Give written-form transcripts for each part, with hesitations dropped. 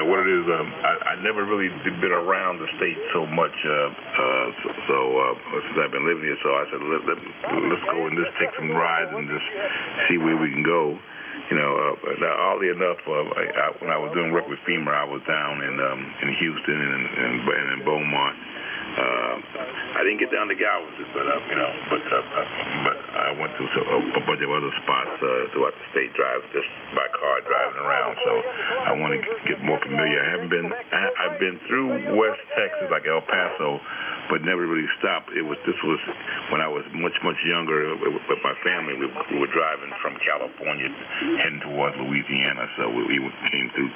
what it is. I never really been around the state so much. Since I've been living here, so I said let's go and just take some rides and just see where we can go. Oddly enough, when I was doing work with FEMA, I was down in Houston and in Beaumont. I didn't get down to Galveston, but I went to a bunch of other spots throughout the state, just by car driving around. So I want to get more familiar. I've been through West Texas, like El Paso, but never really stopped. This was when I was much younger with my family. We were driving from California heading towards Louisiana, so we came through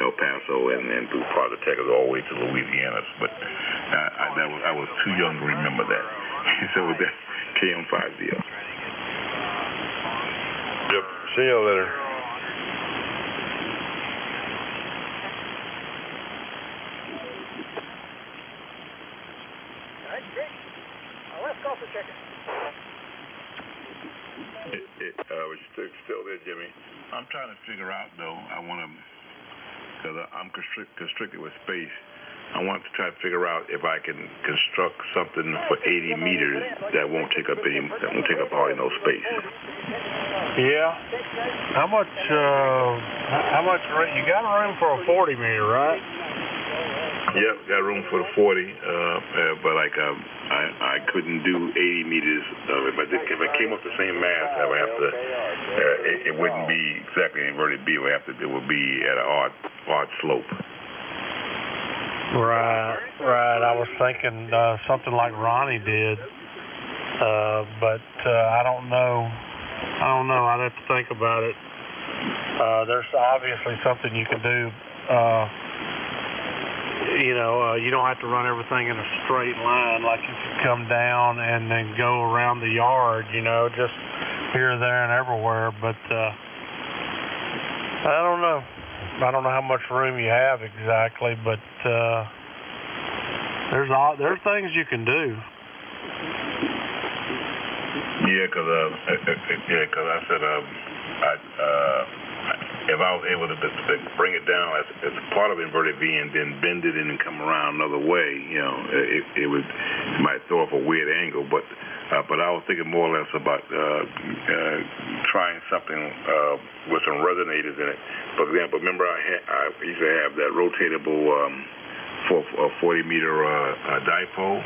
El Paso and through part of Texas all the way to Louisiana. But I was too young to remember that. So that's KM5DL. Yep. See you later. Let's go for chicken. We're still there, Jimmy. I'm trying to figure out, though. I want to, because I'm constricted with space. I want to try to figure out if I can construct something for 80 meters that won't take up hardly no space. Yeah. How much? You got room for a 40 meter, right? Yep, got room for the 40, but I couldn't do 80 meters. If I came up the same mass, I would have to. It wouldn't be exactly an inverted B. It would be at an odd slope. Right. I was thinking something like Ronnie did, but I don't know. I'd have to think about it. There's obviously something you can do. You don't have to run everything in a straight line. Like you could come down and then go around the yard, just here, there, and everywhere. But I don't know. I don't know how much room you have exactly, but there's things you can do. Yeah, because I said if I was able to bring it down as part of inverted V and then bend it in and come around another way, it might throw up a weird angle. But I was thinking more or less about trying something with some resonators in it. For example, remember I used to have that rotatable 40-meter dipole.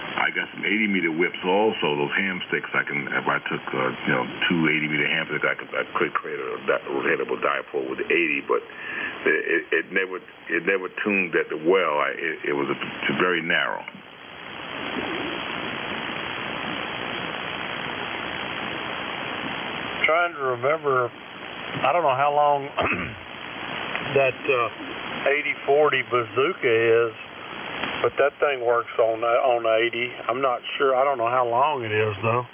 I got some 80-meter whips also. Those ham sticks, if I took two 80-meter ham sticks, I could create a rotatable dipole with 80. But it never tuned that well. It was very narrow. Trying to remember, I don't know how long that 80-40 bazooka is. But that thing works on 80. I'm not sure. I don't know how long it is, though.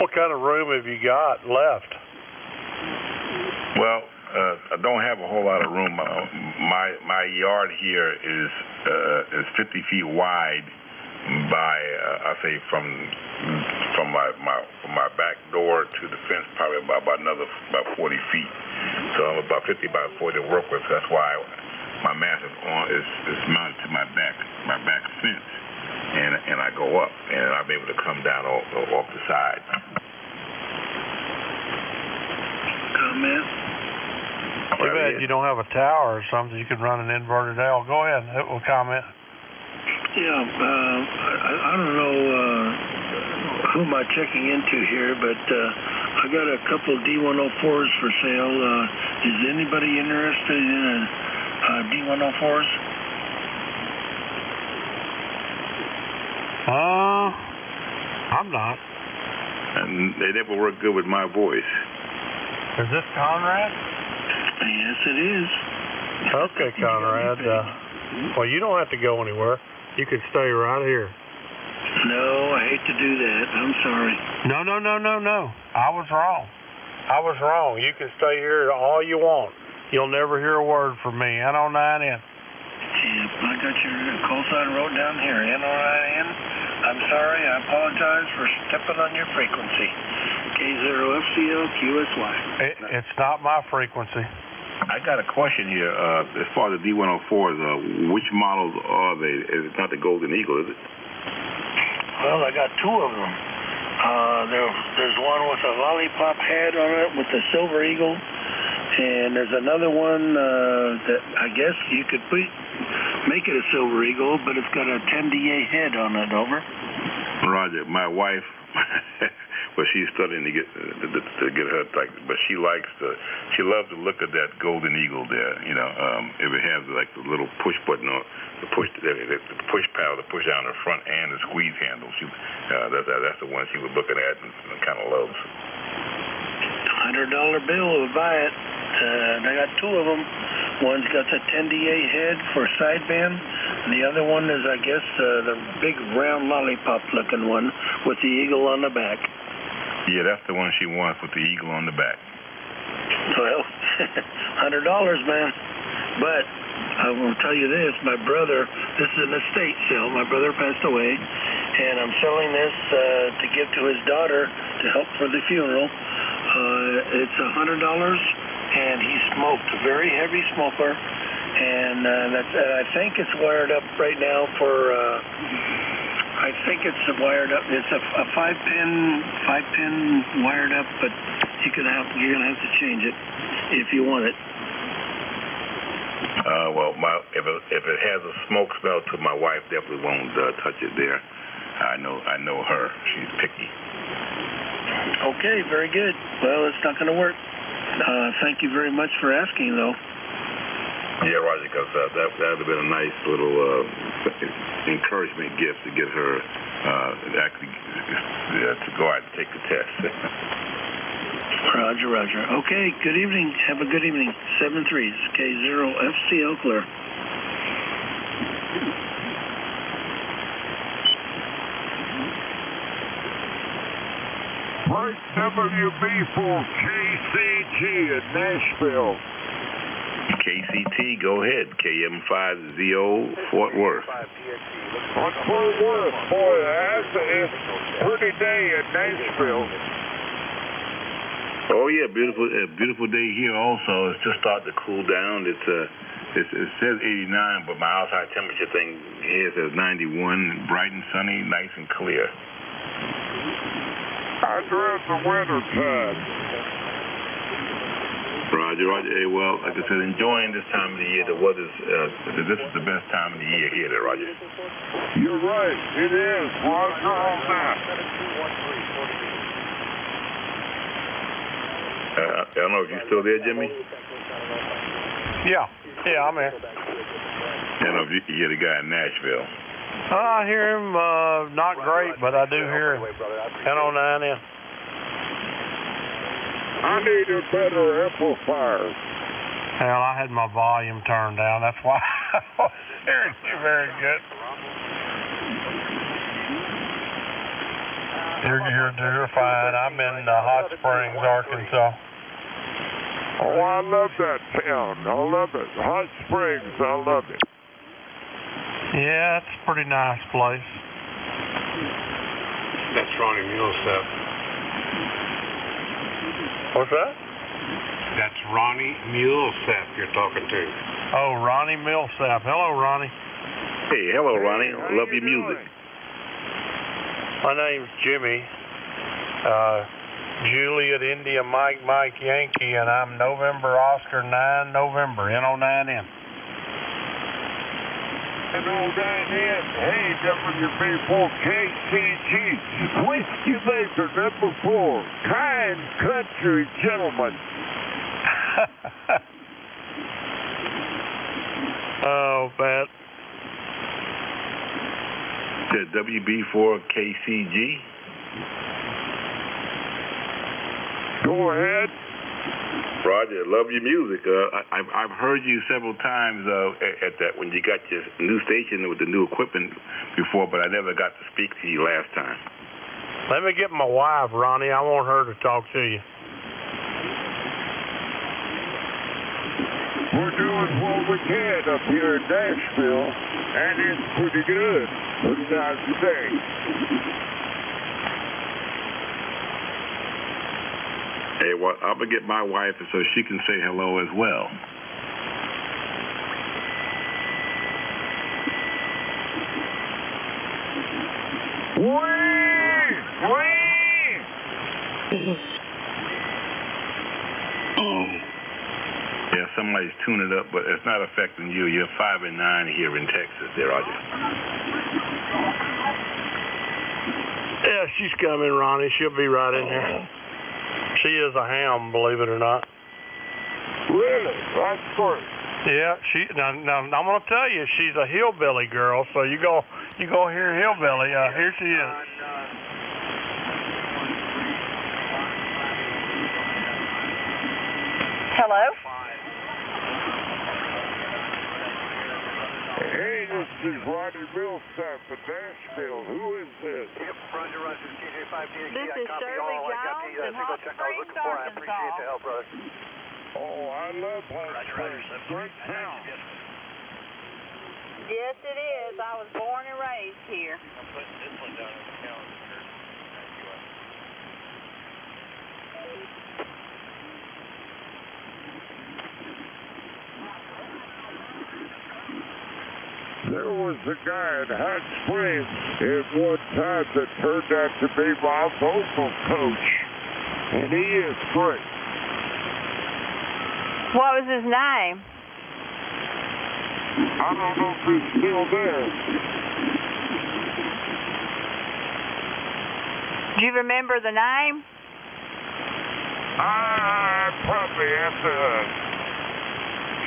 What kind of room have you got left? Well, I don't have a whole lot of room. My yard here is 50 feet wide by I say from my back door to the fence, probably about 40 feet. So I'm about 50 by 40 to work with. That's why my mass is mounted to my back fence, and I go up, and I'm able to come down off the side. Comment? Too bad you don't have a tower or something. You could run an inverted L. Go ahead. We'll comment. Yeah, I don't know who am I checking into here, but I got a couple D104s for sale. Is anybody interested in D104s? I'm not. And they never work good with my voice. Is this Conrad? Yes, it is. Okay, Conrad. Well, you don't have to go anywhere. You can stay right here. No, I hate to do that. I'm sorry. No. I was wrong. You can stay here all you want. You'll never hear a word from me. N09N. Yep, I got your call sign wrote down here. N09N. I'm sorry. I apologize for stepping on your frequency. K0FCL-QSY. It's not my frequency. I got a question here. As far as the D104s, which models are they? It's not the Golden Eagle, is it? Well, I got two of them. There's one with a lollipop head on it with the Silver Eagle, and there's another one that I guess you could make it a Silver Eagle, but it's got a 10DA head on it. Over. Roger. My wife, well, she's studying to get her, but she loves the look of that Golden Eagle there. You know, if it has like the little push button on the push paddle to push down the front and the squeeze handle. That's the one she was looking at and kind of loves. $100 bill would buy it. I got two of them. One's got the 10DA head for sideband, and the other one is, I guess, the big round lollipop-looking one with the eagle on the back. Yeah, that's the one she wants with the eagle on the back. Well, $100, man. But I will tell you this, my brother, this is an estate sale. My brother passed away, and I'm selling this to give to his daughter to help for the funeral. It's $100, and he smoked, a very heavy smoker, and I think it's wired up right now for, it's a 5-pin wired up, but you're gonna have to change it if you want it. Well, if it has a smoke smell to, my wife definitely won't touch it there. I know her. She's picky. Okay, very good. Well, it's not going to work. Thank you very much for asking, though. Yeah, Roger, because that would have been a nice little encouragement gift to get her to go out and take the test. Roger, Roger. Okay, good evening. Have a good evening. 7-3s, K0FCL clear. First WB4KCG in Nashville. KCT, go ahead. KM5ZO, Fort Worth. On Fort Worth, boy, that's a pretty day in Nashville. Oh yeah, beautiful day here. Also, it's just starting to cool down. It says 89, but my outside temperature thing here says 91. Bright and sunny, nice and clear. I dread the winter time. Roger. Hey, well, like I said, enjoying this time of the year. The weather's this is the best time of the year here, there, Roger. You're right. It is. Roger on that. I don't know if you're still there, Jimmy. Yeah, I'm here. I don't know if you can hear the guy in Nashville. I hear him, not great, but I do hear him. 1009 in. I need a better amplifier. Hell, I had my volume turned down. That's why I was hearing you very good. You're fine. I'm in Hot Springs, Arkansas. Oh, I love that town. I love it. Hot Springs, I love it. Yeah, it's a pretty nice place. That's Ronnie Millsap. What's that? That's Ronnie Millsap you're talking to. Oh, Ronnie Millsap. Hello, Ronnie. Hey, hello, Ronnie. Love your music. My name's Jimmy. Juliet India Mike Yankee, and I'm November Oscar 9 November, N09N. N09N, hey, WB4KCG, Whiskey Laser number 4, kind country gentleman. Oh, Pat. The WB4KCG. Go ahead. Roger, love your music. I've heard you several times at that when you got your new station with the new equipment before, but I never got to speak to you last time. Let me get my wife, Ronnie. I want her to talk to you. We're doing what we can up here in Nashville, and it's pretty good. Pretty nice day. Hey, well, I'm going to get my wife so she can say hello as well. Oh. Yeah, somebody's tuning it up, but it's not affecting you. You're 5 and 9 here in Texas, there, Roger. Yeah, she's coming, Ronnie. She'll be right in here. She is a ham, believe it or not. Really? That's great. Yeah, now I'm gonna tell you, she's a hillbilly girl. So you go hear hillbilly. Here she is. Hello? Hey, this is Rodney Millsap at Nashville. Who is this? This is Shirley Jones in Hot Springs, Arkansas. Oh, I love Hot Springs. Great town. Yes, it is. I was born and raised here. I'm putting this one down on the calendar. There was a guy in Hot Springs at one time that turned out to be my vocal coach, and he is great. What was his name? I don't know if he's still there. Do you remember the name? I probably have to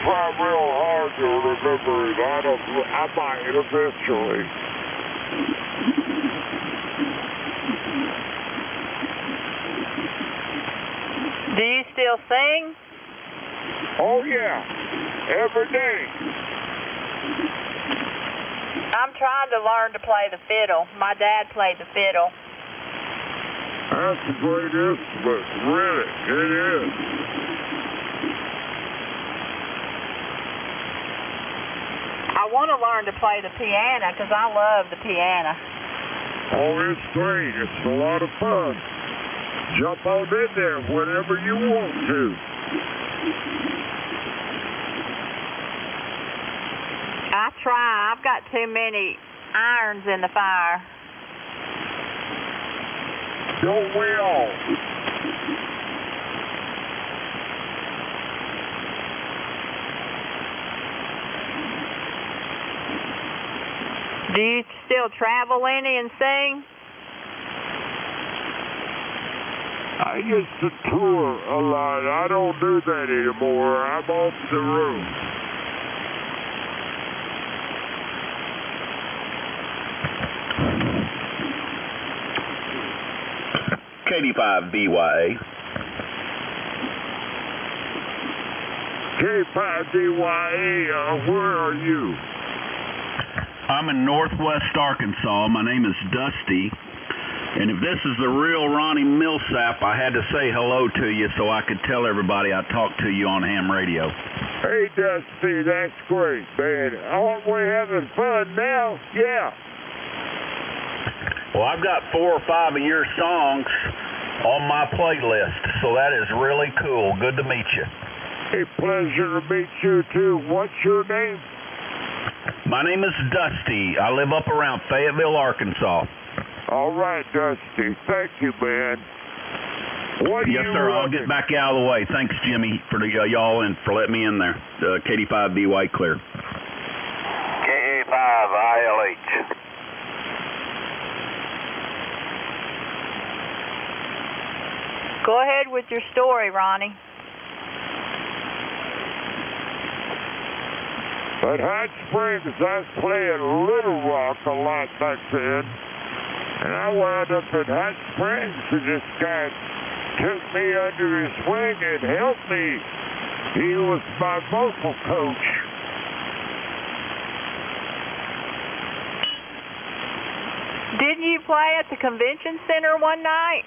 try real hard to remember it. I might eventually. Do you still sing? Oh yeah, every day. I'm trying to learn to play the fiddle. My dad played the fiddle. That's a great instrument, really, it is. I want to learn to play the piano because I love the piano. Oh, it's great. It's a lot of fun. Jump on in there whenever you want to. I try. I've got too many irons in the fire. Don't we all? Do you still travel any and sing? I used to tour a lot. I don't do that anymore. I'm off the road. K5BYA. K5BYA, where are you? I'm in Northwest Arkansas. My name is Dusty. And if this is the real Ronnie Millsap, I had to say hello to you so I could tell everybody I talked to you on ham radio. Hey, Dusty, that's great, man. Aren't we having fun now? Yeah. Well, I've got 4 or 5 of your songs on my playlist, so that is really cool. Good to meet you. Hey, pleasure to meet you, too. What's your name? My name is Dusty. I live up around Fayetteville, Arkansas. All right, Dusty. Thank you, man. Yes, sir. I'll get back out of the way. Thanks, Jimmy, for y'all and for letting me in there. KD5BY clear. KA5ILH. Go ahead with your story, Ronnie. At Hot Springs, I was playing Little Rock a lot back then. And I wound up at Hot Springs, and this guy took me under his wing and helped me. He was my vocal coach. Didn't you play at the convention center one night?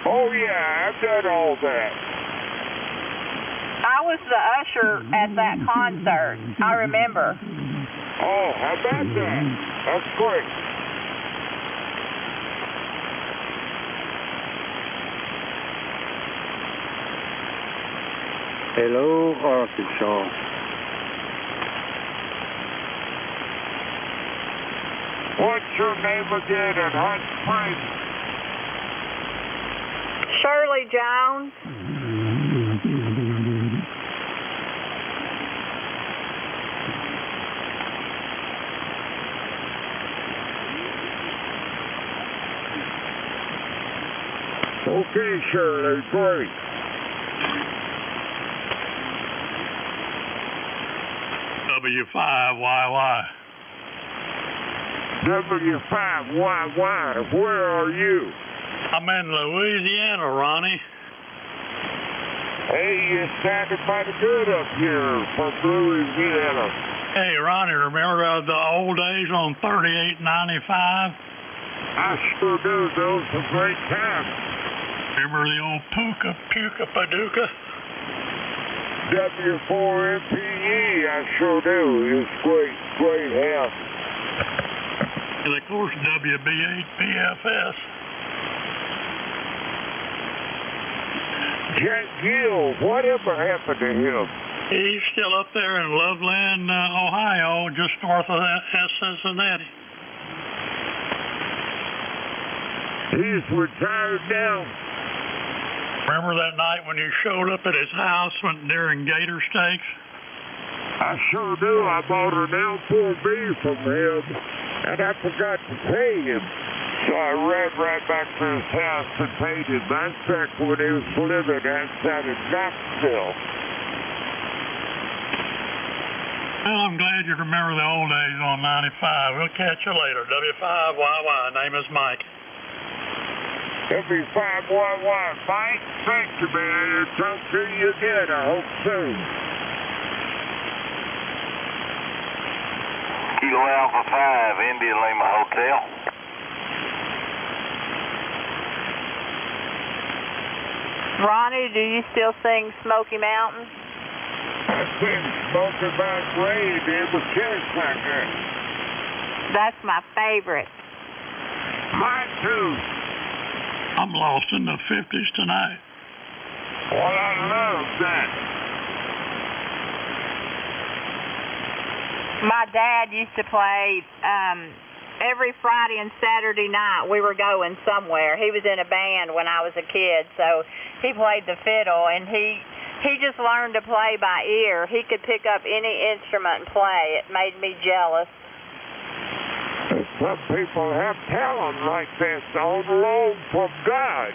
Oh, yeah, I've done all that. I was the usher at that concert. I remember. Oh, how about that? That's great. Hello, Arkansas. What's your name again at Hot Springs? Shirley Jones. Okay, Shirley, great. W5YY. W5YY, where are you? I'm in Louisiana, Ronnie. Hey, you sounded mighty good up here from Louisiana. Hey, Ronnie, remember the old days on 3895? I sure do. Those were great times. Remember the old Puka Paducah? W4MPE, I sure do. It's great house. And of course, WB8PFS. Jack Gill, whatever happened to him? He's still up there in Loveland, Ohio, just north of Cincinnati. He's retired now. Remember that night when you showed up at his house during Gator Steaks? I sure do. I bought an L4B from him, and I forgot to pay him. So I ran right back to his house and paid him. That's back when he was living outside of Knoxville. Well, I'm glad you remember the old days on 95. We'll catch you later. W5YY. Name is Mike. W5YY. Mike, thank you, man. I'll talk to you again, I hope soon. Kilo Alpha 5, India Lima Hotel. Ronnie, do you still sing Smoky Mountain? I sing Smoky Mountain Rain in the church like that. That's my favorite. Mine too. I'm lost in the 50s tonight. Well, I love that. My dad used to play every Friday and Saturday night. We were going somewhere. He was in a band when I was a kid, so he played the fiddle, and he just learned to play by ear. He could pick up any instrument and play. It made me jealous. Some people have talent like this on loan from God.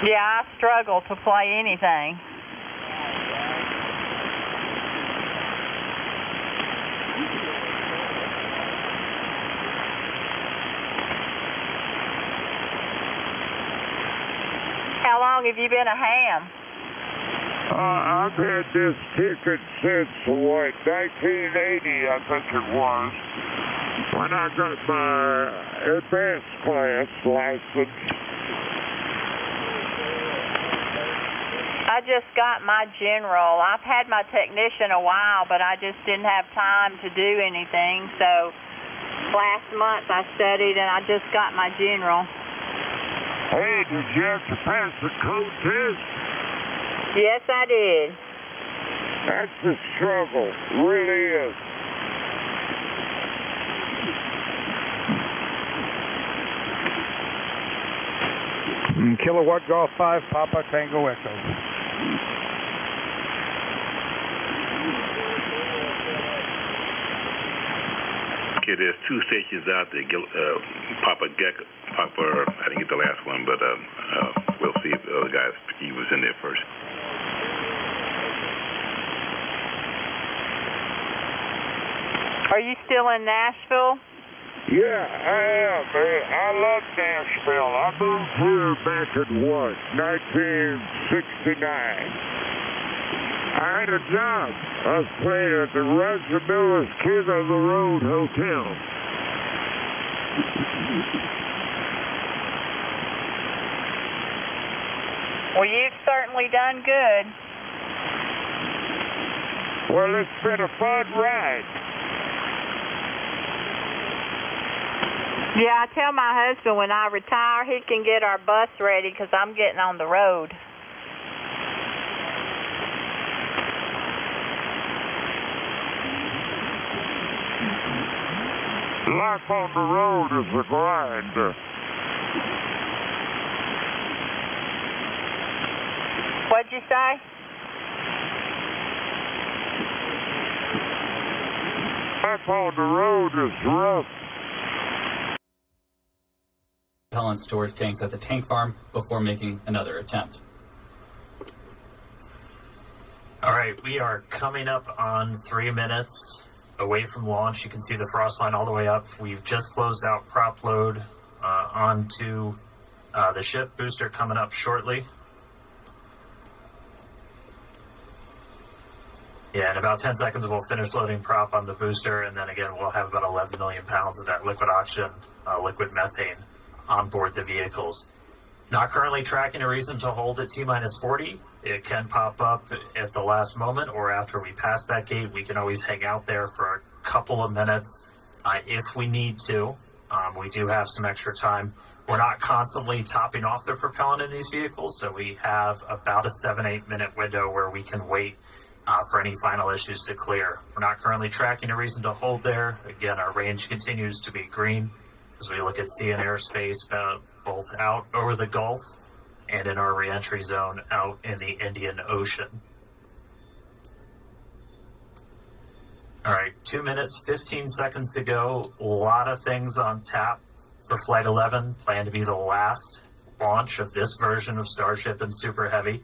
Yeah, I struggle to play anything. How long have you been a ham? I've had this ticket since, 1980, I think it was, when I got my advanced class license. I just got my general. I've had my technician a while, but I just didn't have time to do anything, so last month I studied and I just got my general. Hey, did you have to pass the code test? Yes, I did. That's the struggle, really is. Kilowatt Golf 5, Papa Tango Echo. Okay, there's two stations out there. Papa, I didn't get the last one, but we'll see if the other guys, he was in there first. Are you still in Nashville? Yeah, I am, man. I love Nashville. I moved here back in 1969. I had a job. I was playing at the Roger Miller's King of the Road Hotel. Well, you've certainly done good. Well, it's been a fun ride. Yeah, I tell my husband when I retire he can get our bus ready because I'm getting on the road. Life on the road is a grind. What'd you say? Life on the road is rough. Propellant storage tanks at the tank farm before making another attempt. All right, we are coming up on 3 minutes away from launch. You can see the frost line all the way up. We've just closed out prop load onto the ship. Booster coming up shortly. Yeah, in about 10 seconds we'll finish loading prop on the booster, and then again we'll have about 11 million pounds of that liquid oxygen, liquid methane on board the vehicles. Not currently tracking a reason to hold at T-minus 40. It can pop up at the last moment or after we pass that gate. We can always hang out there for a couple of minutes if we need to. We do have some extra time. We're not constantly topping off the propellant in these vehicles, so we have about a 7-8 minute window where we can wait for any final issues to clear. We're not currently tracking a reason to hold there. Again, our range continues to be green as we look at sea and airspace both out over the Gulf and in our reentry zone out in the Indian Ocean. All right, 2 minutes, 15 seconds to go. A lot of things on tap for Flight 11. Planned to be the last launch of this version of Starship and Super Heavy.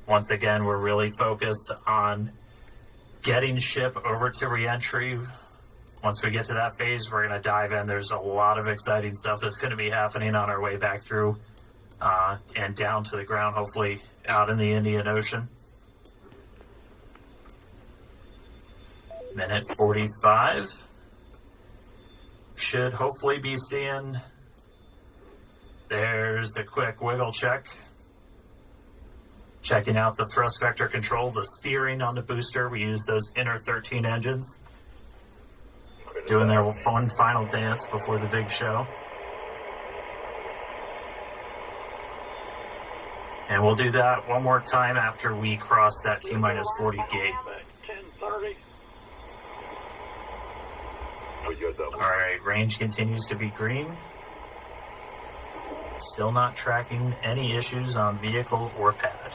Once again, we're really focused on getting ship over to reentry. Once we get to that phase, we're going to dive in. There's a lot of exciting stuff that's going to be happening on our way back through and down to the ground, hopefully out in the Indian Ocean. Minute 45. Should hopefully be seeing, there's a quick wiggle check. Checking out the thrust vector control, the steering on the booster. We use those inner 13 engines. Doing their fun final dance before the big show. And we'll do that one more time after we cross that T-minus 40 gate. 10:30. All right, range continues to be green. Still not tracking any issues on vehicle or pad.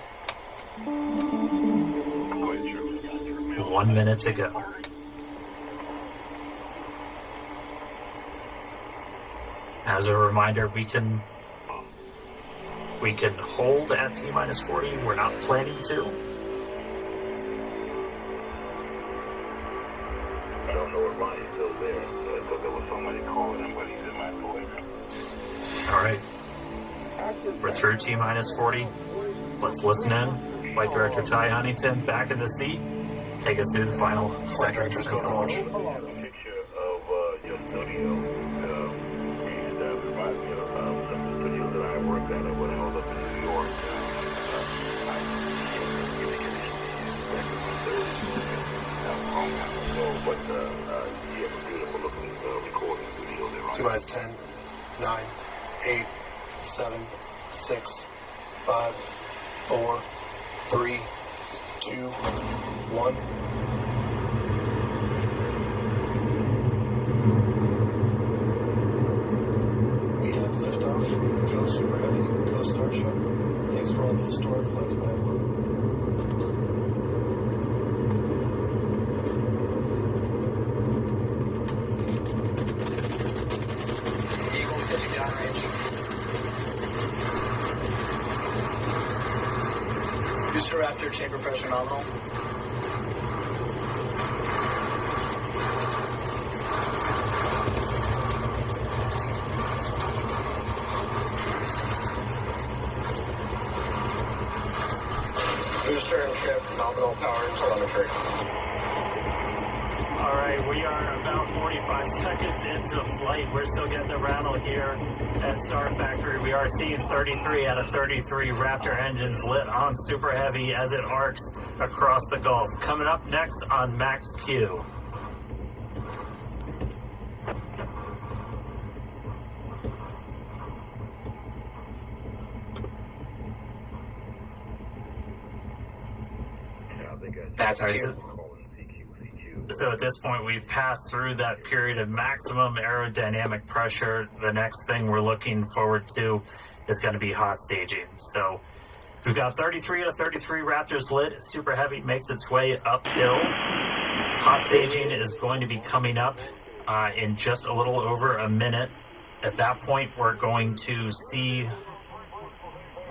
1 minute to go. As a reminder, we can hold at T-minus 40. We're not planning to. I don't know if Ronnie's still there. I thought there was somebody calling him, but he's in my voice. All right. We're through T-minus 40. Let's listen in. Flight Director Ty Huntington back in the seat. Take us through the final seconds. Picture of your studio. That reminds me of some of the studios that I worked at when I was up in New York. But you have a beautiful looking recording studio there. T-minus 10, 9, 8, 7, 6, 5, 4, 3, 2, 1. We have liftoff. Go Super Heavy. Go Starship. Thanks for all those stored flights by Atlanta. Eagles pitching downrange. Booster Raptor chamber pressure nominal. Booster and trip nominal power telemetry. All right, we are about 45 seconds into flight. We're still getting the rattle here at Star Factory. We are seeing 33 out of 33 Raptor engines lit on Super Heavy as it arcs across the Gulf. Coming up next on Max Q. That's right. So at this point, we've passed through that period of maximum aerodynamic pressure. The next thing we're looking forward to is going to be hot staging. So we've got 33 out of 33 Raptors lit. Super Heavy makes its way uphill. Hot staging is going to be coming up in just a little over a minute. At that point, we're going to see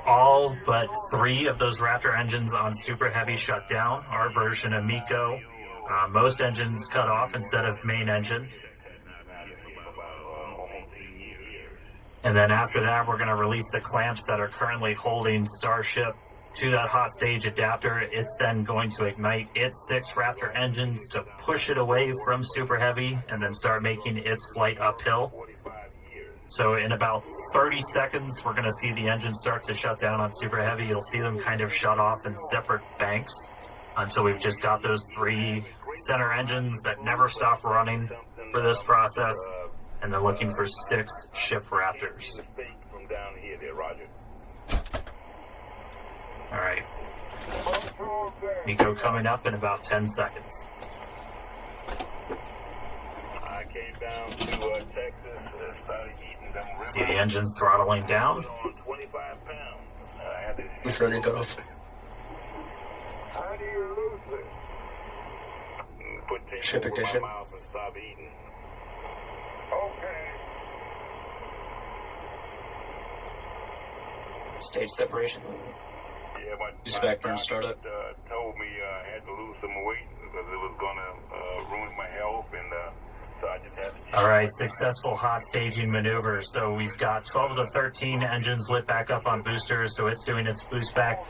all but 3 of those Raptor engines on Super Heavy shut down. Our version of MECO. Most engines cut off instead of main engine. And then after that, we're going to release the clamps that are currently holding Starship to that hot stage adapter. It's then going to ignite its 6 Raptor engines to push it away from Super Heavy and then start making its flight uphill. So in about 30 seconds, we're going to see the engines start to shut down on Super Heavy. You'll see them kind of shut off in separate banks until we've just got those 3 center engines that never stop running for this process, and they're looking for 6 ship Raptors. All right. MECO coming up in about 10 seconds. I came down to Texas, started eating them. See the engines throttling down. 25 pounds. Which running cut off? How do you lose it? Put Ship ignition. Stop eating. Okay. Stage separation. Yeah, my Spec burn startup. Told me I had to lose some weight because it was going to ruin my health, and so I just had to. All right, successful hot staging maneuver. So we've got 12 of the 13 engines lit back up on boosters, so it's doing its boost back.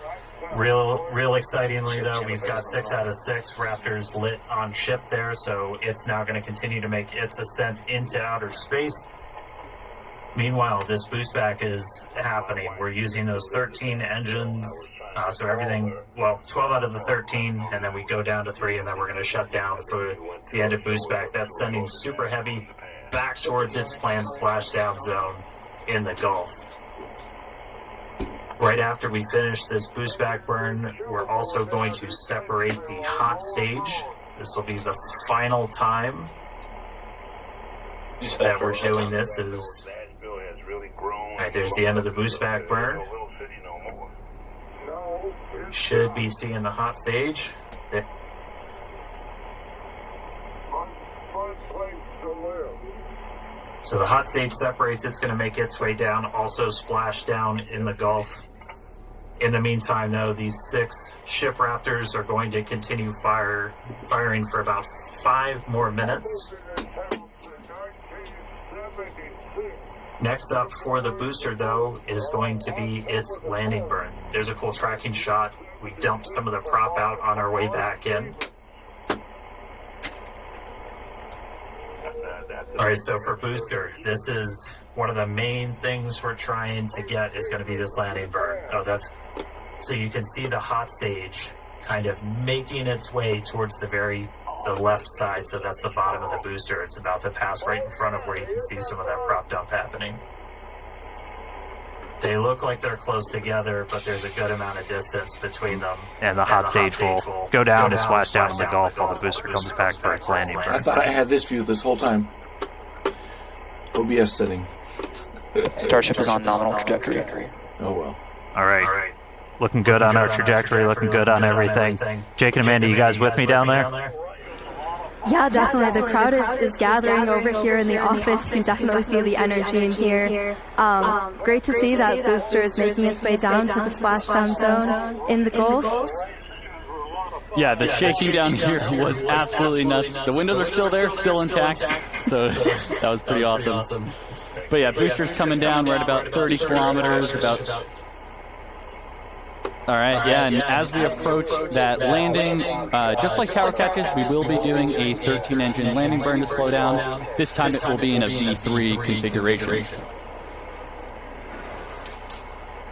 Real excitingly, though, we've got 6 out of 6 Raptors lit on ship there, so it's now going to continue to make its ascent into outer space. Meanwhile, this boost back is happening. We're using those 13 engines, so everything, well, 12 out of the 13, and then we go down to 3, and then we're going to shut down for the end of boost back. That's sending Super Heavy back towards its planned splashdown zone in the Gulf. Right after we finish this boost back burn, we're also going to separate the hot stage. This will be the final time that we're doing this. Right, there's the end of the boost back burn. We should be seeing the hot stage. There. So the hot stage separates, it's going to make its way down, also splash down in the Gulf. In the meantime, though, these 6 ship Raptors are going to continue firing for about 5 more minutes. Next up for the booster, though, is going to be its landing burn. There's a cool tracking shot. We dumped some of the prop out on our way back in. All right, so for booster, this is one of the main things we're trying to get is going to be this landing burn. Oh, that's so you can see the hot stage kind of making its way towards the left side. So that's the bottom of the booster. It's about to pass right in front of where you can see some of that prop dump happening. They look like they're close together, but there's a good amount of distance between them. And the hot stage will go down and splash down in the Gulf while the booster comes back for its landing burn. I thought I had this view this whole time. OBS setting. Starship is on nominal trajectory. Oh well. All right. Looking good on our trajectory, looking good on everything. Jake and Amanda, you guys with me down there? Yeah, definitely. The crowd is gathering over here in the office. You can definitely feel the energy in here. Great to see that booster is making its way down to the splashdown zone in the Gulf. Yeah, the shaking down here was absolutely nuts. The windows are still there, still intact, so that was pretty awesome. But yeah, booster's coming down. We're at about 30 kilometers, All right, yeah, and as we approach that landing, just like tower catches, we will be doing a 13-engine landing burn to slow down. This time it will be in a V3 configuration.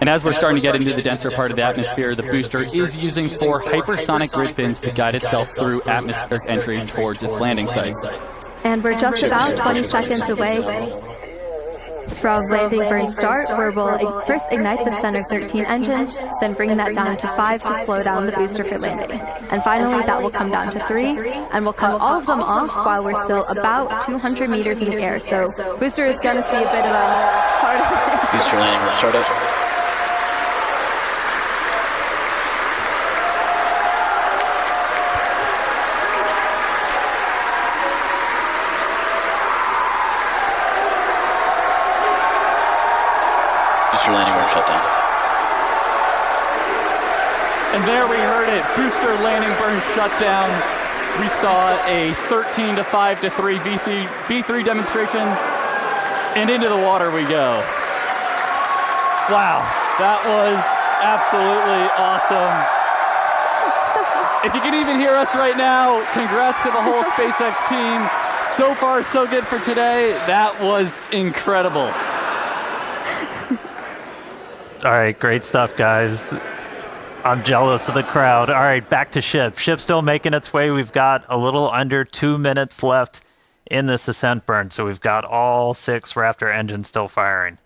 And as we're starting to get into the denser part of the atmosphere, the booster is using 4 hypersonic grid fins to guide itself through atmospheric entry towards its landing site. And we're just about 20 seconds away. from landing burn start, where we'll first ignite the center 13 engines, then bring that down to 5 to slow down the booster for landing. And finally, that will come down to 3, and we'll cut all of them off while we're still about 200 meters in the air. So booster is going to see a bit of a hard Booster landing will start up. Booster landing will shut down. And there we heard it. Booster landing burn shut down. We saw a 13 to 5 to 3 V3 demonstration, and into the water we go. Wow, that was absolutely awesome. If you can even hear us right now, congrats to the whole SpaceX team. So far, so good for today. That was incredible. All right, great stuff, guys. I'm jealous of the crowd. All right, back to ship. Ship's still making its way. We've got a little under 2 minutes left in this ascent burn, so we've got all 6 Raptor engines still firing.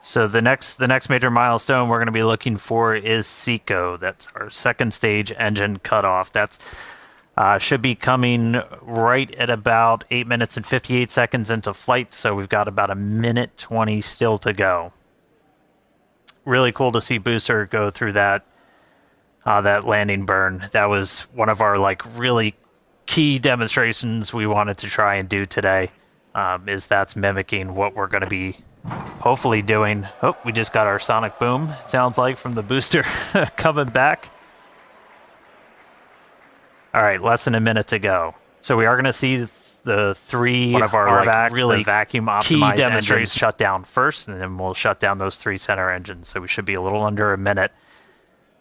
So the next major milestone we're going to be looking for is SECO. That's our second stage engine cutoff. That's should be coming right at about 8 minutes and 58 seconds into flight, so we've got about 1:20 still to go. Really cool to see Booster go through that landing burn. That was one of our really key demonstrations we wanted to try and do today. That's mimicking what we're going to be hopefully doing. Oh, we just got our sonic boom, sounds like, from the booster coming back. All right, less than a minute to go. So we are going to see the 3 of our really vacuum optimized engines shut down first, and then we'll shut down those 3 center engines. So we should be a little under a minute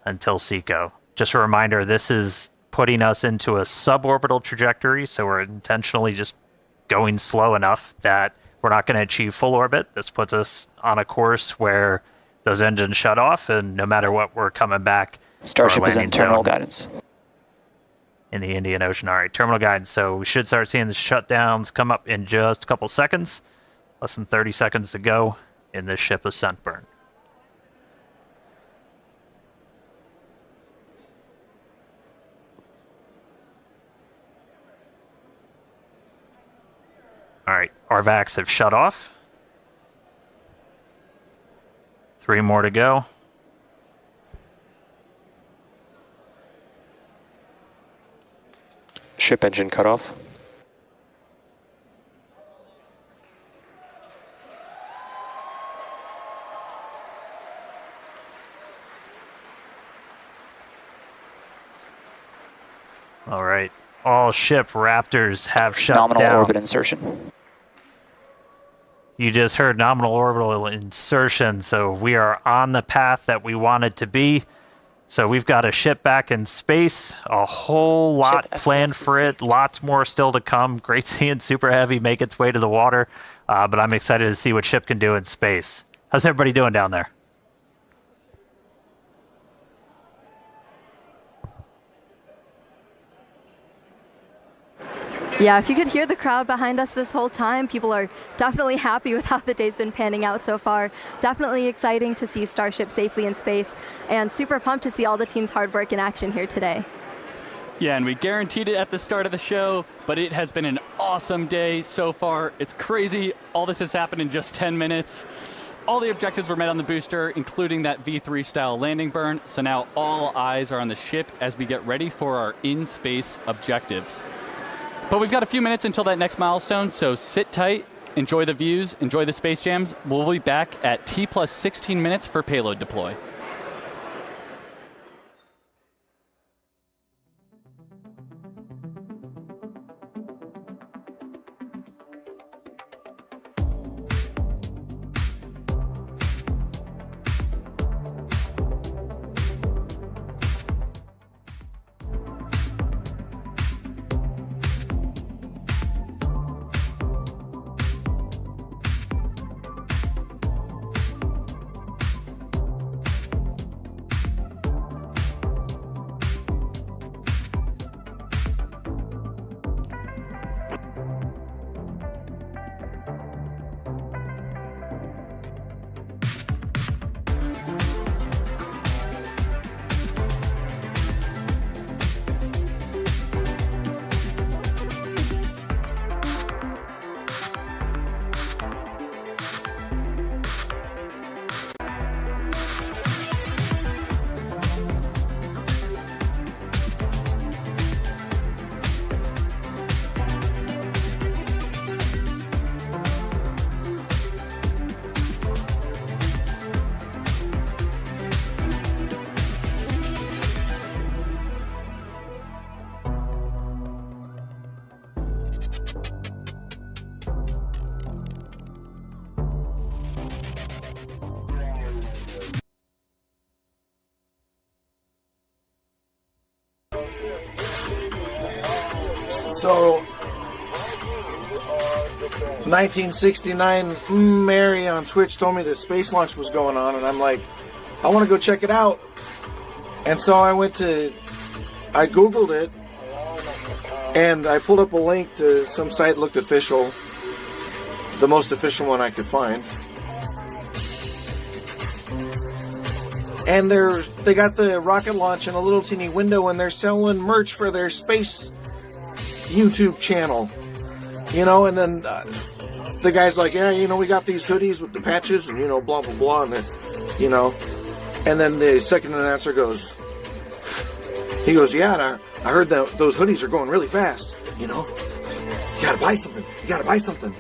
until SECO. Just a reminder, this is putting us into a suborbital trajectory, so we're intentionally just going slow enough that we're not going to achieve full orbit. This puts us on a course where those engines shut off, and no matter what, we're coming back. Starship is in terminal guidance. In the Indian Ocean. All right, terminal guidance. So we should start seeing the shutdowns come up in just a couple seconds. Less than 30 seconds to go in this ship ascent burn. All right, RVACs have shut off. 3 more to go. Ship engine cutoff. All right, all ship Raptors have shut down. Nominal orbit insertion. You just heard nominal orbital insertion, so we are on the path that we wanted to be. So we've got a ship back in space, a whole lot planned for it, lots more still to come. Great seeing Super Heavy make its way to the water, but I'm excited to see what ship can do in space. How's everybody doing down there? Yeah, if you could hear the crowd behind us this whole time, people are definitely happy with how the day's been panning out so far. Definitely exciting to see Starship safely in space, and super pumped to see all the team's hard work in action here today. Yeah, and we guaranteed it at the start of the show, but it has been an awesome day so far. It's crazy. All this has happened in just 10 minutes. All the objectives were met on the booster, including that V3 style landing burn. So now all eyes are on the ship as we get ready for our in-space objectives. But we've got a few minutes until that next milestone, so sit tight, enjoy the views, enjoy the space jams. We'll be back at T plus 16 minutes for payload deploy. So, 1969 Mary on Twitch told me the space launch was going on, and I'm like, I want to go check it out. And so I Googled it, and I pulled up a link to some site that looked official, the most official one I could find. And they got the rocket launch in a little teeny window, and they're selling merch for their space YouTube channel. And then the guy's like, yeah, we got these hoodies with the patches and, blah, blah, blah. And then, and then the second announcer goes, yeah, and I heard that those hoodies are going really fast, You gotta buy something.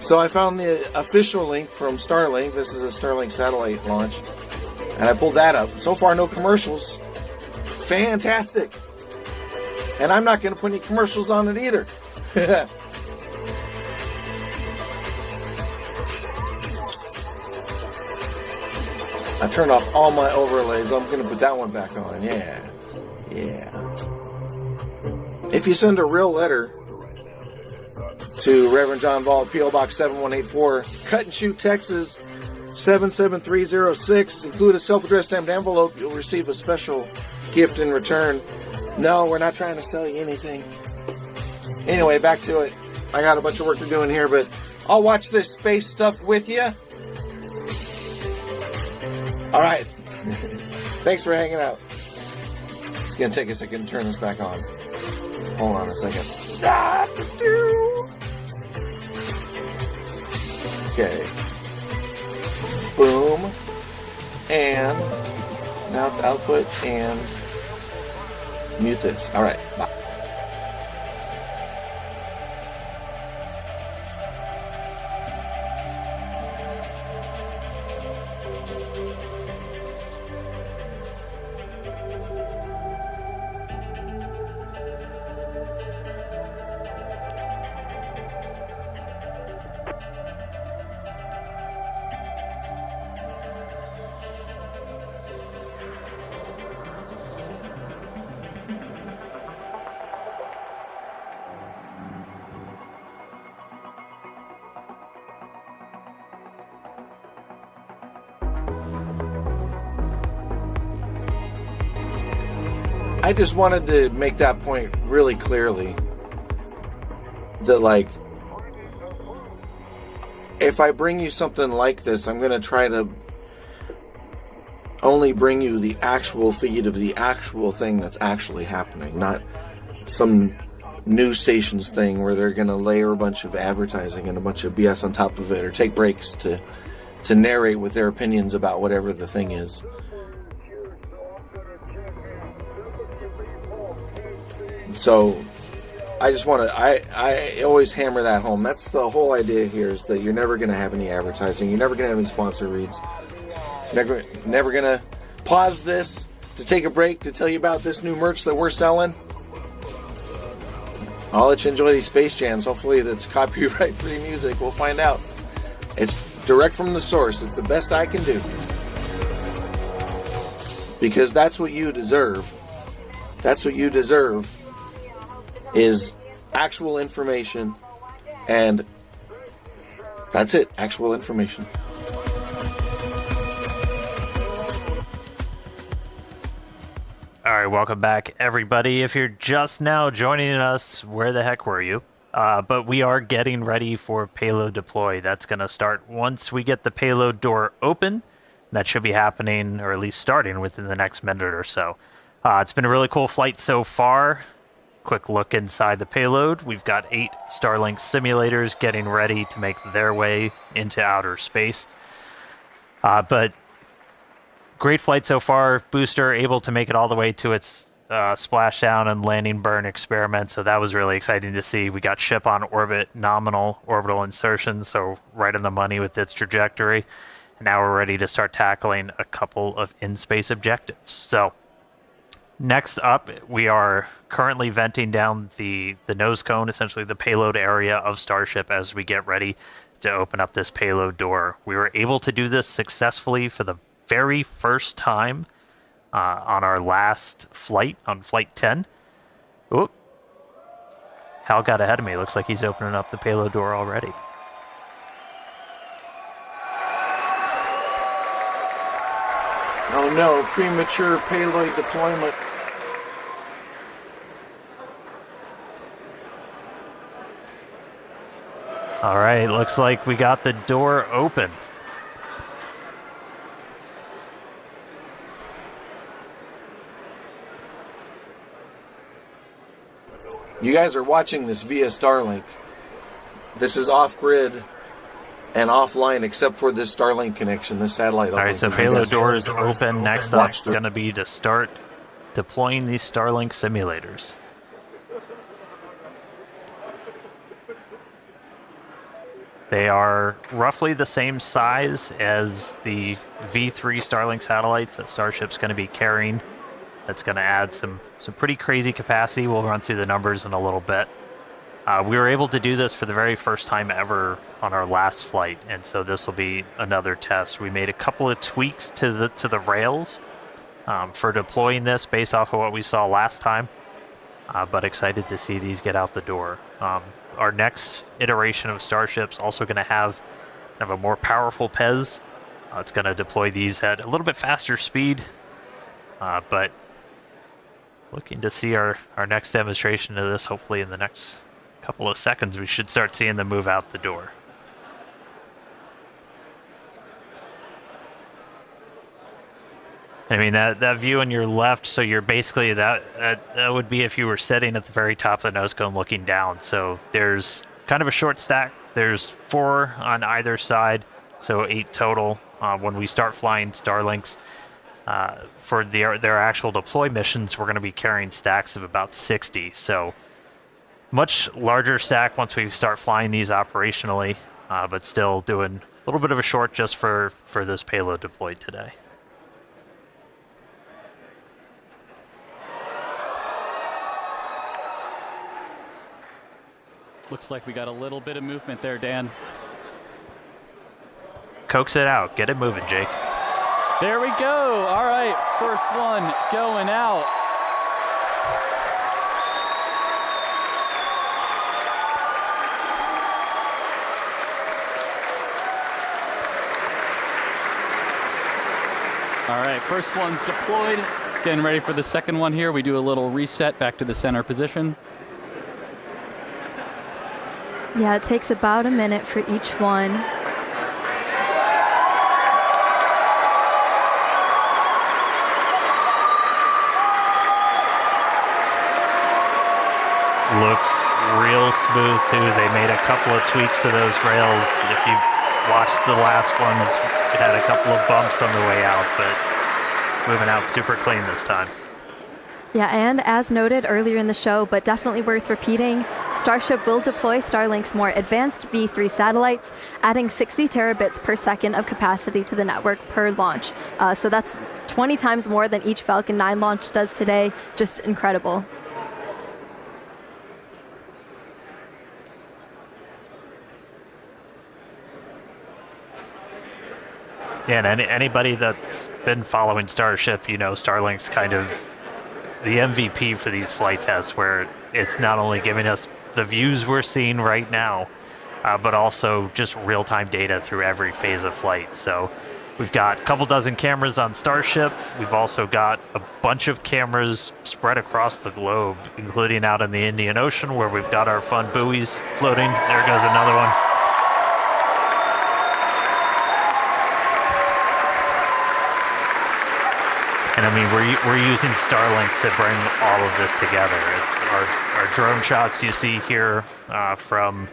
So I found the official link from Starlink. This is a Starlink satellite launch. And I pulled that up. So far, no commercials. Fantastic. And I'm not going to put any commercials on it either. I turned off all my overlays. I'm going to put that one back on. Yeah. If you send a real letter to Reverend Jon Valt, P.O. Box 7184, Cut and Shoot, Texas 77306, include a self-addressed stamped envelope, you'll receive a special gift in return. No, we're not trying to sell you anything. Anyway, back to it. I got a bunch of work to do in here, but I'll watch this space stuff with you. All right. Thanks for hanging out. It's going to take a second to turn this back on. Hold on a second. Okay. Boom. And now it's output and mute this. All right. Bye. I just wanted to make that point really clearly that, if I bring you something like this, I'm going to try to only bring you the actual feed of the actual thing that's actually happening, not some news stations thing where they're going to layer a bunch of advertising and a bunch of BS on top of it, or take breaks to narrate with their opinions about whatever the thing is. So, I just want to, I always hammer that home. That's the whole idea here, is that you're never going to have any advertising. You're never going to have any sponsor reads. Never going to pause this to take a break to tell you about this new merch that we're selling. I'll let you enjoy these Space Jams. Hopefully that's copyright-free music. We'll find out. It's direct from the source. It's the best I can do. Because that's what you deserve. That's what you deserve. Is actual information, and that's it, actual information. All right, welcome back, everybody. If you're just now joining us, where the heck were you? But we are getting ready for payload deploy. That's going to start once we get the payload door open. That should be happening, or at least starting, within the next minute or so. It's been a really cool flight so far. Quick look inside the payload. We've got 8 Starlink simulators getting ready to make their way into outer space. But great flight so far. Booster able to make it all the way to its splashdown and landing burn experiment, so that was really exciting to see. We got ship on orbit, nominal orbital insertion, so right on the money with its trajectory. And now we're ready to start tackling a couple of in-space objectives. So next up, we are currently venting down the nose cone, essentially the payload area of Starship, as we get ready to open up this payload door. We were able to do this successfully for the very first time on our last flight, on Flight 10. Oop. Hal got ahead of me. Looks like he's opening up the payload door already. Oh no, premature payload deployment. All right, looks like we got the door open. You guys are watching this via Starlink. This is off-grid and offline except for this Starlink connection, this satellite. All right, so payload door is open. Next up is going to be to start deploying these Starlink simulators. They are roughly the same size as the V3 Starlink satellites that Starship's going to be carrying. That's going to add some pretty crazy capacity. We'll run through the numbers in a little bit. We were able to do this for the very first time ever on our last flight, and so this will be another test. We made a couple of tweaks to the rails for deploying this based off of what we saw last time, but excited to see these get out the door. Our next iteration of Starship's also going to have kind of a more powerful PEZ. It's going to deploy these at a little bit faster speed, but looking to see our next demonstration of this hopefully in the next couple of seconds. We should start seeing them move out the door. I mean, that view on your left, so you're basically, that would be if you were sitting at the very top of the nose cone looking down. So there's kind of a short stack. There's 4 on either side, so 8 total. When we start flying Starlinks, for their actual deploy missions, we're going to be carrying stacks of about 60. So much larger stack once we start flying these operationally, but still doing a little bit of a short just for this payload deployed today. Looks like we got a little bit of movement there, Dan. Coax it out. Get it moving, Jake. There we go. All right, first one going out. All right, first one's deployed. Getting ready for the second one here. We do a little reset back to the center position. Yeah, it takes about a minute for each one. Looks real smooth too. They made a couple of tweaks to those rails. If you watched the last ones, it had a couple of bumps on the way out, but moving out super clean this time. Yeah, and as noted earlier in the show, but definitely worth repeating, Starship will deploy Starlink's more advanced V3 satellites, adding 60 terabits per second of capacity to the network per launch. So that's 20 times more than each Falcon 9 launch does today. Just incredible. Yeah, and anybody that's been following Starship, you know Starlink's kind of the MVP for these flight tests, where it's not only giving us the views we're seeing right now, but also just real-time data through every phase of flight. So we've got a couple dozen cameras on Starship. We've also got a bunch of cameras spread across the globe, including out in the Indian Ocean, where we've got our fun buoys floating. There goes another one. And I mean, we're using Starlink to bring all of this together. It's our drone shots you see here from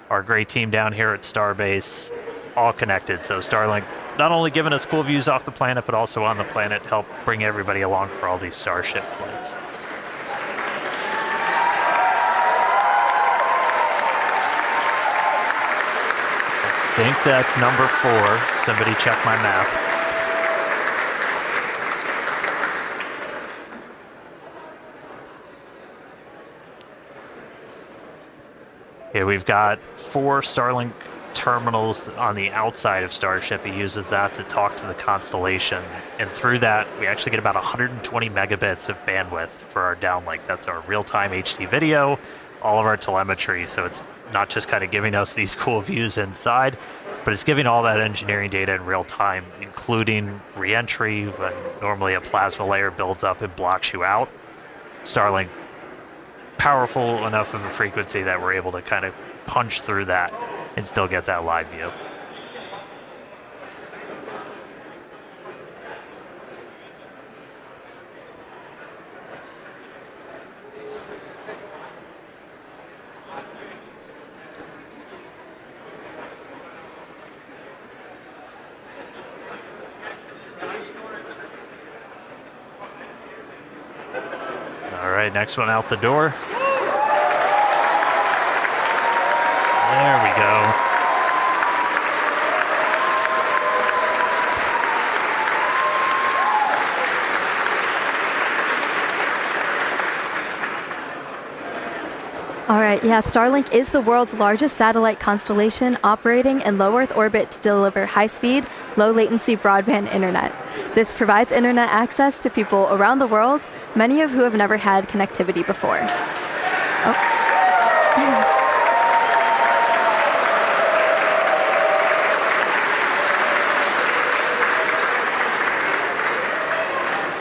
our great team down here at Starbase, all connected. So Starlink not only giving us cool views off the planet, but also on the planet, help bring everybody along for all these Starship flights. I think that's number 4. Somebody check my math. Yeah, we've got 4 Starlink terminals on the outside of Starship. He uses that to talk to the constellation. And through that, we actually get about 120 megabits of bandwidth for our downlink. That's our real-time HD video, all of our telemetry, so it's not just kind of giving us these cool views inside, but it's giving all that engineering data in real time, including re-entry when normally a plasma layer builds up and blocks you out. Starlink, powerful enough of a frequency that we're able to kind of punch through that and still get that live view. All right, next one out the door. There we go. All right, yeah, Starlink is the world's largest satellite constellation operating in low Earth orbit to deliver high-speed, low-latency broadband internet. This provides internet access to people around the world, many of who have never had connectivity before. Oh.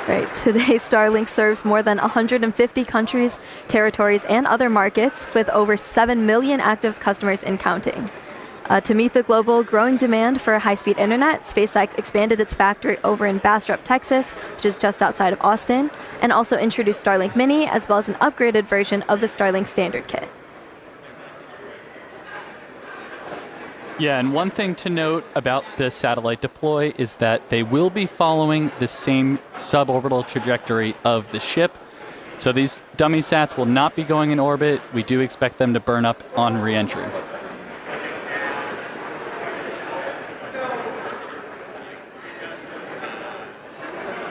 Right. Today, Starlink serves more than 150 countries, territories, and other markets with over 7 million active customers and counting. To meet the global growing demand for high-speed internet, SpaceX expanded its factory over in Bastrop, Texas, which is just outside of Austin, and also introduced Starlink Mini, as well as an upgraded version of the Starlink Standard Kit. Yeah, and one thing to note about this satellite deploy is that they will be following the same suborbital trajectory of the ship. So these dummy sats will not be going in orbit. We do expect them to burn up on re-entry.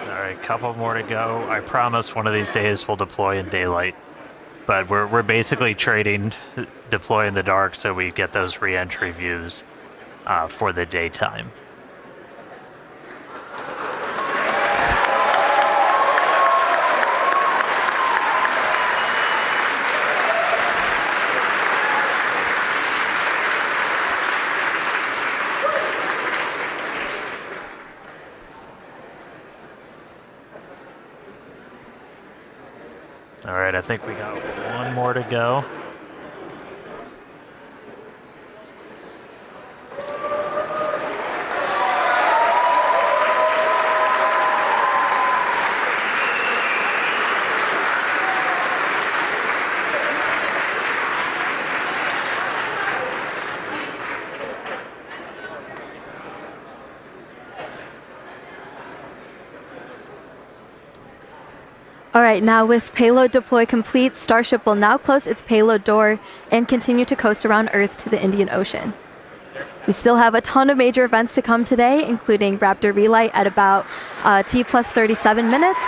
All right, couple more to go. I promise one of these days we'll deploy in daylight. But we're basically trading deploy in the dark so we get those re-entry views for the daytime. All right, I think we got one more to go. All right, now with payload deploy complete, Starship will now close its payload door and continue to coast around Earth to the Indian Ocean. We still have a ton of major events to come today, including Raptor Relight at about T plus 37 minutes.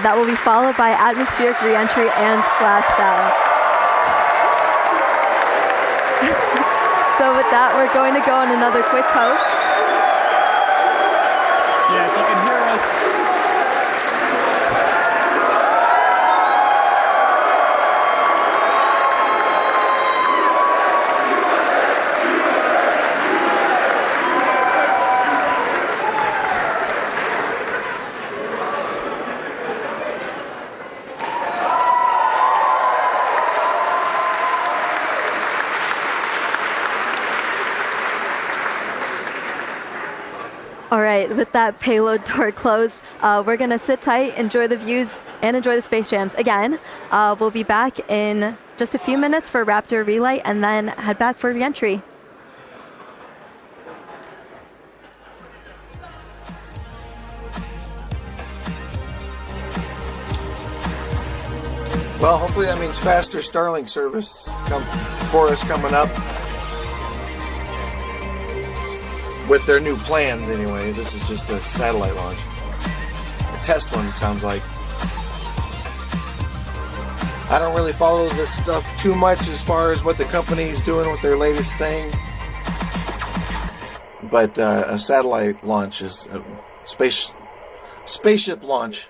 That will be followed by atmospheric reentry and splashdown. So with that, we're going to go on another quick coast. Yeah, if you can hear us. All right, with that payload door closed, we're going to sit tight, enjoy the views, and enjoy the space jams. Again, we'll be back in just a few minutes for Raptor Relight, and then head back for reentry. Well, hopefully that means faster Starlink service for us coming up. With their new plans, anyway. This is just a satellite launch. A test one, it sounds like. I don't really follow this stuff too much as far as what the company's doing with their latest thing. but a satellite launch is a spaceship launch,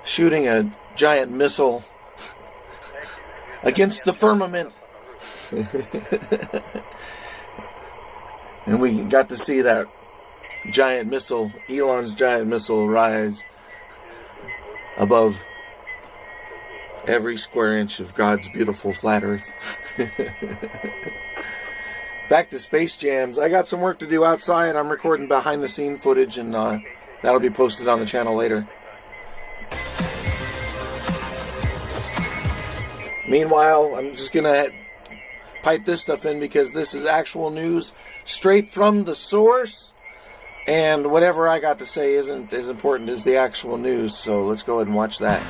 shooting a giant missile against the firmament. And we got to see that giant missile, Elon's giant missile, rise above every square inch of God's beautiful flat earth. Back to Space Jams. I got some work to do outside. I'm recording behind the scene footage, and that'll be posted on the channel later. Meanwhile, I'm just going to pipe this stuff in because this is actual news straight from the source, and whatever I got to say isn't as important as the actual news, so let's go ahead and watch that.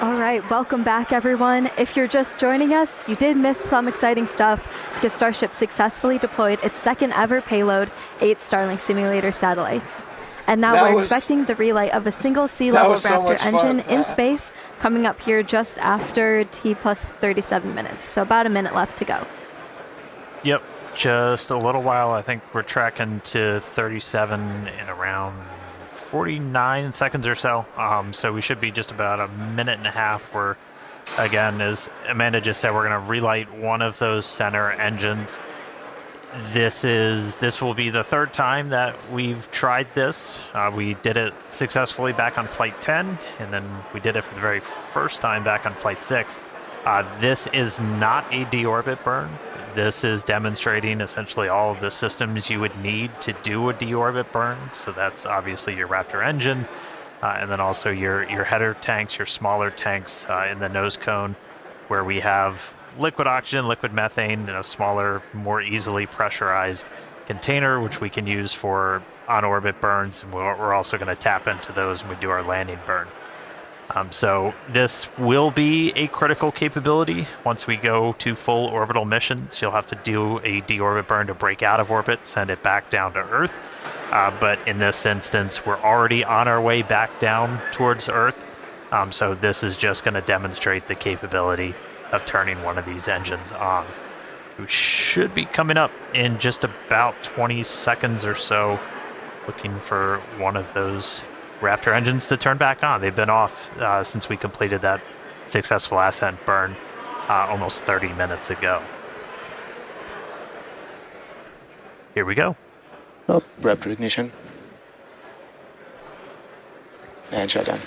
All right, welcome back, everyone. If you're just joining us, you did miss some exciting stuff because Starship successfully deployed its second ever payload, 8 Starlink simulator satellites. And now we're expecting the relight of a single sea-level Raptor engine in space coming up here just after T plus 37 minutes. So about a minute left to go. Yep, just a little while. I think we're tracking to 37 in around 49 seconds or so. So we should be just about a minute and a half where, again, as Amanda just said, we're going to relight one of those center engines. This will be the third time that we've tried this. We did it successfully back on Flight 10, and then we did it for the very first time back on Flight 6. This is not a deorbit burn. This is demonstrating essentially all of the systems you would need to do a deorbit burn. So that's obviously your Raptor engine, and then also your header tanks, your smaller tanks in the nose cone, where we have liquid oxygen, liquid methane in a smaller, more easily pressurized container, which we can use for on-orbit burns. And we're also going to tap into those when we do our landing burn. So this will be a critical capability. Once we go to full orbital missions, you'll have to do a deorbit burn to break out of orbit, send it back down to Earth. But in this instance, we're already on our way back down towards Earth. So this is just going to demonstrate the capability of turning one of these engines on. We should be coming up in just about 20 seconds or so, looking for one of those Raptor engines to turn back on. They've been off since we completed that successful ascent burn almost 30 minutes ago. Here we go. Oh, Raptor ignition. And shutdown.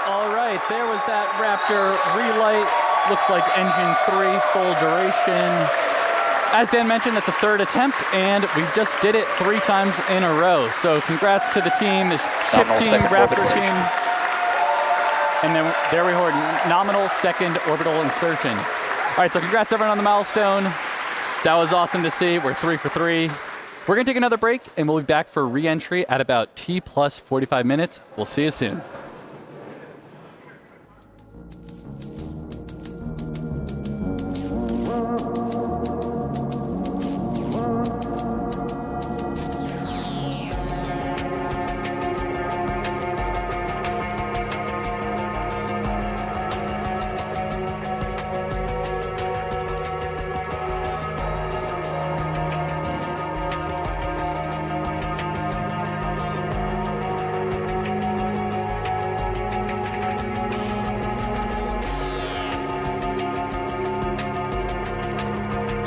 All right, there was that Raptor relight. Looks like engine 3 full duration. As Dan mentioned, that's the third attempt, and we just did it 3 times in a row. So congrats to the team, the ship team, Raptor team. And then there we heard nominal second orbital insertion. All right, so congrats everyone on the milestone. That was awesome to see. We're 3 for 3. We're going to take another break, and we'll be back for re-entry at about T plus 45 minutes. We'll see you soon.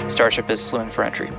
Starship is slewing for entry.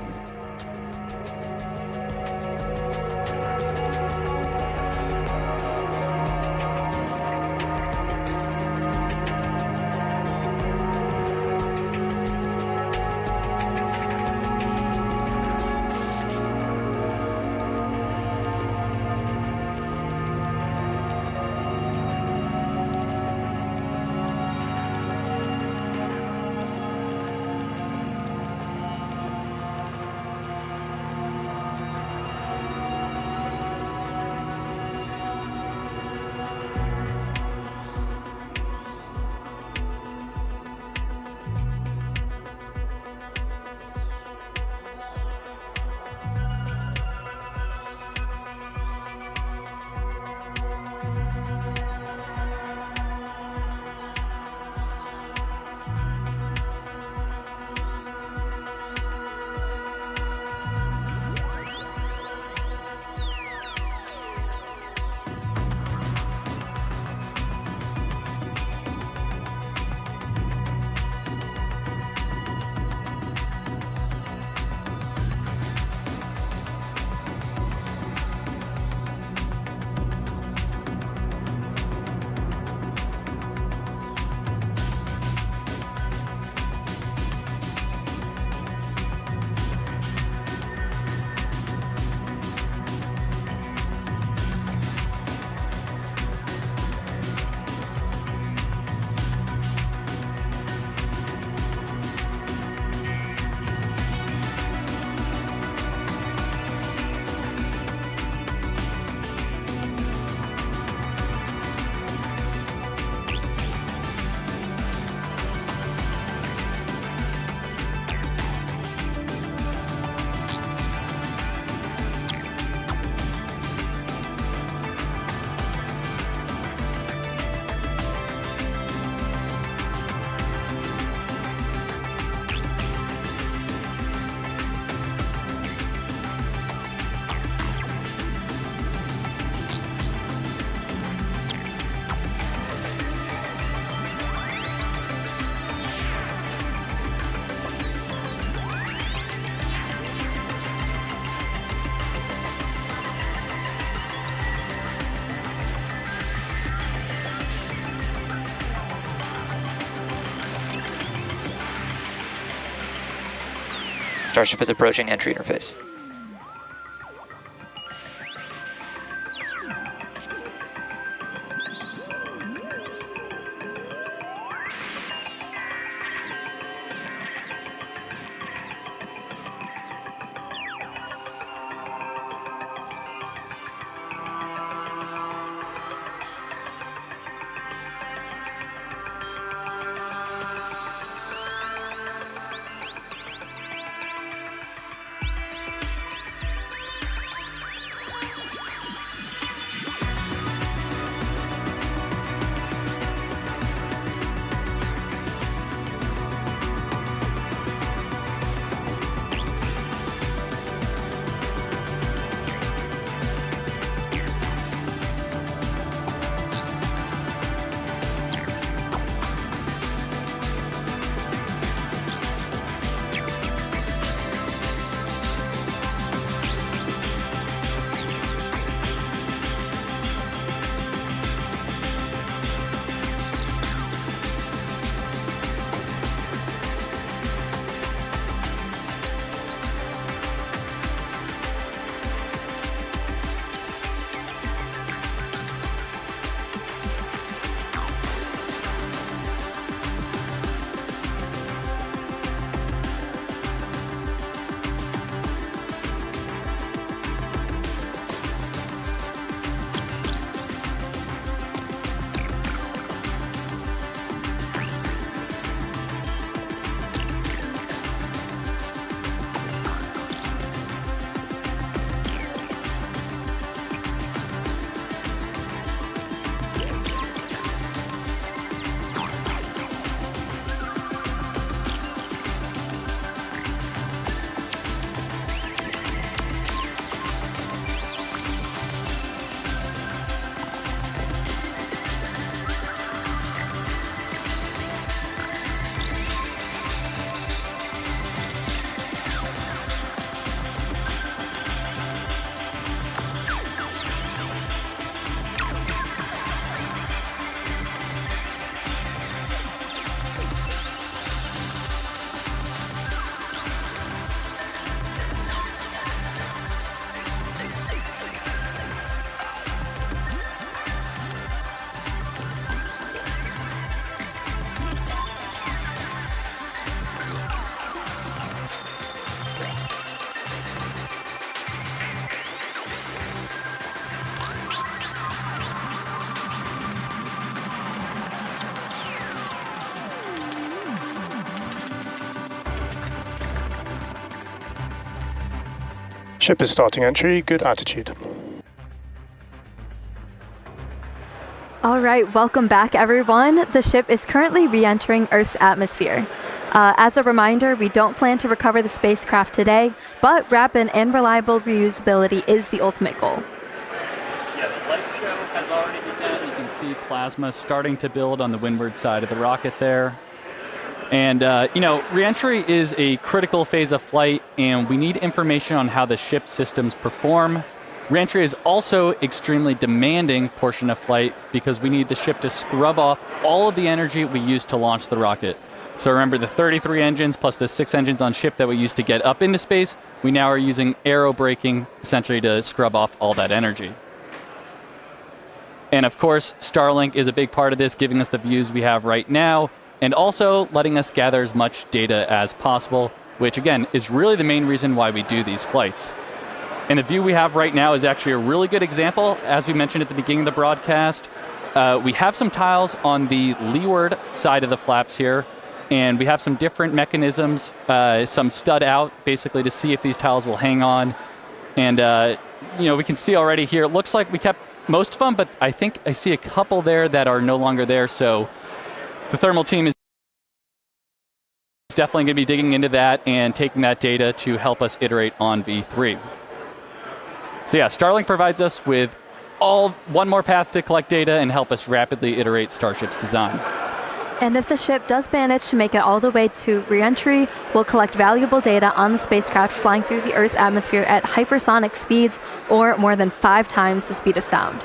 Starship is approaching entry interface. Ship is starting entry, good attitude. All right, welcome back, everyone. The ship is currently re-entering Earth's atmosphere. As a reminder, we don't plan to recover the spacecraft today, but rapid and reliable reusability is the ultimate goal. Yeah, the light show has already begun. You can see plasma starting to build on the windward side of the rocket there. And, re-entry is a critical phase of flight, and we need information on how the ship systems perform. Re-entry is also extremely demanding portion of flight because we need the ship to scrub off all of the energy we used to launch the rocket. So remember the 33 engines plus the 6 engines on ship that we used to get up into space, we now are using aerobraking essentially to scrub off all that energy. And of course, Starlink is a big part of this, giving us the views we have right now, and also letting us gather as much data as possible, which again is really the main reason why we do these flights. And the view we have right now is actually a really good example. As we mentioned at the beginning of the broadcast, we have some tiles on the leeward side of the flaps here, and we have some different mechanisms, some stud out, basically to see if these tiles will hang on. And, we can see already here, it looks like we kept most of them, but I think I see a couple there that are no longer there, so the thermal team is definitely going to be digging into that and taking that data to help us iterate on V3. So yeah, Starlink provides us with one more path to collect data and help us rapidly iterate Starship's design. And if the ship does manage to make it all the way to re-entry, we'll collect valuable data on the spacecraft flying through the Earth's atmosphere at hypersonic speeds, or more than 5 times the speed of sound.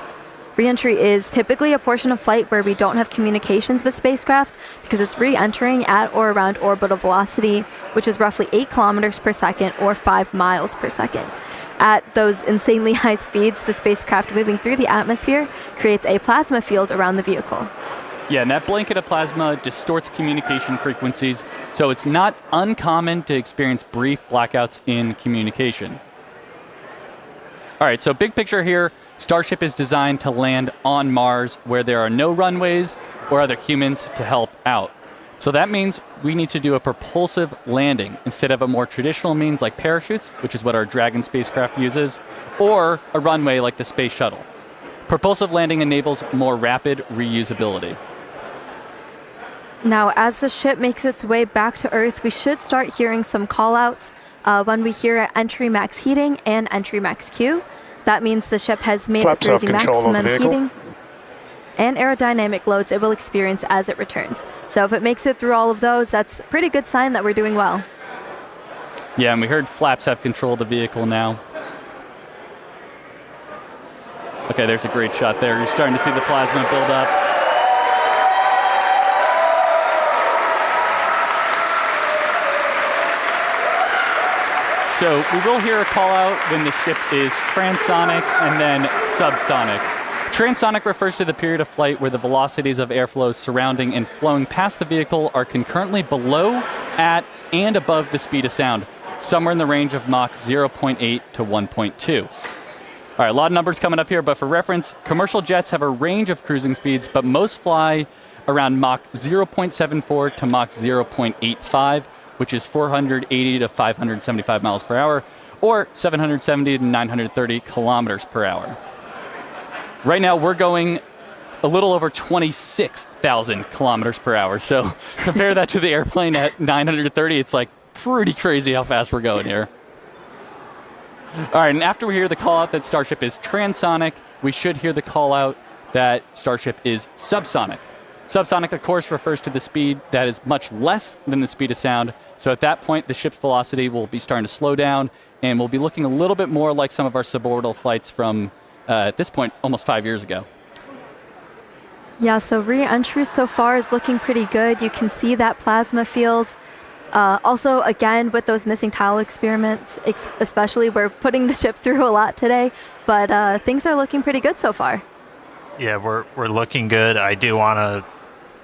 Re-entry is typically a portion of flight where we don't have communications with spacecraft because it's re-entering at or around orbital velocity, which is roughly 8 kilometers per second or 5 miles per second. At those insanely high speeds, the spacecraft moving through the atmosphere creates a plasma field around the vehicle. Yeah, and that blanket of plasma distorts communication frequencies, so it's not uncommon to experience brief blackouts in communication. All right, so big picture here, Starship is designed to land on Mars where there are no runways or other humans to help out. So that means we need to do a propulsive landing instead of a more traditional means like parachutes, which is what our Dragon spacecraft uses, or a runway like the Space Shuttle. Propulsive landing enables more rapid reusability. Now, as the ship makes its way back to Earth, we should start hearing some callouts when we hear entry max heating and entry max Q. That means the ship has made it through the maximum heating and aerodynamic loads it will experience as it returns. So if it makes it through all of those, that's a pretty good sign that we're doing well. Yeah, and we heard flaps have control of the vehicle now. Okay, there's a great shot there. You're starting to see the plasma build up. So we will hear a call out when the ship is transonic and then subsonic. Transonic refers to the period of flight where the velocities of airflows surrounding and flowing past the vehicle are concurrently below, at, and above the speed of sound, somewhere in the range of Mach 0.8 to 1.2. All right, a lot of numbers coming up here, but for reference, commercial jets have a range of cruising speeds, but most fly around Mach 0.74 to Mach 0.85, which is 480 to 575 miles per hour, or 770 to 930 kilometers per hour. Right now, we're going a little over 26,000 kilometers per hour. So compare that to the airplane at 930. It's like pretty crazy how fast we're going here. All right, and after we hear the call out that Starship is transonic, we should hear the call out that Starship is subsonic. Subsonic, of course, refers to the speed that is much less than the speed of sound. So at that point, the ship's velocity will be starting to slow down, and we'll be looking a little bit more like some of our suborbital flights from, at this point, almost 5 years ago. Yeah, so re-entry so far is looking pretty good. You can see that plasma field. Also, again, with those missing tile experiments, especially, we're putting the ship through a lot today, but things are looking pretty good so far. Yeah, we're looking good. I do want to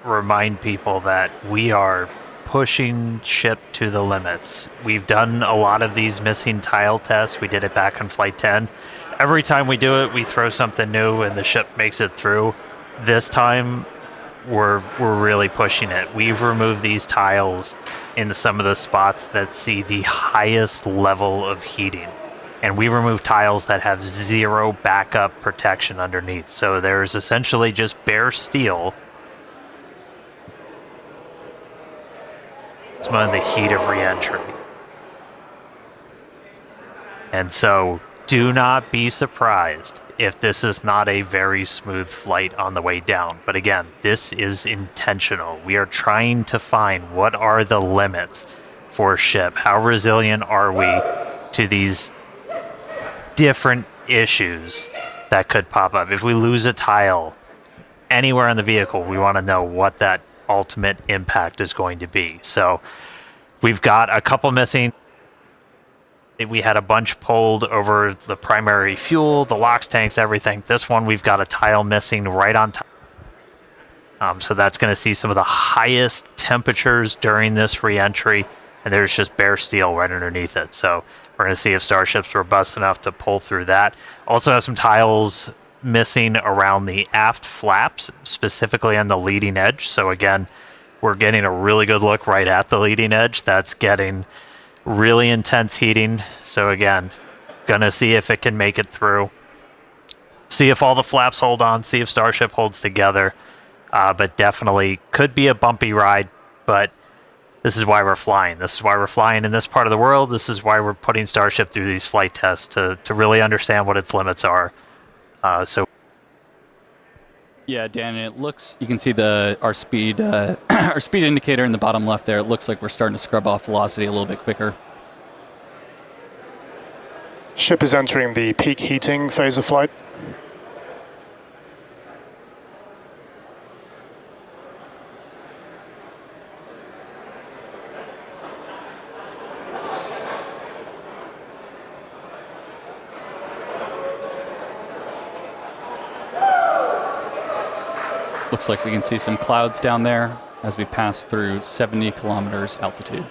remind people that we are pushing ship to the limits. We've done a lot of these missing tile tests. We did it back on Flight 10. Every time we do it, we throw something new and the ship makes it through. This time, we're really pushing it. We've removed these tiles in some of the spots that see the highest level of heating. and we remove tiles that have zero backup protection underneath. So there's essentially just bare steel. It's on the heat of re-entry. And so do not be surprised if this is not a very smooth flight on the way down. But again, this is intentional. We are trying to find what are the limits for a ship. How resilient are we to these different issues that could pop up? If we lose a tile anywhere in the vehicle, we want to know what that ultimate impact is going to be. So we've got a couple missing. We had a bunch pulled over the primary fuel, the LOX tanks, everything. This one, we've got a tile missing right on top. So that's going to see some of the highest temperatures during this re-entry, and there's just bare steel right underneath it. So we're going to see if Starship's robust enough to pull through that. Also have some tiles missing around the aft flaps, specifically on the leading edge. So again, we're getting a really good look right at the leading edge. That's getting really intense heating. So again, gonna see if it can make it through. See if all the flaps hold on, see if Starship holds together. But definitely could be a bumpy ride, but this is why we're flying. This is why we're flying in this part of the world. This is why we're putting Starship through these flight tests to really understand what its limits are. Yeah, Dan, it looks, you can see our speed our speed indicator in the bottom left there. It looks like we're starting to scrub off velocity a little bit quicker. Ship is entering the peak heating phase of flight. Looks like we can see some clouds down there as we pass through 70 kilometers altitude.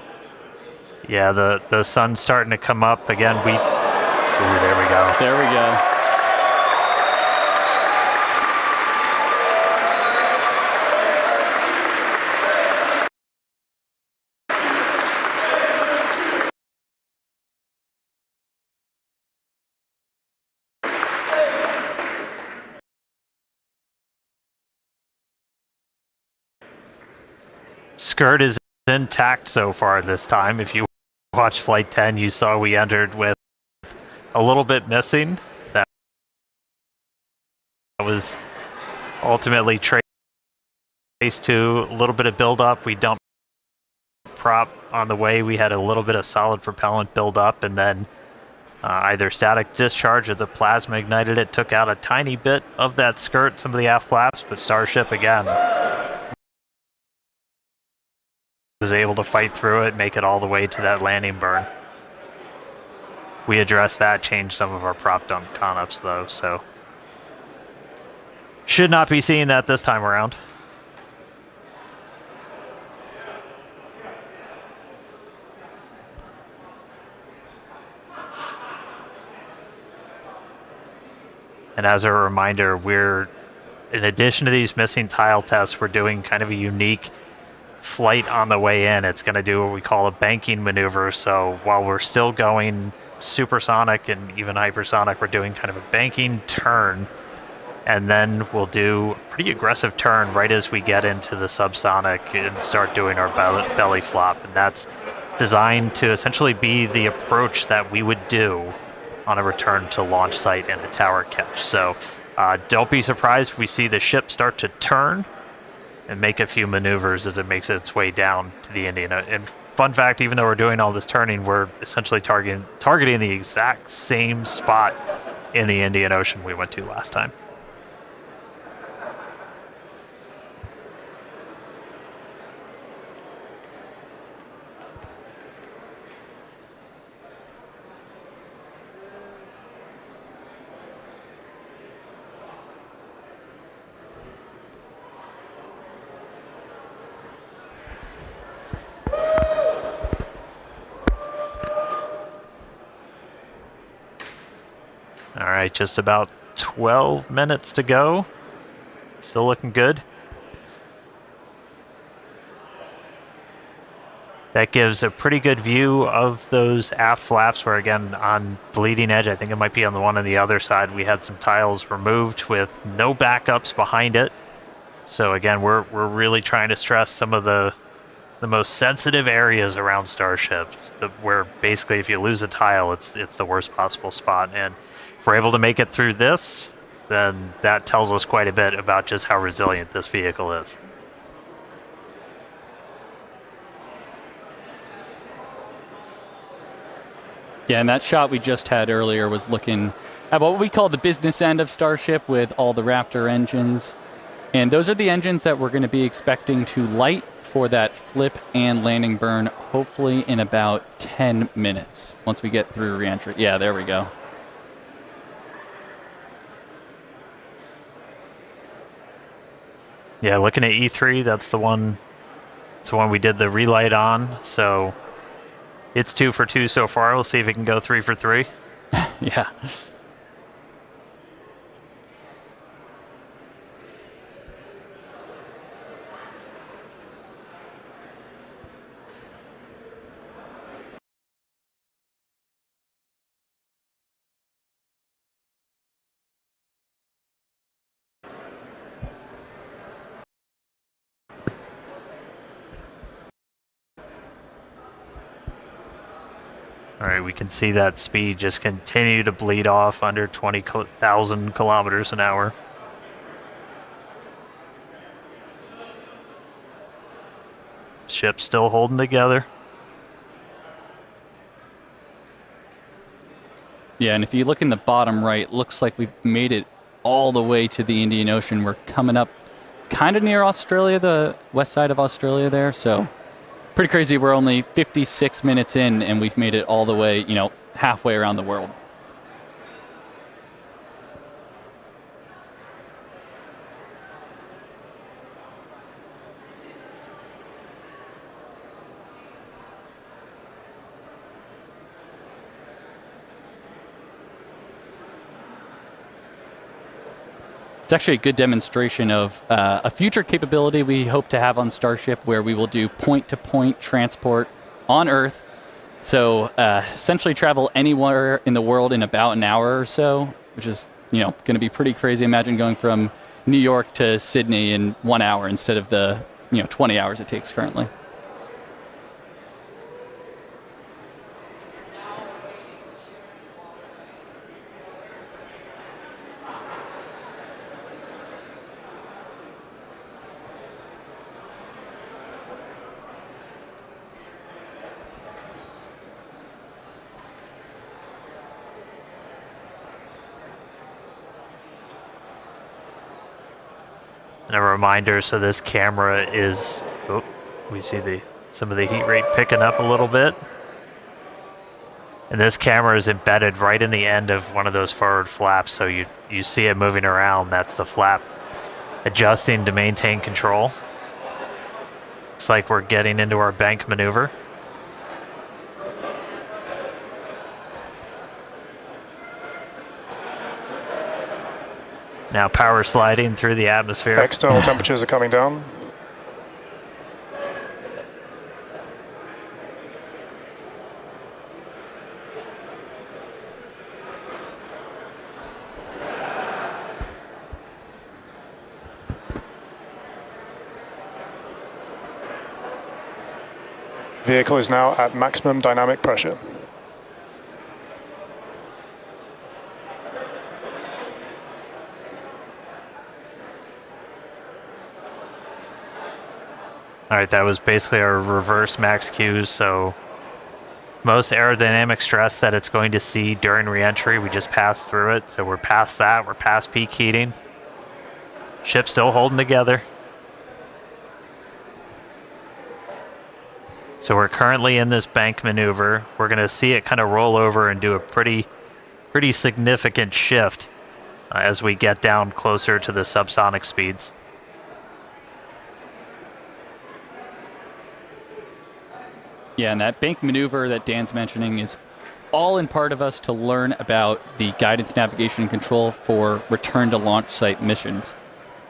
Yeah, the sun's starting to come up again. Ooh, there we go. There we go. Skirt is intact so far this time. If you watched Flight 10, you saw we entered with a little bit missing. That was ultimately traced to a little bit of buildup. We dumped prop on the way. We had a little bit of solid propellant buildup, and then either static discharge or the plasma ignited it, took out a tiny bit of that skirt, some of the aft flaps, but Starship again was able to fight through it, make it all the way to that landing burn. We addressed that, changed some of our prop dump con-ups though, so should not be seeing that this time around. And as a reminder, in addition to these missing tile tests, we're doing kind of a unique flight on the way in. It's going to do what we call a banking maneuver. So while we're still going supersonic and even hypersonic, we're doing kind of a banking turn, and then we'll do a pretty aggressive turn right as we get into the subsonic and start doing our belly flop. And that's designed to essentially be the approach that we would do on a return to launch site and a tower catch. So don't be surprised if we see the ship start to turn and make a few maneuvers as it makes its way down to the Indian. And fun fact, even though we're doing all this turning, we're essentially targeting the exact same spot in the Indian Ocean we went to last time. All right, just about 12 minutes to go. Still looking good. That gives a pretty good view of those aft flaps where, again, on the leading edge, I think it might be on the one on the other side, we had some tiles removed with no backups behind it. So again, we're really trying to stress some of the most sensitive areas around starships, where basically if you lose a tile, it's the worst possible spot. And if we're able to make it through this, then that tells us quite a bit about just how resilient this vehicle is. Yeah, and that shot we just had earlier was looking at what we call the business end of Starship with all the Raptor engines. And those are the engines that we're going to be expecting to light for that flip and landing burn, hopefully in about 10 minutes once we get through reentry. Yeah, there we go. Yeah, looking at E3, that's the one we did the relight on. So it's 2 for 2 so far. We'll see if it can go 3 for 3. Yeah. All right, we can see that speed just continue to bleed off under 20,000 kilometers an hour. Ship still holding together. Yeah, and if you look in the bottom right, looks like we've made it all the way to the Indian Ocean. We're coming up kind of near Australia, the west side of Australia there, so pretty crazy. We're only 56 minutes in, and we've made it all the way, halfway around the world. It's actually a good demonstration of a future capability we hope to have on Starship, where we will do point-to-point transport on Earth. So essentially travel anywhere in the world in about an hour or so, which is going to be pretty crazy. Imagine going from New York to Sydney in 1 hour instead of the 20 hours it takes currently. And a reminder, so this camera is, we see some of the heat rate picking up a little bit. And this camera is embedded right in the end of one of those forward flaps, so you see it moving around. That's the flap adjusting to maintain control. Looks like we're getting into our bank maneuver. Now power sliding through the atmosphere. External temperatures are coming down. Vehicle is now at maximum dynamic pressure. All right, that was basically our reverse max Q, so most aerodynamic stress that it's going to see during reentry, we just passed through it, so we're past that, we're past peak heating. Ship's still holding together. So we're currently in this bank maneuver. We're going to see it kind of roll over and do a pretty significant shift as we get down closer to the subsonic speeds. Yeah, and that bank maneuver that Dan's mentioning is all in part of us to learn about the guidance, navigation, and control for return to launch site missions.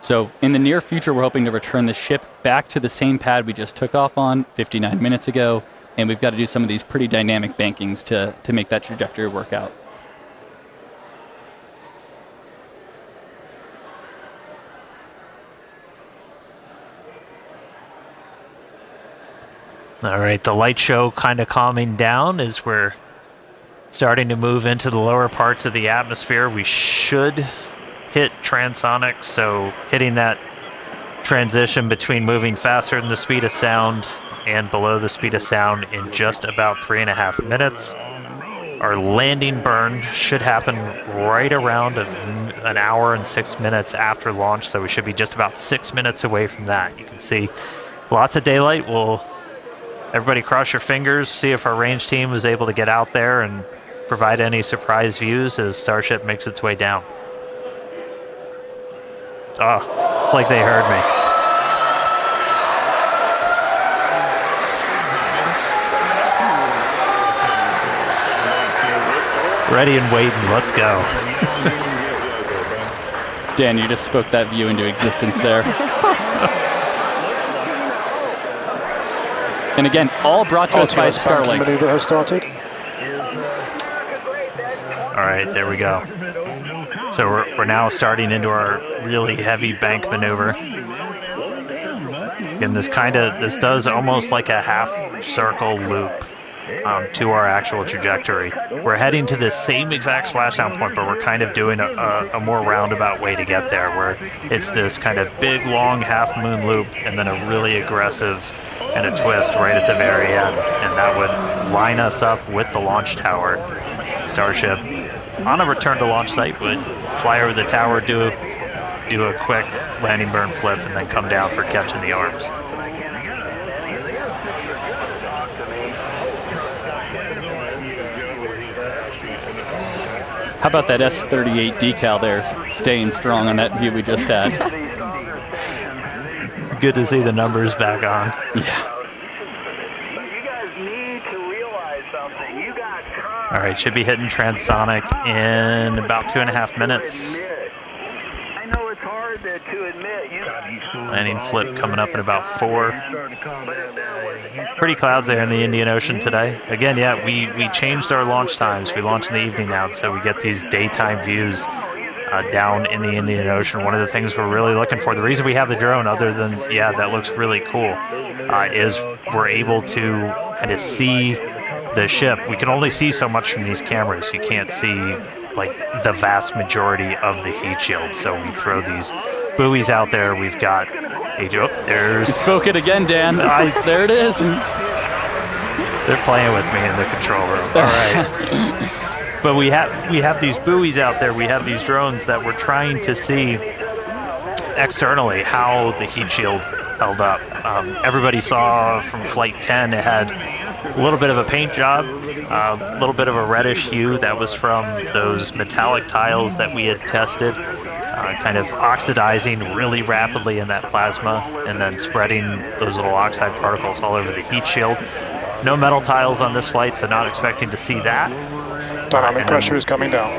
So in the near future, we're hoping to return the ship back to the same pad we just took off on 59 minutes ago, and we've got to do some of these pretty dynamic bankings to make that trajectory work out. All right, the light show kind of calming down as we're starting to move into the lower parts of the atmosphere. We should hit transonic, so hitting that transition between moving faster than the speed of sound and below the speed of sound in just about 3.5 minutes. Our landing burn should happen right around an hour and 6 minutes after launch, so we should be just about 6 minutes away from that. You can see lots of daylight. Everybody cross your fingers, see if our range team was able to get out there and provide any surprise views as Starship makes its way down. Oh, it's like they heard me. Ready and waiting, let's go. Dan, you just spoke that view into existence there. And again, all brought to us by Starlink. Maneuver has started. All right, there we go. So we're now starting into our really heavy bank maneuver. And this does almost like a half circle loop to our actual trajectory. We're heading to the same exact splashdown point, but we're kind of doing a more roundabout way to get there, where it's this kind of big, long half moon loop and then a really aggressive and a twist right at the very end. And that would line us up with the launch tower. Starship, on a return to launch site, would fly over the tower, do a quick landing burn flip, and then come down for catching the arms. How about that S-38 decal there, staying strong on that view we just had? Good to see the numbers back on. Yeah. All right, should be hitting transonic in about 2.5 minutes. Landing flip coming up in about 4. Pretty clouds there in the Indian Ocean today. Again, yeah, we changed our launch times. We launch in the evening now, so we get these daytime views down in the Indian Ocean. One of the things we're really looking for, the reason we have the drone, other than, yeah, that looks really cool, is we're able to kind of see the ship. We can only see so much from these cameras. You can't see like the vast majority of the heat shield, so we throw these buoys out there. We've got there's... You spoke it again, Dan. There it is. They're playing with me in the control room. All right. But we have these buoys out there. We have these drones that we're trying to see externally how the heat shield held up. Everybody saw from Flight 10 it had a little bit of a paint job, a little bit of a reddish hue. That was from those metallic tiles that we had tested, kind of oxidizing really rapidly in that plasma and then spreading those little oxide particles all over the heat shield. No metal tiles on this flight, so not expecting to see that. Dynamic pressure is coming down.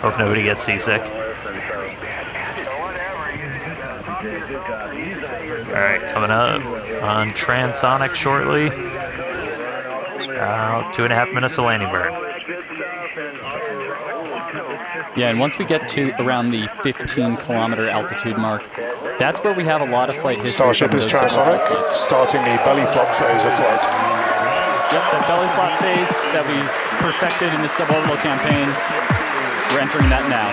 Hope nobody gets seasick. Alright, coming up on transonic shortly. About 2.5 minutes of landing burn. Yeah, and once we get to around the 15-kilometer altitude mark, that's where we have a lot of flight history. Starship is transonic, starting the belly flop phase of flight. Yep, that belly flop phase that we perfected in the suborbital campaigns, we're entering that now.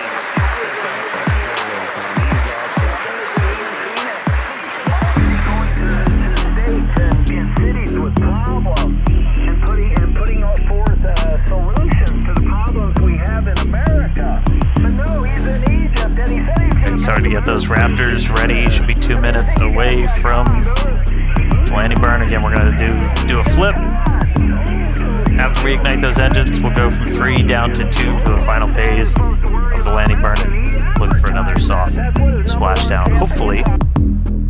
Starting to get those Raptors ready. Should be 2 minutes away from landing burn. Again, we're going to do a flip. After we ignite those engines, we'll go from 3 down to 2 for the final phase of the landing burn and look for another soft splashdown. Hopefully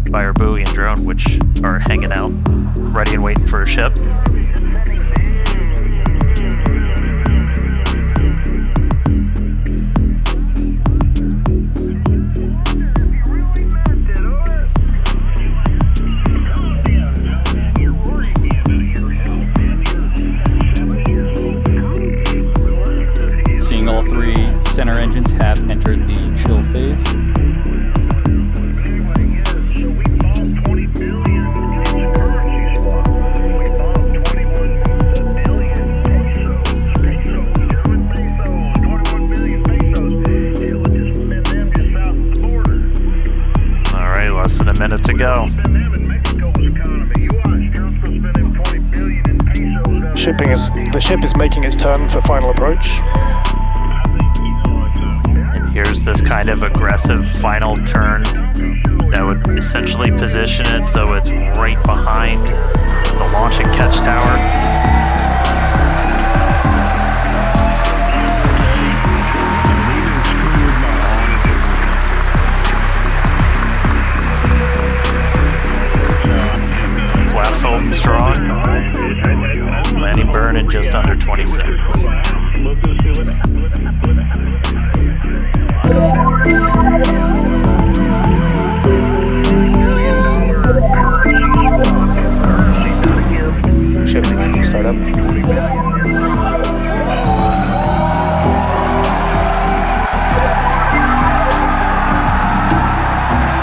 by our buoy and drone, which are hanging out, ready and waiting for a ship. go. The ship is making its turn for final approach. And here's this kind of aggressive final turn that would essentially position it so it's right behind the launch and catch tower. Flaps holding strong. Landing burn in just under 20 seconds. Ship start up.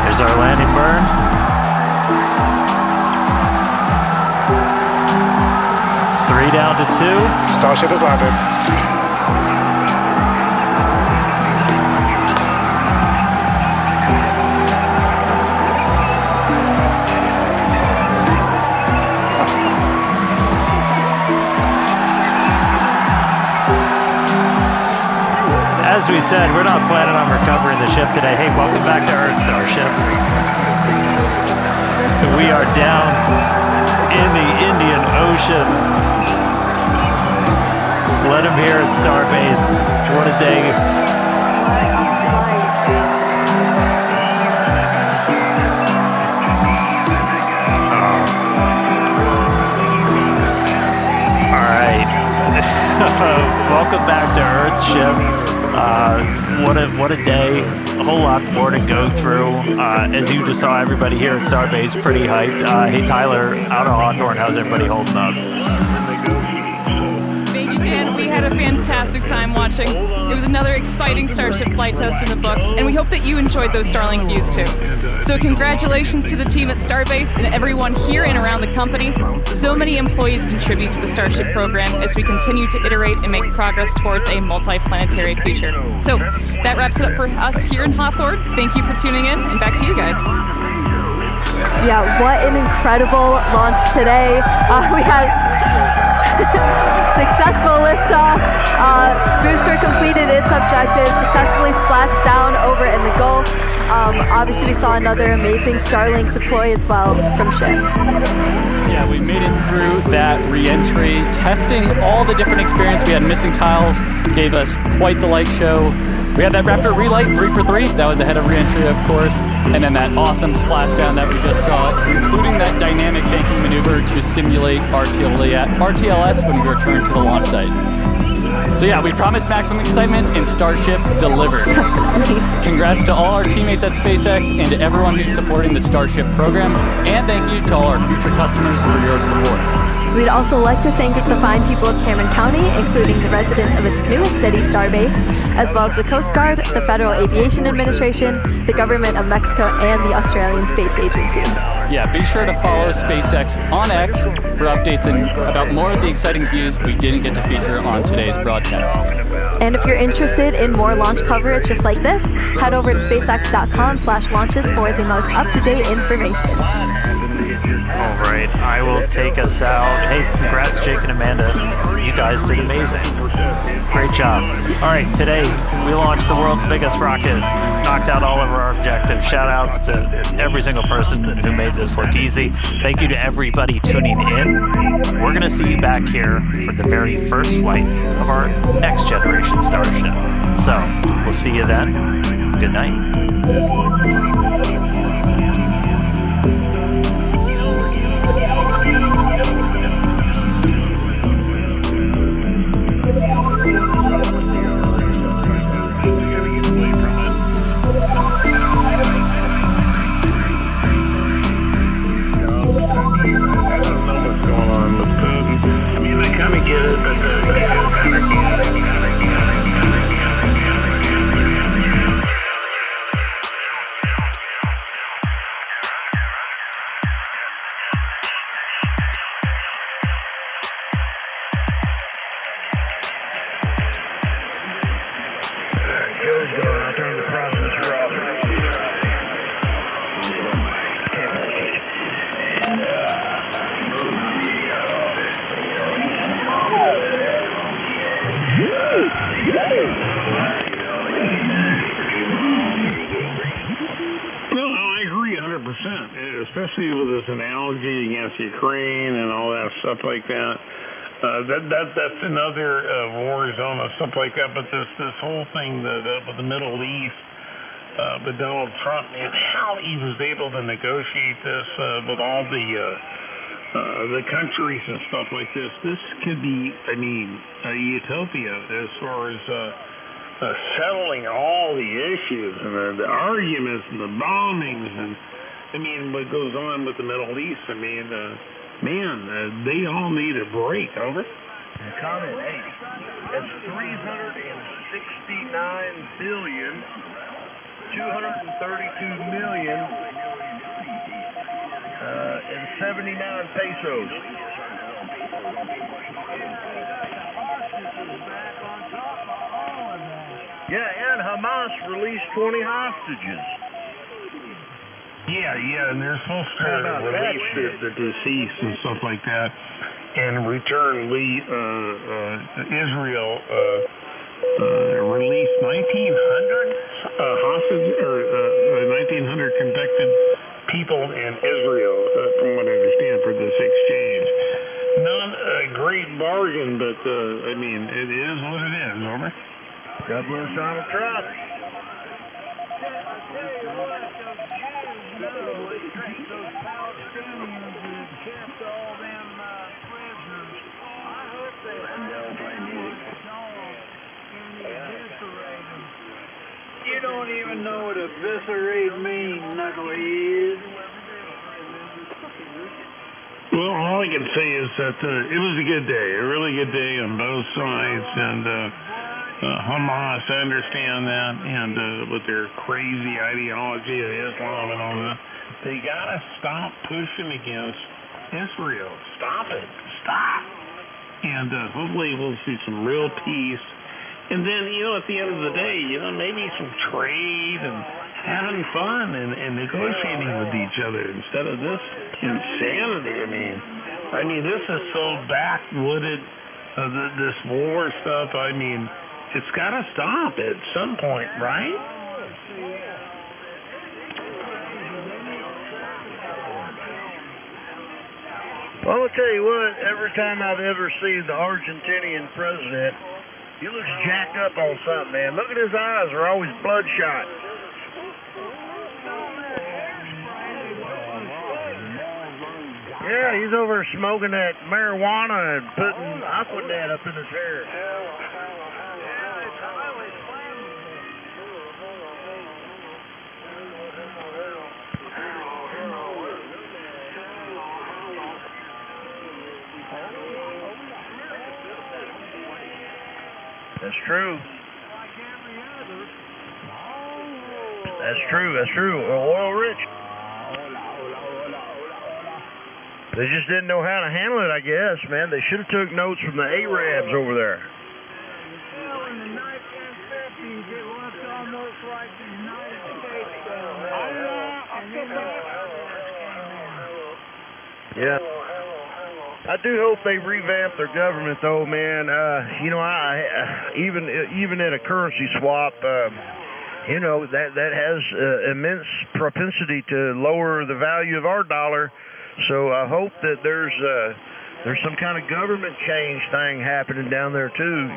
Here's our landing burn. Down to 2. Starship has landed. As we said, we're not planning on recovering the ship today. Hey, welcome back to Earth, Starship. We are down in the Indian Ocean. Let him hear at Starbase. What a day. All right. Welcome back to Earth, ship. What a day. A whole lot more to go through. As you just saw, everybody here at Starbase pretty hyped. Hey, Tyler, out of Hawthorne, how's everybody holding up? Dan, we had a fantastic time watching. It was another exciting Starship flight test in the books, and we hope that you enjoyed those Starlink views too. So congratulations to the team at Starbase and everyone here and around the company. So many employees contribute to the Starship program as we continue to iterate and make progress towards a multi-planetary future. So that wraps it up for us here in Hawthorne. Thank you for tuning in, and back to you guys. Yeah, what an incredible launch today. We had successful liftoff. Booster completed its objective, successfully splashed down over in the Gulf. Obviously, we saw another amazing Starlink deploy as well from ship. Yeah, we made it through that re-entry, testing all the different experience. We had missing tiles, gave us quite the light show. We had that Raptor relight 3 for 3. That was ahead of re-entry, of course. And then that awesome splashdown that we just saw, including that dynamic banking maneuver to simulate RTLS when we return to the launch site. So yeah, we promised maximum excitement, and Starship delivered. Definitely. Congrats to all our teammates at SpaceX and to everyone who's supporting the Starship program. And thank you to all our future customers for your support. We'd also like to thank the fine people of Cameron County, including the residents of its newest city, Starbase, as well as the Coast Guard, the Federal Aviation Administration, the Government of Mexico, and the Australian Space Agency. Yeah, be sure to follow SpaceX on X for updates about more of the exciting views we didn't get to feature on today's broadcast. And if you're interested in more launch coverage just like this, head over to spacex.com/launches for the most up-to-date information. All right, I will take us out. Hey, congrats, Jake and Amanda. You guys did amazing. Great job. All right, today we launched the world's biggest rocket, knocked out all of our objectives. Shout outs to every single person who made this look easy. Thank you to everybody tuning in. We're going to see you back here for the very first flight of our next generation Starship. So we'll see you then. Good night. I'll turn the processor off. No, I agree 100%, especially with this analogy against Ukraine and all that stuff like that. That's another war zone and stuff like that. But this whole thing with the Middle East, with Donald Trump and how he was able to negotiate this with all the countries and stuff like this. This could be, I mean, a utopia as far as settling all the issues and the arguments and the bombings and, I mean, what goes on with the Middle East. I mean, they all need a break. Over. Comment 80. That's 369 billion, 232 million, and 79 pesos. Yeah, and Hamas released 20 hostages. Yeah, and they're supposed to release the deceased and stuff like that. And in return, Israel released 1,900 hostages, or 1,900 convicted people in Israel, from what I understand, for this exchange. Not a great bargain, but I mean, it is what it is. Over. God bless Donald Trump. You don't even know what eviscerate means, knucklehead. Well, all I can say is that it was a good day, a really good day on both sides, and Hamas, I understand that, and with their crazy ideology of Islam and all that, they gotta stop pushing against Israel. Stop it. Stop. And hopefully we'll see some real peace. And then, at the end of the day, maybe some trade and having fun and negotiating with each other instead of this insanity. I mean, this is so backwooded, this war stuff. I mean, it's got to stop at some point, right? Well, I'll tell you what, every time I've ever seen the Argentinian president, he looks jacked up on something, man. Look at his eyes, they're always bloodshot. Yeah, he's over smoking that marijuana and putting Aquanet up in his hair. That's true. That's true. Oil rich. They just didn't know how to handle it, I guess, man. They should have took notes from the Arabs over there. Yeah. I do hope they revamp their government, though, man. Even at a currency swap, that has immense propensity to lower the value of our dollar. So I hope that there's some kind of government change thing happening down there too.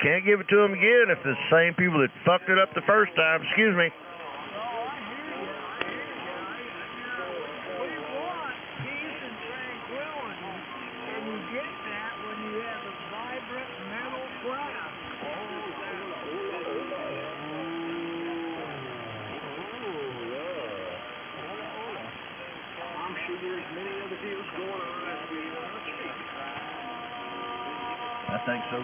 Can't give it to them again if it's the same people that fucked it up the first time. Excuse me. I think so too.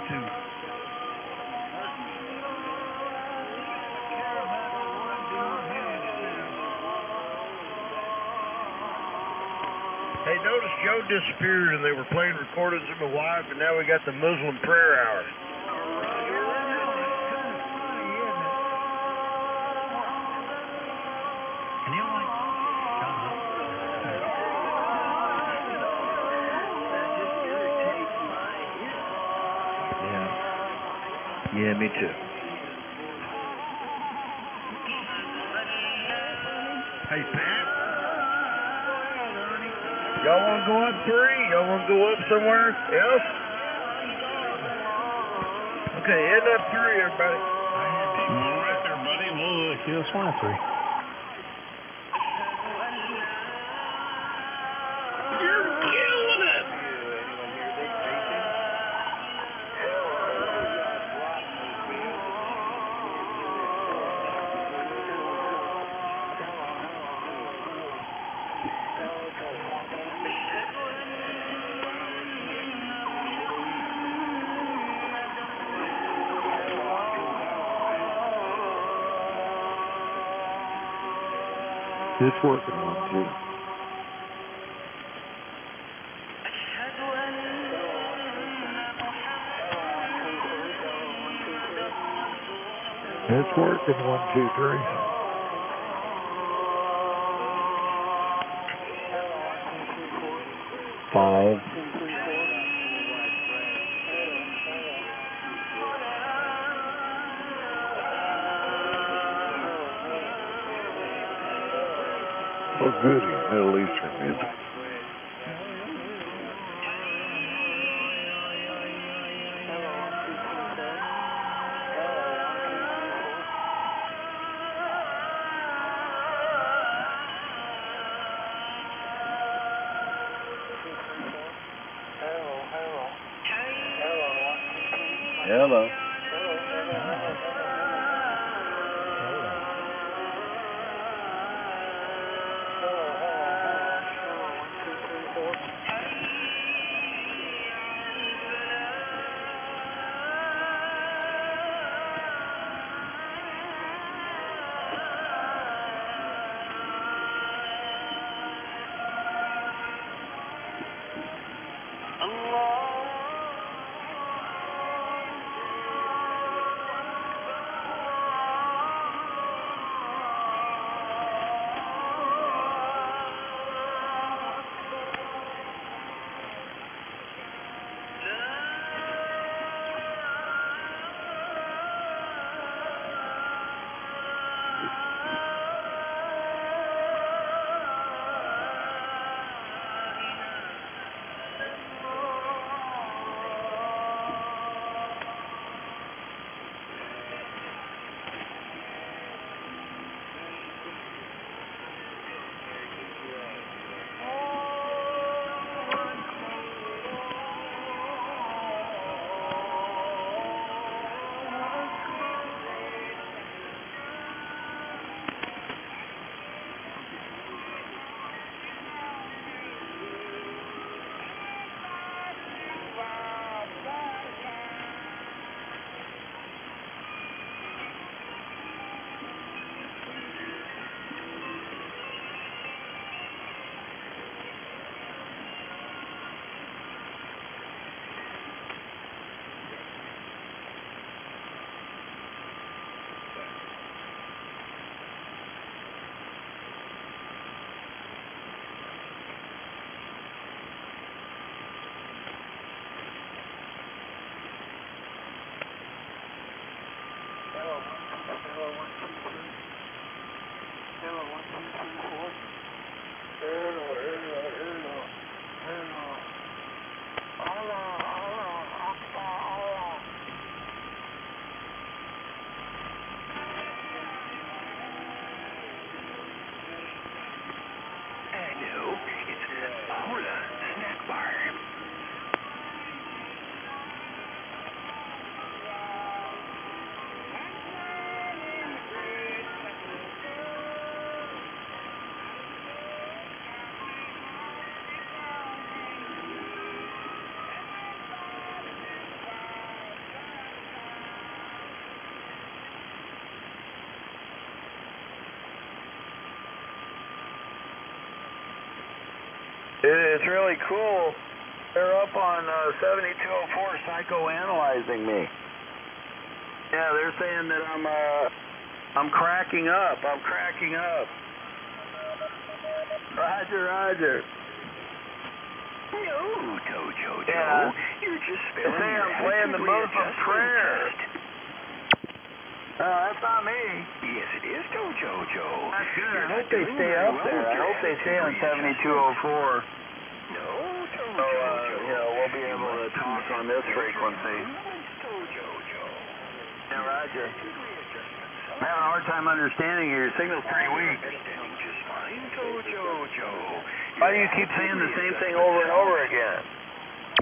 Hey, notice Joe disappeared and they were playing recordings of my wife, and now we got the Muslim prayer hour. Yeah, me too. Hey, Pat. Y'all want to go up 3? Y'all want to go up somewhere else? Okay, head up 3, everybody. All right there, buddy. We'll kill swine 3. You're killing it. It's working on 2. It's working 1, 2, 3. Five. Oh, goody, Middle Eastern music. Hello. It's really cool. They're up on 7204 psychoanalyzing me. Yeah, they're saying that I'm cracking up. I'm cracking up. Roger, Roger. No, Dojo Joe. Yeah. You're just They say I'm playing the Muslim prayer. That's not me. Yes, it is, Jojo. That's good. I hope they stay up there. I hope they stay on 7204. No, So, we'll be able to talk on this frequency. Yeah, Roger. I'm having a hard time understanding you. Your signal's pretty weak. Why do you keep saying the same thing over and over again?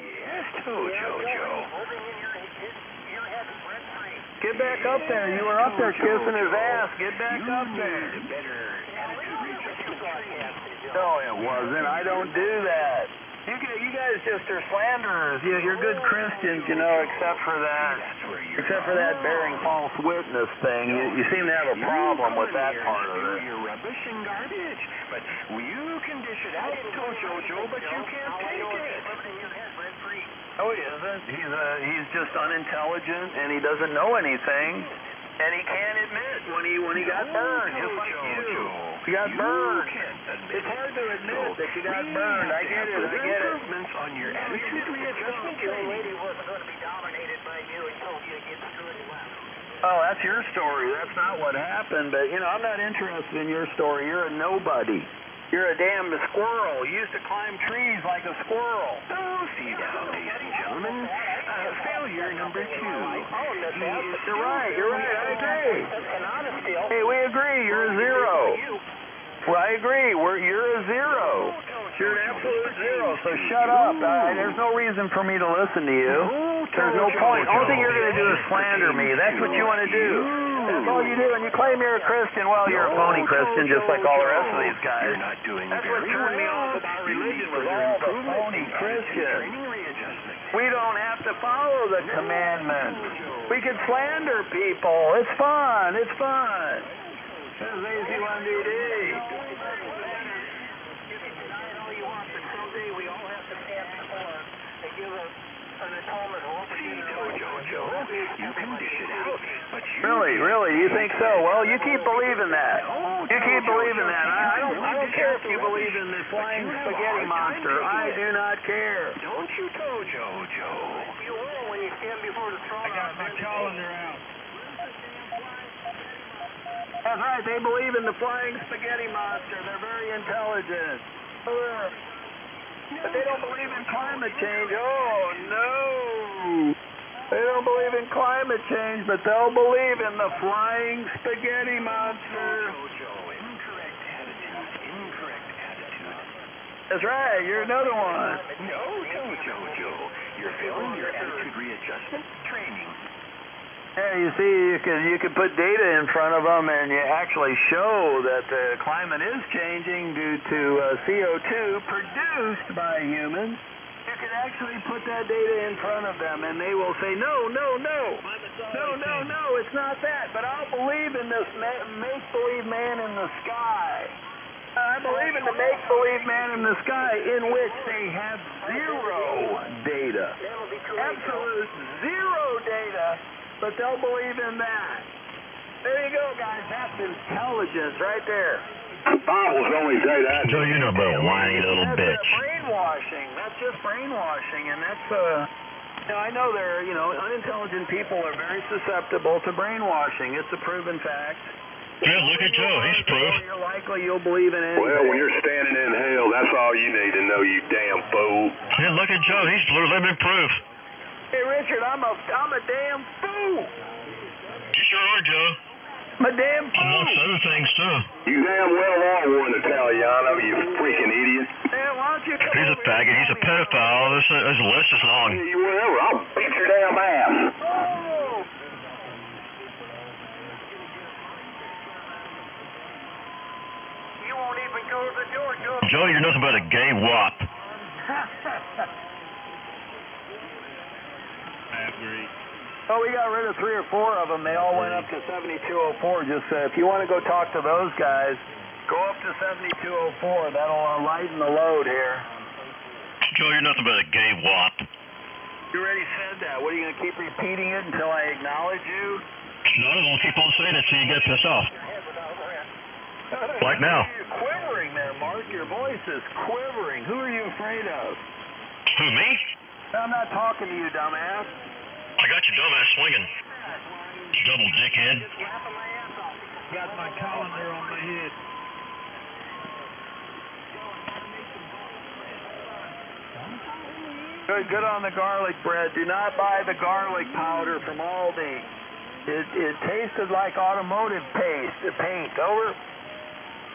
Yes, Jojo. Get back up there. You were up there kissing his ass. Get back up there. No, it wasn't. I don't do that. You guys just are slanderers. You're good Christians, except for that bearing false witness thing. You seem to have a problem with that part of it. You're rubbish and garbage. But you can dish it out, Jojo, but you can't take it. No, he isn't. He's just unintelligent, and he doesn't know anything, and he can't admit when he got burned, just like you. You got burned. It's hard to admit that you got burned. I get it. Improvements on your attitude readjustment training. Oh, that's your story. That's not what happened. But, I'm not interested in your story. You're a nobody. You're a damn squirrel. You used to climb trees like a squirrel. Oh, see now, ladies and gentlemen. Failure number 2. You're right. I agree. Hey, we agree. You're a zero. Well, I agree. You're a zero. You're an absolute zero, so shut up. There's no reason for me to listen to you. There's no point. All thing you're going to do is slander me. That's what you want to do. That's all you do. And you claim you're a Christian. Well, you're a phony Christian, just like all the rest of these guys. That's what turned me off about religion, was all the phony Christians. We don't have to follow the commandments. We can slander people. It's fun. It's fun. This is AC1DD. You can dish it out, but Really? You think so? Well, you keep believing that. You keep believing that. I don't care if you believe in the flying spaghetti monster. I do not care. Don't you, Jojo? You will when you stand before the throne. I got my calendar out. That's right. They believe in the flying spaghetti monster. They're very intelligent. But they don't believe in climate change. Oh, no. They don't believe in climate change, but they'll believe in the flying spaghetti monster. Incorrect attitude. That's right. You're another one. No, Jojo. You're failing your attitude readjustment training. Yeah, you see, you can put data in front of them, and you actually show that the climate is changing due to CO2 produced by humans. You can actually put that data in front of them, and they will say, no, it's not that. But I'll believe in this make-believe man in the sky. I believe in the make-believe man in the sky in which they have zero data. Absolute zero data. But they'll believe in that. There you go, guys. That's intelligence right there. Bibles only say that. Joe, you're no but a whiny little bitch. That's brainwashing. That's just brainwashing, and that's I know there. Unintelligent people are very susceptible to brainwashing. It's a proven fact. Yeah, look at Joe. He's proof. You're likely you'll believe in anything. Well, when you're standing in hell, that's all you need to know, you damn fool. Yeah, look at Joe. He's living proof. Hey, Richard, I'm a damn fool. You sure are, Joe. I'm a damn fool. Amongst other things, too. You damn well are one Italiano, you freaking idiot. Hey, why don't you come He's a faggot. He's a pedophile. This list is long. Whatever. I'll beat your damn ass. Oh. You won't even go to the door, Joe. Joe, you're nothing but a gay wop. Oh, we got rid of 3 or 4 of them. They all went up to 7204. Just if you want to go talk to those guys, go up to 7204. That'll lighten the load here. Joe, you're nothing but a gay wop. You already said that. What, are you going to keep repeating it until I acknowledge you? No, I'm going to keep on saying it till you get pissed off. Like now. You're quivering there, Mark. Your voice is quivering. Who are you afraid of? Who, me? I'm not talking to you, dumbass. I got your dumbass swinging. Double dickhead. Got my calendar on my head. Good on the garlic bread. Do not buy the garlic powder from Aldi. It tasted like automotive paint. Over.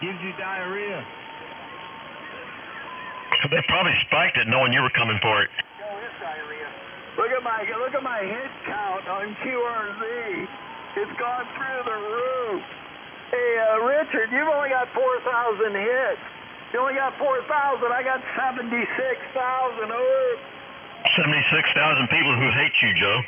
Gives you diarrhea. They probably spiked it knowing you were coming for it. Look at my hit count on QRZ. It's gone through the roof. Hey, Richard, you've only got 4,000 hits. You only got 4,000. I got 76,000. Over. 76,000 people who hate you, Joe.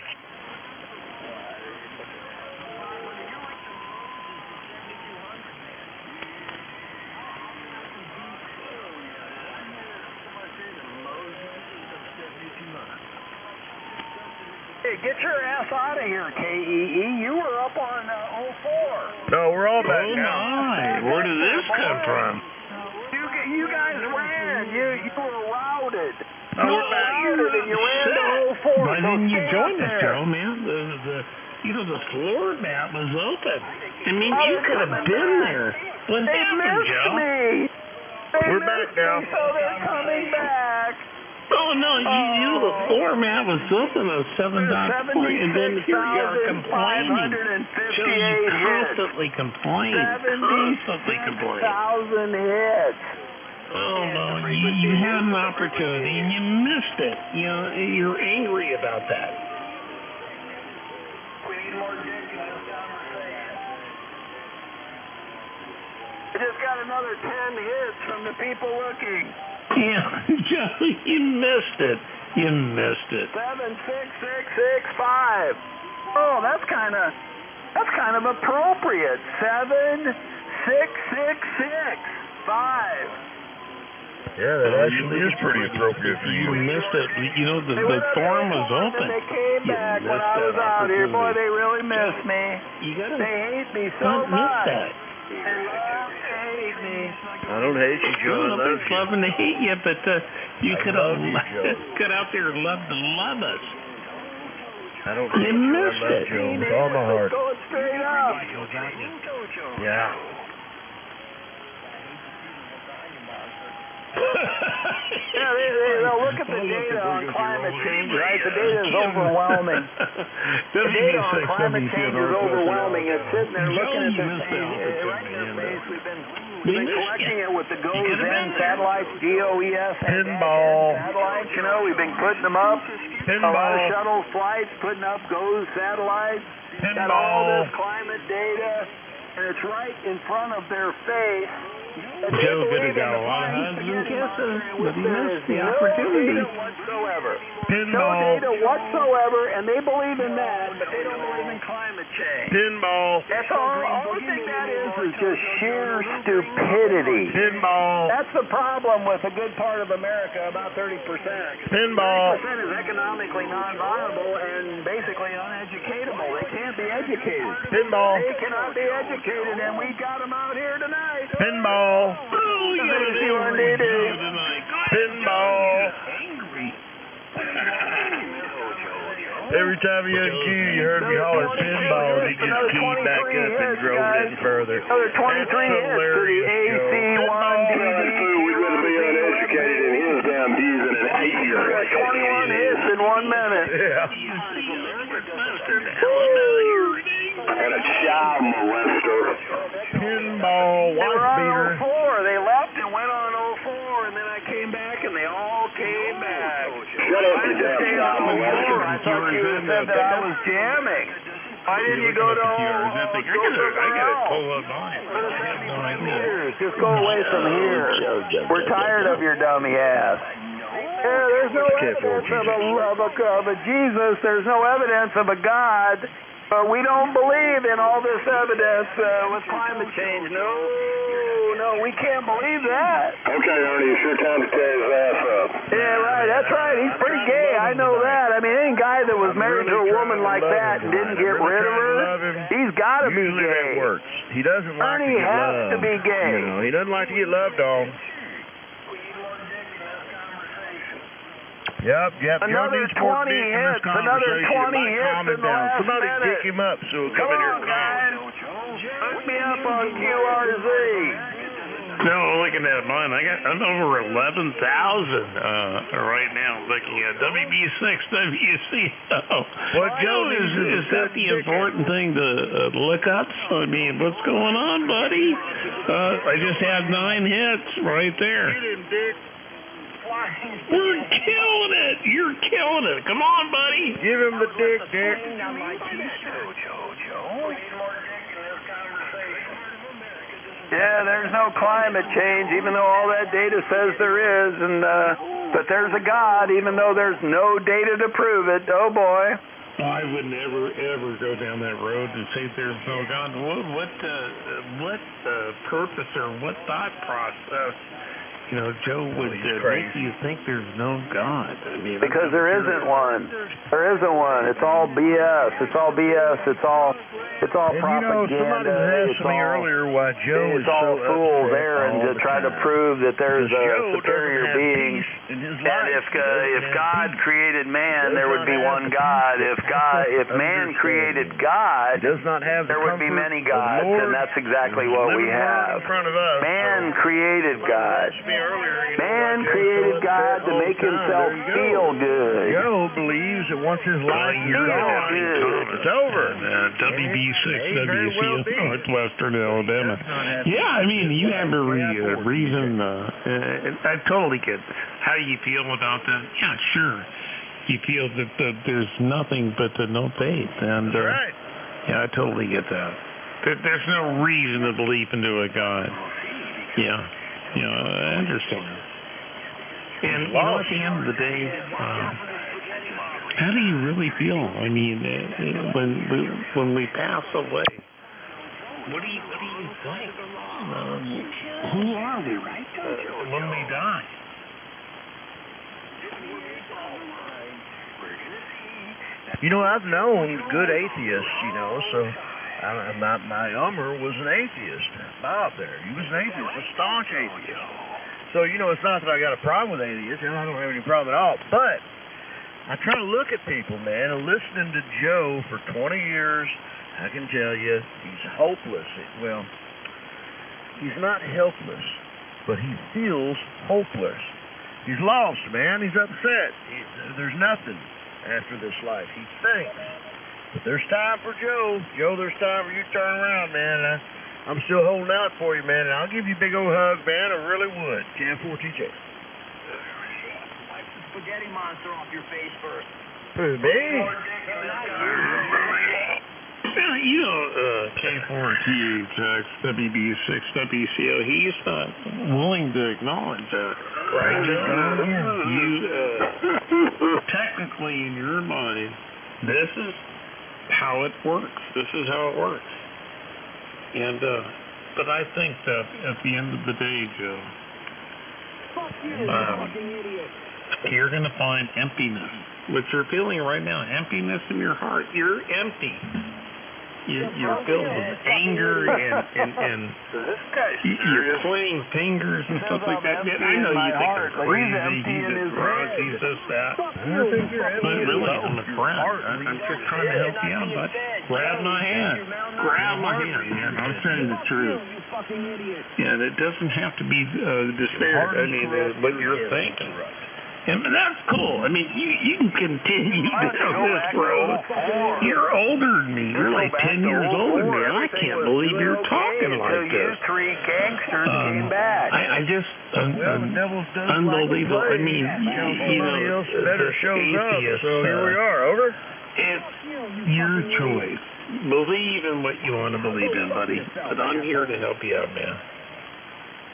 Hey, get your ass out of here, KEE. You were up on 04. No, we're all back Oh, now. my. Where did this come from? You guys ran. You were routed. Oh, we're back. And you ran to 04. Why didn't you join us, Joe? Joe, man? The floor map was open. I mean, you could have been there. What happened, Joe? We're back now. So they're coming back. Oh, no, the floor map was open at 7 point, and then here you are complaining. Joe, you constantly complain. 76,000 hits. Oh, no, you had an opportunity, and you missed it. You're angry about that. I just got another 10 hits from the people looking. Yeah, Joe, you missed it. 76665. Oh, that's kind of appropriate. 76665. Yeah, that actually is pretty appropriate for you. You missed it. The forum was open. They came back when I was out here. Boy, they really miss me. They hate me so much. That. They hate me. I don't hate you, Joe. Nobody's loving to hate you, but you could have got out there and loved to love us. I don't hate you. Missed it. Joe, with all my heart. Going straight up. Yeah. Yeah, they'll look at the data on climate change, right? The data is overwhelming. The data on climate change is overwhelming. It's sitting there looking at their face. Right in their face. We've been collecting it with the GOES-N satellites, GOES Pinball satellites. We've been putting them up. A lot of shuttle flights putting up GOES satellites. Got all this climate data, and it's right in front of their face. Joe could have got a lot of hugs and kisses, but he missed the opportunity. No data whatsoever. Pinball. No data whatsoever, and they believe in that, but they don't believe in climate change. Pinball. That's all thing that is just sheer stupidity. Pinball. That's the problem with a good part of America, about 30%. Pinball. 30% is economically non-viable and basically uneducatable. They can't be educated. Pinball. They cannot be educated, and we got them out here tonight. Pinball. Oh, you got an angry Joe tonight. Pinball. Angry. Every time you uncue, you heard me holler pinball, and he just keyed back up and drove it in further. Another 23 hits to the AC1DD. We'd rather be uneducated in his damn views than an 8-year-old. 21 hits in 1 minute. Yeah. And a child molester. Pinball wife beater. They were on 04. They left and went on 04, and then I came back, and they all came back. Shut up, you damn child molester. I thought you said that I was jamming. Why didn't you go to I gotta pull up mine. I have no idea. Just go away from here. We're tired of your dummy ass. Yeah, there's no evidence of a Jesus. There's no evidence of a God. But we don't believe in all this evidence with climate change. No, we can't believe that. Okay, Ernie, it's your time to tear his ass up. Yeah, right, that's right. He's pretty gay. I know that. I mean, any guy that was married to a woman like that and didn't get rid of her, he's got to be Usually gay. that works. He doesn't like Ernie to get has loved. to be gay. He doesn't like to get loved on. Yep. Another 20 hits. Another 20 hits in the last Somebody minute. pick him up so he'll come in here. Come on, guys. Hook me up on QRZ. No, looking at mine, I'm over 11,000 right now. Looking at WB6 WCO. What Joe is that the important thing to look up? I mean, what's going on, buddy? I just had 9 hits right there. You're killing it. You're killing it. Come on, buddy. Give him the dick, Dick. Yeah, there's no climate change, even though all that data says there is, and but there's a God, even though there's no data to prove it. Oh boy. I would never ever go down that road and say there's no God. What purpose or what thought process, Joe, would make you think there's no God? I mean, because there isn't one. There isn't one. It's all BS. It's all BS. It's all propaganda. Somebody asked me earlier why Joe is all so fool's upset errand to try to prove that there's a superior being. And if God created man, there would be one God. If man created God, there would be many gods, and that's exactly what we have. Man created God. Man created God to make himself feel good. Joe believes that once his life is gone, it's over. WB6, WCO, Northwestern Alabama. Yeah, I mean, you have every reason. I totally get how you feel about that. Yeah, sure. You feel that there's nothing but no faith. And yeah, I totally get that. There's no reason to believe into a God. Yeah. I understand. And at the end of the day, how do you really feel? I mean, when we pass away, what do you think? Who are we when we die? I've known good atheists, so my Ummer was an atheist. Bob there, he was an atheist, a staunch atheist. So, it's not that I got a problem with atheists, I don't have any problem at all. But I try to look at people, man, and listening to Joe for 20 years, I can tell you, he's hopeless. Well, he's not helpless, but he feels hopeless. He's lost, man. He's upset. There's nothing after this life. He thinks. But there's time for Joe. Joe, there's time for you to turn around, man. I'm still holding out for you, man, and I'll give you a big old hug, man. I really would. Cam 4TJ. Wipe the spaghetti monster off your face first. Who, me? K4THX, WB6, WCO, he's not willing to acknowledge that. Right. You, technically in your mind, this is how it works. This is how it works. And, but I think that at the end of the day, Joe, you're going to find emptiness. What you're feeling right now, emptiness in your heart. You're empty. You're filled with anger and you're pointing fingers and stuff like that. I know you think I'm crazy. He's a drug. He's this, that. But really, I'm a friend. I'm just trying to help you out, bud. Grab my hand. Grab my hand, man. I'm saying the truth. Yeah, and it doesn't have to be despair. I mean, what you're thinking. And that's cool. I mean, you can continue down this road. You're older than me. You're like 10 years older than me. I can't believe you're talking like this. You three gangsters came back. I just, unbelievable. I mean, somebody else better shows up. So here we are. Over. It's your choice. Believe in what you want to believe in, buddy. But I'm here to help you out, man.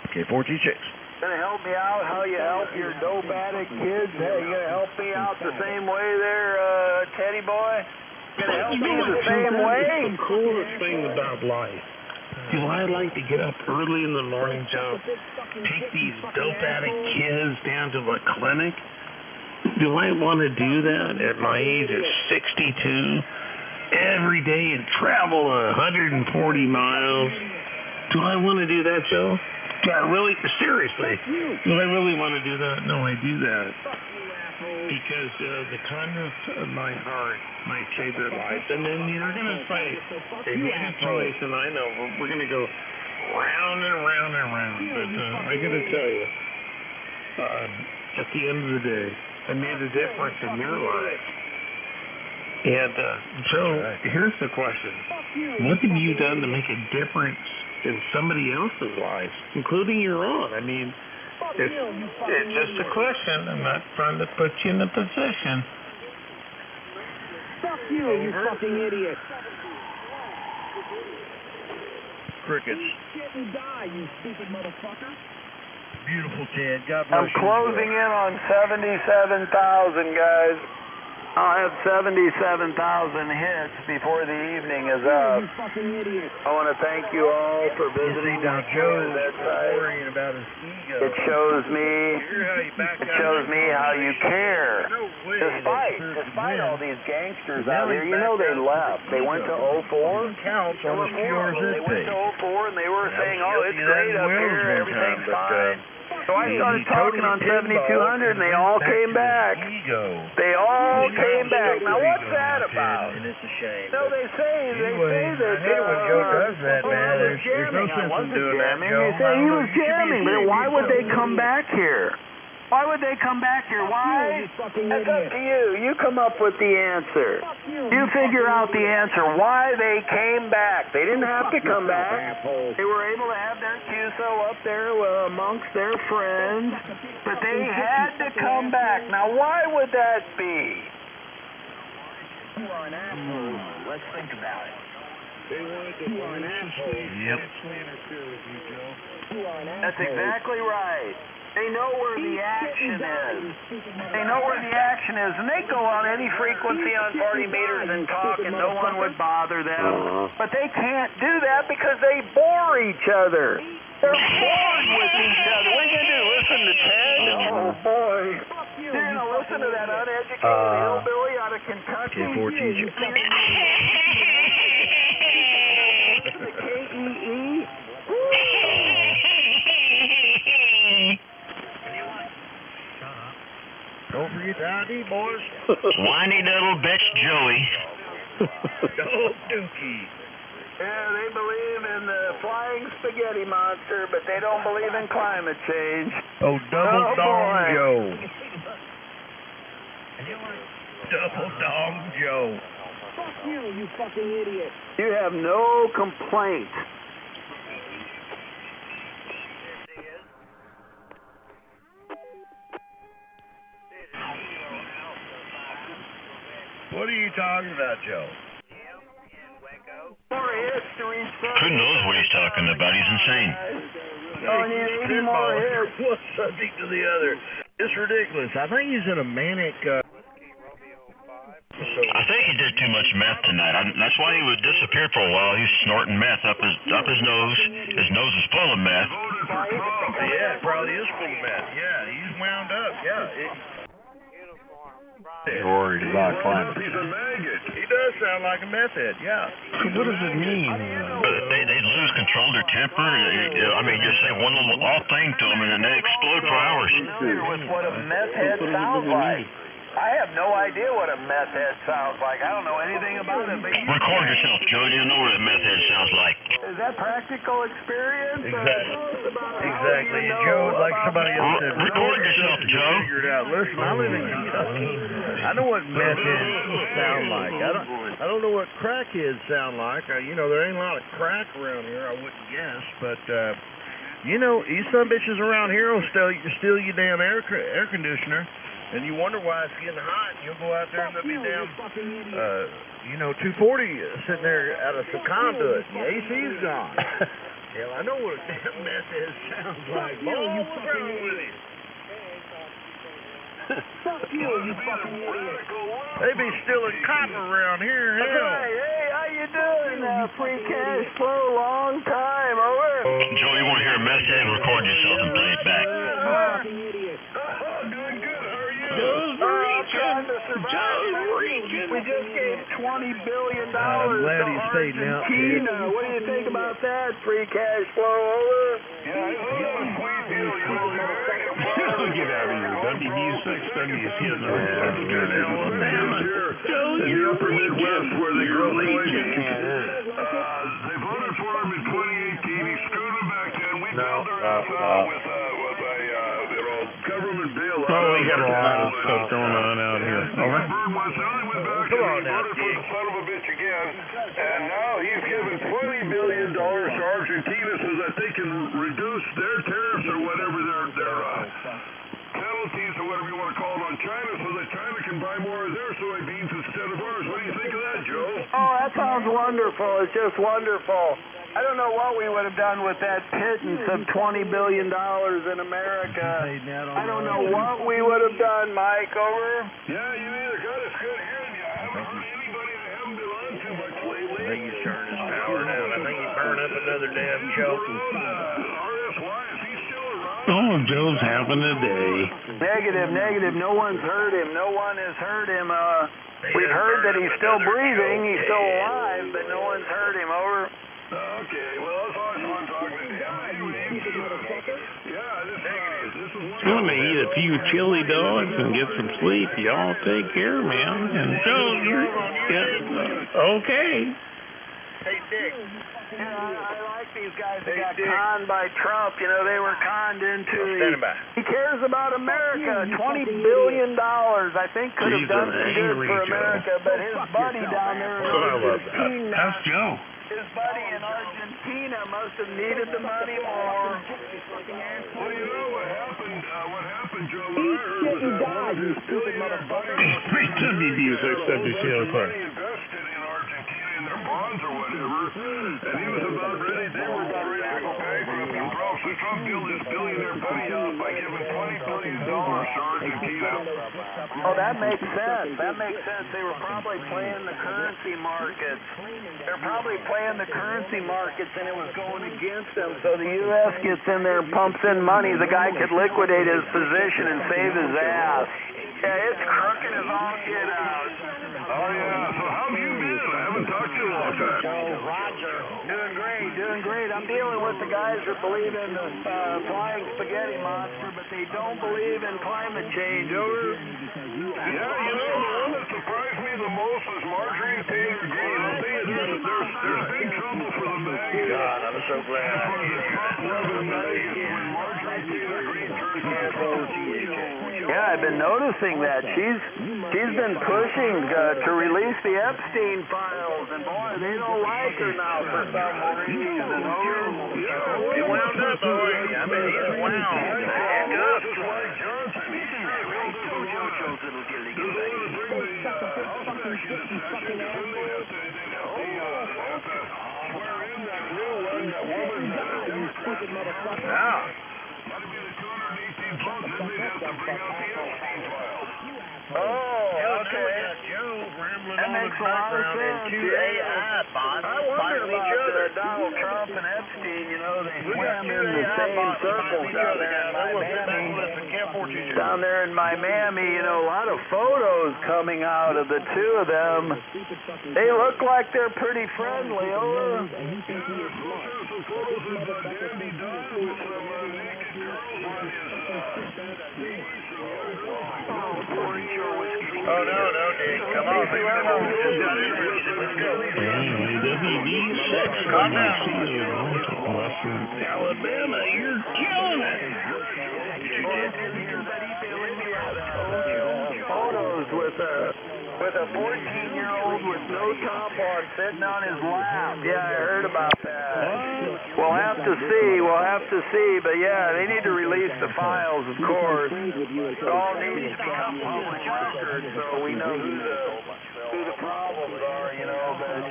Okay, 4G6. Gonna help me out how you help your dope addict kids? Hey, you gonna help me out the same way there, Teddy boy? Gonna help me the same way? The coolest thing about life. Do I like to get up early in the morning, Joe, take these dope addict kids down to the clinic? Do I want to do that at my age of 62 every day and travel 140 miles? Do I want to do that, Joe? Yeah, really? Seriously? Do I really want to do that? No, I do that because the kindness of my heart might save their lives. And then you're going to say, they made a choice, and I know we're going to go round and round and round. But I got to tell you, at the end of the day, I made a difference in your life. And so here's the question. What have you done to make a difference in somebody else's life, including your own? I mean, it's just a question. I'm not trying to put you in a position. Fuck you fucking idiot. Crickets. Get and die, you stupid motherfucker. Beautiful, Ted. God bless you. I'm closing in on 77,000, guys. I'll have 77,000 hits before the evening is up. You fucking idiot. I want to thank you all for visiting. Now Joe's worrying about his ego. It shows me how you care. Despite all these gangsters out there, you know they left. They went to 04. Counts on as pure as They went to 04 and they were saying, "Oh, it's great up here, everything's fine." So I started talking on 7200 and they all came back. They all came back. Now what's that about? And it's a shame. No, they say that I hate when Joe does that, man. There's no sense in doing that, Joe. They say he was jamming, but why would they come back here? Why would they come back here? Why? That's up to you. You come up with the answer. You figure out the answer. Why they came back. They didn't have to come back. They were able to have their QSO up there amongst their friends, but they had to come back. Now, why would that be? You are an asshole. Let's think about it. You are an asshole. Yep. That's exactly right. They know where the action is. They know where the action is, and they go on any frequency on party meters and talk, and no one would bother them. But they can't do that because they bore each other. They're bored with each other. What are you going to do, listen to Ted? Oh, boy. You're going to listen to that uneducated hillbilly out of Kentucky? KEE? Don't forget the ID, boys. Whiny little bitch Joey. Dog Dookie. Yeah, they believe in the flying spaghetti monster, but they don't believe in climate change. Oh, Double Dong Joe. Double Dong Joe. Fuck you fucking idiot. You have no complaint. What are you talking about, Joe? Who knows what he's talking about? He's insane. Oh, need 80 more hits. One subject to the other. It's ridiculous. I think he's in a manic... I think he did too much meth tonight. That's why he would disappear for a while. He's snorting meth up his nose. His nose is full of meth. Yeah, it probably is full of meth. Yeah, he's wound up. Yeah. They're worried about climate change. He does sound like a meth head, yeah. So what does it mean? They lose control of their temper. I mean, just say one little off thing to them and then they explode for hours. With what a meth head sounds like. I have no idea what a meth head sounds like. I don't know anything about it. But Record yourself, Joe. You know what a meth head sounds like. Is that practical experience? Exactly. And Joe, like somebody else said, record yourself, Joe. Figure it out. Listen, I live in Kentucky. I know what meth heads sound like. I don't know what crackheads sound like. You know, there ain't a lot of crack around here, I wouldn't guess. But, you know, you some bitches around here will steal your damn air conditioner. And you wonder why it's getting hot. You'll go out there and there'll be damn, 240 sitting there out of some conduit. The AC's gone. Hell, I know what a damn meth head sounds like. Boy, what's wrong with you? Fuck you fucking idiot. They be stealing cotton around here. Hell. Right. Hey, how you doing? Free cash flow, long time. Over. Joe, you want to hear a meth head? Record yourself and play it back. Fucking idiot. Doing good. How are you? Joe's reaching. We just gave $20 billion I'm glad to he's fading out, kid. Argentina. What do you think about that? Free cash flow, over. Yeah, Get out of here. WV6, WC. Alabama. Joe, in the upper Midwest where they grow soybeans. They voted for him in 2018. He screwed him back then. We bailed their ass out with a government bailout. Oh, we got a lot of stuff going on out here. Over. Come on now, Dick. Son of a bitch again. And now he's given $20 billion to Argentina so that they can reduce their tariffs or whatever their penalties or whatever you want to call it on China so that China can buy more of their soybeans instead of ours. What do you think of that, Joe? Oh, that sounds wonderful. It's just wonderful. I don't know what we would have done with that pittance of $20 billion in America. I don't know what we would have done, Mike. Over? Yeah, you either got us good hearing you. I haven't heard anybody that haven't been on too much lately. I think he's turning his power down. I think he burned up another damn choke. Oh, Joe's having a day. Negative. No one's hurt him. No one has hurt him. We've heard that he's still breathing. He's still alive, but no one's hurt him. Over? Okay, well, that's all I want talking to him. Just want to eat a few chili dogs and get some sleep. Y'all take care, man. And Joe, okay. Hey, Dick. I like these guys that got conned by Trump. You know, they were conned into He cares about America. $20 billion, I think, could have done some good for America, but his buddy down there in Argentina. That's Joe. His buddy in Argentina must have needed the money more. Well, you know what happened, Joe? What I heard was that one of his billionaire buddies invested in Argentina in their bonds or whatever, and they were about ready to go bankrupt and broke. So Trump killed his billionaire buddy out by giving $20 billion to Argentina. Oh, that makes sense. They were probably playing the currency markets. And it was going against them. So the U.S. gets in there and pumps in money. The guy could liquidate his position and save his ass. Yeah, it's crooked as all get out. Oh, yeah. So how have you been? I haven't talked to you in a long time. Roger. Doing great. I'm dealing with the guys that believe in the flying spaghetti monster, but they don't believe in climate change. Over? Yeah, you know, the one that surprised me the most was Marjorie Taylor Greene. I'll tell you, there's big trouble for the MAGA. God, I'm so glad. Yeah, I've been noticing that. She's been pushing to release the Epstein files, and boy, they don't like her now for some reason. He wound up, boy. I mean, he's wound. This is Mike Johnson. He's That makes a lot of sense. I wonder about Donald Trump and Epstein. You know, they swam in the same circles down there in Miami. Down there in Miami, you know, a lot of photos coming out of the two of them. They look like they're pretty friendly. Over. Oh, no, Dick. Come on, baby. Let's go. WV6, Calm down. Alabama, you're killing it. Photos with a 14-year-old with no top on sitting on his lap. Yeah, I heard about that. We'll have to see. But yeah, they need to release the files, of course. It all needs to become public record so we know who the problems are, you know. But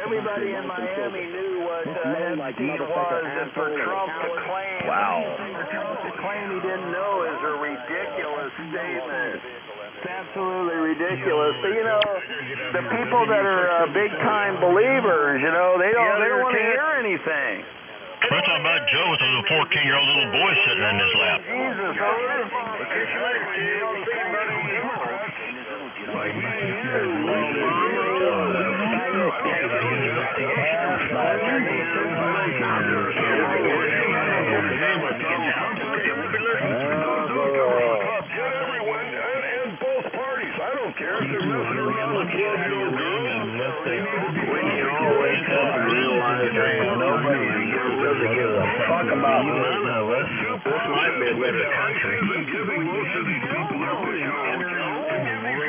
everybody in Miami knew what Epstein was, and for Trump to claim he didn't know is a ridiculous statement. It's absolutely ridiculous. But, you know, the people that are big-time believers, you know, they don't want to hear anything. We're talking about Joe with a little 14-year-old little boy sitting in his lap. Jesus, wake up and realize that nobody really gives a fuck about none of us. This might be a better country. Giving most of these people up to show.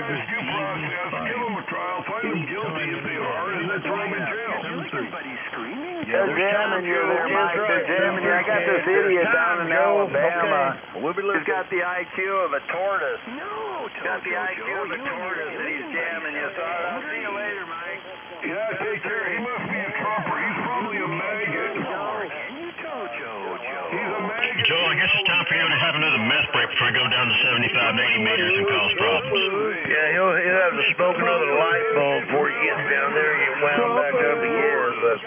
This due process, give them a trial, find them guilty if they are, and then throw them in jail. Everybody's screaming. They're jamming you there, Mike. They're jamming you. I got this idiot down in Alabama. He's got the IQ of a tortoise. He's got the IQ of a tortoise, and he's jamming you. So I'll see you later, Mike. Yeah, take care. He must be a trumper. He's probably a maggot. He's a maggot. Joe, I guess it's time for you to have another meth break before you go down to 75 and 80 meters and cause problems. Yeah, he'll have to smoke another light bulb before he gets down there and get wound back up again. But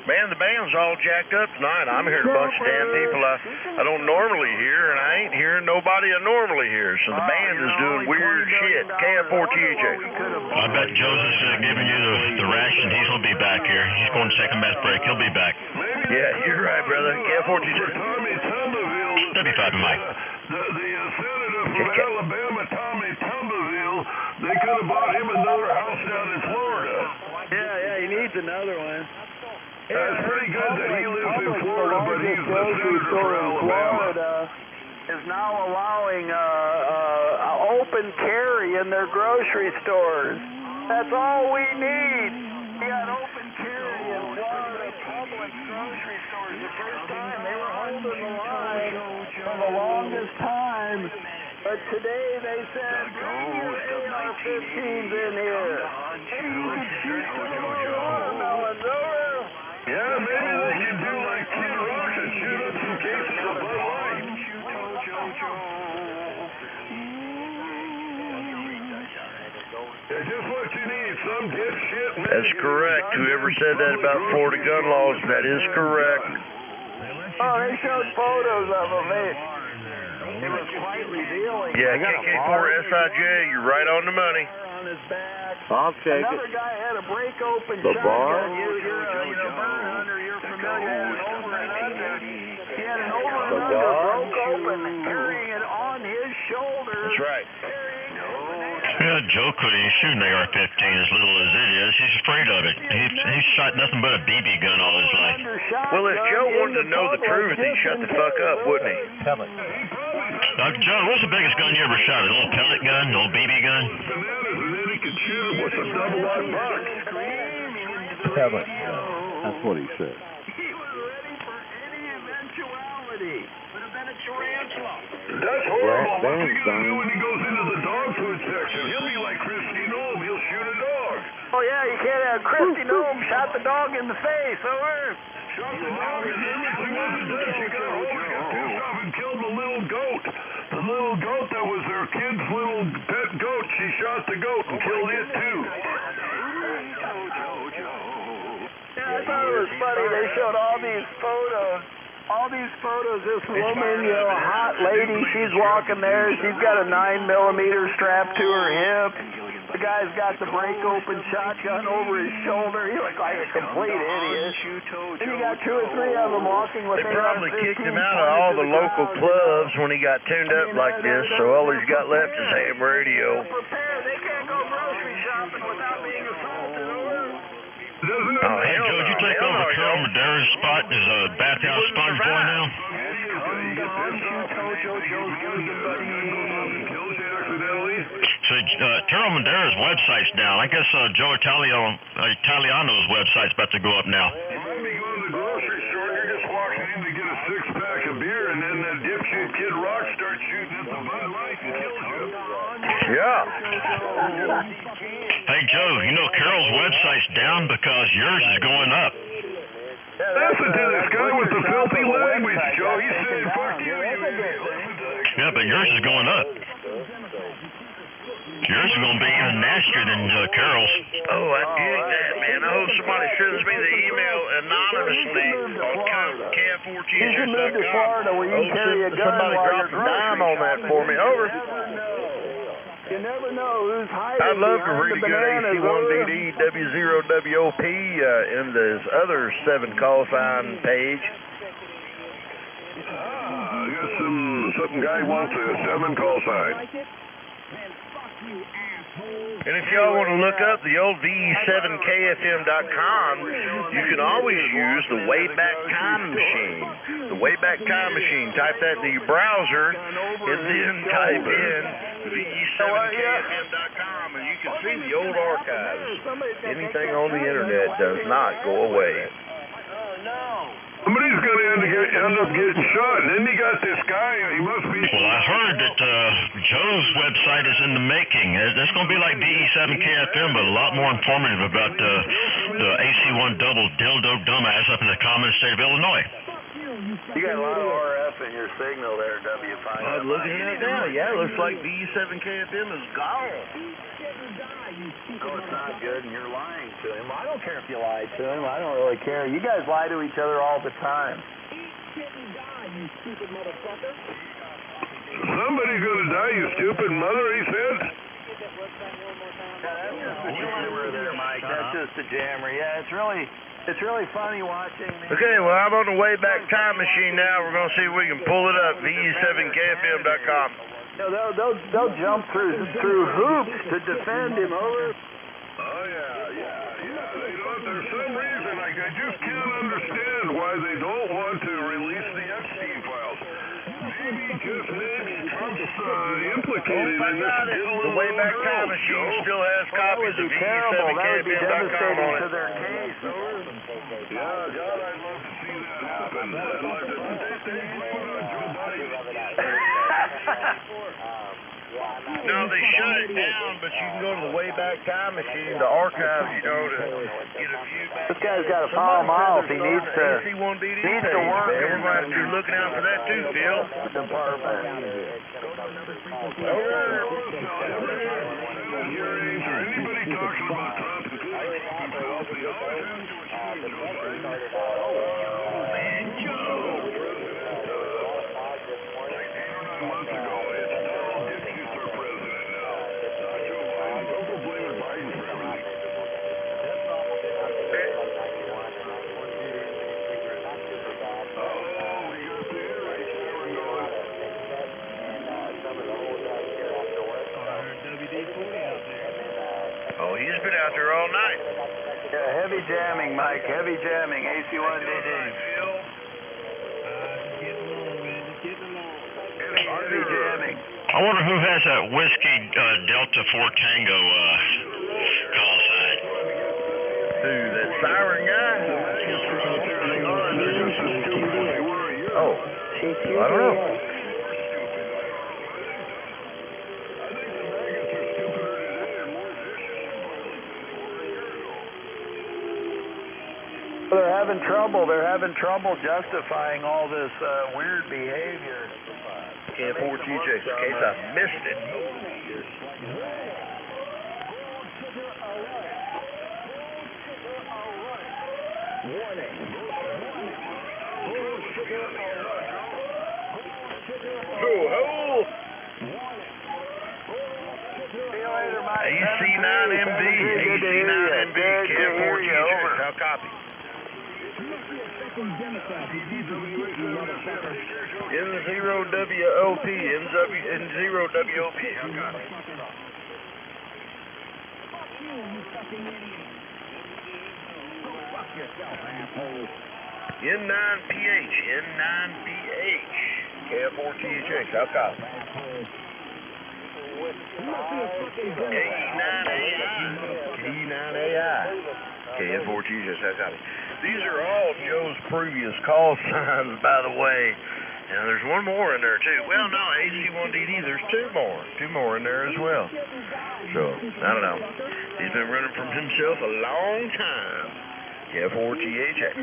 man, the band's all jacked up tonight. I'm hearing a bunch of damn people I don't normally hear, and I ain't hearing nobody I normally hear. So the band is doing weird shit. KF4THA. I bet Joseph's giving you the ration. He's going to be back here. He's going to take a meth break. He'll be back. Yeah, you're right, brother. KF4THA. 75 to Mike. The senator from Alabama, Tommy Tumbeville, they could have bought him another house down in Florida. Yeah, he needs another one. It's pretty good that he lives in Florida, but he's the senator for Alabama. Is now allowing open carry in their grocery stores. That's all we need. We got open carry in Florida public grocery stores. The first time they were holding the line for the longest time. But today they said, bring your AR-15s in here. Maybe you could shoot some more watermelons over. Yeah, maybe they can do like Kid Rock and shoot up some cases of Bud Light. Yeah, just what you need, some dipshit. That's correct. Whoever said that about Florida gun laws, that is correct. Oh, they showed photos of them. It was quite revealing. Yeah, KK4SIJ, you're right on the money. On his back. I'll take Another guy had a break open The shotgun. bar? You're a bird hunter. You're familiar. Had an over and under. He had an over and The under bar? broke open, carrying it on his shoulder. That's right. Yeah, Joe couldn't even shoot an AR-15 as little as it is. He's afraid of it. He's shot nothing but a BB gun all his life. Well, if Joe wanted to know the truth, he'd shut the fuck up, wouldn't he? Pellet. Joe, what's the biggest gun you ever shot? A little pellet gun? A little BB gun? Bananas, and then he could shoot him with a double-wide box. Pellet. That's what he said. He was ready for any eventuality. Would have been a tarantula. That's horrible. What's he going to do when he goes into the dog food section? He'll be like Christy Nome. He'll shoot a dog. Oh, yeah, you can't have Christy Nome shot the dog in the face. Over. Shot the dog and everything wasn't done. She got home and got pissed off and killed the little goat. The little goat that was their kid's little pet goat. She shot the goat and killed it, too. Yeah, I thought it was funny. They showed all these photos. This woman, a hot lady, she's walking there. She's got a 9mm strapped to her hip. The guy's got the break-open shotgun over his shoulder. He looked like a complete idiot. And you got 2 or 3 of them walking with They probably kicked him out of all the local clubs when he got tuned up like this, so all he's got left is ham radio. They can't go grocery shopping without being assaulted. Hey, Joe, did you take over Carol Madera's spot as a bathhouse sponge boy now? So, Terrell Madera's website's down. I guess Joe Italiano's website's about to go up now. You might be going to the grocery store, you're just walking in to get a 6-pack of beer, and then that dipshit Kid Rock starts shooting at the Bud Light and kills you. Yeah. Hey, Joe, you know Carol's website's down because yours is going up. Listen to this guy with the filthy language, Joe. He's saying, fuck you, you idiot. Yeah, but yours is going up. Yours is going to be even nastier than Carol's. Oh, I dig that, man. I hope somebody sends me the email anonymously on KF4THS.com. You should move to Florida where you carry a gun somebody while drop you're a dime on that for me. Over. You never know who's hiding. I'd love to behind read a the good bananas, AC1DD W0WOP in this other 7 call sign page. I got some guy wants a 7 call sign. And if y'all want to look up the old VE7KFM.com, you can always use the Wayback Time Machine. The Wayback Time Machine. Type that in your browser and then type in VE7KFM.com and you can see the old archives. Anything on the internet does not go away. Somebody's going to end up getting shot. And then you got this guy, he must be... Well, I heard that Joe's website is in the making. That's going to be like DE7KFM, but a lot more informative about the AC1 double dildo dumbass up in the common state of Illinois. You got a lot of RF in your signal there, W5. I'm looking at it now. Yeah, it looks like DE7KFM is gone. No, it's not good, and you're lying to him. I don't care if you lie to him. I don't really care. You guys lie to each other all the time. Somebody's going to die, you stupid mother, he said. That's just a jammer there, Mike. That's just a jammer. Yeah, it's really funny watching. Okay, well, I'm on the Wayback Time Machine now. We're going to see if we can pull it up. VE7KFM.com. No, they'll jump through hoops to defend him over. Oh, yeah. You know, there's some reason, I just can't understand why they don't want to release the Epstein files. Maybe Trump's implicated in this. The Wayback Time Machine still has copies of VE7KFM.com on it. To their case. Yeah, God, I'd love to see that happen. I'd like to No, they shut it down, but you can go to the Wayback Time Machine, the archives, you know, to get a view back. This guy's got to follow him off. He needs to work. Everybody's be looking out for that too, Phil. Oh, he's been out there all night. Yeah, heavy jamming, Mike. Heavy jamming. AC1DD. Heavy jamming. I wonder who has that Whiskey Delta 4 Tango call sign. Who, that siren guy? Oh, I don't know. They're having trouble justifying all this weird behavior. Can't afford TJ in case I missed it. AC9MB, AC9MB, can't afford TJ. How copy? N0WOP, N0WOP. N9PH, N9BH, KF4THX, how copy? KE9AI, KF4THX, how copy? These are all Joe's previous call signs, by the way. And there's one more in there, too. Well, no, AC1DD, there's two more in there as well. So, I don't know. He's been running from himself a long time. F4THX.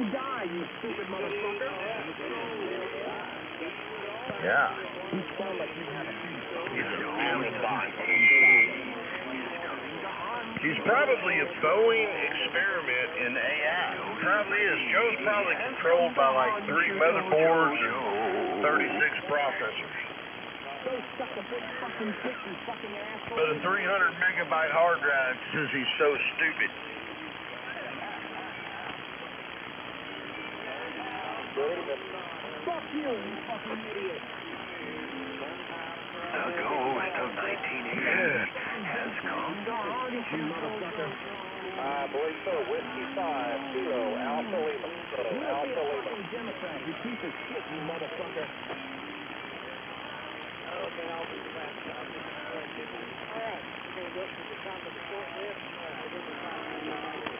Yeah. He's probably a Boeing experiment in AI. Probably is. Joe's probably controlled by like 3 motherboards and 36 processors. But a 300 megabyte hard drive says he's so stupid. Go of 1980 has come to haunt you. I believe so. Whiskey 5, Kilo, Alpha Lima. So, Alpha Lima. Democrat, you piece of shit, you motherfucker. Okay, I'll be back. All right, we're going to go to the top of the shortwave.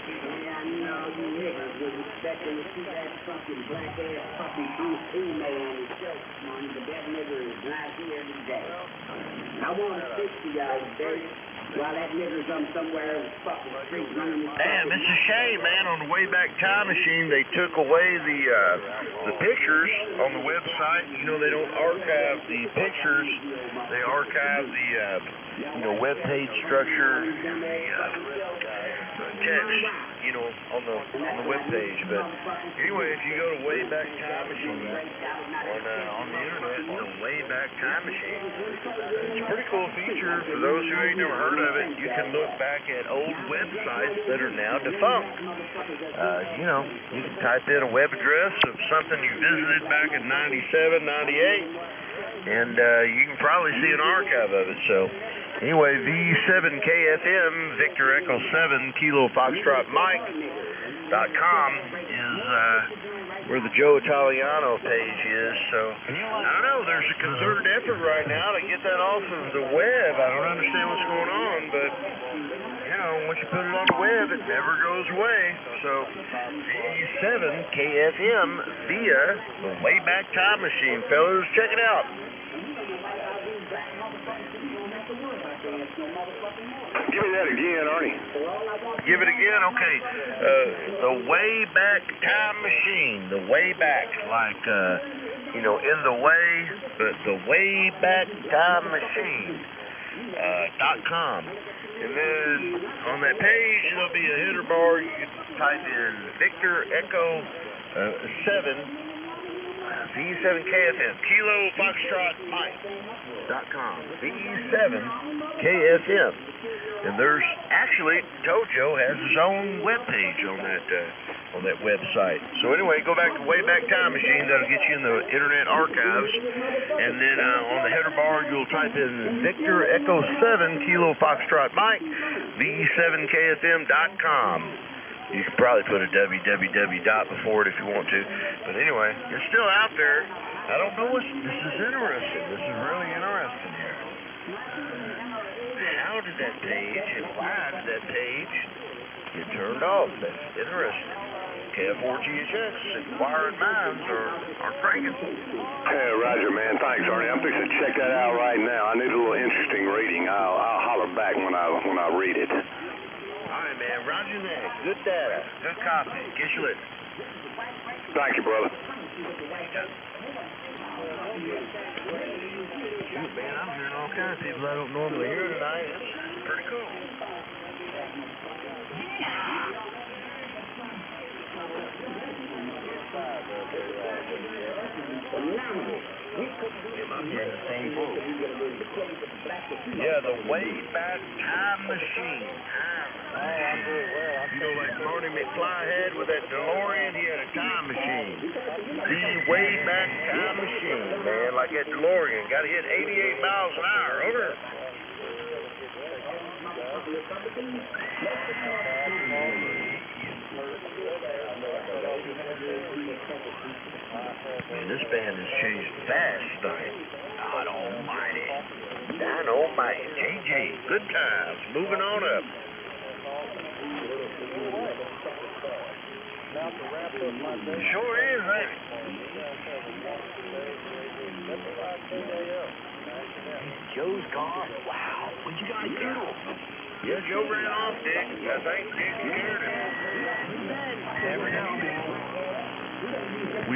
I know you niggas was expecting to see that fucking black-ass puppy Bruce Email on the show this morning, but that nigger is not here today. I want to speak to y'all today while that nigger's on somewhere in the fucking street running his Damn, it's a shame, man. On the Wayback Time Machine, they took away the pictures on the website. You know, they don't archive the pictures. They archive the web page structure, the text, on the web page. But anyway, if you go to Wayback Time Machine on the internet, the Wayback Time Machine, it's a pretty cool feature. For those who ain't never heard of it, you can look back at old websites that are now defunct. You can type in a web address of something you visited back in 97, 98, and you can probably see an archive of it. So anyway, V7KFM, Victor Echo 7, Kilo Foxtrot Mike.com is where the Joe Italiano page is. So I don't know, there's a concerted effort right now to get that off of the web. I don't understand what's going on, but once you put it on the web, it never goes away. So V7KFM via the Wayback Time Machine, fellas, check it out. Give me that again, Arnie. Give it again? Okay. The Wayback Time Machine. The Wayback, like, in the way, but the Wayback Time Machine. .com. And then on that page, there'll be a header bar. You can type in Victor Echo 7. V7KFM, Kilo Foxtrot Mike.com, V7KFM. And there's actually, Tojo has his own webpage on that website. So anyway, go back to Wayback Time Machine. That'll get you in the Internet Archives. And then on the header bar, you'll type in Victor Echo 7, Kilo Foxtrot Mike, V7KFM.com. You could probably put a www dot before it if you want to. But anyway, it's still out there. I don't know this is interesting. This is really interesting here. How did that page and why did that page get turned off? That's interesting. KF4GHX, inquiring minds are cranking. Hey, Roger, man. Thanks, Arnie. I'm fixing to check that out right now. I need a little interesting reading. I'll holler back when I read it. All right, man. Roger that. Good data. Good copy. Get you listening. Thank you, brother. Shoot, man, I'm hearing all kinds of people I don't normally hear tonight. It's pretty cool. I'm hearing the same book. Yeah, the Wayback Time Machine. Like Marty McFly had with that DeLorean, he had a time machine. The Wayback Time Machine, man, like that DeLorean. Got to hit 88 miles an hour. Over. Man, this band has changed fast tonight. God almighty. Dynamite. JJ. Good times. Moving on up. Sure is, ain't it? Joe's gone. Wow. What'd you guys do? Yeah, Joe ran off, Dick. I think Dick scared him. Never know. We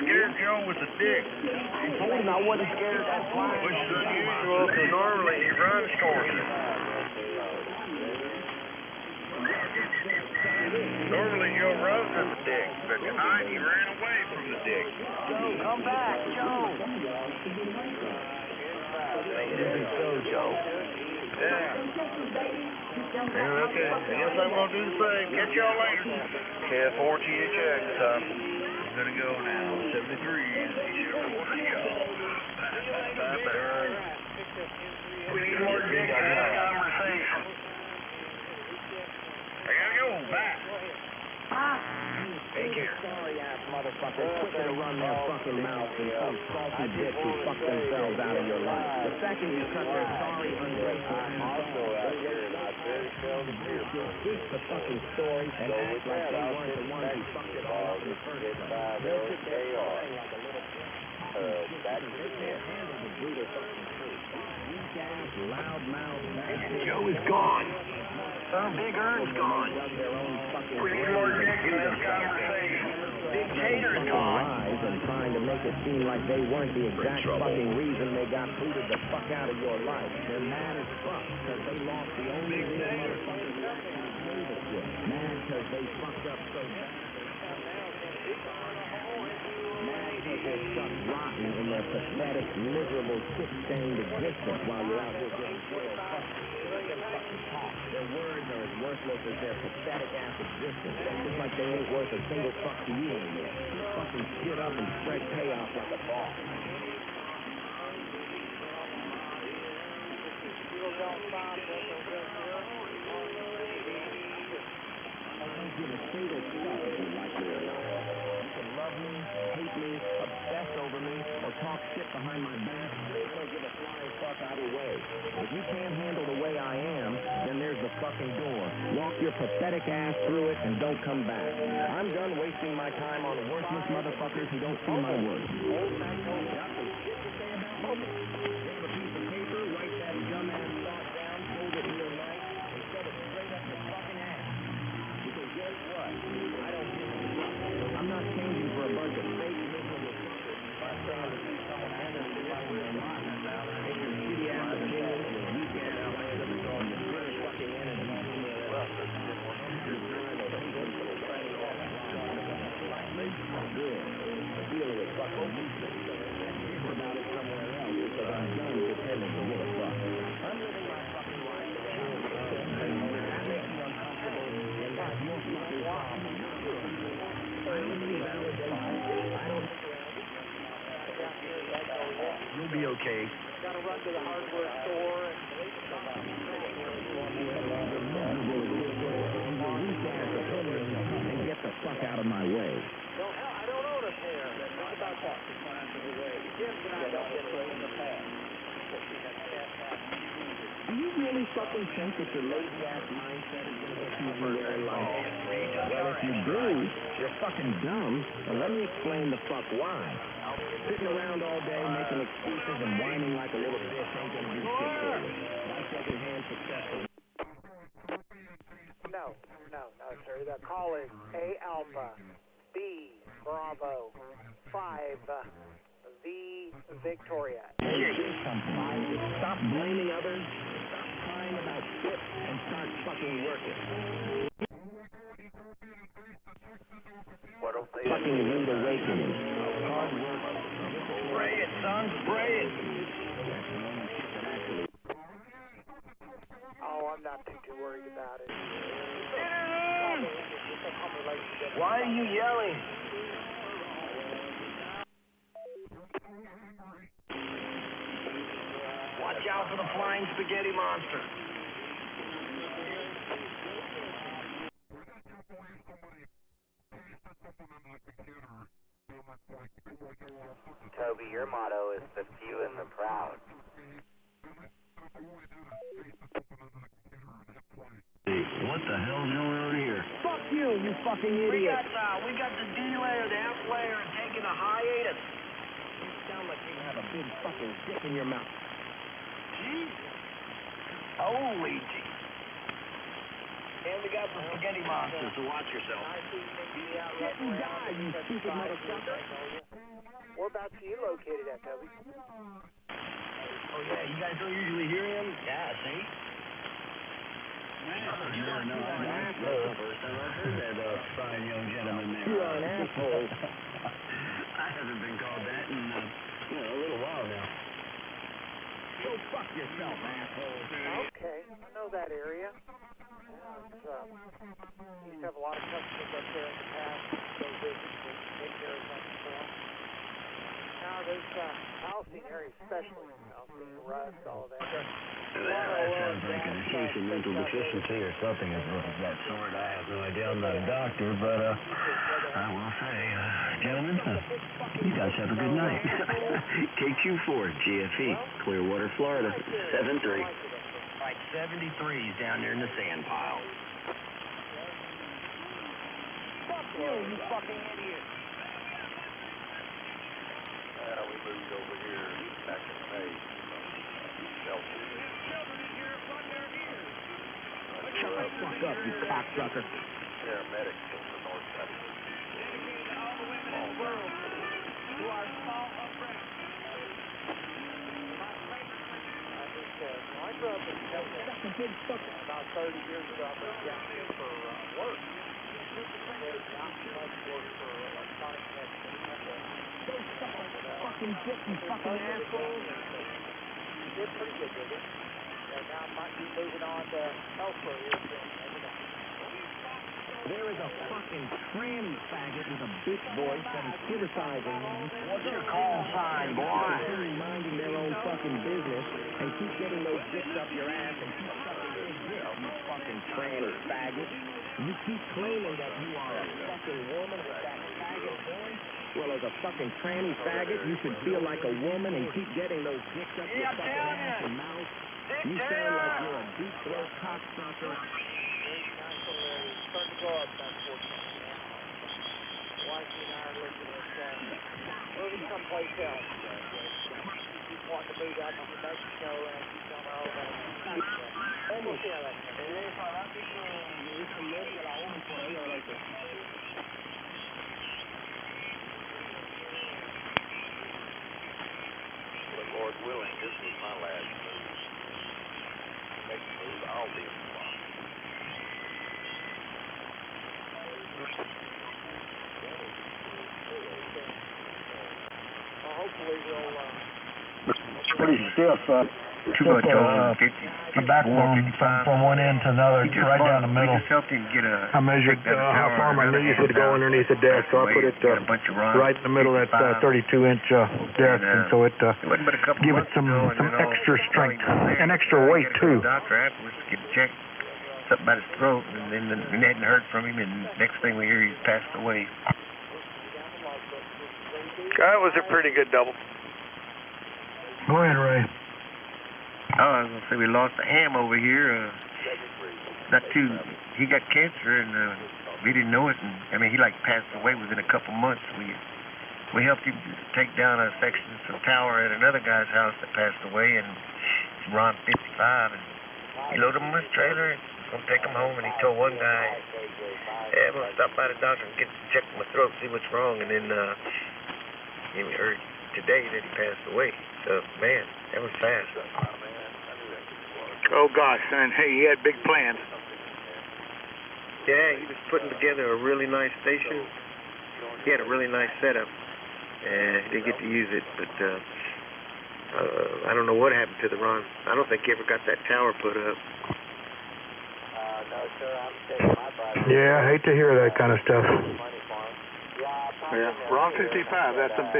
scared Joe with the dick. I told him I wasn't scared. That's why. Which is unusual, because normally he runs towards it. Normally Joe runs at the dick, but tonight he ran away from the dick. Joe, come back, Joe. Joe. Yeah. Okay. I guess I'm going to do the same. Catch y'all later. KF4GHX. I'm going to go now. 73. See you. Bye-bye. We need more dick in this conversation. I gotta go. Bye. Take care. Sorry ass motherfuckers, quicker to run their fucking mouths than some salty bitch who fuck themselves out of your life. The second you cut their sorry, ungrateful also out here, not very seldom here. Keep the fucking story and act like they weren't the ones who fucked it all up in the first place. They'll sit there crying like a little back to the head. Loud mouth. Joe is gone. Big Earn's gone. We need more dick in this conversation. Big Tater's gone. Lies and trying to make it seem like they weren't the exact fucking reason they got booted the fuck out of your life. They're mad as fuck because they lost the only real motherfuckers that made it with. Mad because they fucked up so bad. Mad because they're stuck rotten in their pathetic, miserable, shit-stained existence while you're out here getting spoiled. Their words are as worthless as their pathetic ass existence. Just like they ain't worth a single fuck to you anymore. Fucking shit up and spread chaos like a ball. I don't give a single fuck if you like me or not. You can love me, hate me, obsess over me, or talk shit behind my back. I don't give a flying fuck either way. If you can't handle the way I am, then there's the fucking door. Walk your pathetic ass through it and don't come back. I'm done wasting my time on worthless motherfuckers who don't see my worth. Old man told me some shit to say about me. Grab a piece of paper, write that dumbass thought down, hold it real nice, and shove it straight up your fucking ass. Because guess what? I don't give a fuck. I'm not changing for a bunch of fake miserable fuckers. I'm trying to see someone handle the fucking their lives. Take your shitty ass opinions, your weak ass ideas, on your British fucking enemy. Well, you're trying to hate them for the training off. Good. Dealing with fucking useless. Think about it somewhere else because I'm done pretending to give a fuck. I'm living my fucking life today. That makes you uncomfortable, and that's your fucking problem. I don't need validation. I don't. You'll be okay. Gotta run to the hardware store and wait for somebody. And get the fuck out of my way. No, hell, I don't own a pair. Think about that. Jim and I don't get in the past. Do you really fucking think that your lazy-ass mindset is going to get you anywhere in life? Well, if you do, you're fucking dumb, and let me explain the fuck why. Sitting around all day making excuses and whining like a little bitch ain't going to do shit for you. My second-hand successful. No, sir. The call is A Alpha, B Bravo, 5 V Victoria. Stop blaming others, stop crying about shit, and start fucking working. What don't they fucking rude awakening? Hard work. Spray it, son, spray it. Oh, I'm not too worried about it. Why are you yelling? Watch out for the flying spaghetti monster. Toby, your motto is the few and the proud. What the hell's going on here? Fuck you, you fucking idiot. We got the D layer, the F layer, and taking a hiatus. You sound like you have a big fucking dick in your mouth. Jesus. Holy Jesus. And we got the spaghetti monster, so watch yourself. Get and die, you stupid motherfucker. Whereabouts are you located at, Toby? Oh, yeah, you guys don't usually hear him? Yeah, see? I'm an asshole. First time I've heard that fine young gentleman there. You're an asshole. I haven't been called that in a little while now. Go fuck yourself, asshole. Okay, I know that area. Used to have a lot of customers up there in the past. Go visit and take care of something for them. Now there's Alcine area especially. Alcine, Rust, all that. That sounds like an acute mental deficiency or something of that sort. I have no idea. I'm not a doctor, but I will say, gentlemen, you guys have a good night. KQ4, GFE, Clearwater, Florida, 7-3. Like 73s down there in the sand pile. Fuck you fucking idiot. We moved over here back in May. Shut the fuck up, you cocksucker. Paramedics from the north side. I grew up in about 30 years ago. I moved down here for work. There's not much work for electronic Fucking dick, you fucking asshole. You did pretty good with it. And now I might be moving on to elsewhere here soon. There is a fucking tranny faggot with a bitch voice that is criticizing me. What's your call sign, boy? They're minding their own fucking business and keep getting those dicks up your ass and keep sucking their dick, you fucking tranny faggot. You keep claiming that you are a fucking woman with that faggot voice. Well, as a fucking tranny faggot, you should feel like a woman and keep getting those dicks up your fucking ass and mouth. You sound like you're a deep throat cocksucker. Starting to go up, unfortunately. Wife and I are looking at moving someplace else. She's wanting to move out to New Mexico and she's on her own. And we'll see how that But Lord willing, this was my last move. Next move, I'll be in the block. Well, hopefully we'll, It's pretty stiff. The backbone from one end to another, right down the middle. I measured how far my knees would go underneath the desk, so I put it right in the middle of that 32-inch desk, and so it give it some extra strength and extra weight too. Doctor afterwards to get checked, something about his throat, and then we hadn't heard from him, and next thing we hear, he's passed away. That was a pretty good double. Go ahead, Ray. Oh, I was going to say we lost a ham over here. He got cancer, and we didn't know it. And I mean, he passed away within a couple months. We helped him take down a section of tower at another guy's house that passed away, and it's Ron 55, and he loaded him on his trailer and was going to take him home. And he told one guy, "Yeah, I'm going to stop by the doctor and check my throat, see what's wrong." And then we heard today that he passed away. So man, that was fast. Oh gosh, and hey, he had big plans. Yeah, he was putting together a really nice station. He had a really nice setup, and he didn't get to use it. But I don't know what happened to the Ron. I don't think he ever got that tower put up. no, sir, I'm taking my body. Yeah, I hate to hear that kind of stuff. Yeah, Ron 55. That's a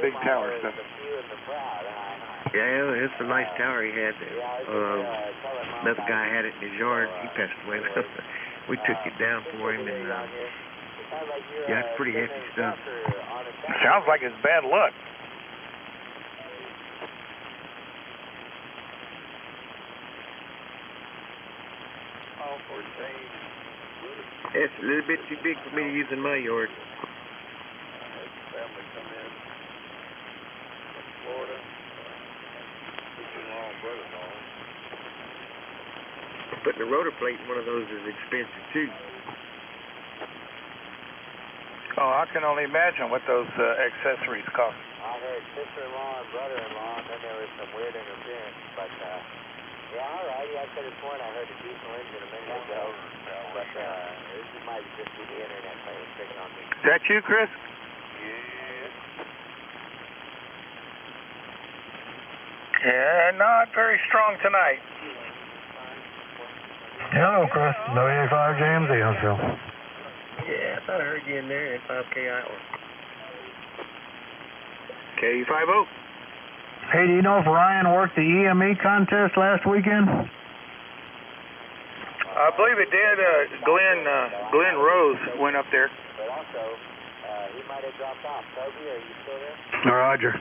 big tower stuff. Yeah, it's a nice tower he had there. Another guy had it in his yard. He passed away. We took it down for him, and yeah, it's pretty hefty stuff. Sounds like it's bad luck. It's a little bit too big for me to use in my yard. Family come in from Florida. Brother-in-law. Putting a rotor plate in one of those is expensive too. Oh, I can only imagine what those accessories cost. I heard sister-in-law and brother-in-law, and then there was some weird interference. But, yeah, all right. Yeah, I said this morning I heard a diesel engine a minute ago. But this might just be the internet playing tricking on me. Is that you, Chris? Yeah, not very strong tonight. Hello, Chris. W85 JMZ, Huntsville. Yeah, I thought I heard you in there at 5K Iowa. K50. Hey, do you know if Ryan worked the EME contest last weekend? I believe it did. Glenn Rose went up there. But also, he might have dropped off. Toby, are you still there? Roger.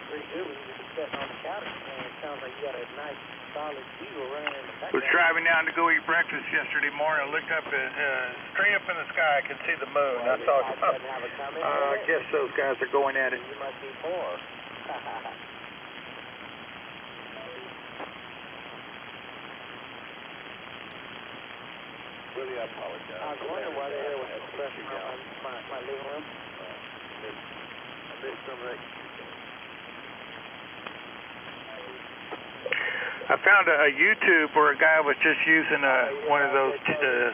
Pretty good when you're just sitting on the couch, and it sounds like you got a nice, solid eagle running in the background. Was driving down to go eat breakfast yesterday morning. I looked up, straight up in the sky, I could see the moon. I thought, I guess those guys are going at it. You must be poor. Really, I apologize. I was wondering why they were expressing my living room. I missed some of that. I found a YouTube where a guy was just using one of those K-band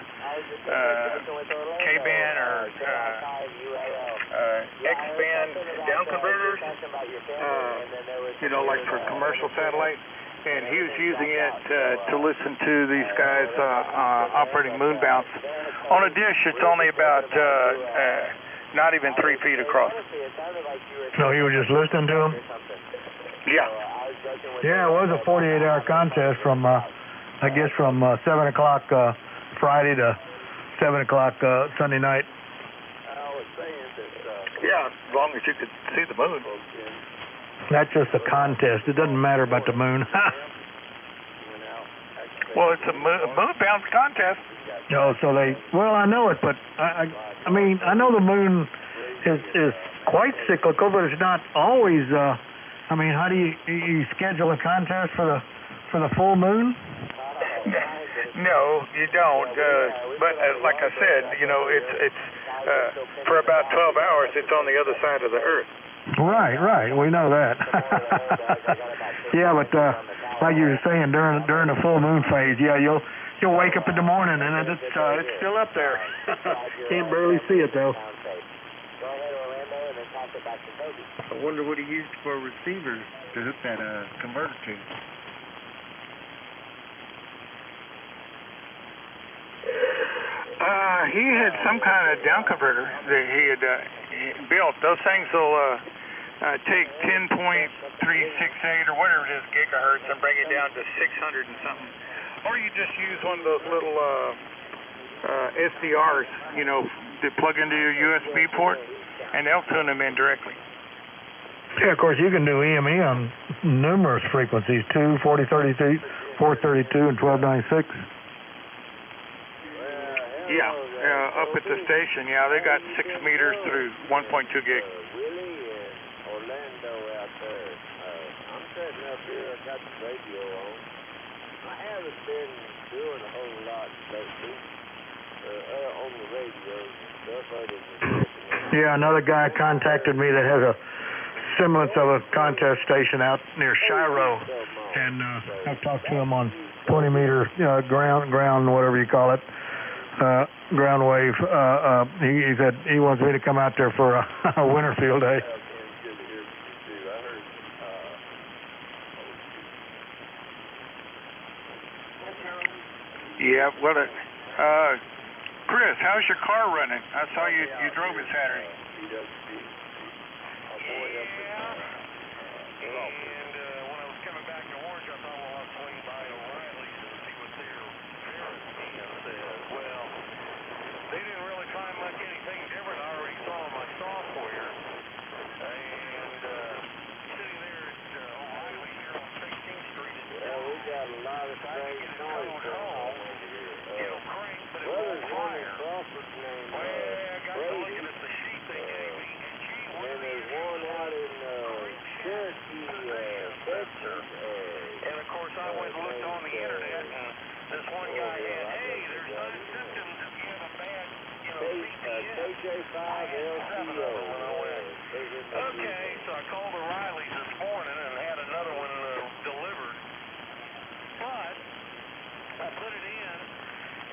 or X-band down converters, like for commercial satellite. And he was using it to listen to these guys operating moon bounce. On a dish, it's only about not even 3 feet across. So you were just listening to him? Yeah. Yeah, it was a 48-hour contest from, I guess, from 7 o'clock Friday to 7 o'clock Sunday night. Yeah, as long as you could see the moon. That's just a contest. It doesn't matter about the moon. Well, it's a moon bounce contest. No, so well, I know it, but I mean, I know the moon is quite cyclical, but it's not always. I mean, how do you schedule a contest for the full moon? No, you don't. But like I said, it's for about 12 hours. It's on the other side of the Earth. Right. We know that. Yeah, but like you were saying, during the full moon phase, yeah, you'll wake up in the morning and it's still up there. Can't barely see it though. I wonder what he used for receivers to hook that converter to. He had some kind of down converter that he had built. Those things will take 10.368 or whatever it is gigahertz and bring it down to 600 and something. Or you just use one of those little SDRs, that plug into your USB port, and they'll tune them in directly. Yeah, of course, you can do EME on numerous frequencies, 2, 4032, 432, and 1296. Yeah, up at the station, they got 6 meters through 1.2 gig. Orlando out there. I'm setting up here. I got the radio on. I haven't been doing a whole lot lately on the radio and stuff other than Yeah, another guy contacted me that has a semblance of a contest station out near Shiro, and I've talked to him on 20 meter ground, whatever you call it, ground wave. He said he wants me to come out there for a winter field day. Yeah, well, Chris, how's your car running? I saw you drove it Saturday. Yeah. And when I was coming back to Orange, I thought, well, I'll swing by O'Reilly's and see what they're well, they didn't really find anything different. I already saw my software. And sitting there at O'Reilly here on 16th Street. Yeah, we got a lot of strange noise going on over here. It'll crank, but it won't fire. Well, I got to looking at the sheet they gave me, and there's one out in Cherokee, Texas. And of course, I went and looked on the internet, and this one guy had, hey, there's no symptoms if you have a bad, KJ5LCO. Okay, so I called O'Reilly's this morning and had another one delivered. But I put it in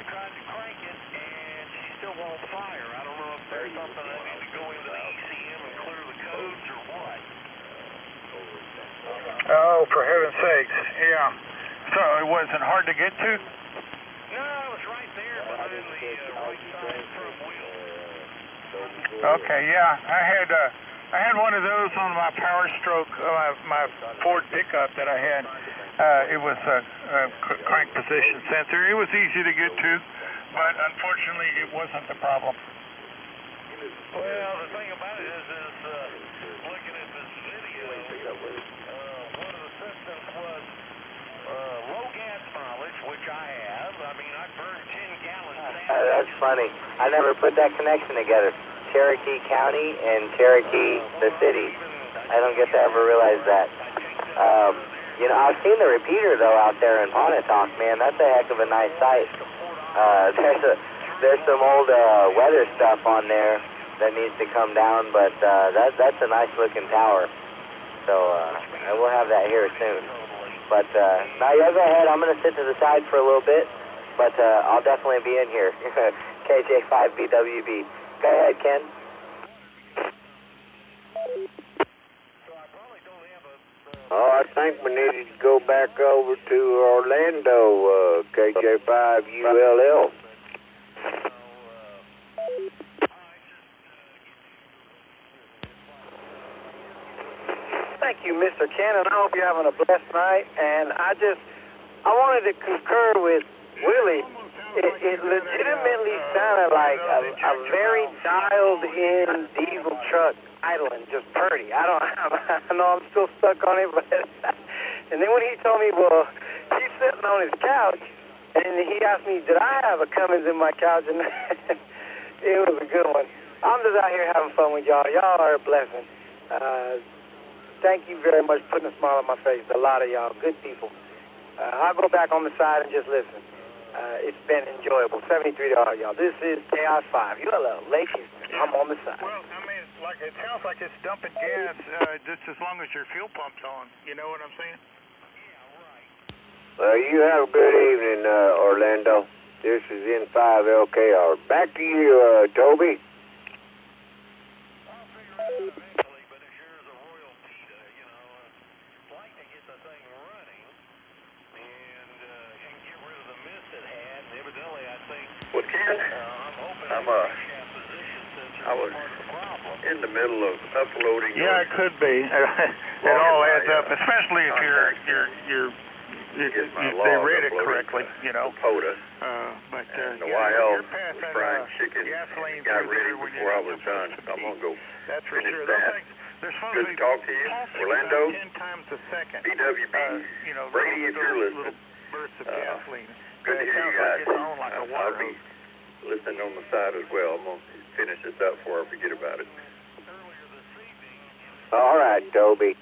and tried to crank it, and she still won't fire. I don't know if there's something I need to go into the ECM and clear the codes or what. Oh, for heaven's sakes, yeah. So it wasn't hard to get to? No, it was right there behind the right side front wheel. Okay, yeah. I had one of those on my Power Stroke, my Ford pickup that I had. It was a crank position sensor. It was easy to get to, but unfortunately it wasn't the problem. Well, the thing about it is looking at this video, one of the systems was low gas mileage, which I have. I mean, I burned 10 gallons. That's funny. I never put that connection together. Cherokee County and Cherokee, the city. I don't get to ever realize that. You know, I've seen the repeater, though, out there in Pontotoc, man. That's a heck of a nice sight. There's some old weather stuff on there that needs to come down, but that's a nice-looking tower. So we'll have that here soon. But now, yeah, go ahead. I'm going to sit to the side for a little bit, but I'll definitely be in here. KJ5BWB. Go ahead, Ken. Oh, I think we needed to go back over to Orlando, KJ5ULL. Thank you, Mr. Ken, and I hope you're having a blessed night. And I wanted to concur with Willie. It legitimately sounded like a very dialed-in diesel truck idling, just pretty. I know I'm still stuck on it, but and then when he told me, well, he's sitting on his couch, and he asked me, did I have a Cummins in my couch? And it was a good one. I'm just out here having fun with y'all. Y'all are a blessing. Thank you very much for putting a smile on my face. A lot of y'all, good people. I'll go back on the side and just listen. It's been enjoyable. 73 to all y'all. This is KI5. You hello, ladies. I'm on the side. Well, I mean, it sounds like it's dumping gas just as long as your fuel pump's on. You know what I'm saying? Well, you have a good evening, Orlando. This is N5LKR. Back to you, Toby. Well, Ken, I was in the middle of uploading. Yeah, it could be. It all adds up, especially if they read it correctly, you know. POTA. But the YL fried chicken got ready before I was done. I'm gonna go finish that. Good to talk to you, Orlando. 10 times a second. BWB, Brady, if you're listening. Good to hear you guys. I'll be listening on the side as well. I'm going to finish this up before I forget about it. All right, Toby.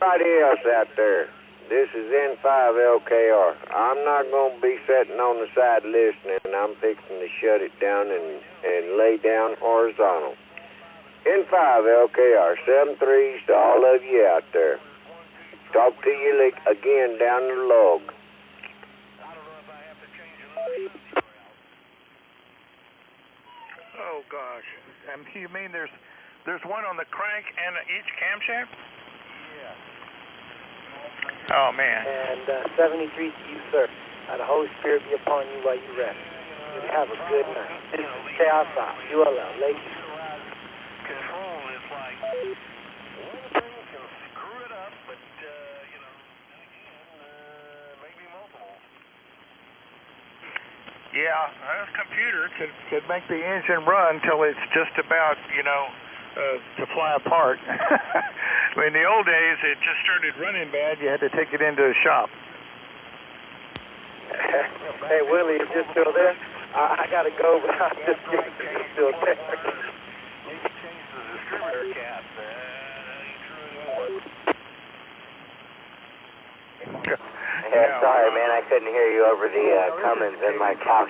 Everybody else out there, this is N5LKR. I'm not going to be sitting on the side listening. I'm fixing to shut it down and lay down horizontal. N5LKR, 7-3s to all of you out there. Talk to you again down the log. Oh gosh, you mean there's one on the crank and each camshaft? Yeah. Oh man. And 73 to you, sir. The Holy Spirit be upon you while you rest. You have a good night. This is KI5. You allow, ladies. Control is like one thing can screw it up, but maybe multiple. Yeah, this computer could make the engine run till it's just about, to fly apart. In the old days, it just started running bad. You had to take it into the shop. Hey, Willie, if you're still there, I got to go, but I'm just kidding if you're still there. Yeah, sorry, man, I couldn't hear you over the Cummins in my couch.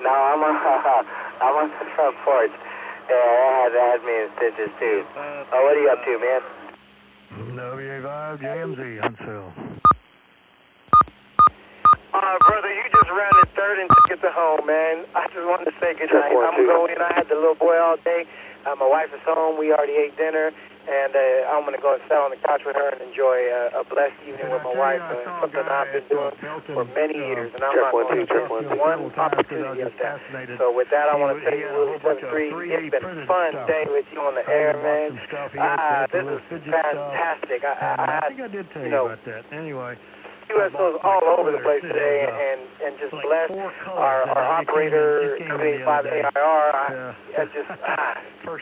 No, I'm on the front porch. Yeah, that had me in stitches, too. Oh, what are you up to, man? WA5 JMZ, Huntsville. Brother, you just rounded third and took it to home, man. I just wanted to say good night. I'm going. I had the little boy all day. My wife is home. We already ate dinner. And I'm going to go and sit on the couch with her and enjoy a blessed evening with my wife. Something I've been doing for many years, and I'm not going to miss one opportunity of that. So with that, I want to tell you, Willie 73, it's been a fun day with you on the air, man. This is fantastic. I think I did tell you about that. Anyway. USO's all over the place today, and just bless our operator, 85 AIR.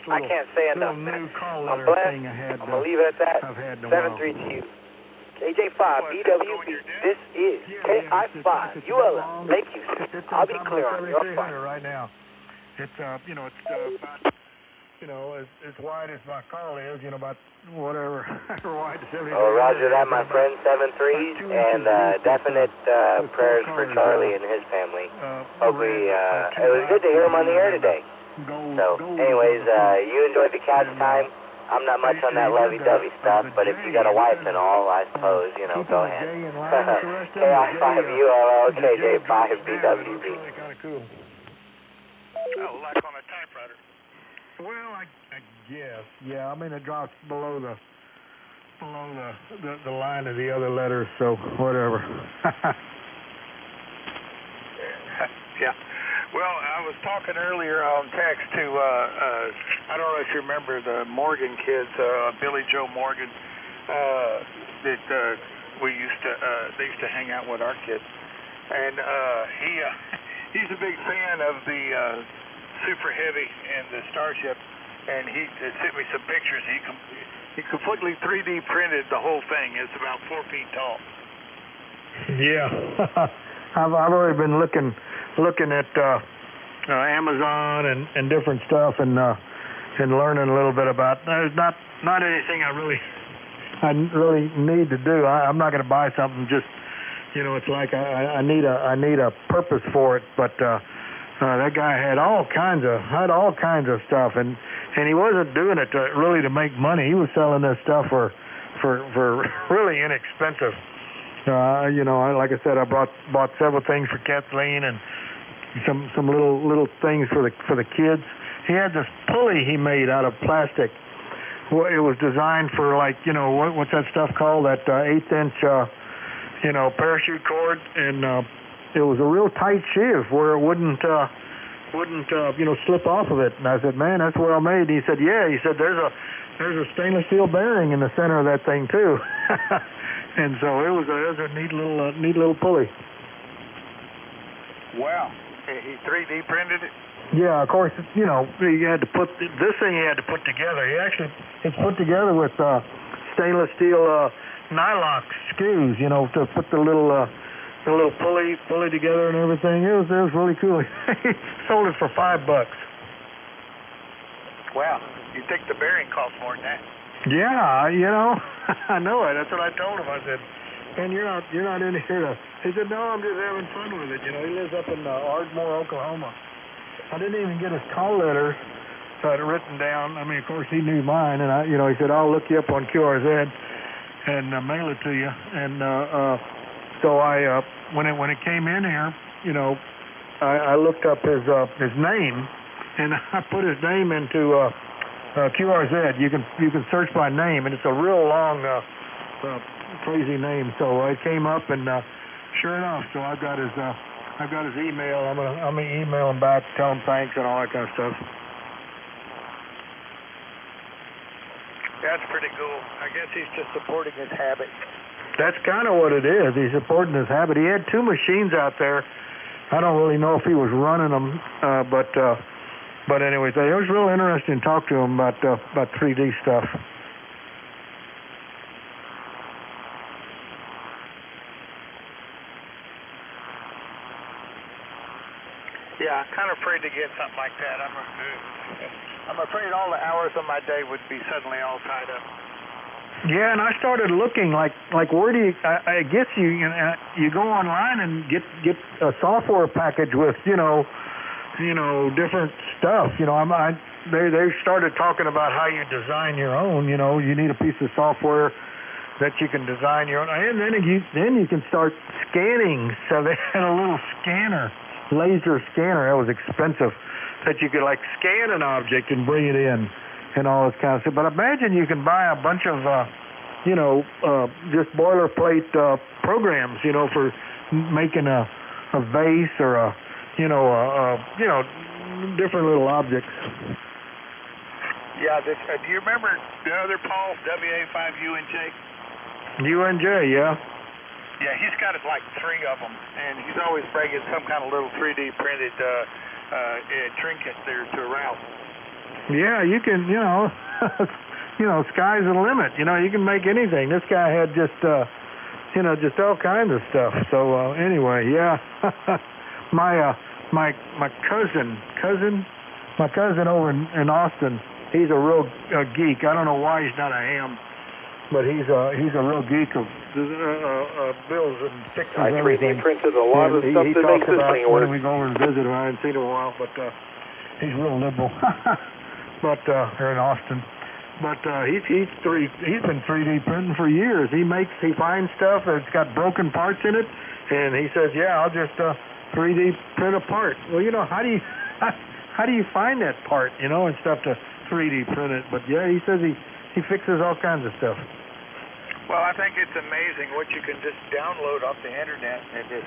I can't say enough. I'm blessed. I'm going to leave it at that. 7-3 to you. KJ5, BWB. This is KI5, ULL, Lake Houston. I'll be clear on your phone. Right now. It's, about, as wide as my call is, about whatever, wide as 70. Oh, roger that, my friend, 7-3, and definite prayers for Charlie and his family. Hope it was good to hear him on the air today. So, anyways, you enjoyed the catch time. I'm not much on that lovey-dovey stuff, but if you got a wife and all, I suppose, go ahead. KI5ULL, KJ5 BWB. Oh, like on a typewriter. Well, I guess, yeah. I mean, it drops below the line of the other letters, so whatever. Yeah. Well, I was talking earlier on text to I don't know if you remember the Morgan kids, Billy Joe Morgan, that they used to hang out with our kids, and he's a big fan of the Super Heavy and the Starship, and he sent me some pictures. He completely 3D printed the whole thing. It's about 4 feet tall. Yeah, I've already been looking at Amazon and different stuff and learning a little bit about. There's not anything I really need to do. I'm not going to buy something just it's like I need a purpose for it, but. That guy had all kinds of stuff, and he wasn't doing it really to make money. He was selling this stuff for really inexpensive. Like I said, I bought several things for Kathleen and some little things for the kids. He had this pulley he made out of plastic. Well, it was designed for what's that stuff called? That 1/8-inch parachute cord, and it was a real tight sheave where it wouldn't slip off of it. And I said, man, that's well made. And he said, yeah. He said, there's a stainless steel bearing in the center of that thing too. And so it was a neat little pulley. Wow. He 3D printed it? Yeah, of course. He had to put this thing. He had to put together. It's put together with stainless steel nylock screws. To put the little pulley together and everything. It was really cool. He sold it for $5. Wow. You think the bearing costs more than that? Yeah, I know it. That's what I told him. I said, man, you're not in here to. He said, no, I'm just having fun with it. He lives up in Ardmore, Oklahoma. I didn't even get his call letters written down. I mean, of course, he knew mine, and he said, I'll look you up on QRZ and mail it to you. And so I, when it came in here, I looked up his name, and I put his name into QRZ. You can search by name, and it's a real long, crazy name. So it came up, and sure enough, so I've got his email. I'm gonna email him back, tell him thanks, and all that kind of stuff. That's pretty cool. I guess he's just supporting his habit. That's kind of what it is. He's supporting his habit. He had 2 machines out there. I don't really know if he was running them, but anyways, it was real interesting to talk to him about 3D stuff. Yeah, I'm kind of afraid to get something like that. I'm afraid all the hours of my day would be suddenly all tied up. Yeah, and I started looking like where do you? I guess you go online and get a software package with different stuff. They started talking about how you design your own. You need a piece of software that you can design your own, and then you can start scanning. So they had a little scanner, laser scanner. That was expensive. That you could scan an object and bring it in. and all this kind of stuff. But imagine you can buy a bunch of, just boilerplate programs, for making a vase or different little objects. Yeah, do you remember the other Paul, WA5UNJ? UNJ, yeah. Yeah, he's got like 3 of them, and he's always bringing some kind of little 3D printed trinket there to Ralph. Yeah, you can, sky's the limit. You can make anything. This guy had just all kinds of stuff. So anyway, yeah, my cousin over in Austin, he's a real geek. I don't know why he's not a ham, but he's a real geek of bills and fixes everything. He printed a lot of stuff that makes this thing work. When we go over and visit him, I haven't seen him in a while, but he's real liberal. But here in Austin. But he's been 3D printing for years. He finds stuff that's got broken parts in it, and he says, "Yeah, I'll just 3D print a part." Well, how do you find that part, and stuff to 3D print it? But yeah, he says he fixes all kinds of stuff. Well, I think it's amazing what you can just download off the internet and just,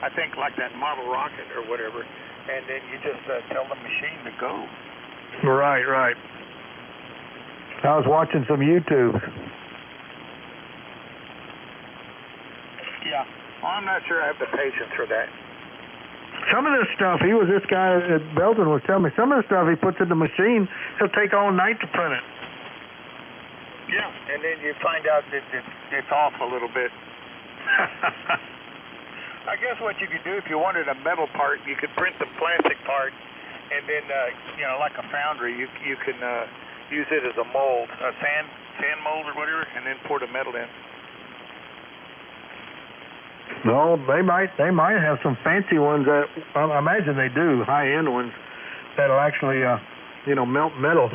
I think like that model rocket or whatever, and then you just tell the machine to go. Right. I was watching some YouTube. Yeah, well, I'm not sure I have the patience for that. Some of this stuff, this guy at Belton was telling me, some of the stuff he puts in the machine, he'll take all night to print it. Yeah, and then you find out that it's off a little bit. I guess what you could do if you wanted a metal part, you could print the plastic part, and then, like a foundry, you can use it as a mold, a sand mold or whatever, and then pour the metal in. No, they might have some fancy ones that I imagine they do, high-end ones that'll actually, melt metal.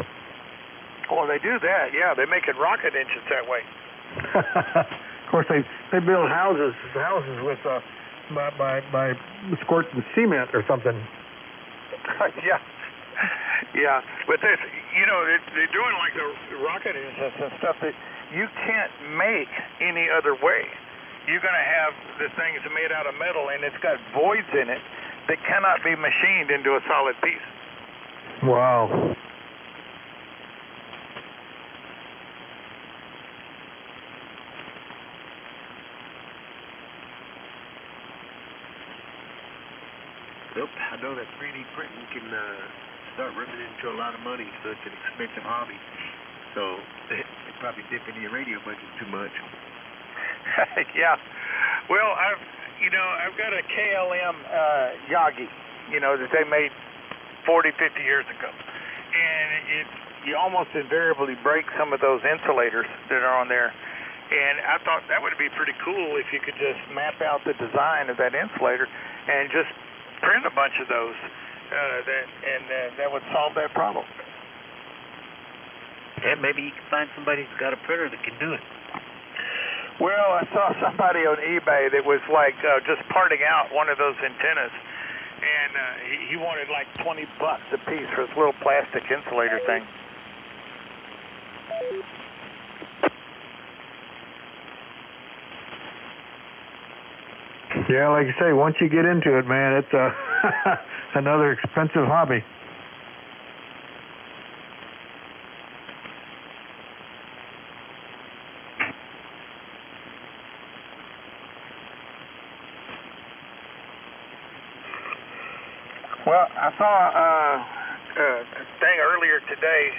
Oh, they do that. Yeah, they make it rocket engines that way. Of course, they build houses with by squirting cement or something. Yeah. But this, they're doing like the rocket engines and stuff that you can't make any other way. You're going to have the things made out of metal, and it's got voids in it that cannot be machined into a solid piece. Wow. Nope, I know that 3D printing can start running into a lot of money, so it's an expensive hobby. So they probably dip into your radio budget too much. Yeah. Well, I've got a KLM Yagi, that they made 40, 50 years ago. And you almost invariably break some of those insulators that are on there. And I thought that would be pretty cool if you could just map out the design of that insulator and just print a bunch of those, that would solve that problem. Yeah, maybe you can find somebody who's got a printer that can do it. Well, I saw somebody on eBay that was like just parting out one of those antennas, and he wanted like $20 a piece for this little plastic insulator thing. Yeah, like you say, once you get into it, man, it's another expensive hobby. Well, I saw a thing earlier today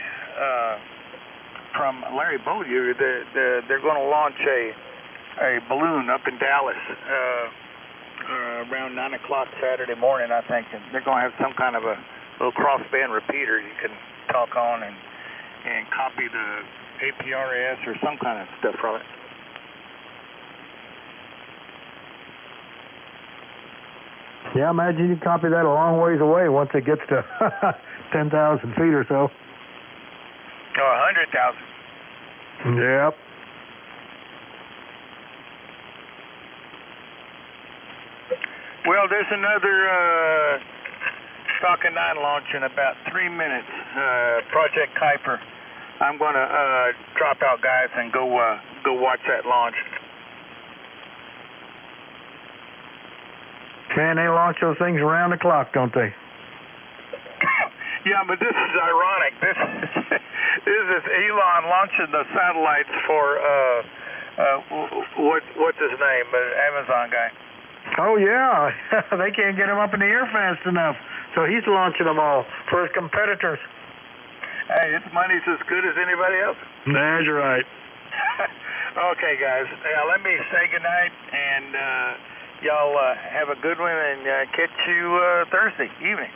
from Larry Beaulieu that they're going to launch a balloon up in Dallas around 9 o'clock Saturday morning, I think. And they're going to have some kind of a little crossband repeater you can talk on and copy the APRS or some kind of stuff from it. Yeah, imagine you copy that a long ways away once it gets to 10,000 feet or so. Oh, 100,000. Yep. Well, there's another Falcon 9 launch in about 3 minutes. Project Kuiper. I'm going to drop out, guys, and go watch that launch. Man, they launch those things around the clock, don't they? Yeah, but this is ironic. This is Elon launching the satellites for what's his name? Amazon guy. Oh yeah, they can't get him up in the air fast enough, so he's launching them all for his competitors. Hey, its money's as good as anybody else. That's right. Okay, guys. Let me say goodnight, and y'all have a good one, and catch you Thursday evening.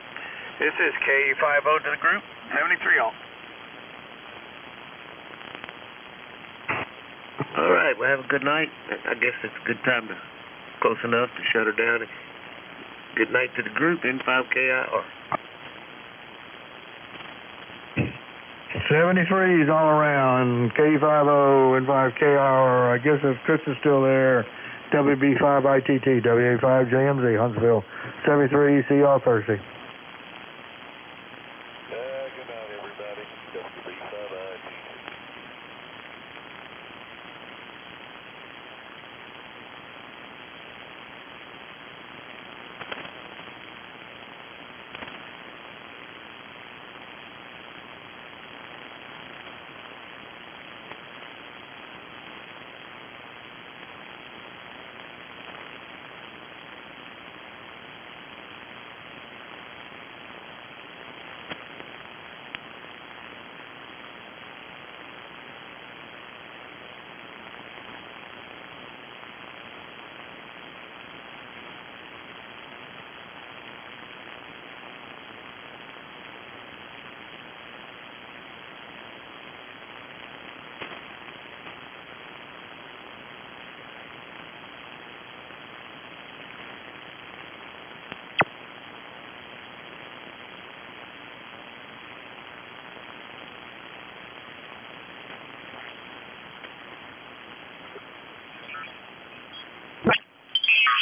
This is K50 to the group, 73 all. All right, well, have a good night. I guess it's a good time to, close enough to shut her down. Good night to the group, N5KIR. 73s all around, K50 and 5KR. I guess if Chris is still there, WB5ITT, WA5JMZ, Huntsville. 73, see y'all Thursday. Good night, everybody. WB5ITT.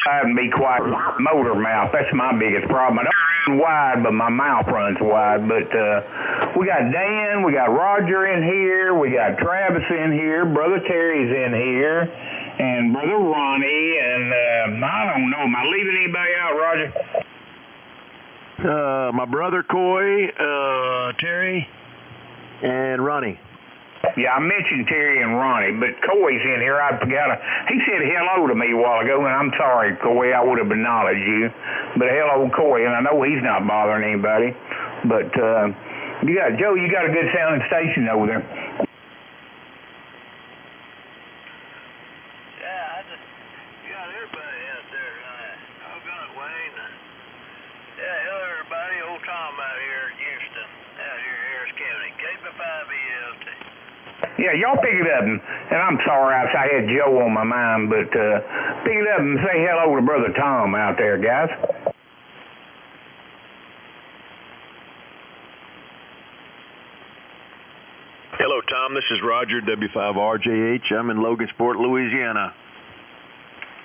And be quiet. Motor mouth. That's my biggest problem. I don't run wide, but my mouth runs wide. But we got Dan, we got Roger in here, we got Travis in here, Brother Terry's in here, and Brother Ronnie, and I don't know. Am I leaving anybody out, Roger? My brother Coy, Terry, and Ronnie. Yeah, I mentioned Terry and Ronnie, but Coy's in here. I forgot. He said hello to me a while ago, and I'm sorry, Coy. I would have acknowledged you. But hello, Coy, and I know he's not bothering anybody. But you got Joe. You got a good sounding station over there. Yeah, I just got everybody out there tonight. I've got Wayne. Yeah, hello everybody. Old Tom out here in Houston, out here in Harris County. K5ELT. Yeah, y'all pick it up, and I'm sorry I had Joe on my mind, but pick it up and say hello to Brother Tom out there, guys. Hello, Tom. This is Roger, W5RJH. I'm in Logansport, Louisiana.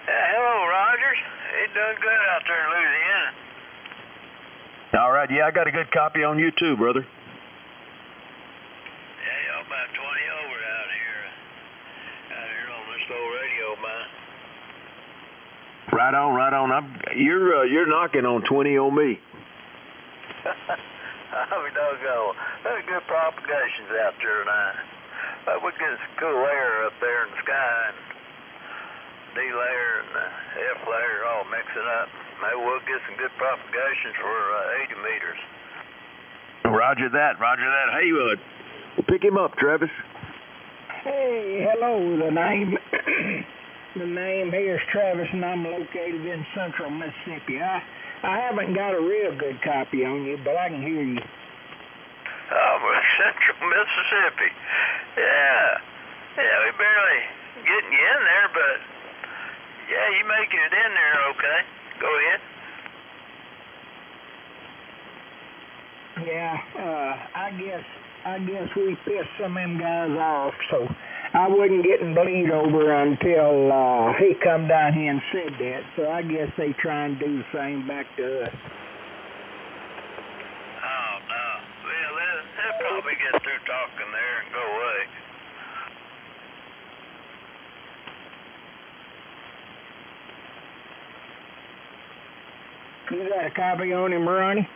Hello, Rogers. It's doing good out there in Louisiana. All right, yeah, I got a good copy on you too, brother. Yeah, y'all about 20 over out here on this old radio, man. Right on, right on. You're knocking on 20 on me. I'll be doggone. There's good propagations out there tonight. But we get some cool air up there in the sky, and D layer and the F layer all mixing up. Maybe we'll get some good propagations for 80 meters. Roger that, Roger that. Hey, we'll pick him up, Travis. Hey, hello. The name here is Travis, and I'm located in central Mississippi. I haven't got a real good copy on you, but I can hear you. Oh, we're central Mississippi. Yeah, we barely getting you in there, but yeah, you making it in there okay. Go ahead. Yeah, I guess we pissed some of them guys off, so I wasn't getting bleed over until he come down here and said that. So I guess they try and do the same back to us. Oh no. Well, talking there and go away. You got a copy on him, Ronnie?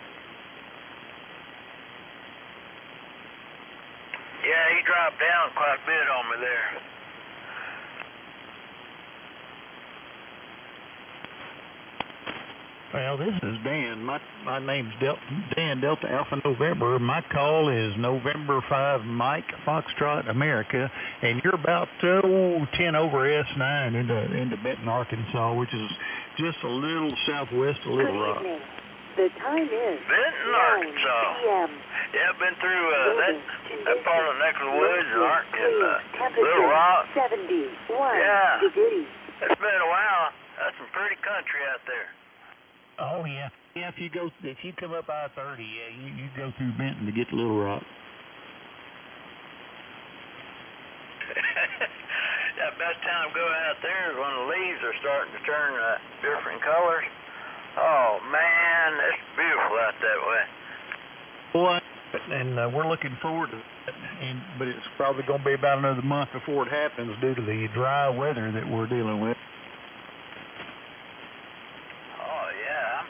Yeah, he dropped down quite a bit on me there. Well, this is Dan. My name's Dan Delta Alpha November. My call is November 5 Mike Foxtrot America, and you're about 10 over S9 into Benton, Arkansas, which is just a little southwest of Little Rock. The time is Benton, Arkansas. p.m. Yeah, I've been through that part of the neck of the woods in Temperature Little Rock. 71 Yeah. degrees. It's been a while. That's some pretty country out there. Oh yeah, yeah. If you come up I-30, yeah, you go through Benton to get to Little Rock. The best time to go out there is when the leaves are starting to turn different colors. Oh man, it's beautiful out that way. Boy, and we're looking forward to that. But it's probably going to be about another month before it happens due to the dry weather that we're dealing with. Oh yeah,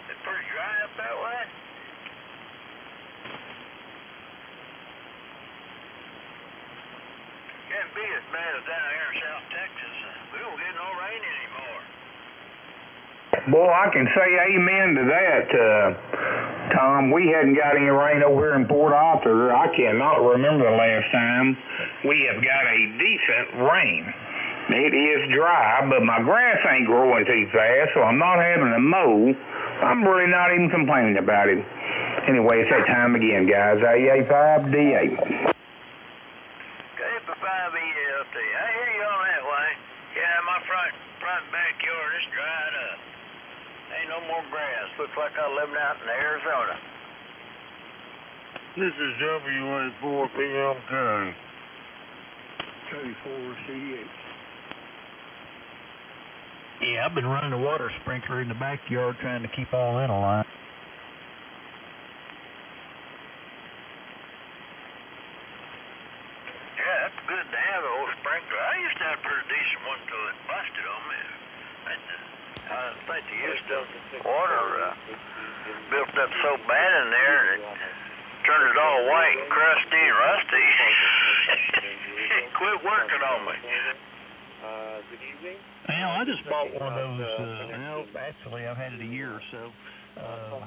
it's pretty dry up that way. Can't be as bad as down here in South Texas. We don't get no rain anymore. Boy, I can say amen to that, Tom. We hadn't got any rain over here in Port Arthur. I cannot remember the last time we have got a decent rain. It is dry, but my grass ain't growing too fast, so I'm not having to mow. I'm really not even complaining about it. Anyway, it's that time again, guys. AA5DA. K5ELT. I hear you on that way. Yeah, my front backyard is dried up. Ain't no more grass. Looks like I'm living out in Arizona. This is WA4PMK. K4CH. Yeah, I've been running a water sprinkler in the backyard trying to keep all that alive. Yeah, that's good to have an old sprinkler. I used to have a pretty decent one until it busted on me. I think the used to water built up so bad in there and it turned it all white and crusty and rusty. It quit working on me. Good evening. Well, I just bought one of those. Actually, I've had it a year or so.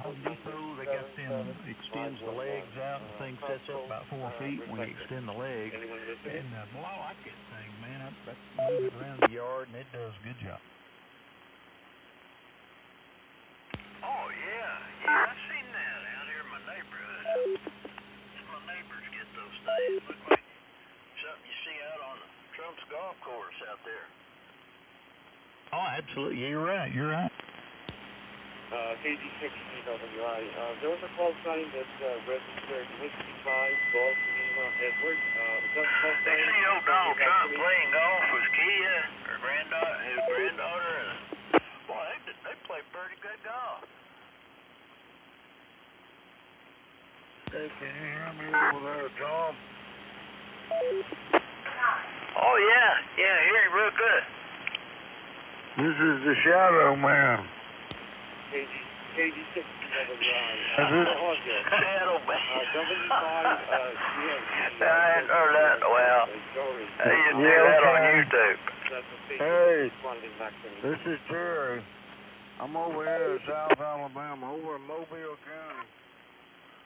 Home Depot, they got them, extends the legs out, and the thing sets up about 4 feet when you extend the legs. And boy, I like that thing, man. I move it around the yard, and it does a good job. Oh, yeah, I've seen that out here in my neighborhood. Some of my neighbors get those things. Look like something you see out on the Trump's golf course out there. Oh, absolutely. Yeah, you're right. KG6WI. There was a call sign that registered Whiskey 5, Golf Lima, Edward. They see old Donald Trump playing golf with Kia, her granddaughter, and boy, they play pretty good golf. Hey, can you hear me over there, Tom? Oh, yeah, I hear you real good. This is the Shadow Man. KG6WI. Shadow Man. W5, I hadn't heard that in a while. They used to do that on YouTube. Hey, this is Terry. I'm over here in South Alabama, over in Mobile County.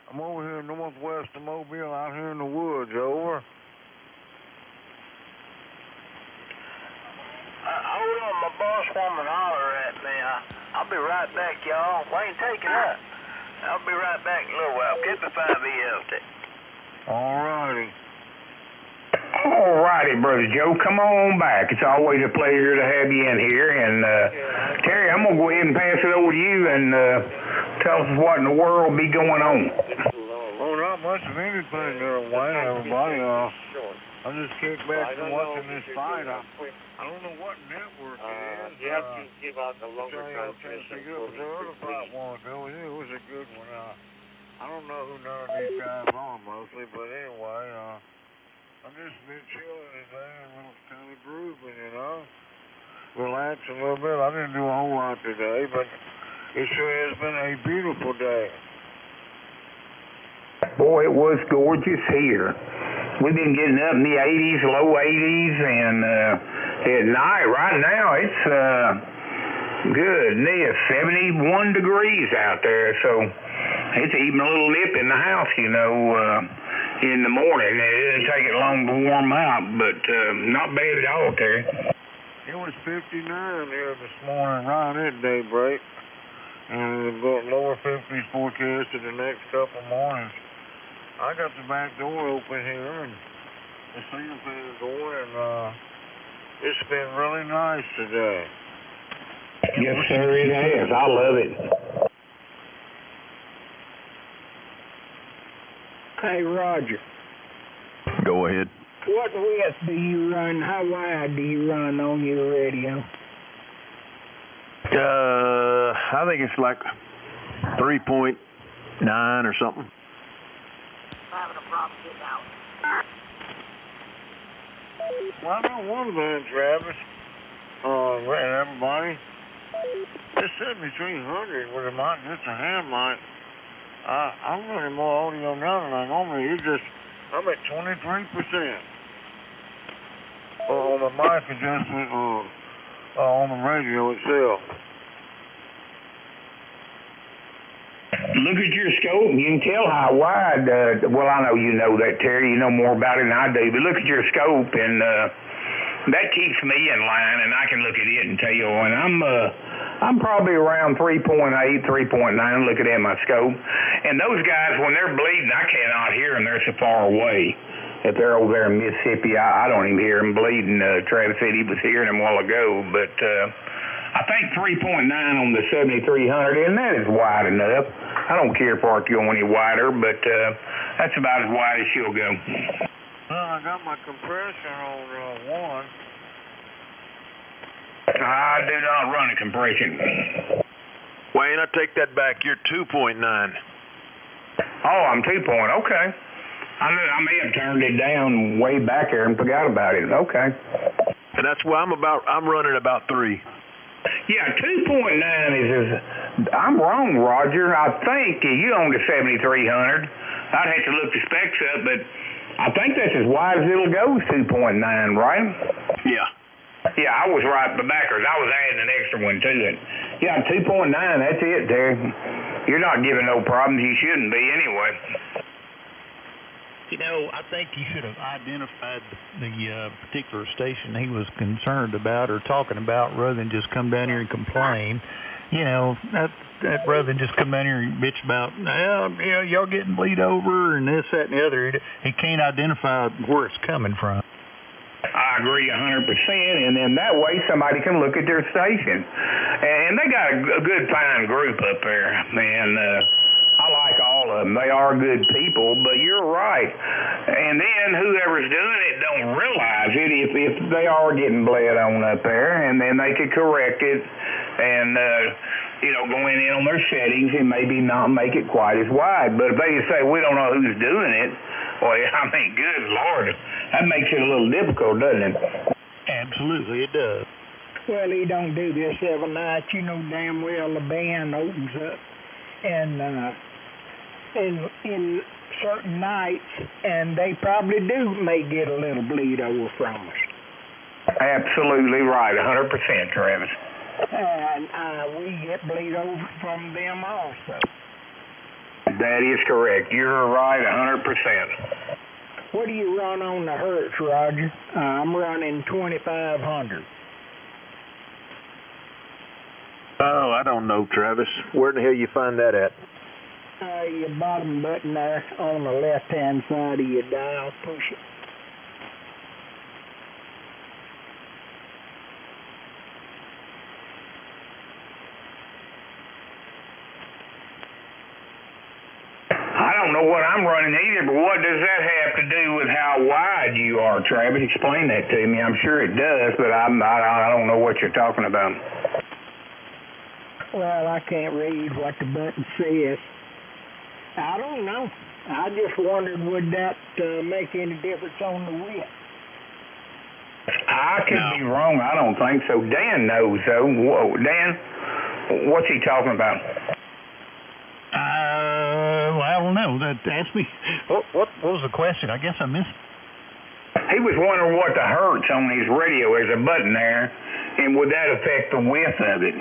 I'm over here northwest of Mobile, out here in the woods, over. Hold on, my boss woman holler at me. I'll be right back, y'all. Wayne, take it up. I'll be right back in a little while. Keep the 5ELT. All righty, Brother Joe. Come on back. It's always a pleasure to have you in here. And, Terry, I'm going to go ahead and pass it over to you and tell us what in the world be going on. Well, not much of anything there, Wayne, everybody. I just kicked back from watching this fight. I don't know what network it is. You have to give out the longer transmission. The other fight one, it was a good one. I don't know who none of these guys are mostly, but just been chilling today and kind of grooving, you know. Relax a little bit. I didn't do a whole lot today, but it sure has been a beautiful day. Boy, it was gorgeous here. We've been getting up in the 80s, low 80s, and at night, right now, it's goodness, 71 degrees out there. So it's even a little nip in the house, you know, in the morning. It doesn't take it long to warm out, but not bad at all, Terry. It was 59 here this morning, right at daybreak. And we've got lower 50s forecasted the next couple mornings. I got the back door open here and the ceiling fan going, and it's been really nice today. Yes, sir, it has. I love it. Hey, Roger. Go ahead. What width do you run? How wide do you run on your radio? I think it's like 3.9 or something. Having a problem getting out. Well, I don't want that, Travis. And everybody. This 7300 with a mic, just a hand mic. I'm running more audio now than I normally do. I'm at 23% on the mic adjustment on the radio itself. Look at your scope, and you can tell how wide, well, I know you know that, Terry. You know more about it than I do, but look at your scope, and that keeps me in line, and I can look at it and tell, and I'm probably around 3.8, 3.9, looking at my scope. And those guys, when they're bleeding, I cannot hear them. They're so far away. If they're over there in Mississippi, I don't even hear them bleeding. Travis said he was hearing them a while ago, but I think 3.9 on the 7300, and that is wide enough. I don't care for it to go any wider, but that's about as wide as she'll go. Well, I got my compression on one. I do not run a compression. Wayne, I take that back. You're 2.9. Oh, I'm 2. Okay. I may have turned it down way back there and forgot about it. Okay. And that's why I'm running about 3. Yeah, 2.9 is I'm wrong, Roger. I think you own the 7300. I'd have to look the specs up, but I think that's as wide as it'll go, 2.9, right? Yeah. Yeah, I was right backwards. I was adding an extra one to it. Yeah, 2.9, that's it, Terry. You're not giving no problems. You shouldn't be anyway. You know, I think he should have identified the particular station he was concerned about or talking about rather than just come down here and complain. You know, that rather than just come down here and bitch about, y'all getting bleed over and this, that, and the other. He can't identify where it's coming from. I agree 100%, and then that way somebody can look at their station. And they got a good, fine group up there, man. I like all of them. They are good people, but you're right. And then whoever's doing it don't realize it if they are getting bled on up there, and then they could correct it and, going in on their settings and maybe not make it quite as wide. But if they just say, we don't know who's doing it, well, I mean, good Lord, that makes it a little difficult, doesn't it? Absolutely, it does. Well, he don't do this every night. You know damn well the band opens up and in certain nights, and they probably may get a little bleed over from us. Absolutely right, 100%, Travis. And we get bleed over from them also. That is correct. You're right, 100%. What do you run on the hertz, Roger? I'm running 2500. Oh, I don't know, Travis. Where the hell you find that at? Your bottom button there on the left-hand side of your dial. Push it. I don't know what I'm running either, but what does that have to do with how wide you are, Travis? Explain that to me. I'm sure it does, but I don't know what you're talking about. Well, I can't read what the button says. I don't know. I just wondered, would that make any difference on the width? I could be wrong. I don't think so. Dan knows, though. Whoa, Dan, what's he talking about? Well, I don't know. Ask me. What was the question? I guess I missed. He was wondering what the hertz on his radio. There's a button there, and would that affect the width of it?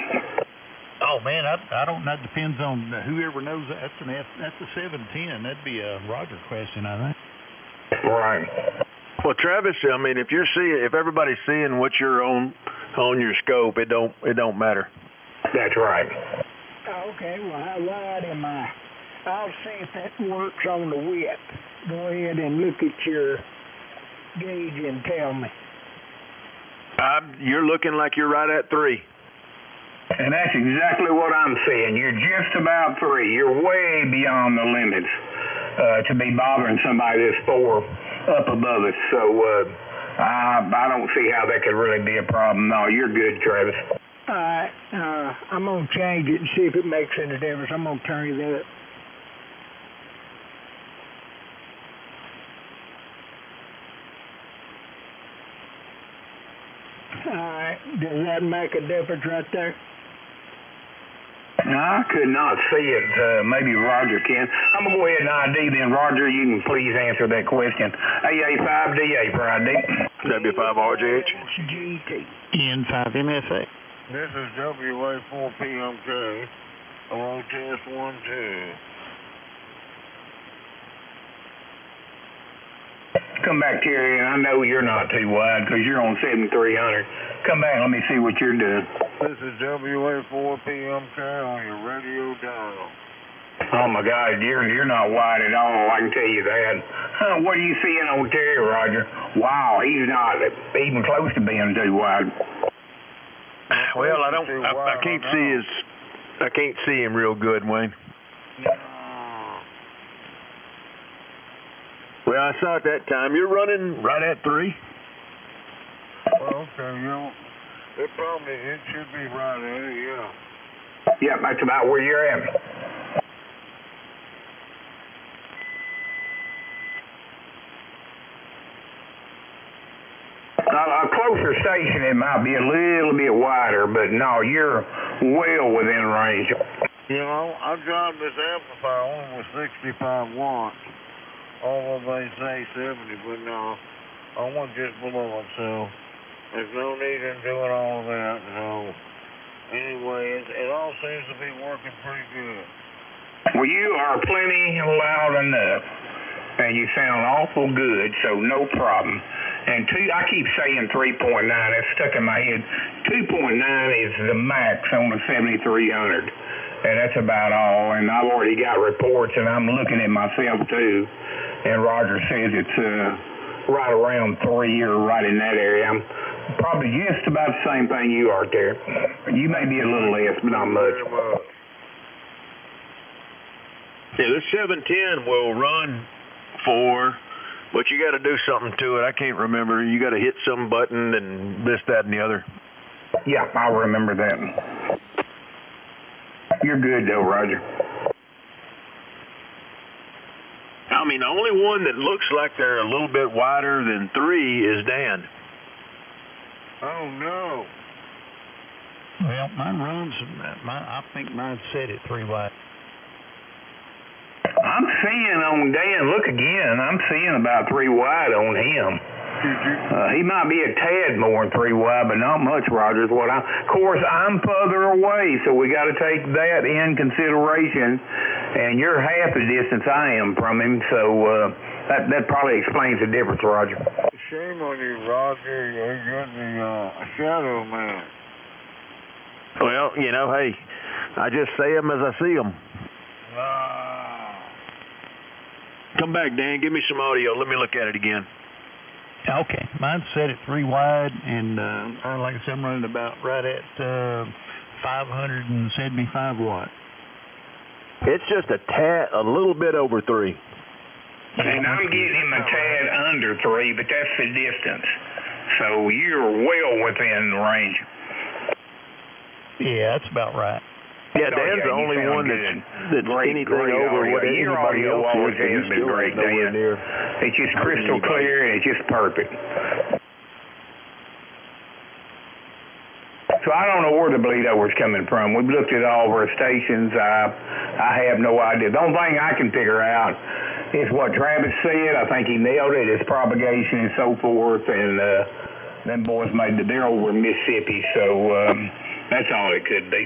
Oh man, I don't know. That depends on whoever knows. That's a 710. That'd be a Roger question, I think. Right. Well, Travis, I mean, if everybody's seeing what you're on your scope, it don't matter. That's right. Okay, well, how wide am I? I'll see if that works on the width. Go ahead and look at your gauge and tell me. You're looking like you're right at 3. And that's exactly what I'm saying. You're just about 3. You're way beyond the limits to be bothering somebody that's 4 up above us. So I don't see how that could really be a problem. No, you're good, Travis. All right. I'm going to change it and see if it makes any difference. I'm going to turn it up. All right. Does that make a difference right there? No, I could not see it. Maybe Roger can. I'm going to go ahead and ID then. Roger, you can please answer that question. AA5DA for ID. W5RJH. GT. N5MFA. This is WA4PMK. Along test 1, 2. Come back, Terry, and I know you're not too wide because you're on 7300. Come back, let me see what you're doing. This is WA4PMK on your radio dial. Oh my God, you're not wide at all. I can tell you that. What are you seeing on Terry, Roger? Wow, he's not even close to being too wide. Well, I can't see I can't see him real good, Wayne. Well, I saw it that time. You're running right at 3. Well, okay, it should be right there, yeah. Yeah, that's about where you're at. A closer station, it might be a little bit wider, but no, you're well within range. You know, I drive this amplifier only with 65 watts. Although they say 70, but no, I want just below it, so there's no need in doing all of that. So anyway, it all seems to be working pretty good. Well, you are plenty loud enough, and you sound awful good, so no problem. And I keep saying 3.9. That's stuck in my head. 2.9 is the max on the 7300, and that's about all. And I've already got reports, and I'm looking at myself too. And Roger says it's right around 3 or right in that area. I'm probably just about the same thing you are there. You may be a little less, but not much. Yeah, this 710 will run 4, but you got to do something to it. I can't remember. You got to hit some button and this, that, and the other. Yeah, I remember that. You're good though, Roger. I mean, the only one that looks like they're a little bit wider than 3 is Dan. Oh, no. Well, mine runs, I think mine's set at 3 wide. I'm seeing on Dan, look again, I'm seeing about 3 wide on him. He might be a tad more than 3 wide, but not much, Roger. Of course, I'm further away, so we got to take that in consideration. And you're half the distance I am from him, so that probably explains the difference, Roger. Shame on you, Roger. You're the shadow man. Well, you know, hey, I just say them as I see them. Come back, Dan. Give me some audio. Let me look at it again. Okay, mine's set at 3 wide, and like I said, I'm running about right at 575 watts. It's just a little bit over 3. And I'm getting him a tad under 3, but that's the distance. So you're well within the range. Yeah, that's about right. Yeah, Dan's the only one that's anything over what your anybody audio else always is, but has he's been still great, nowhere Dan. near. It's just crystal clear and it's just perfect. So I don't know where the bleed over's coming from. We've looked at all of our stations. I have no idea. The only thing I can figure out is what Travis said. I think he nailed it. It's propagation and so forth. And them boys they're over in Mississippi. So that's all it could be.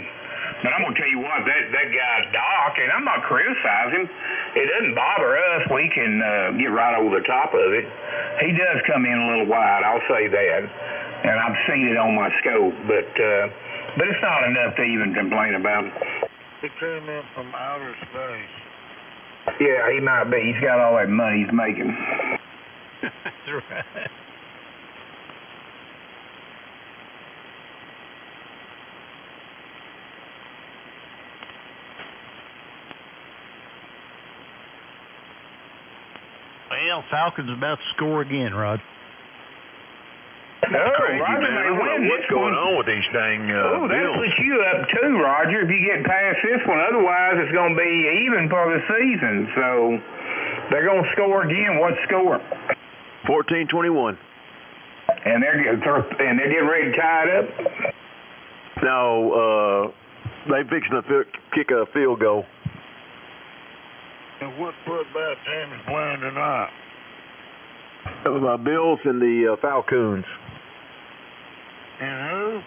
But I'm going to tell you what, that guy, Doc, and I'm not criticizing, it doesn't bother us. We can get right over the top of it. He does come in a little wide, I'll say that. And I've seen it on my scope, but it's not enough to even complain about it. He came in from outer space. Yeah, he might be. He's got all that money he's making. That's right. Well, Falcons about to score again, Rod. Oh, Crazy, Roger, man. I don't know what's going on with these dang that Bills. puts you up too, Roger, if you get past this one. Otherwise, it's going to be even for the season. So they're going to score again. What score? 14-21. And they're getting ready to tie it up? No, they fixing to kick a field goal. And what football team is playing tonight? Bills and the Falcons. And who?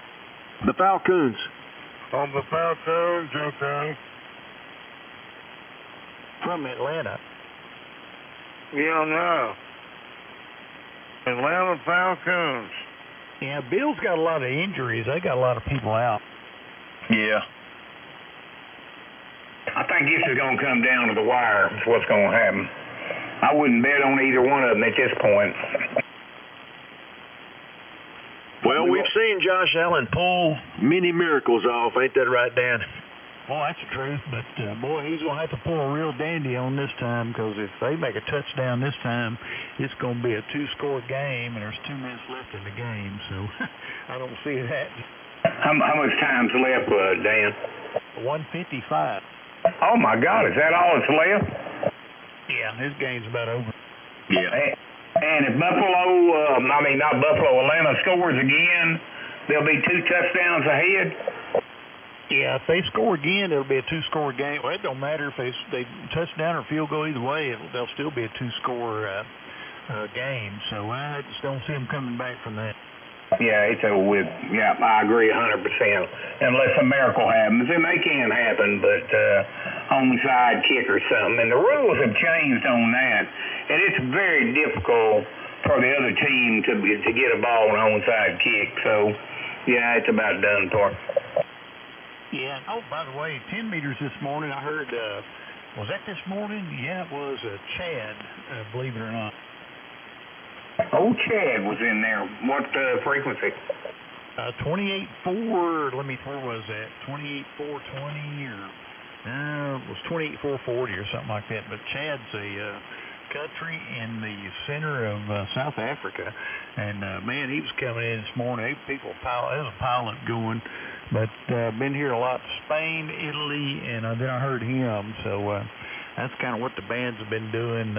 The Falcons. On the Falcons, okay. From Atlanta. Yeah, no. Atlanta Falcons. Yeah, Bill's got a lot of injuries. They got a lot of people out. Yeah. I think this is going to come down to the wire. That's what's going to happen. I wouldn't bet on either one of them at this point. Well, we've seen Josh Allen pull many miracles off. Ain't that right, Dan? Well, that's the truth, but, boy, he's going to have to pull a real dandy on this time, because if they make a touchdown this time, it's going to be a two-score game, and there's 2 minutes left in the game, so I don't see it happening. How much time's left, Dan? 1:55. Oh, my God, is that all that's left? Yeah, this game's about over. Yeah. And if Atlanta scores again, there'll be 2 touchdowns ahead? Yeah, if they score again, it'll be a 2-score game. Well, it don't matter if they touchdown or field goal either way. They'll still be a 2-score game. So I just don't see them coming back from that. Yeah, it's over with. Yeah, I agree 100%. Unless a miracle happens, and they can happen, but onside kick or something. And the rules have changed on that, and it's very difficult for the other team to get a ball an onside kick. So, yeah, it's about done for. Yeah. Oh, by the way, 10 meters this morning. I heard. Was that this morning? Yeah, it was Chad. Believe it or not. Oh, Chad was in there. What frequency? 28.4. Let me. Where was that? 28.420 or it was 28.440 or something like that. But Chad's a country in the center of South Africa, and man, he was coming in this morning. There's a pilot going, but been here a lot. Spain, Italy, and then I heard him. So that's kind of what the bands have been doing.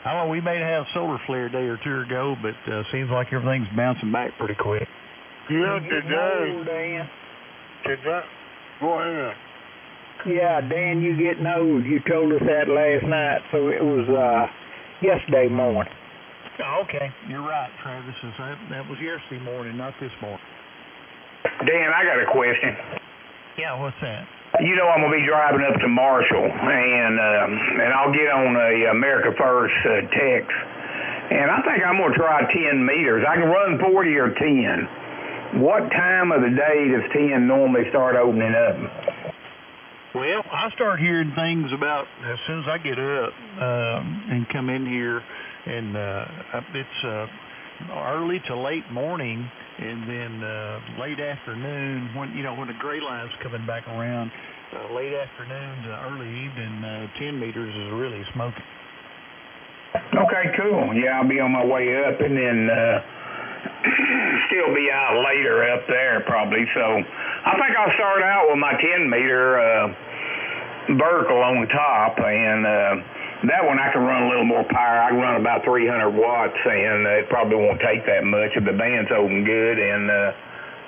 I don't know, we may have solar flare a day or 2 ago, but seems like everything's bouncing back pretty quick. Yeah, today. Go ahead. Yeah, Dan, you getting old. You told us that last night, so it was yesterday morning. Oh, okay, you're right, Travis. That was yesterday morning, not this morning. Dan, I got a question. Yeah, what's that? You know I'm going to be driving up to Marshall, and I'll get on a America First text, and I think I'm going to try 10 meters. I can run 40 or 10. What time of the day does 10 normally start opening up? Well, I start hearing things about as soon as I get up and come in here, and it's early to late morning, and then late afternoon when the gray line's coming back around. Late afternoon to early evening, 10 meters is really smoking. Okay, cool. Yeah, I'll be on my way up, and then still be out later up there probably. So I think I'll start out with my 10-meter vertical on the top, and that one I can run a little more power. I can run about 300 watts, and it probably won't take that much if the band's open good. And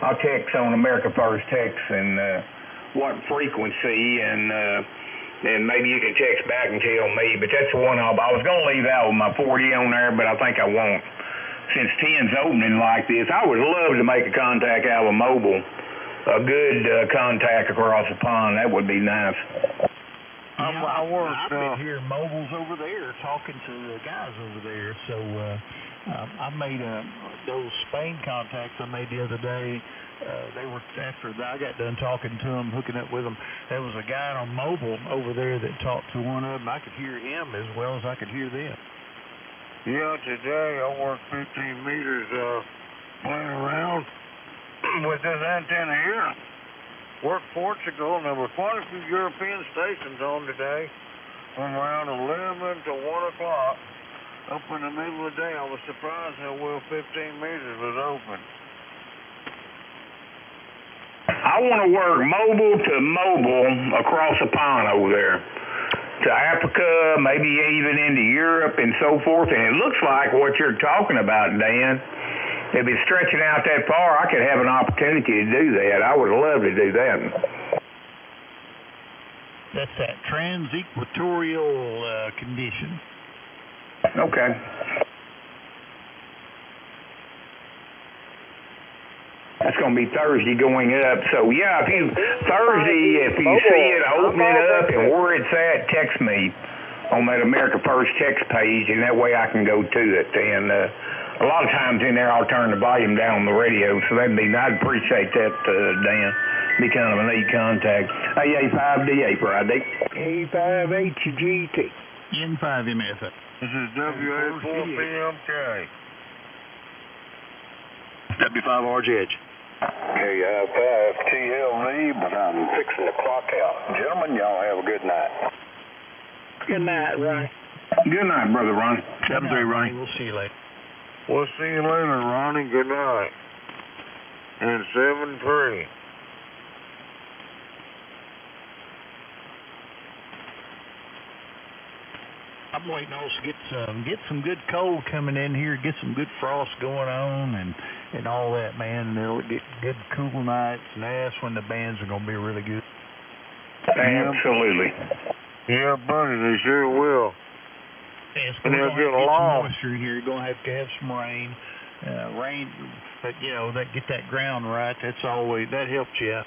I'll text on America First Text and what frequency, and maybe you can text back and tell me. But that's the one I was going to leave out with my 40 on there, but I think I won't. Since 10's opening like this, I would love to make a contact out of a mobile, a good contact across the pond. That would be nice. I've been hearing mobiles over there talking to the guys over there. So I made those Spain contacts I made the other day. They were after I got done talking to them, hooking up with them. There was a guy on mobile over there that talked to one of them. I could hear him as well as I could hear them. Yeah, today I worked 15 meters playing around with this antenna here. Worked Portugal, and there were quite a few European stations on today from around 11 to 1 o'clock. Up in the middle of the day, I was surprised how well 15 meters was open. I want to work mobile to mobile across the pond over there. To Africa, maybe even into Europe and so forth. And it looks like what you're talking about, Dan, if it's stretching out that far, I could have an opportunity to do that. I would love to do that. That's that trans-equatorial condition. Okay. That's going to be Thursday going up. So, yeah, if you see it opening up and where it's at, text me on that America First text page, and that way I can go to it. And a lot of times in there I'll turn the volume down on the radio, so I'd appreciate that, Dan. Be kind of a neat contact. AA5DA Friday. A5HGT. N5MF. This is WA4PMK. W5RGH. K5TLV, but I'm fixing to clock out. Gentlemen, y'all have a good night. Good night, Ronnie. Good night, Brother Ronnie. 7-3, Ronnie. We'll see you later. We'll see you later, Ronnie. Good night. And 7-3. I'm waiting on us to get some good cold coming in here, get some good frost going on, and all that, man. And it'll get good cool nights, and that's when the bands are going to be really good. Absolutely. Yeah, buddy, they sure will. Yeah, and they'll get along. Some moisture in here. You're going to have some rain. But get that ground right. That helps you out.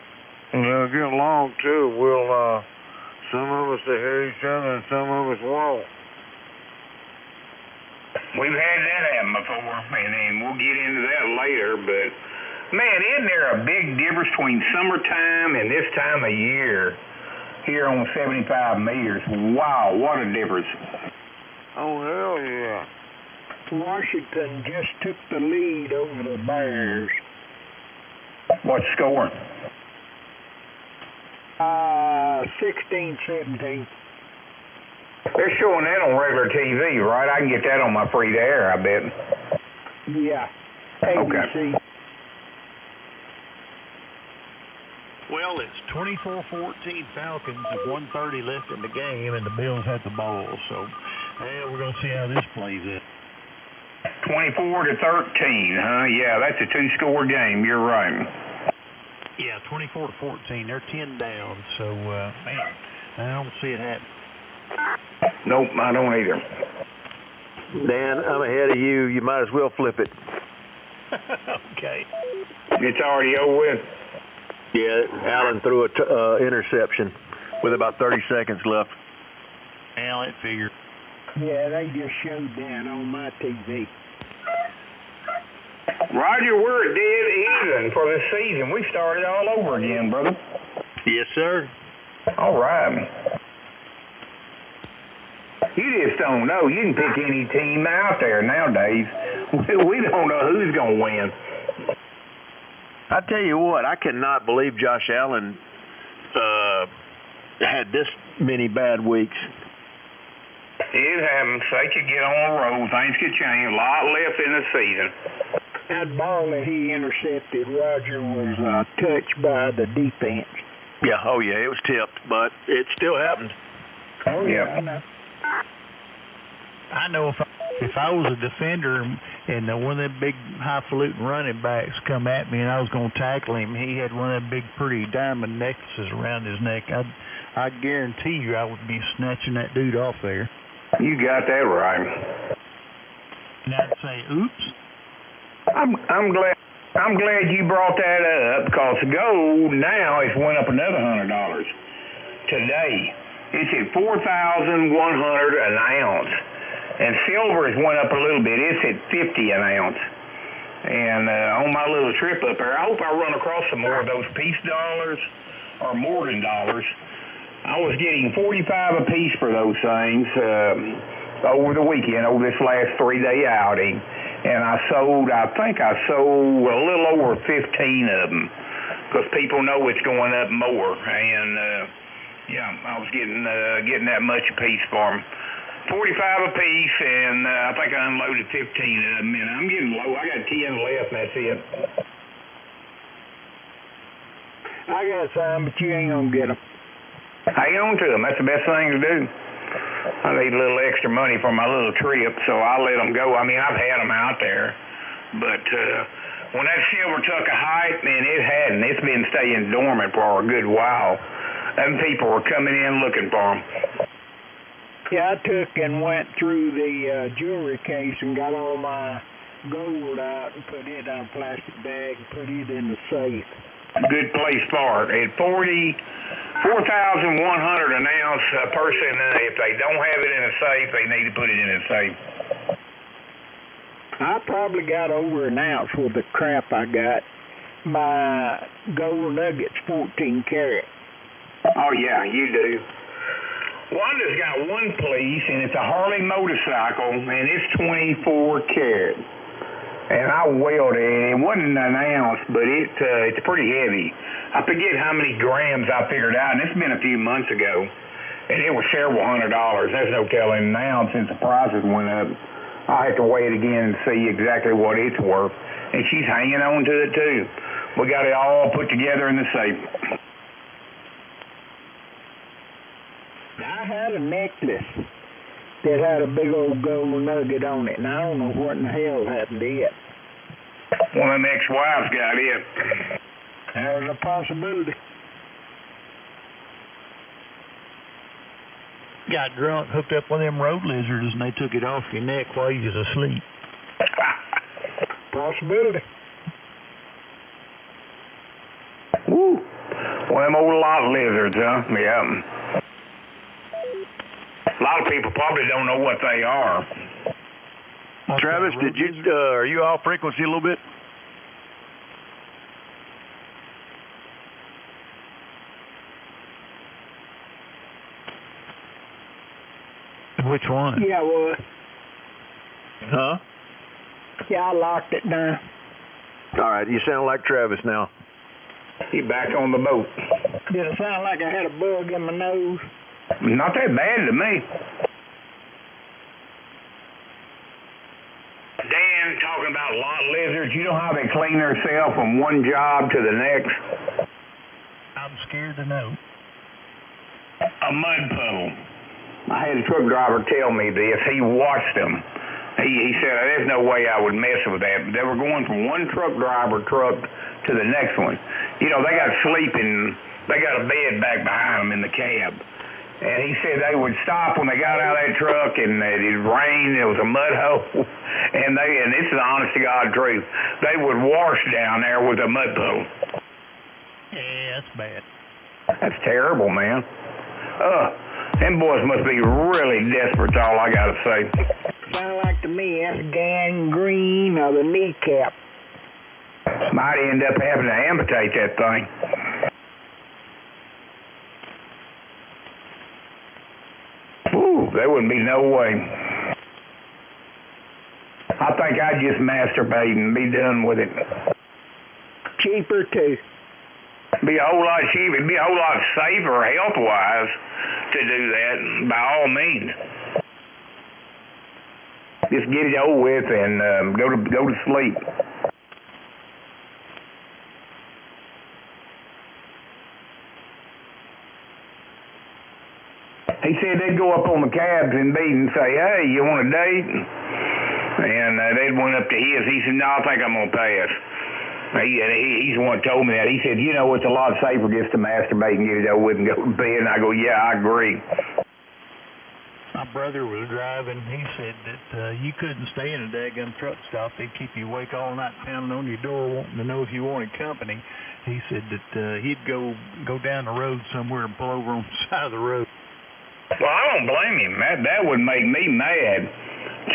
And they'll get along too. We'll some of us will hear each other, and some of us won't. We've had that happen before, and we'll get into that later, but, man, isn't there a big difference between summertime and this time of year here on 75 meters? Wow, what a difference. Oh, hell yeah. Washington just took the lead over the Bears. What's the score? 16-17. They're showing that on regular TV, right? I can get that on my free to air, I bet. Yeah. ABC. Okay. Well, it's 24-14 Falcons with 1:30 left in the game, and the Bills have the ball. So, we're going to see how this plays out. 24-13, huh? Yeah, that's a two-score game. You're right. Yeah, 24-14. They're 10 down. So, man, I don't see it happening. Nope, I don't either. Dan, I'm ahead of you. You might as well flip it. Okay. It's already over with. Yeah, Allen threw a interception with about 30 seconds left. Well, it figured. Yeah, they just showed that on my TV. Roger, we're dead even for this season. We started all over again, brother. Yes, sir. All right. You just don't know. You can pick any team out there nowadays. We don't know who's going to win. I tell you what, I cannot believe Josh Allen had this many bad weeks. It happens. They could get on a roll. Things could change. A lot left in the season. That ball that he intercepted, Roger, was touched by the defense. Yeah, oh yeah, it was tipped, but it still happened. Oh yeah, I know. I know if I was a defender and one of them big highfalutin running backs come at me and I was going to tackle him, he had one of them big pretty diamond necklaces around his neck, I guarantee you I would be snatching that dude off there. You got that right. And I'd say, oops. I'm glad you brought that up, because gold now has went up another $100 today. It's at 4,100 an ounce, and silver has went up a little bit. It's at 50 an ounce. And on my little trip up there, I hope I run across some more of those peace dollars or Morgan dollars. I was getting 45 a piece for those things over the weekend, over this last 3-day outing. And I think I sold a little over 15 of them, because people know it's going up more. And yeah, I was getting that much a piece for them. 45 a piece, and I think I unloaded 15 of them. And I'm getting low. I got 10 left, and that's it. I got some, but you ain't gonna get them. Hang on to them. That's the best thing to do. I need a little extra money for my little trip, so I'll let them go. I mean, I've had them out there, but when that silver took a hike, man, it hadn't. It's been staying dormant for a good while. And people were coming in looking for them. Yeah, I took and went through the jewelry case and got all my gold out and put it in a plastic bag and put it in the safe. Good place for it. At 4,100 an ounce, a person, if they don't have it in a safe, they need to put it in a safe. I probably got over an ounce with the crap I got. My gold nugget's 14 karat. Oh, yeah, you do. Wanda's got one piece, and it's a Harley motorcycle, and it's 24 karat. And I welded it. It wasn't an ounce, but it's pretty heavy. I forget how many grams I figured out, and it's been a few months ago. And it was several $100. There's no telling now since the prices went up. I'll have to weigh it again and see exactly what it's worth. And she's hanging on to it, too. We got it all put together in the safe. I had a necklace that had a big old gold nugget on it, and I don't know what in the hell happened to it. One of them ex-wives got it. There's a possibility. Got drunk, hooked up one of them road lizards, and they took it off your neck while you was asleep. Possibility. Woo. One of them old lot lizards, huh? Yeah. A lot of people probably don't know what they are. Travis, are you off frequency a little bit? Which one? Yeah, I was. Huh? Yeah, I locked it down. All right, you sound like Travis now. He back on the boat. Did it sound like I had a bug in my nose? Not that bad to me. Dan talking about lot lizards. You know how they clean themselves from one job to the next? I'm scared to know. A mud puddle. I had a truck driver tell me this. He watched them. He said, there's no way I would mess with that. They were going from one truck to the next one. You know, they got a bed back behind them in the cab. And he said they would stop when they got out of that truck, and it rained, it was a mud hole, and this is the honest to God truth, they would wash down there with a mud puddle. Yeah, that's bad. That's terrible, man. Them boys must be really desperate, that's all I gotta say. Sound like to me that's gangrene of the kneecap. Might end up having to amputate that thing. Ooh, there wouldn't be no way. I think I'd just masturbate and be done with it. Cheaper, too. Be a whole lot cheaper. It'd be a whole lot safer health-wise to do that, by all means. Just get it over with and go to sleep. He said they'd go up on the cabs in Beat and say, hey, you want a date? And they'd went up to his. He said, no, I think I'm going to pass. He's the one that told me that. He said, you know, it's a lot safer just to masturbate and get it over with and go to bed. And I go, yeah, I agree. My brother was driving. He said that you couldn't stay in a daggum truck stop. They'd keep you awake all night pounding on your door wanting to know if you wanted company. He said that he'd go down the road somewhere and pull over on the side of the road. Well, I don't blame him. That would make me mad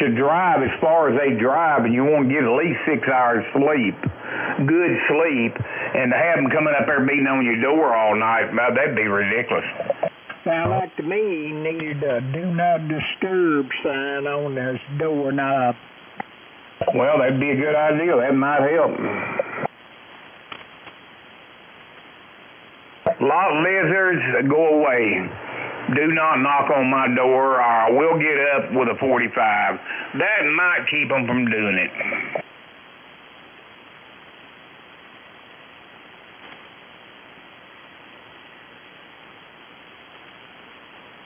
to drive as far as they drive, and you want to get at least 6 hours sleep, good sleep, and to have them coming up there beating on your door all night, that'd be ridiculous. Sound like to me he needed a do not disturb sign on his doorknob. Well, that'd be a good idea. That might help. Lot lizards, go away. Do not knock on my door or I will get up with a 45. That might keep them from doing it.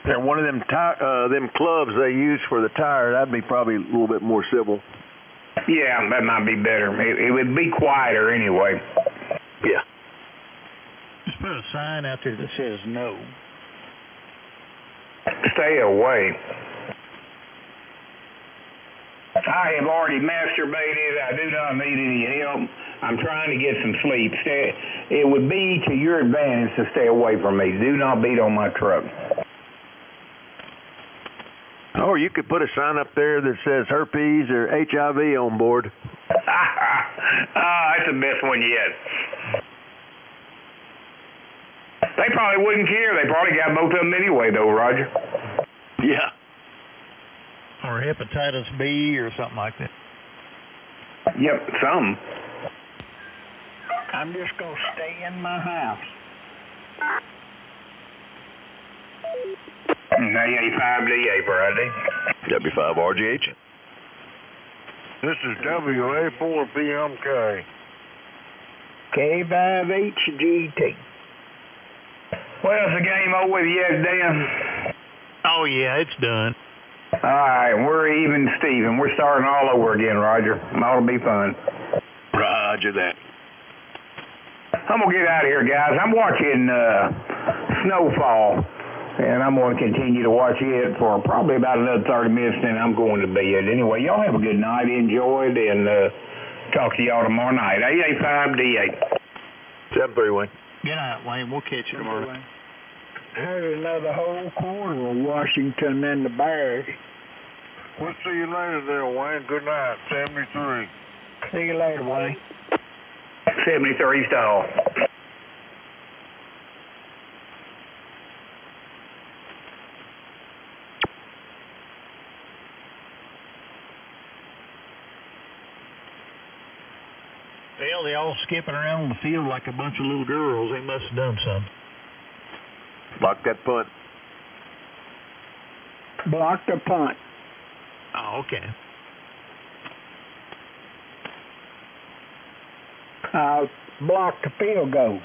And one of them them clubs they use for the tire, that'd be probably a little bit more civil. Yeah, that might be better. It would be quieter anyway. Yeah. Just put a sign out there that says no. Stay away. I have already masturbated. I do not need any help. I'm trying to get some sleep. It would be to your advantage to stay away from me. Do not beat on my truck. Or you could put a sign up there that says herpes or HIV on board. That's the best one yet. They probably wouldn't care. They probably got both of them anyway, though, Roger. Yeah. Or hepatitis B or something like that. Yep, some. I'm just going to stay in my house. A5DA Friday. W5RGH. This is WA4PMK. K5HGT. Well, is the game over with yet, Dan? Oh, yeah, it's done. All right, we're even, Steven. We're starting all over again, Roger. That'll be fun. Roger that. I'm going to get out of here, guys. I'm watching Snowfall, and I'm going to continue to watch it for probably about another 30 minutes, and then I'm going to bed. Anyway, y'all have a good night. Enjoy it, and talk to y'all tomorrow night. AA5DA. 731. Good night, Wayne. We'll catch you tomorrow. There's another whole quarter of Washington and the Bears. We'll see you later there, Wayne. Good night. 73. See you later, Wayne. 73 stall. Well, they all skipping around the field like a bunch of little girls. They must have done something. Block that punt. Block the punt. Oh, okay. Block the field goal.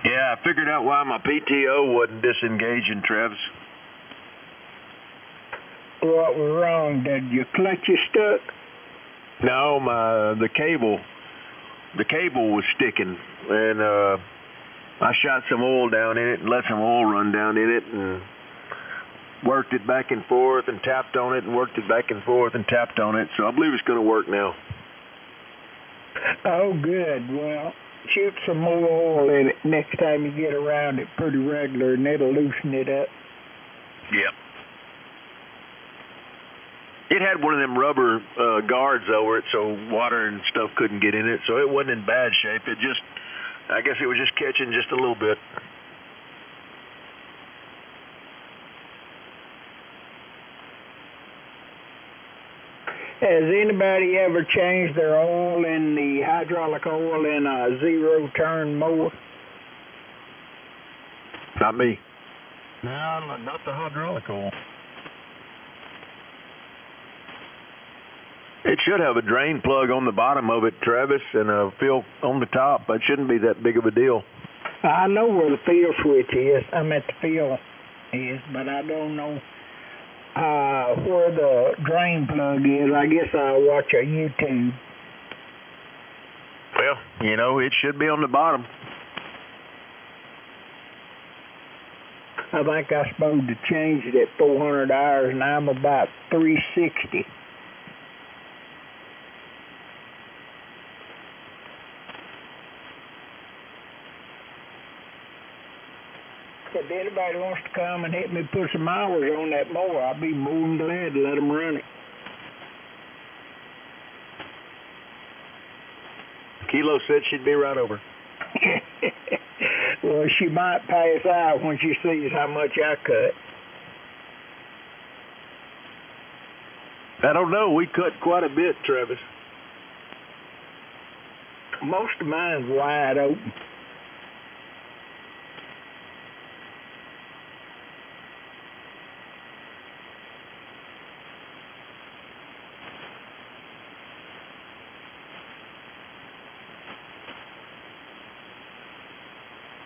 Yeah, I figured out why my PTO wasn't disengaging, Travis. What was wrong? Did your clutches stuck? No, the cable was sticking, and I shot some oil down in it and let some oil run down in it and worked it back and forth and tapped on it and worked it back and forth and tapped on it. So I believe it's going to work now. Oh, good. Well, shoot some more oil in it next time you get around it pretty regular, and it'll loosen it up. Yep. It had one of them rubber guards over it, so water and stuff couldn't get in it, so it wasn't in bad shape. I guess it was just catching just a little bit. Has anybody ever changed their oil in the hydraulic oil in a zero-turn mower? Not me. No, not the hydraulic oil. It should have a drain plug on the bottom of it, Travis, and a fill on the top. It shouldn't be that big of a deal. I know where the fill switch is. I'm at the fill is, but I don't know where the drain plug is. I guess I'll watch a YouTube. Well, you know, it should be on the bottom. I think I'm supposed to change it at 400 hours, and I'm about 360. If anybody wants to come and help me put some hours on that mower, I'll be more than glad to let them run it. Kilo said she'd be right over. Well, she might pass out when she sees how much I cut. I don't know. We cut quite a bit, Travis. Most of mine's wide open.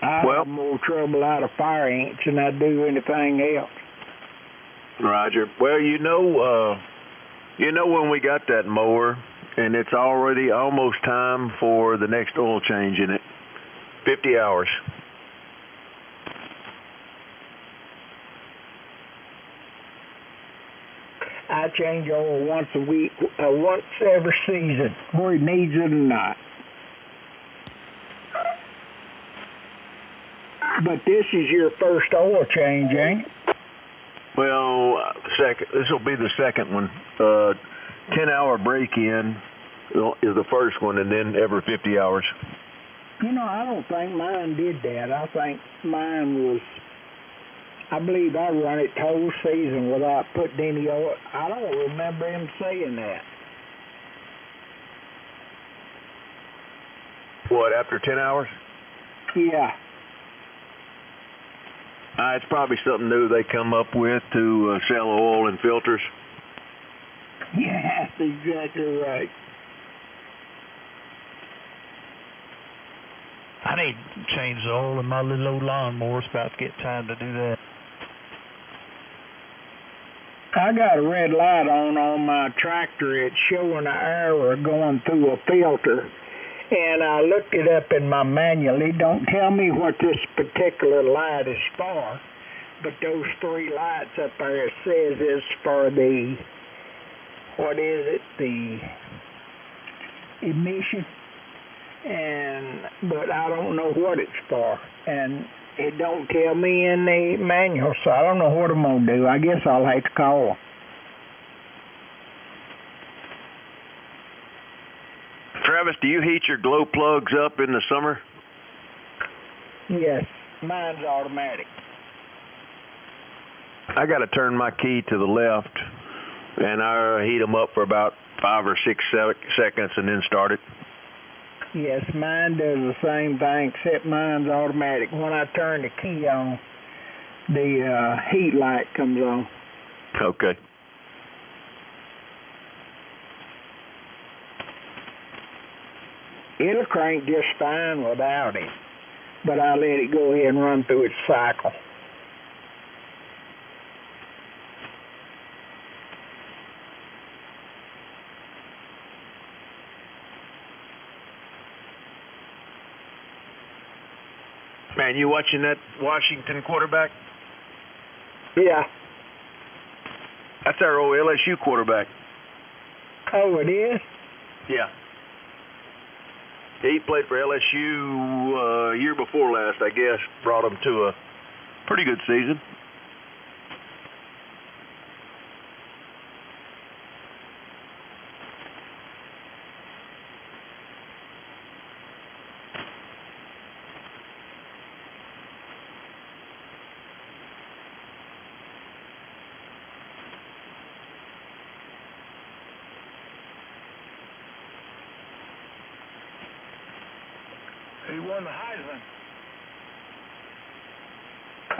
I have more trouble out of fire ants than I do anything else. Roger. Well, you know when we got that mower, and it's already almost time for the next oil change in it. 50 hours. I change oil once a week, once every season, where it needs it or not. But this is your first oil change, ain't it? Well, this will be the second one. 10-hour break-in is the first one, and then every 50 hours. You know, I don't think mine did that. I think mine was, I believe I run it the whole season without putting any oil. I don't remember him saying that. What, after 10 hours? Yeah. It's probably something new they come up with to sell oil and filters. Yeah, that's exactly right. I need to change the oil in my little old lawnmower. It's about to get time to do that. I got a red light on my tractor. It's showing an arrow going through a filter. And I looked it up in my manual. It don't tell me what this particular light is for, but those three lights up there, it says is for the, what is it, the emission, but I don't know what it's for, and it don't tell me in the manual, so I don't know what I'm going to do. I guess I'll have to call. Travis, do you heat your glow plugs up in the summer? Yes, mine's automatic. I got to turn my key to the left, and I heat them up for about 5 or 6 seconds and then start it. Yes, mine does the same thing, except mine's automatic. When I turn the key on, the heat light comes on. Okay. It'll crank just fine without it, but I let it go ahead and run through its cycle. Man, you watching that Washington quarterback? Yeah. That's our old LSU quarterback. Oh, it is? Yeah. He played for LSU year before last, I guess. Brought him to a pretty good season. He won the Heisman.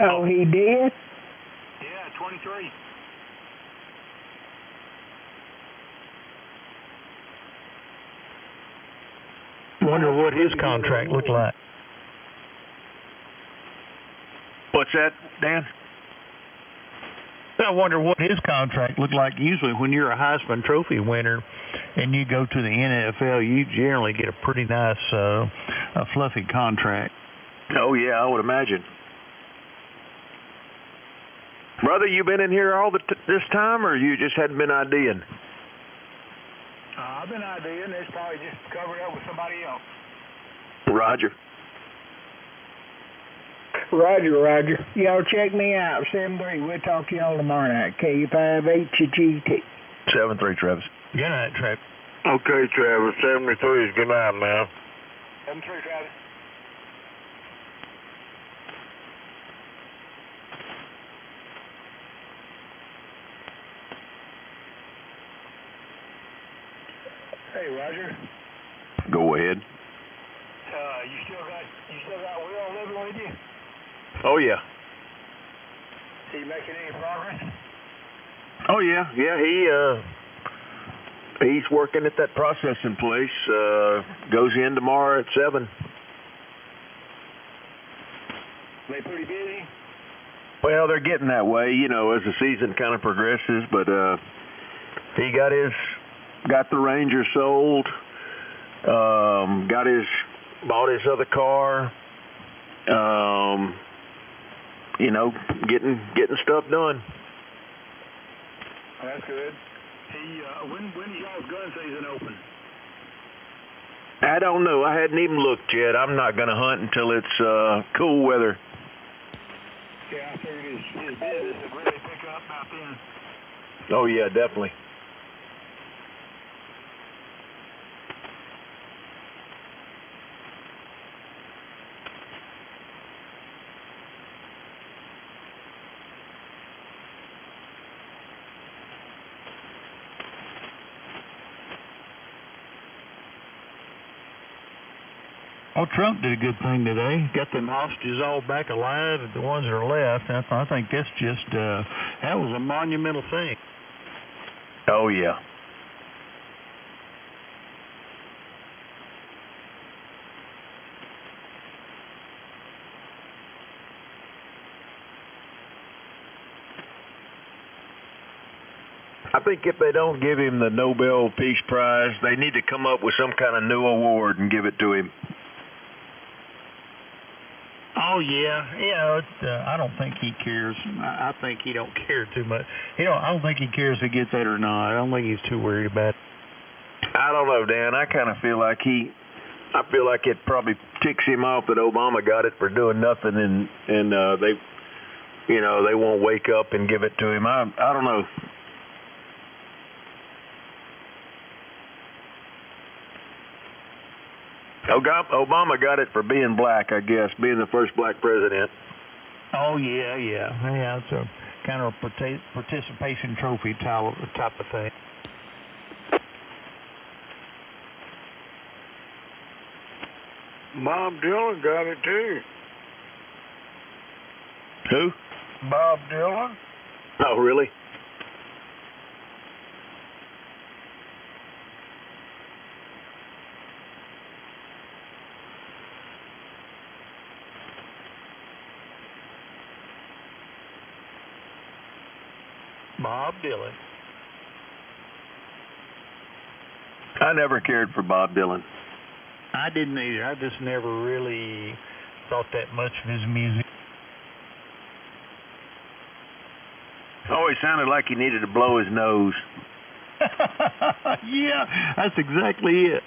Oh, he did? Yeah, 23. Wonder what his contract looked like. What's that, Dan? I wonder what his contract looked like. Usually when you're a Heisman Trophy winner and you go to the NFL, you generally get a pretty nice, a fluffy contract. Oh, yeah, I would imagine. Brother, you been in here all this time, or you just hadn't been IDing? I've been IDing. It's probably just covered up with somebody else. Roger. Roger. Y'all check me out. 7-3. We'll talk to y'all tomorrow night. K5HGT. 7-3, Travis. Good night, Travis. Okay, Travis. 73 is good night, man. 7-3, Travis. Hey, Roger. Go ahead. You still got Will living with you? Oh, yeah. Is he making any progress? Oh, yeah. He's working at that processing place. Goes in tomorrow at 7. They pretty busy? Well, they're getting that way, as the season kind of progresses. But he got the Ranger sold. Bought his other car. Getting stuff done. That's good. When is y'all's gun season open? I don't know. I hadn't even looked yet. I'm not going to hunt until it's cool weather. Yeah, I figured his business would really pick up about then. Oh, yeah, definitely. Oh, Trump did a good thing today. Got them hostages all back alive, and the ones that are left. I think that's just, that was a monumental thing. Oh, yeah. I think if they don't give him the Nobel Peace Prize, they need to come up with some kind of new award and give it to him. Oh, yeah. I don't think he cares. I think he don't care too much. I don't think he cares if he gets that or not. I don't think he's too worried about it. I don't know, Dan. I kind of feel like it probably ticks him off that Obama got it for doing nothing, and they won't wake up and give it to him. I don't know. Obama got it for being black, I guess, being the first black president. Oh, yeah. It's a kind of a participation trophy type of thing. Bob Dylan got it, too. Who? Bob Dylan. Oh, really? Bob Dylan. I never cared for Bob Dylan. I didn't either. I just never really thought that much of his music. Always sounded like he needed to blow his nose. Yeah, that's exactly it.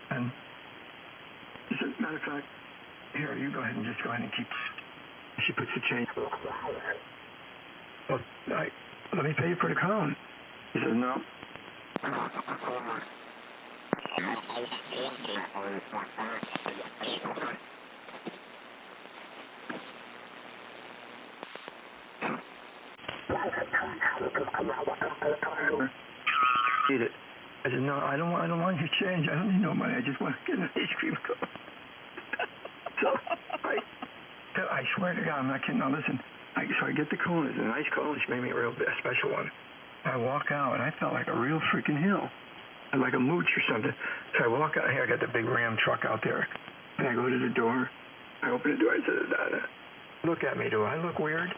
And as a matter of fact, here, you go ahead and just go ahead and keep. She puts the change. Well, let me pay you for the cone. He says, no. Eat it. I said, no, I don't want your change. I don't need no money. I just want to get an ice cream cone. So I swear to God, I'm not kidding. Now listen, so I get the cone. It's a nice cone. She made me a special one. I walk out and I felt like a real freaking hill, like a mooch or something. So I walk out here. I got the big Ram truck out there, and I go to the door. I open the door. I said, "Look at me. Do I look weird?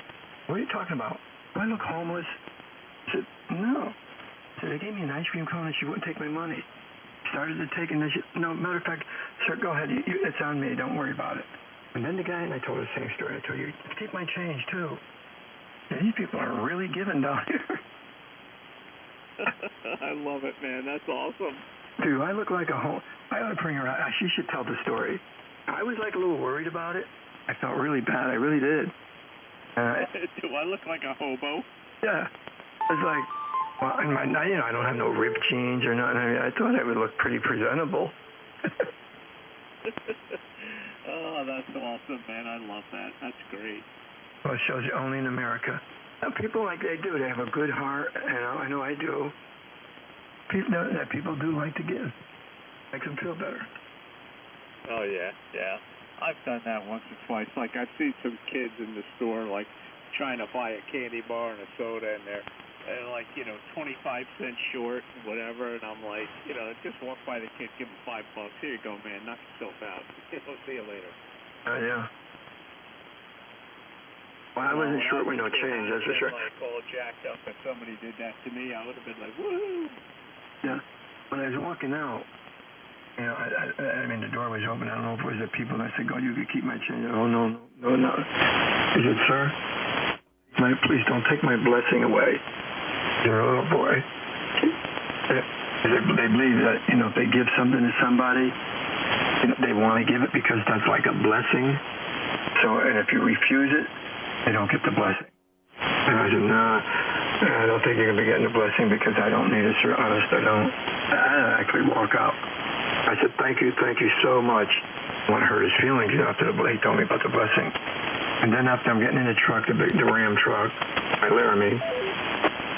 What are you talking about? Do I look homeless?" I said, "No." So they gave me an ice cream cone and she wouldn't take my money. Started to take and then no, matter of fact, sir, go ahead. It's on me. Don't worry about it. And then the guy, and I told the same story. I told you, keep my change too. And these people are really giving down here. I love it, man. That's awesome. Dude, I look like a home. I ought to bring her out. She should tell the story. I was like a little worried about it. I felt really bad. I really did. Do I look like a hobo? Yeah. I was like, well, and I don't have no ripped jeans or nothing. I mean, I thought I would look pretty presentable. Oh, that's awesome, man. I love that. That's great. Well, it shows you only in America. Now, people like they do. They have a good heart. I know I do. People do like to give. Makes them feel better. Oh, yeah, yeah. I've done that once or twice. Like, I've seen some kids in the store, like, trying to buy a candy bar and a soda, and they're like, 25 cents short, whatever, and I'm like, just walk by the kid, give him $5. Here you go, man, knock yourself out. See you later. Oh, yeah. Well, I wasn't short with no change, that's for sure. Like, all jacked up, if somebody did that to me, I would have been like, woohoo! Yeah. When I was walking out, I mean, the door was open. I don't know if it was the people that said, God, you could keep my change. Oh, no. He said, sir, please don't take my blessing away. You're a little boy. They believe that, if they give something to somebody, they want to give it because that's like a blessing. So, and if you refuse it, they don't get the blessing. And I said, no, I don't think you're going to be getting the blessing because I don't need it, sir. Honest, I don't. I actually walk out. I said, thank you so much. I want to hurt his feelings, after he told me about the blessing. And then after I'm getting in the truck, the Ram truck, my Laramie,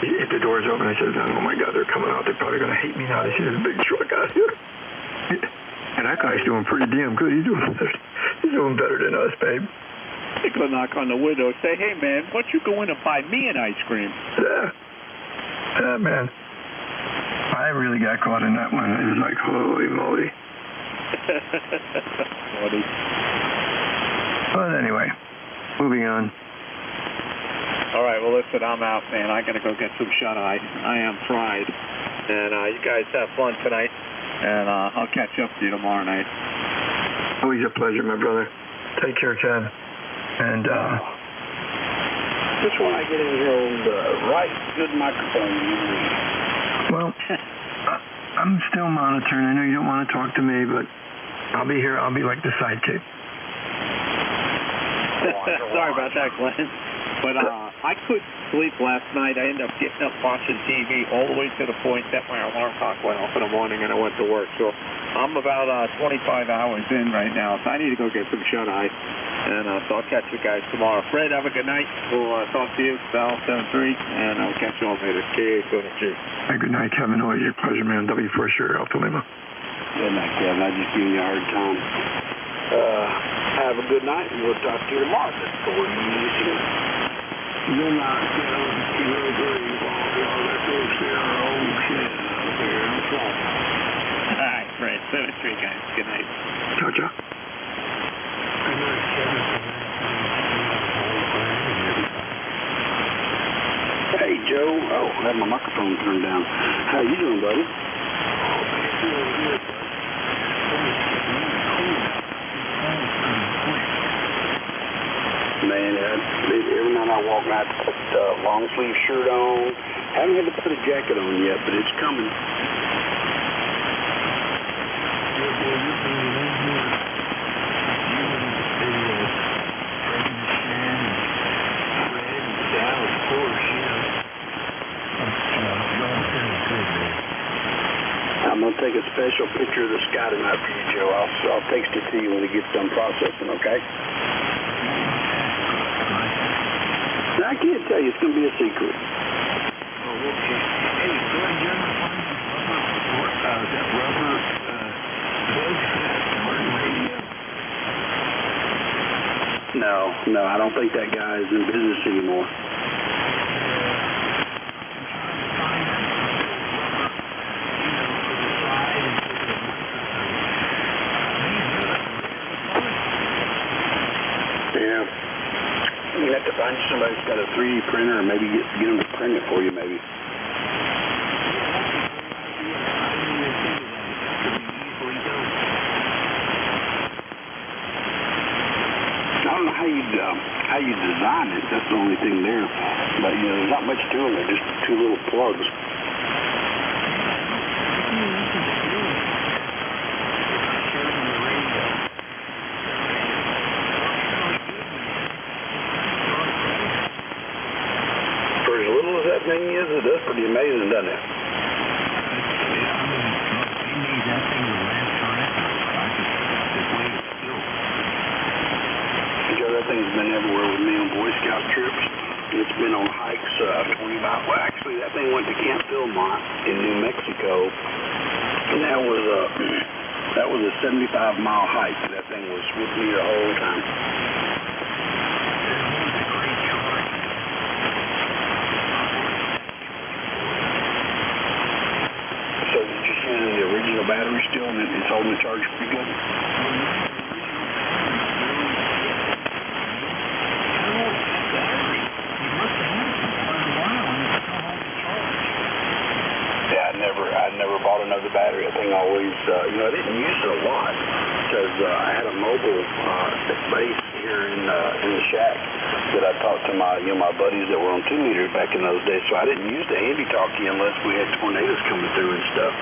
if the door's open, I said, oh my God, they're coming out. They're probably going to hate me now. They see this big truck out here. And that guy's doing pretty damn good. He's doing better than us, babe. You go knock on the window and say, hey, man, why don't you go in and buy me an ice cream? Yeah, man. I really got caught in that one. It was like, holy moly. Funny. But anyway, moving on. All right, well, listen, I'm out, man. I got to go get some shut-eye. I am fried. And you guys have fun tonight, and I'll catch up to you tomorrow night. Always a pleasure, my brother. Take care, Chad. And just when I get in here on the right good microphone, well, I'm still monitoring. I know you don't want to talk to me, but I'll be here. I'll be like the sidekick. Sorry about that, Glenn. But I couldn't sleep last night. I ended up getting up watching TV all the way to the point that my alarm clock went off in the morning and I went to work. So I'm about 25 hours in right now, so I need to go get some shut-eye. And so I'll catch you guys tomorrow. Fred, have a good night. We'll talk to you, Val 73, and I'll catch you all later. KA-72. Hey, good night, Kevin. Always your pleasure, man. W for sure, Alpha Lima. Good night, Kevin. I just giving you a hard time. Have a good night, and we'll talk to you tomorrow. Good night, Kevin. You're great. Let's go see our old kid out there. I'm sorry. All right, Fred. 73, guys. Good night. Ciao. Hey, Joe. Oh, I had my microphone turned down. How you doing, buddy? Man, every night I walk, I put a long sleeve shirt on. Haven't haven't had to put a jacket on yet, but it's coming. I'm going to take a special picture of the sky tonight for you, Joe. I'll text it to you when it gets done processing, okay? I can't tell you. It's going to be a secret. No, I don't think that guy is in business anymore. Yeah. You have to find somebody who's got a 3D printer, or maybe get them to print it for you, maybe. I don't know how you design it. That's the only thing there. But you know, there's not much to them. They're just two little plugs. For as little as that thing is, it does pretty amazing, doesn't it? That thing's been everywhere with me on Boy Scout trips. It's been on hikes 20 miles. Well, actually, that thing went to Camp Philmont in New Mexico, and that was a 75-mile hike. That thing was with me the whole time. So you're just using the original battery still, and it's holding the charge pretty good? I never bought another battery. That thing always, I didn't use it a lot because I had a mobile base here in the shack that I talked to my buddies that were on 2 meters back in those days. So I didn't use the handy-talkie unless we had tornadoes coming through and stuff.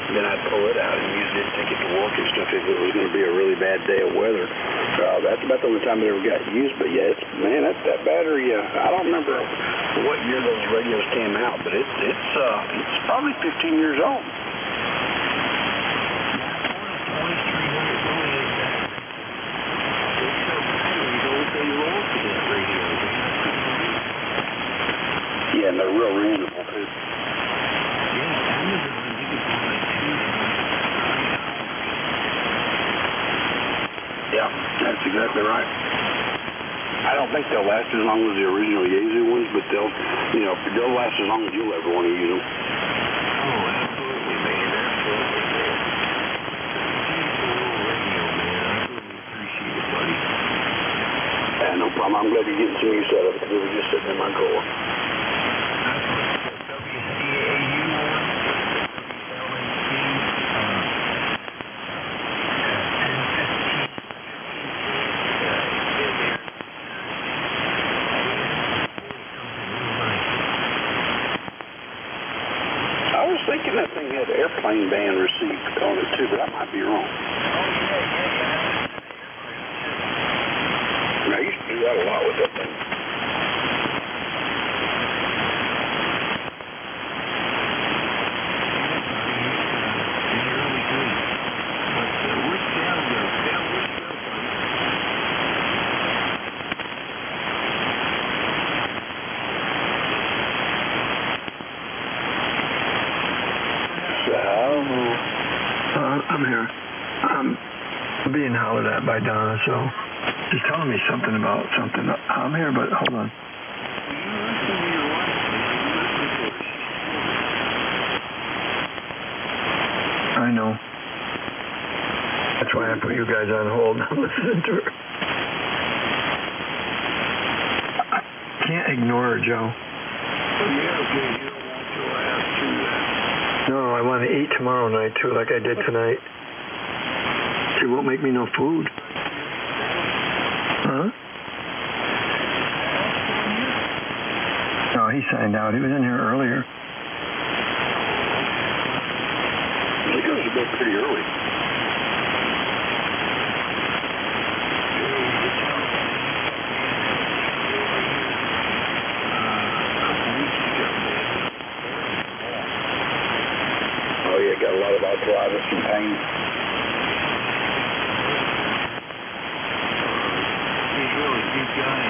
And then I'd pull it out and use it, take it to work and stuff if it was going to be a really bad day of weather. That's about the only time it ever got used. But yeah, that battery. I don't remember what year those radios came out, but it's probably 15 years old. Yeah, and they're real reasonable too. Yeah, that's exactly right. I don't think they'll last as long as the original Yaesu ones, but they'll last as long as you'll ever want to use them. Oh, absolutely, man. Absolutely, man. Beautiful little radio, man. I really appreciate it, buddy. Yeah, no problem. I'm glad you're getting some use out of it because it was just sitting in my drawer. That thing had airplane band received on it too, but I might be wrong. I used to do that a lot with that thing. I'm here. I'm being hollered at by Donna, so she's telling me something about something. I'm here, but hold on. I know. That's why I put you guys on hold. I'm listening to her. I can't ignore her, Joe. No, I want to eat tomorrow night, too, like I did tonight. She won't make me no food. Huh? No, he signed out. He was in here earlier. got a lot of arthritis and pain. He's really a good guy.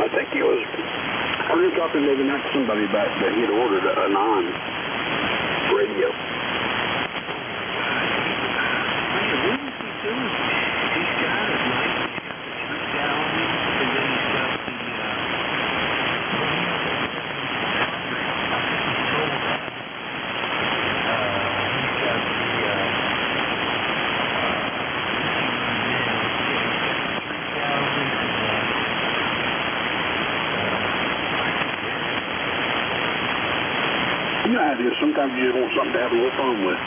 I think he was, I was talking the other night to somebody about that he had ordered a non-radio. What is he doing? He's got it, right? He's got all these, and then he's got the, You know how it is. Sometimes you just want something to have a little fun with.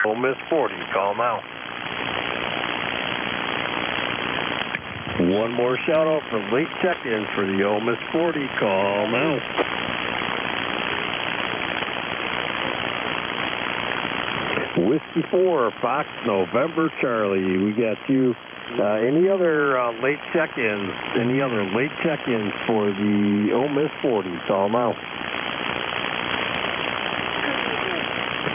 Ole Miss 40, call now. One more shout out for late check-in for the Ole Miss 40, call now. Whiskey 4, Fox, November, Charlie. We got you. Any other late check-ins? Any other late check-ins for the Ole Miss 40? Call them out.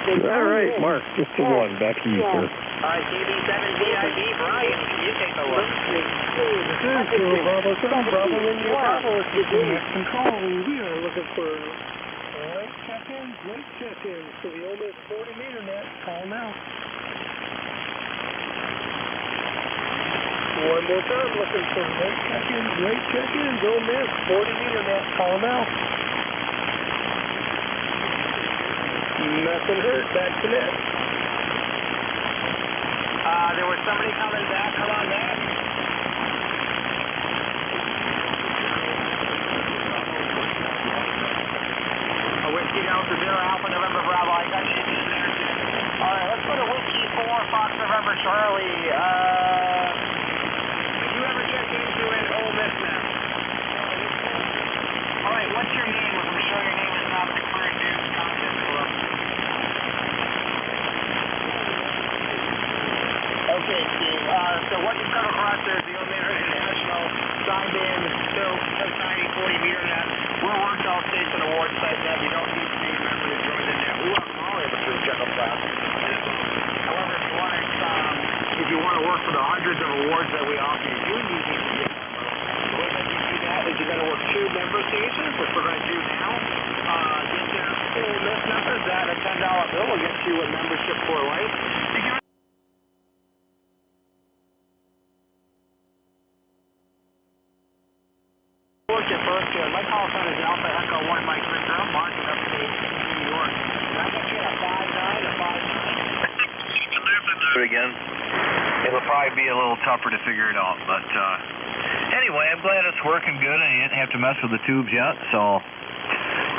All right, Mark, just the one. Back to you, sir. KB7VID, Brian, you take a look. This is Bravo 7, Bravo India Bravo. It's control. We are looking for late check-ins for the Ole Miss 40 meter net. Call now. One more time, looking for late check-ins, Ole Miss 40 meter net. Call now. Nothing hurt, back to net. There was somebody coming back. Come on back. Whiskey Delta 0 Alpha November Bravo. I got you in there. All right, let's go to Whiskey 4 Fox November Charlie. Did you ever check into an Ole Miss now? All right, what's your name? I'm sure your name is not the current news content club. Okay, Steve. So what you've come across is the Ole Miss International signed in still 90-40 meter net. We're worked all states on award site net. You don't need to be a member to join the net. We welcome all of us to the general class. However, if you want to work for the hundreds of awards that we offer, you do need to be a member. The way that you do that is you're going to work 2 member stations, which we're going to do now. Get your Ole Miss numbers. That a $10 bill will get you a membership for life. My call sign is Alpha Echo 1 Mike Victor. I'm marking up to New York. Can I get you a 5-9 or 5? Again, it'll probably be a little tougher to figure it out, but anyway, I'm glad it's working good and you didn't have to mess with the tubes yet, so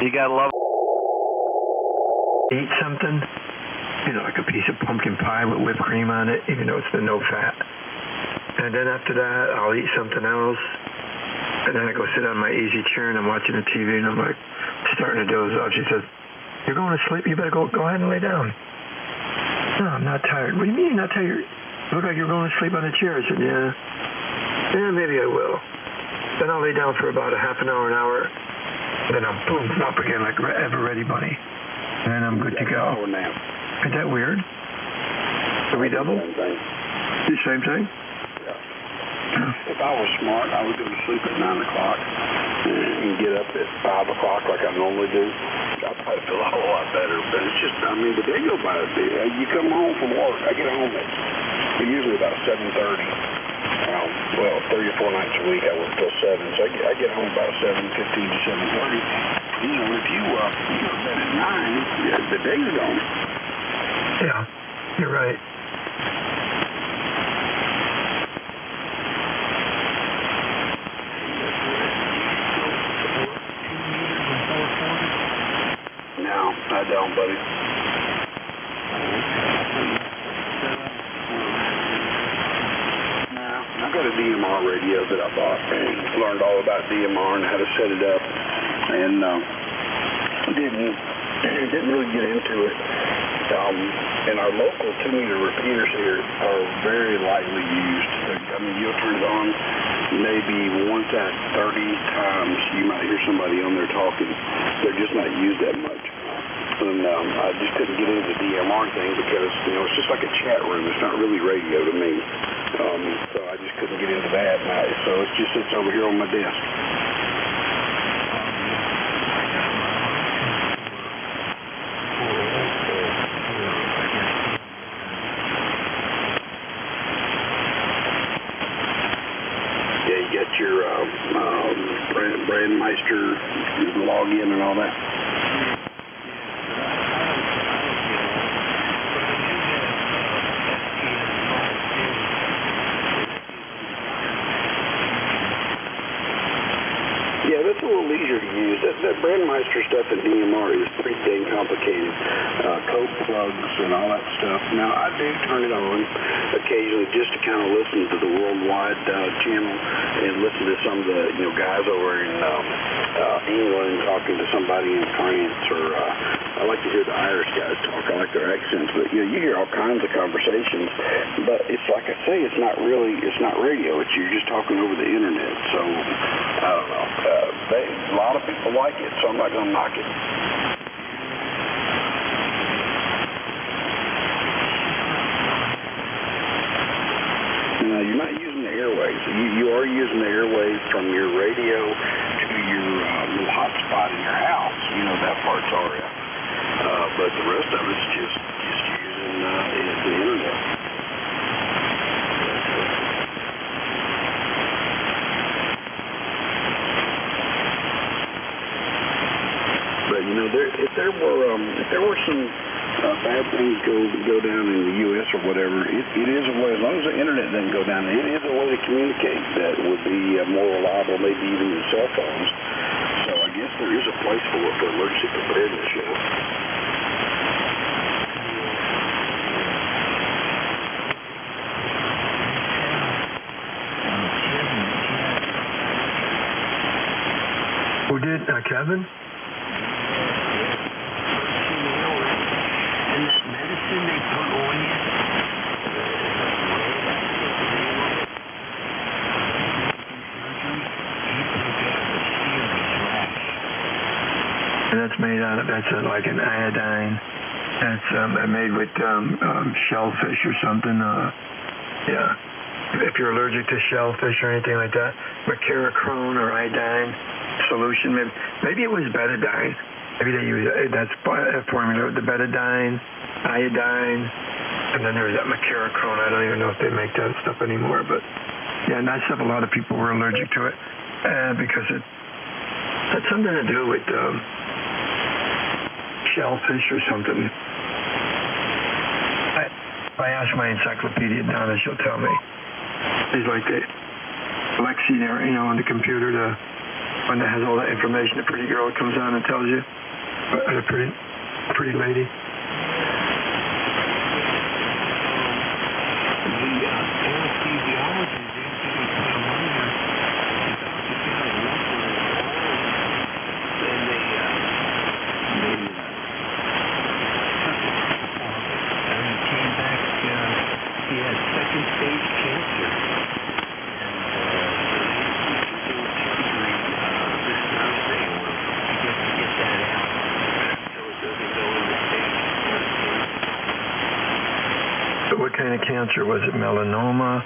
you gotta love Eat something, like a piece of pumpkin pie with whipped cream on it, even though it's the no fat. And then after that, I'll eat something else. And then I go sit on my easy chair and I'm watching the TV and I'm like starting to doze off. She says, "You're going to sleep? You better go ahead and lay down." "No, I'm not tired." "What do you mean you're not tired? You look like you're going to sleep on the chair." I said, "Yeah, maybe I will." Then I'll lay down for about a half an hour. Then I'm boom up again like ever ready, buddy. And then I'm good to go. Isn't that weird? Are we double? The same thing? If I was smart, I would go to sleep at 9 o'clock and get up at 5 o'clock like I normally do. I'd probably feel a whole lot better. But it's just, I mean, the day goes by. You come home from work. I get home at usually about 7:30. Well, 3 or 4 nights a week I work till 7, so I get home about 7:15 to 7:30. You know, if you go to bed at 9, the day's gone. Yeah, you're right. No, I don't, buddy. I've got a DMR radio that I bought and learned all about DMR and how to set it up, and didn't really get into it. And our local 2-meter repeaters here are very lightly used. I mean, you'll turn it on maybe once at 30 times. You might hear somebody on there talking. They're just not used that much. And I just couldn't get into the DMR thing because, you know, it's just like a chat room. It's not really radio to me. So I just couldn't get into that. So it just sits over here on my desk. Yeah, you got your Brandmeister login and all that. Yeah, that's a little easier to use. That Brandmeister stuff in DMR is pretty dang complicated. Code plugs and all that stuff. Now, I do turn it on occasionally just to kind of listen to the worldwide channel and listen to some of the guys over in England talking to somebody in France, or I like to hear the Irish guys talk. I like their accents. But you hear all kinds of conversations. But it's like I say, it's not radio. You're just talking over the internet. So I don't know. A lot of people like it, so I'm not going to knock it. You're not using the airwaves. You are using the airwaves from your radio to your little hotspot in your house. You know, that part's RF. But the rest of it's just using the internet. But if there were some bad things go down in the U.S. or whatever, it is a way. As long as the internet doesn't go down, it is a way to communicate that would be more reliable, maybe even than cell phones. So I guess there is a place for it for emergency preparedness. Who did? Kevin? That's made out of, like an iodine. That's made with shellfish or something. Yeah. If you're allergic to shellfish or anything like that, mercurochrome or iodine solution. Maybe it was betadine. Maybe they use that's formula. The betadine, iodine, and then there's that mercurochrome. I don't even know if they make that stuff anymore. But yeah, and that stuff, a lot of people were allergic to it because it had something to do with shellfish or something. If I ask my encyclopedia Donna, she'll tell me. She's like the Lexi there, on the computer, the one that has all that information. The pretty girl comes on and tells you. A pretty lady. cancer? Was it melanoma?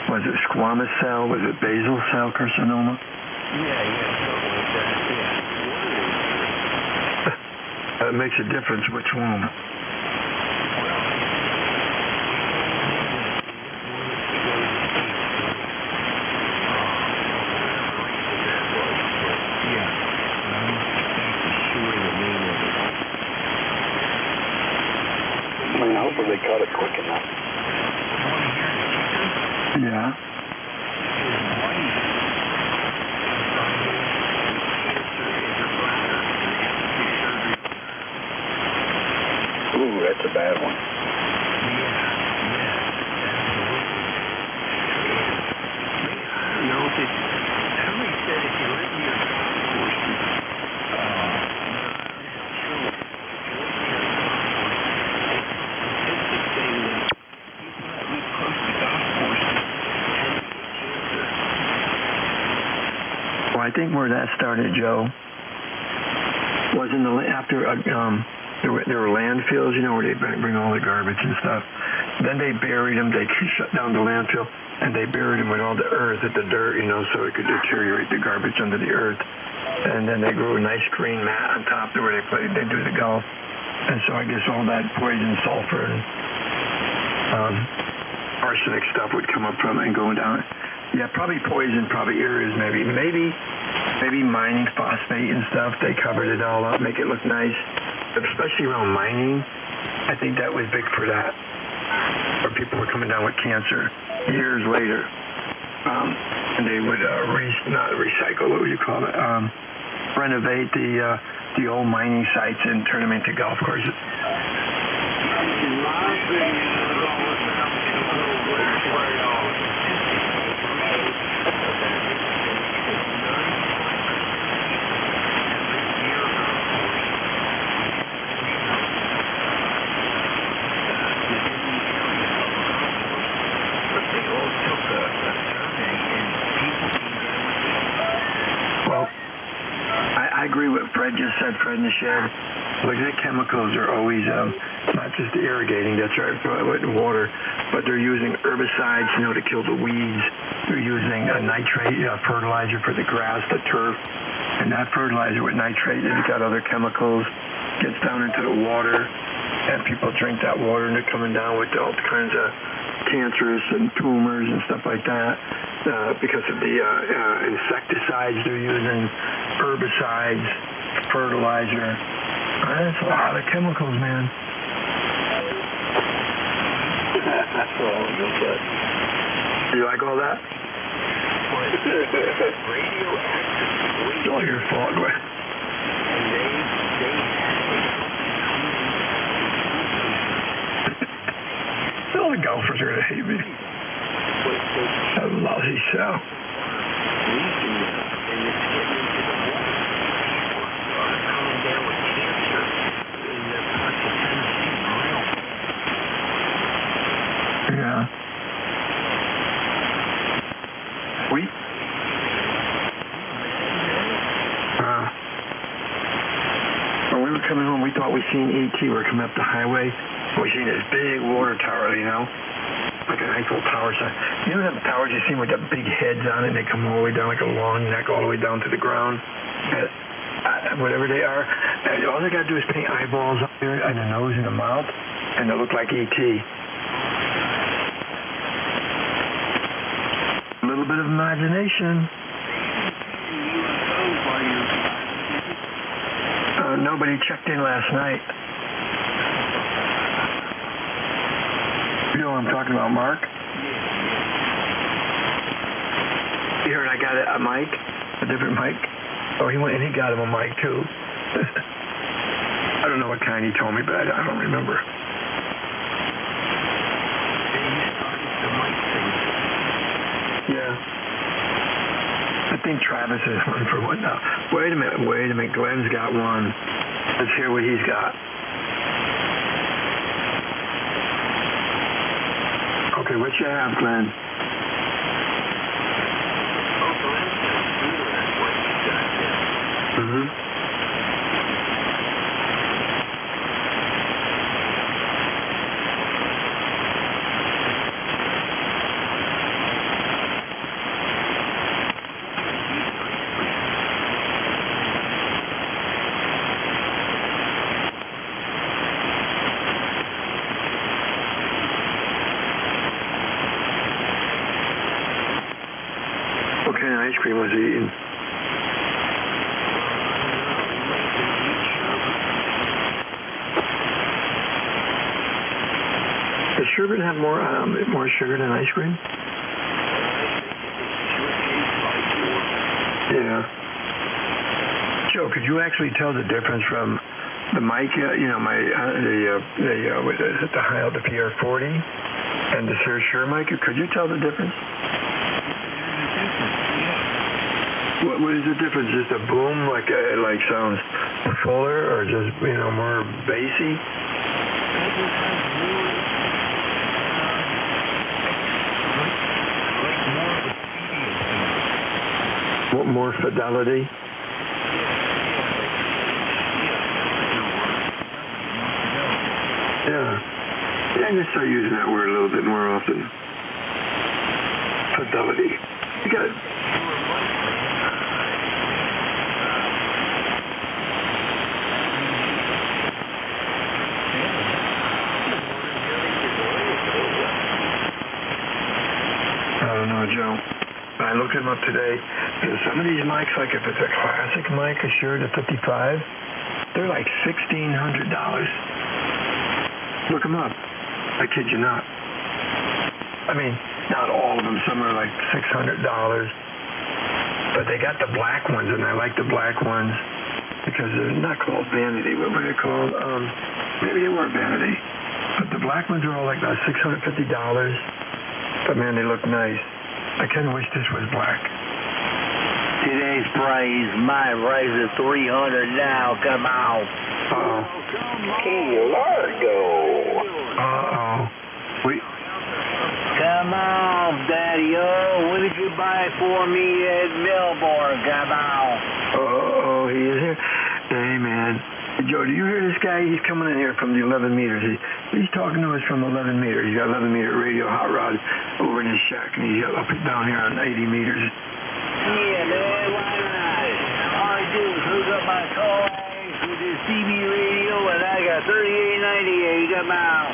Was it squamous cell? Was it basal cell carcinoma? Yeah, It makes a difference which one. Hopefully they caught it quick enough. Yeah. Ooh, that's a bad one. I think where that started, Joe, was in the after there were landfills, you know, where they bring all the garbage and stuff. Then they buried them. They shut down the landfill and they buried them with all the earth, the dirt, you know, so it could deteriorate the garbage under the earth. And then they grew a nice green mat on top where they do the golf. And so I guess all that poison, sulfur, and arsenic stuff would come up from it and going down. Yeah, probably poison, probably areas, maybe mining phosphate and stuff. They covered it all up, make it look nice. But especially around mining, I think that was big for that. Where people were coming down with cancer years later. And they would not recycle, what would you call it? Renovate the old mining sites and turn them into golf courses. In my opinion, I agree with Fred just said, Fred in the shed. Look, the chemicals are always not just irrigating, that's right, with water, but they're using herbicides, you know, to kill the weeds. They're using a nitrate fertilizer for the grass, the turf, and that fertilizer with nitrate, it's got other chemicals, gets down into the water, and people drink that water, and they're coming down with all kinds of cancers and tumors and stuff like that because of the insecticides they're using, herbicides, fertilizer. That's a lot of chemicals, man. You like all that? It's all your fault, Gwen. All the golfers are going to hate me. That lousy cell. Yeah. Sweet. When we were coming home, we thought we seen ET. We were coming up the highway. We seen this big water tower, you know, like an Eiffel Tower. You know them towers you see with the big heads on it, and they come all the way down like a long neck all the way down to the ground, whatever they are. And all they got to do is paint eyeballs up there and the nose and the mouth, and they look like ET. A little bit of imagination. Nobody checked in last night. You know what I'm talking about, Mark? You heard I got a mic, a different mic? Oh, he went and he got him a mic too. I don't know what kind he told me, but I don't remember. Yeah. I think Travis is one for one now. Wait a minute. Glenn's got one. Let's hear what he's got. Okay, what you have, Glenn? Mm-hmm. kind of ice cream was he eating? Does sherbet have more sugar than ice cream? Yeah. Joe, could you actually tell the difference from the mic, what is it, the Heil, the PR40, and the Shure mic? Could you tell the difference? What is the difference? Just a boom, like sounds fuller, or just more bassy? More fidelity? Yeah. I need to start using that word a little bit more often. Fidelity. You got it. I don't know, Joe. I looked him up today. Some of these mics, like if it's a classic mic, a Shure to 55, they're like $1,600. Look them up. I kid you not. I mean, not all of them. Some are like $600. But they got the black ones, and I like the black ones because they're not called vanity. What were they called? Maybe they were vanity. But the black ones are all like about $650. But man, they look nice. I kind of wish this was black. Today's price, my price is $300 now. Come on. Uh-oh. Key Largo. Uh-oh. Wait. Come on, Daddy-O. What did you buy for me at Melbourne? Come on. Oh, he is here. Hey, man. Joe, do you hear this guy? He's coming in here from the 11 meters. He's talking to us from 11 meters. He's got 11-meter radio hot rod over in his shack, and he's up and down here on 80 meters. Yeah, man, why not? All I do is hook up my coax with this CB radio, and I got 3898. Come on.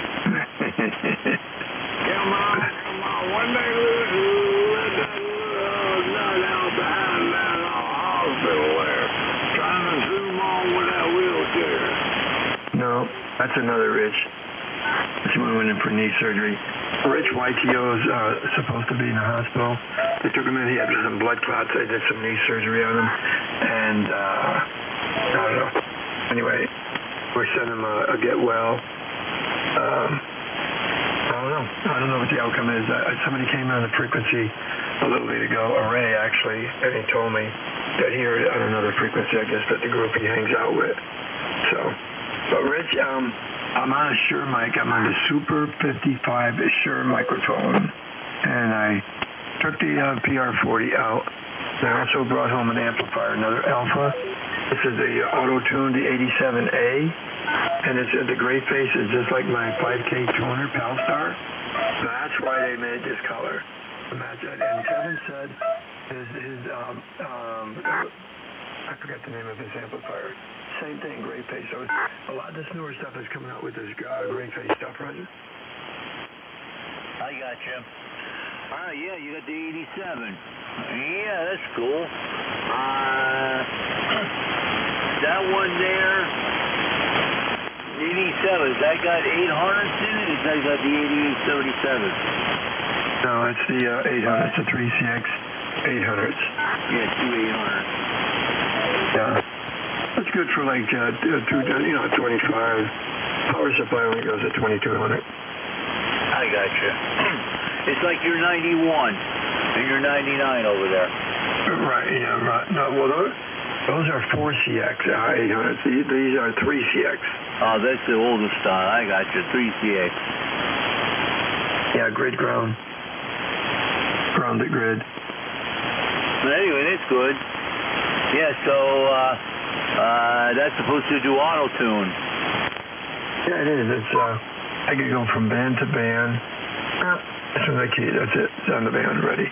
Come on. One day, let that nut out behind that hospital there. Trying to zoom on with that wheelchair. No, that's another Rich. This one went in for knee surgery. Rich YTO's supposed to be in the hospital. They took him in. He had some blood clots. They did some knee surgery on him. And, I don't know. Anyway, we sent him a get well. I don't know what the outcome is. Somebody came on the frequency a little bit ago, a Ray actually, and he told me that he heard on another frequency, I guess, that the group he hangs out with. So, but Rich, I'm on a Shure mic. I'm on the Super 55 Shure microphone, and I took the PR40 out. I also brought home an amplifier, another Alpha. This is the auto-tuned, the 87A, and it's the gray face is just like my 5K200 Palstar. That's why they made this color. Imagine. And Kevin said his I forgot the name of his amplifier. Same thing, gray face. So a lot of this newer stuff is coming out with this gray face stuff, right? I got you. Yeah, you got the 87. Yeah, that's cool. That one there, 87. Has that got 800s in it? Has that got the 8877? No, it's the 800. It's a 3CX 800s. Yeah, 2 800. Yeah. That's good for like 25. Power supply only goes at 2200. I got you. It's like you're 91 and you're 99 over there. Right, yeah, right. No, well, those are 4CX 800s. These are 3CX. Oh, that's the oldest style. I got you, 3CX. Yeah, grid ground. Grounded grid. But anyway, that's good. Yeah, so that's supposed to do auto-tune. Yeah, it is. It's I could go from band to band. As soon as I key, that's it. It's on the band ready.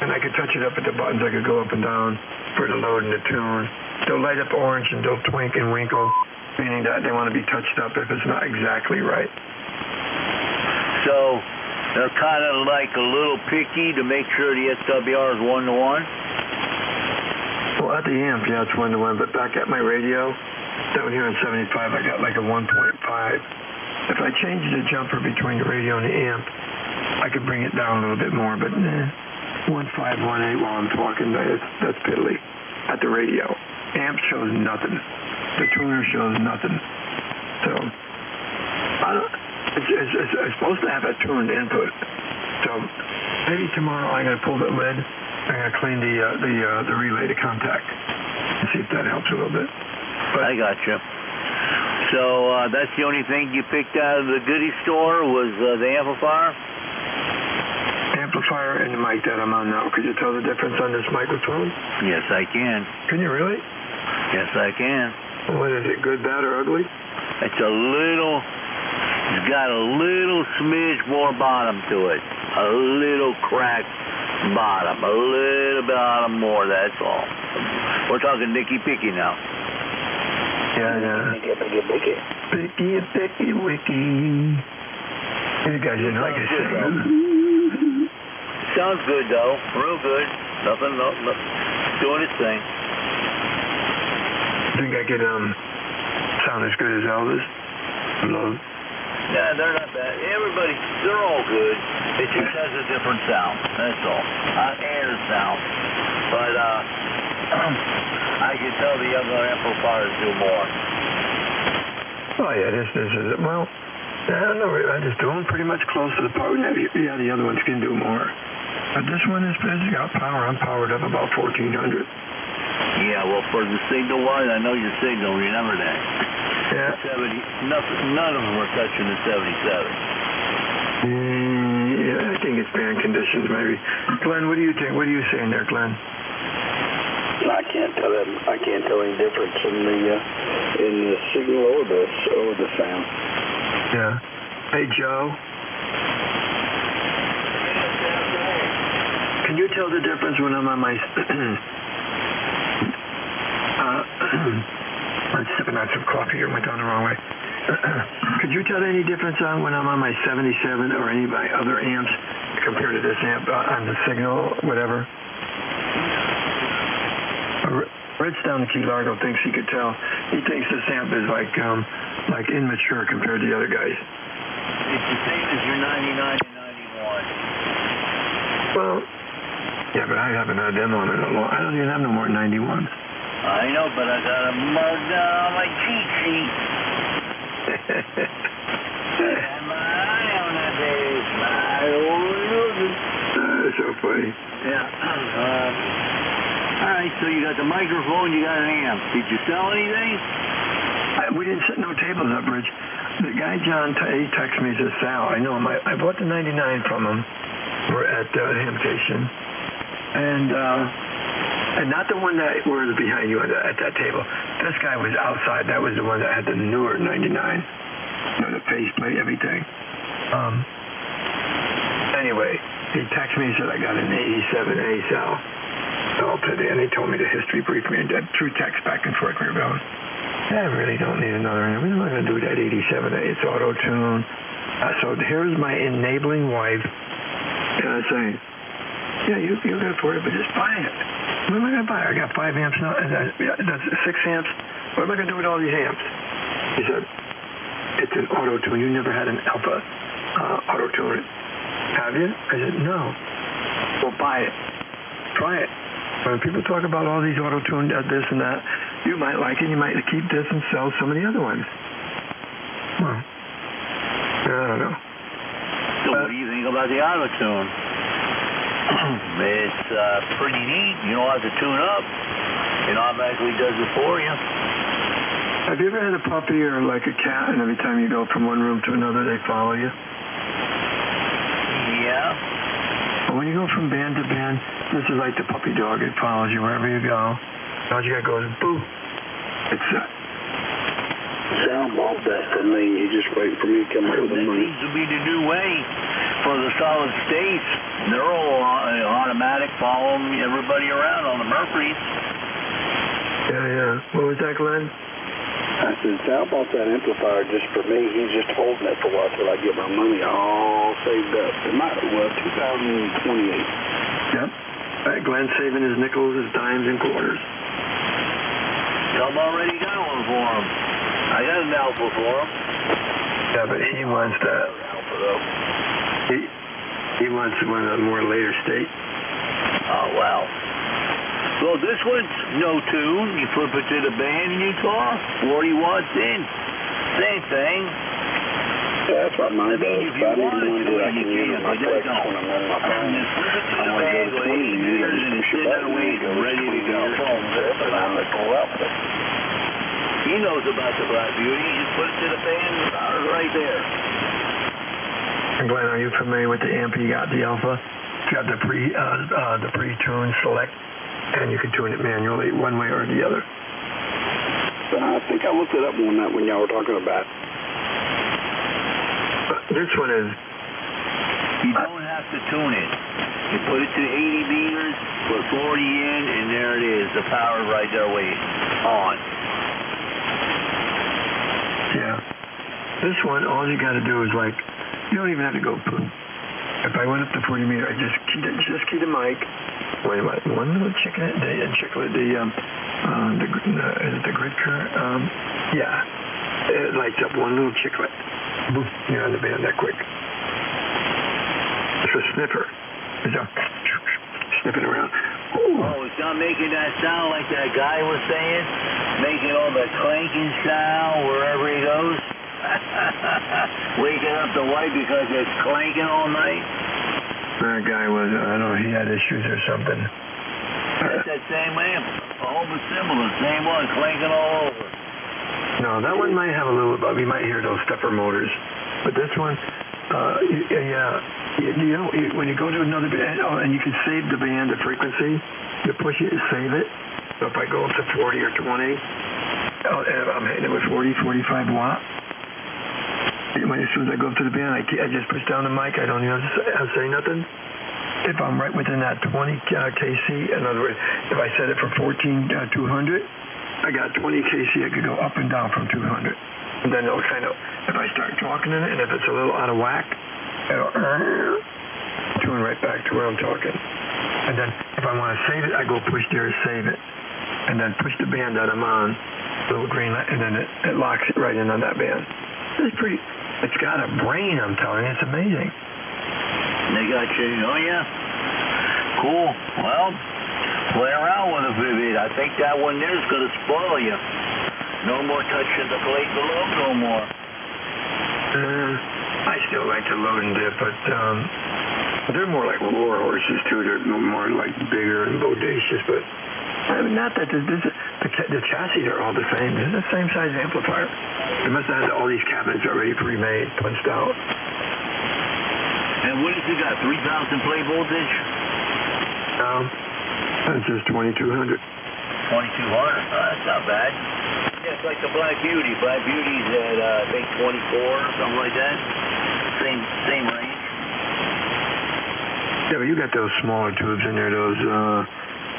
And I could touch it up at the buttons. I could go up and down for the load and the tune. They'll light up orange and they'll twink and winkle, meaning that they want to be touched up if it's not exactly right. So They're kind of like a little picky to make sure the SWR is 1-to-1. Well, at the amp, yeah, it's 1-to-1, but back at my radio, down here on 75, I got like a 1.5. If I changed the jumper between the radio and the amp, I could bring it down a little bit more, but 1.5, 1.8 while I'm talking, that's piddly at the radio. Amp shows nothing. The tuner shows nothing. So, it's supposed to have a tuned input. So, maybe tomorrow I'm going to pull the lid. I'm going to clean the relay to contact and see if that helps a little bit. But I got you. So that's the only thing you picked out of the goodie store was the amplifier? Amplifier and the mic that I'm on now. Could you tell the difference on this microphone? Yes, I can. Can you really? Yes, I can. What is it, good, bad, or ugly? It's got a little smidge more bottom to it. A little cracked bottom. A little bottom more, that's all. We're talking Nicky Picky now. Yeah. Picky, wicky. You guys didn't like it sing. Sounds good, though. Real good. Nothing, doing its thing. Think I could sound as good as Elvis? Love. Yeah, they're not bad. They're all good. It just has a different sound. That's all. Air sound. But I can tell the younger amplifiers do more. Oh yeah, this is it. Well, I don't know. I just do them pretty much close to the power. Yeah, the other ones can do more. But this one has got power. I'm powered up about 1400. Yeah, well, for the signal wise, I know your signal. Remember that. Yeah. 70. None of them are touching the 77. Yeah, I think it's band conditions, maybe. Glenn, what do you think? What are you saying there, Glenn? I can't tell any difference in the signal or the sound. Yeah. Hey, Joe. Can you tell the difference when I'm on my I'm sipping on some coffee here. Went down the wrong way. Could you tell any difference on when I'm on my 77 or any of my other amps compared to this amp on the signal, whatever? Red's down in Key Largo thinks he could tell. He thinks this amp is like immature compared to the other guys. It's the same as your 99 and 91. Well, yeah, but I haven't had them on in a long. I don't even have no more 91s. I know, but I got them marked down on my cheat sheet. And my eye on that baby. That's so funny. Yeah. All right, so you got the microphone, you got an amp. Did you sell anything? We didn't set no tables up, Rich. The guy, John, he texted me, he says, Sal, I know him. I bought the 99 from him. We're at Hamptation. And not the one that was behind you at that table. This guy was outside. That was the one that had the newer 99. The faceplate, everything. Anyway, he texted me and said, I got an 87A, Sal. And he told me the history, briefed me, and through text back and forth we were going. I really don't need another. We're not going to do that 87A. It's auto-tune. So here's my enabling wife saying, yeah, you got to afford it, but just buy it. What am I going to buy? I got 5 amps now. That's 6 amps. What am I going to do with all these amps? He said, it's an auto-tune. You never had an alpha auto-tune. Have you? I said, no. Well, buy it. Try it. When people talk about all these auto-tune, this and that, you might like it. You might keep this and sell some of the other ones. Well, I don't know. So what do you think about the auto-tune? It's pretty neat. You don't have to tune up. It automatically does it for you. Have you ever had a puppy or like a cat, and every time you go from one room to another, they follow you? Yeah. But when you go from band to band, this is like the puppy dog. It follows you wherever you go. All you got to go is boo. It's Sal bought that for me. He just waited for me to come up with the money. That seems to be the new way for the solid states. They're all automatic, following everybody around on the Murphys. Yeah. What was that, Glenn? I said, Sal bought that amplifier just for me. He's just holding it for a while till I get my money all saved up. It might, well, 2028. Yep. Glenn's saving his nickels, his dimes, and quarters. I've already got one for him. I got an alpha for him. Yeah, but he wants that. Alpha, though. He wants one of the more later state. Oh, wow. Well, this one's no tune. You flip it to the band in your car, 40 watts in. Same thing. Yeah, that's what mine does. If I need one that I can use my flex when I'm on my phone, I want to go to 20 meters and push a button and it goes ready to go. That's an electrical output. He knows about the Black Beauty. You just put it to the band and the power's right there. And Glenn, are you familiar with the amp you got, the Alpha? It's got the pre-tune select, and you can tune it manually one way or the other. I think I looked it up one night when y'all were talking about it. This one is... You don't have to tune it. You put it to 80 meters, put 40 in, and there it is. The power right there waiting on. Yeah. This one, all you got to do is like, you don't even have to go poop. If I went up to 40 meters, I just key the mic. Wait, one little chiclet, is it the grid current? Yeah. It lights up one little chiclet. Boom, you're on the band that quick. It's a sniffer. It's a sniffing around. Ooh. Oh, it's not making that sound like that guy was saying? Making all the clanking sound wherever he goes? Waking up the wife because it's clanking all night? That guy was, I don't know, he had issues or something. That's that same amp. Almost similar. Same one, clanking all over. No, that one might have a little, we might hear those stepper motors. But this one, when you go to another band, and you can save the band, the frequency, you push it and save it. So if I go up to 40 or 20, I'm hitting it with 40, 45 watt. As soon as I go up to the band, I just push down the mic. I don't even have to say nothing. If I'm right within that 20 kc, in other words, if I set it for 14, 200, I got 20 kc. I could go up and down from 200. And then it'll kind of, if I start talking in it, and if it's a little out of whack, it'll tune right back to where I'm talking. And then if I want to save it, I go push there to save it. And then push the band that I'm on, little green light, and then it locks it right in on that band. It's pretty, it's got a brain, I'm telling you. It's amazing. They got you, oh yeah? Cool. Well, play around with it, Vivid. I think that one there is going to spoil you. No more touching the plate below, no more. I still like to load and dip, but they're more like war horses, too. They're more like bigger and bodacious, but I mean, not that the chassis are all the same. They're the same size amplifier. They must have had all these cabinets already pre-made, punched out. And what has it got, 3,000 play voltage? No, that's just 2,200. 2,200? That's not bad. Yeah, it's like the Black Beauty. Black Beauty's at, I think, 24 or something like that. Same range. Yeah, but you got those smaller tubes in there, those,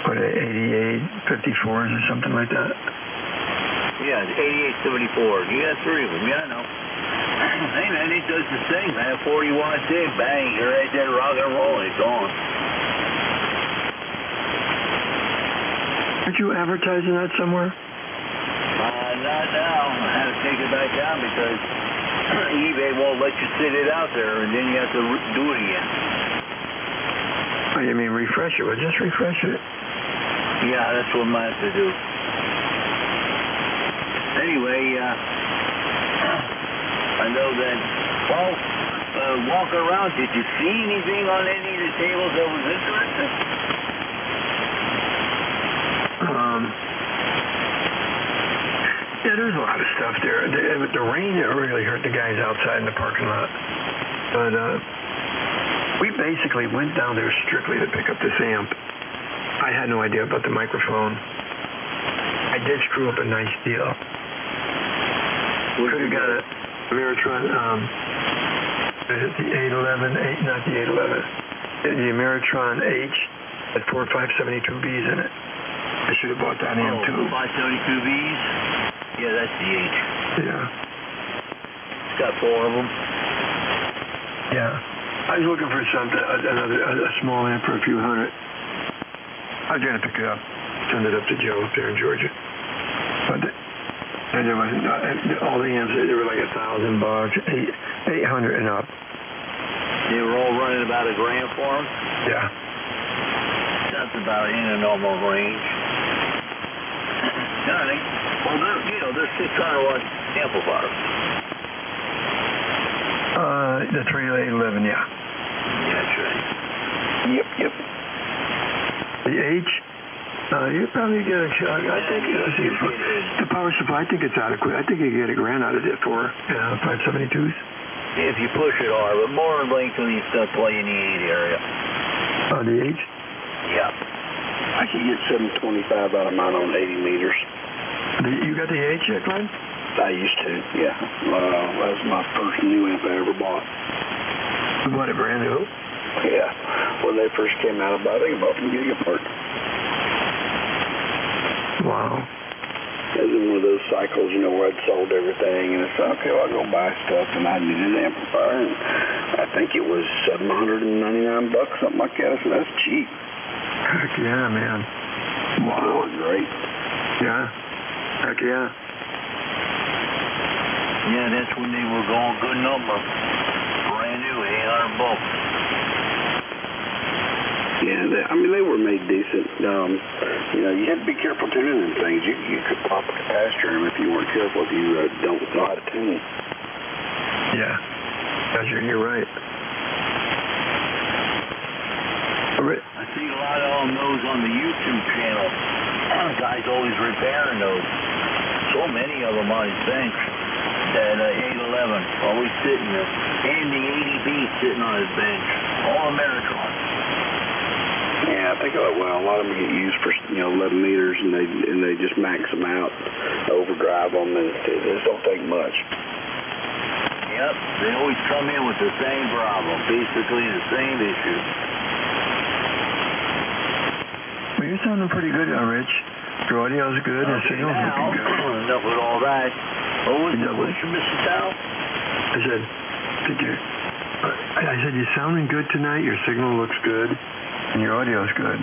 88, 54s or something like that. Yeah, 88, 74. You got three of them. Yeah, I know. Hey, man, it does the same, man. 40 watts in, bang, you're right there, rock and roll, it's on. Aren't you advertising that somewhere? Not now. I had to take it back down because eBay won't let you sit it out there, and then you have to do it again. Oh, you mean refresh it? Well, just refresh it. Yeah, that's what I have to do. Anyway, I know that, well, walking around, did you see anything on any of the tables that was interesting? Yeah, there's a lot of stuff there. The rain really hurt the guys outside in the parking lot. But we basically went down there strictly to pick up this amp. I had no idea about the microphone. I did screw up a nice deal. Could have got a Ameritron, the 811, not the 811, the Ameritron H had 4 572Bs in it. I should have bought that amp too. 572Bs? Yeah, that's the H. Yeah. It's got 4 of them. Yeah. I was looking for something, a small amp for a few hundred. I was going to pick it up, send it up to Joe up there in Georgia. But there wasn't, all the amps, they were like $1,000, 800 and up. They were all running about $1 grand for them? Yeah. That's about in a normal range. Well, they're 600 watt amplifiers. The 3811, yeah. That's right. Yep. The H, you probably get a, I think, the power supply, I think it's adequate. I think you get $1 grand out of it for 572s. If you push it hard, but more than likely it's going to play in the 8 area. Oh, the H? Yeah. I can get 725 out of mine on 80 meters. You got the H yet, Glenn? I used to, yeah. That was my first new amp I ever bought. You bought it brand new? Yeah. When they first came out, I think I bought from Gigaport. Wow. It was in one of those cycles, where I'd sold everything, and I said, okay, well, I'll go buy stuff, and I needed an amplifier, and I think it was $799, something like that. I said, that's cheap. Heck yeah, man. Wow. It was great. Yeah. Heck yeah. Yeah, that's when they were going good number. Brand new, 800 bucks. Yeah, they were made decent. You had to be careful tuning them things. You could pop a capacitor in them if you weren't careful, if you don't know how to tune them. Yeah, you're right. I see a lot of those on the YouTube channel. Guys always repairing those. So many of them on his bench. That 811 always sitting there. And the 80B sitting on his bench. All Ameritron. Yeah, I think a lot of them get used for 11 meters, and they just max them out, overdrive them, and they just don't take much. Yep, they always come in with the same problem, basically the same issue. Well, you're sounding pretty good now, Rich. Your audio's good, and signal's looking good. Enough with all that. What was your Mr. Tal? I said, you're sounding good tonight. Your signal looks good, and your audio's good.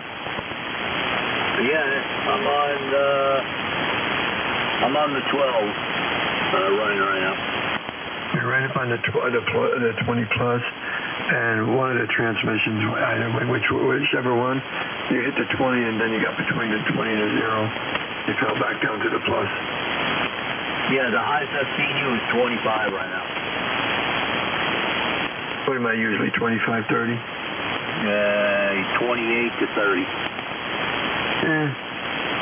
Yeah, I'm on the 12 running right now. You're right up on the 20 plus, and one of the transmissions, whichever one, you hit the 20, and then you got between the 20 and the 0. You fell back down to the plus. Yeah, the highest I've seen you is 25 right now. What am I usually, 25, 30? 28 to 30.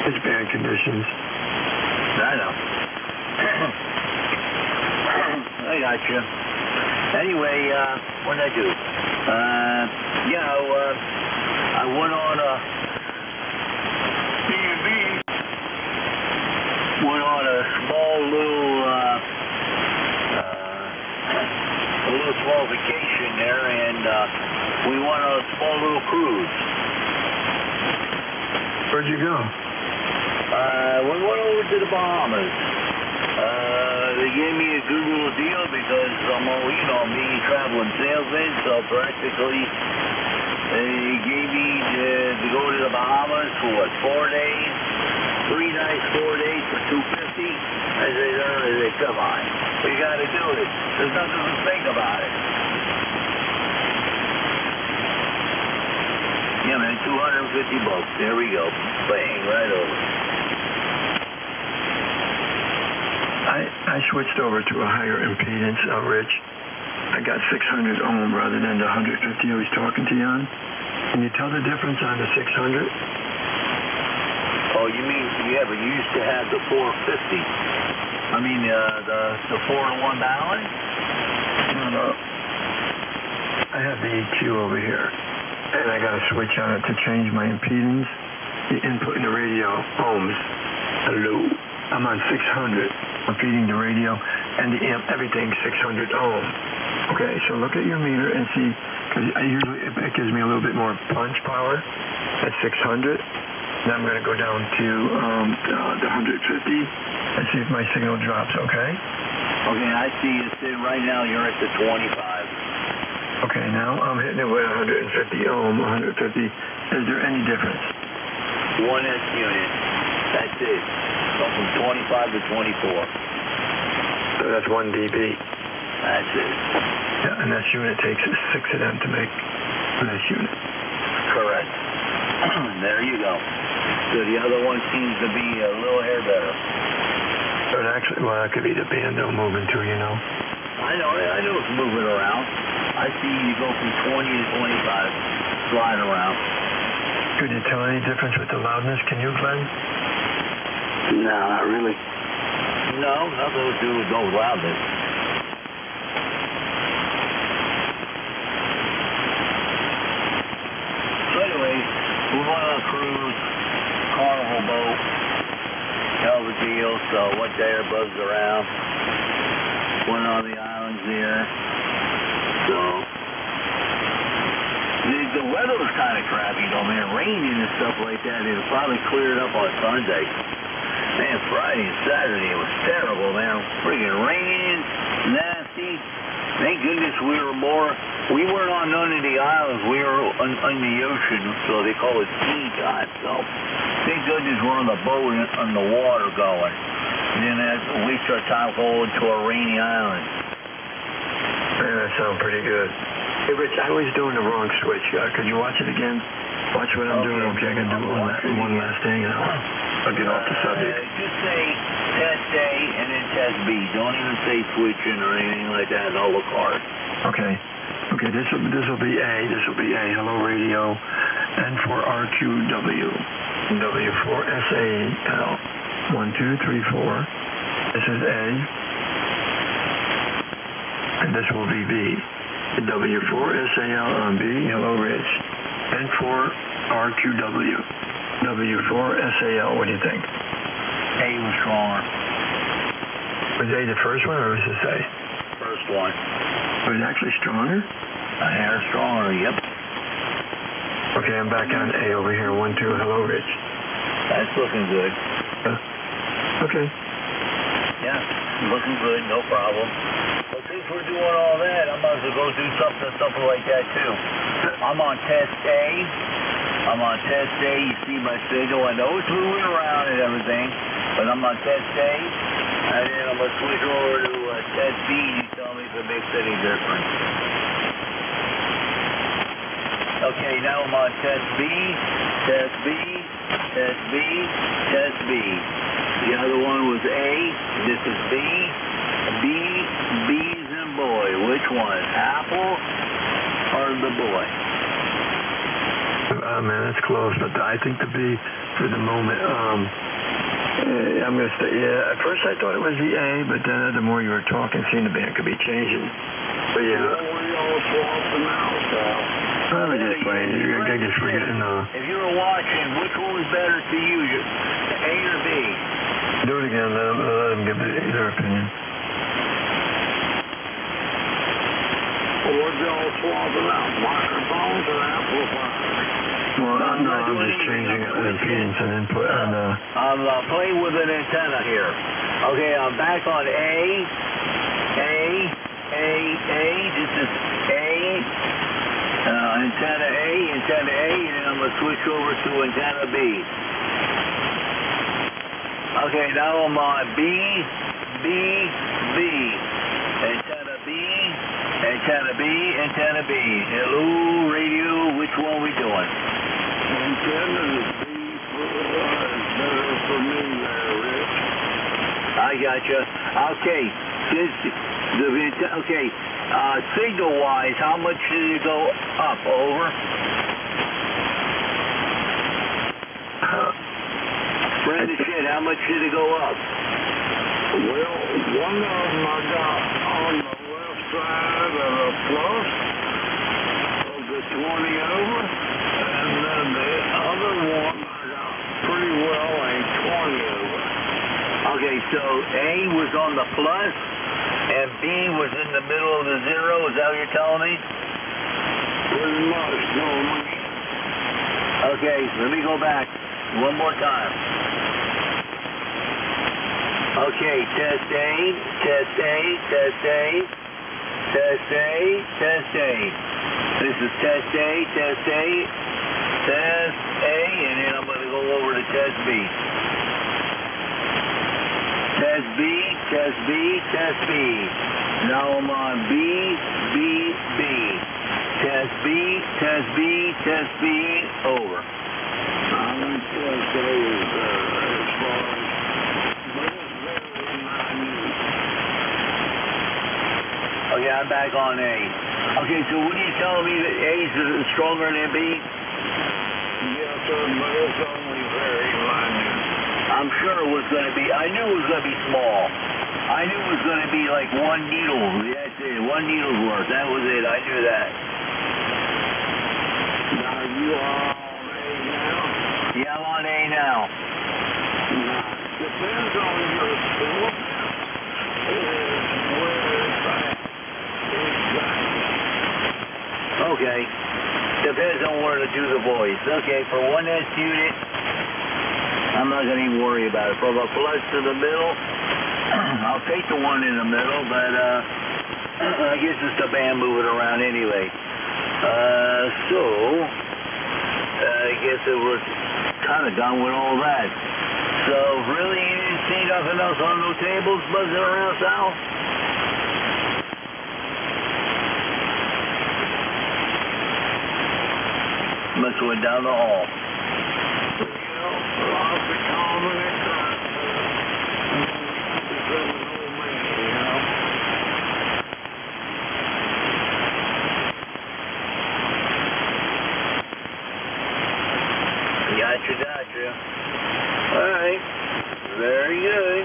It's bad conditions. I know. I got you. Anyway, what did I do? I went on a small small vacation there, and we went on a small little cruise. Where'd you go? We went over to the Bahamas. They gave me a good little deal because I'm me traveling salesman, so practically they gave me to go to the Bahamas for 4 days, 3 nights, 4 days for $250. I said, come on, we got to do it. There's nothing to think about it. Yeah, man, $250. There we go. Bang, right over. I switched over to a higher impedance, Rich. I got 600 ohm rather than the 150 I was talking to you on. Can you tell the difference on the 600? Oh, you mean, yeah, but you used to have the 450. I mean, the 4-to-1 balance? No. I have the EQ over here, and I got a switch on it to change my impedance, the input in the radio, ohms. Hello. I'm on 600. I'm feeding the radio and the amp, everything 600 ohm. Okay, so look at your meter and see, because it gives me a little bit more punch power at 600. Now I'm going to go down to the 150. and see if my signal drops, okay? Okay, I see you sitting right now, you're at the 25. Okay, now I'm hitting it with 150 ohm, 150. Is there any difference? 1S unit. That's it. Go from 25 to 24. So that's 1 dB. That's it. Yeah, and this unit takes 6 of them to make this unit. Correct. There you go. So the other one seems to be a little hair better. So it actually, well, that could be the bando moving too, you know. I know it's moving around. I see you go from 20 to 25, sliding around. Could you tell any difference with the loudness? Can you, Glenn? No, not really. No, nothing to do with no loudness. So anyway, we went on a cruise, Carnival boat, hell of a deal, so went there, buzzed around, went on the islands there, so the weather was kind of crappy though, man, raining and stuff like that. It probably cleared up on Sunday. Man, Friday and Saturday it was terrible, man. Friggin' raining, nasty. Thank goodness we weren't on none of the islands. We were on the ocean, so they call it sea time. So thank goodness we're on the boat and on the water going. And then at least our time going to a rainy island. Yeah, that sounds pretty good. Hey, Rich, I was doing the wrong switch. Could you watch it again? Watch what I'm doing. Okay, I can do one last thing, and I'll get off the subject. Just say test A and then test B. Don't even say switching or anything like that. It'll look hard. Okay. Okay, this will be A. This will be A. Hello, radio. N for RQW. W for SAL. 1, 2, 3, 4. This is A. And this will be B. W for SAL on B. Hello, Rich. N for RQW. W for SAL. What do you think? A was stronger. Was A the first one, or was this A? First one. Was it actually stronger? A hair stronger, yep. Okay, I'm back on A over here. 1, 2. Hello, Rich. That's looking good. Okay. Yeah, looking good, no problem. But since we're doing all that, I might as well go do something like that too. I'm on test A. You see my signal. I know it's moving around and everything, but I'm on test A. And then I'm going to switch over to test B. You tell me if it makes any difference. Okay, now I'm on test B, test B, test B, test B. The other one was A. This is B. B's and boy. Which one? Apple or the boy? Man, that's close, but I think the B for the moment. I'm going to say, yeah, at first I thought it was the A, but then the more you were talking, seeing the band could be changing. But yeah. I was just playing. I guess we're getting, If you were watching, which one was better to you, A or B? Do it again. Let them give their opinion. Well, what y'all swapping out? Microphones or amplifiers? Well, I'm just changing the impedance and input on the... I'm playing with an antenna here. Okay, I'm back on A. This is A. Antenna A, and then I'm going to switch over to antenna B. Okay, now I'm on B. Antenna B. Hello, radio, which one we doing? Antenna B is better for me there, Rich. I gotcha. Okay, signal-wise, how much did it go up? Over? Friend of shit, how much did it go up? Well, one of them I got on the left side of the plus of the 20 over, and then the other one I got pretty well a 20 over. Okay, so A was on the plus, and B was in the middle of the zero. Is that what you're telling me? Pretty much, no. Okay, let me go back one more time. Okay, test A, test A, test A, test A, test A. This is test A, test A, test A, and then I'm going to go over to test B. Test B, test B, test B. Now I'm on B, B, B. Test B, test B, test B, over. I think test A is as far as, but it's very minute. Okay, I'm back on A. Okay, so what are you telling me that A is stronger than B? Yes, sir, but it's only very minute. I'm sure it was going to be, I knew it was going to be small. I knew it was going to be like one needle. That's it, one needle's worth. That was it, I knew that. Now you are on A now? Yeah, I'm on A now. Now, depends on your filament is where it's at. Exactly. Okay. Depends on where to do the voice. Okay, for 1S unit, I'm not going to even worry about it. From a plus to the middle, I'll take the one in the middle, but I guess it's the band moving around anyway. So, I guess it was kind of done with all that. So, really, you didn't see nothing else on no tables buzzing around, Sal? Must have went down the hall. Lots of common excitement. Become an old man, you know. Gotcha. All right. Very good.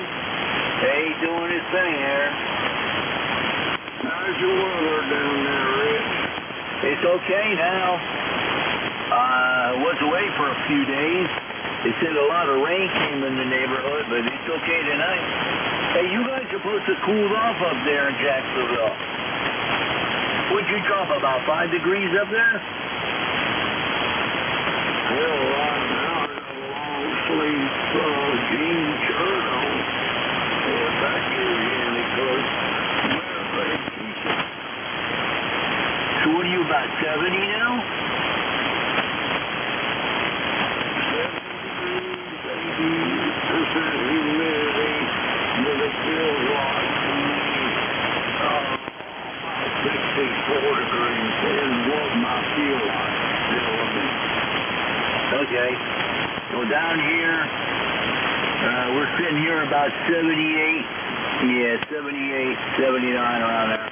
Hey, doing his thing here. How's your weather down there, Rich? It's okay now. Was away for a few days. They said a lot of rain came in the neighborhood, but it's okay tonight. Hey, you guys are supposed to cool off up there in Jacksonville. Would you drop about 5 degrees up there? Well, right now, I got a long sleeve jean shirt on. If that gives you any clue. So what are you, about 70 now? 70% humidity, but it feels like to me about 64 degrees is what my feel like telling me. Okay. Well, down here, we're sitting here about 78. Yeah, 78, 79 around there.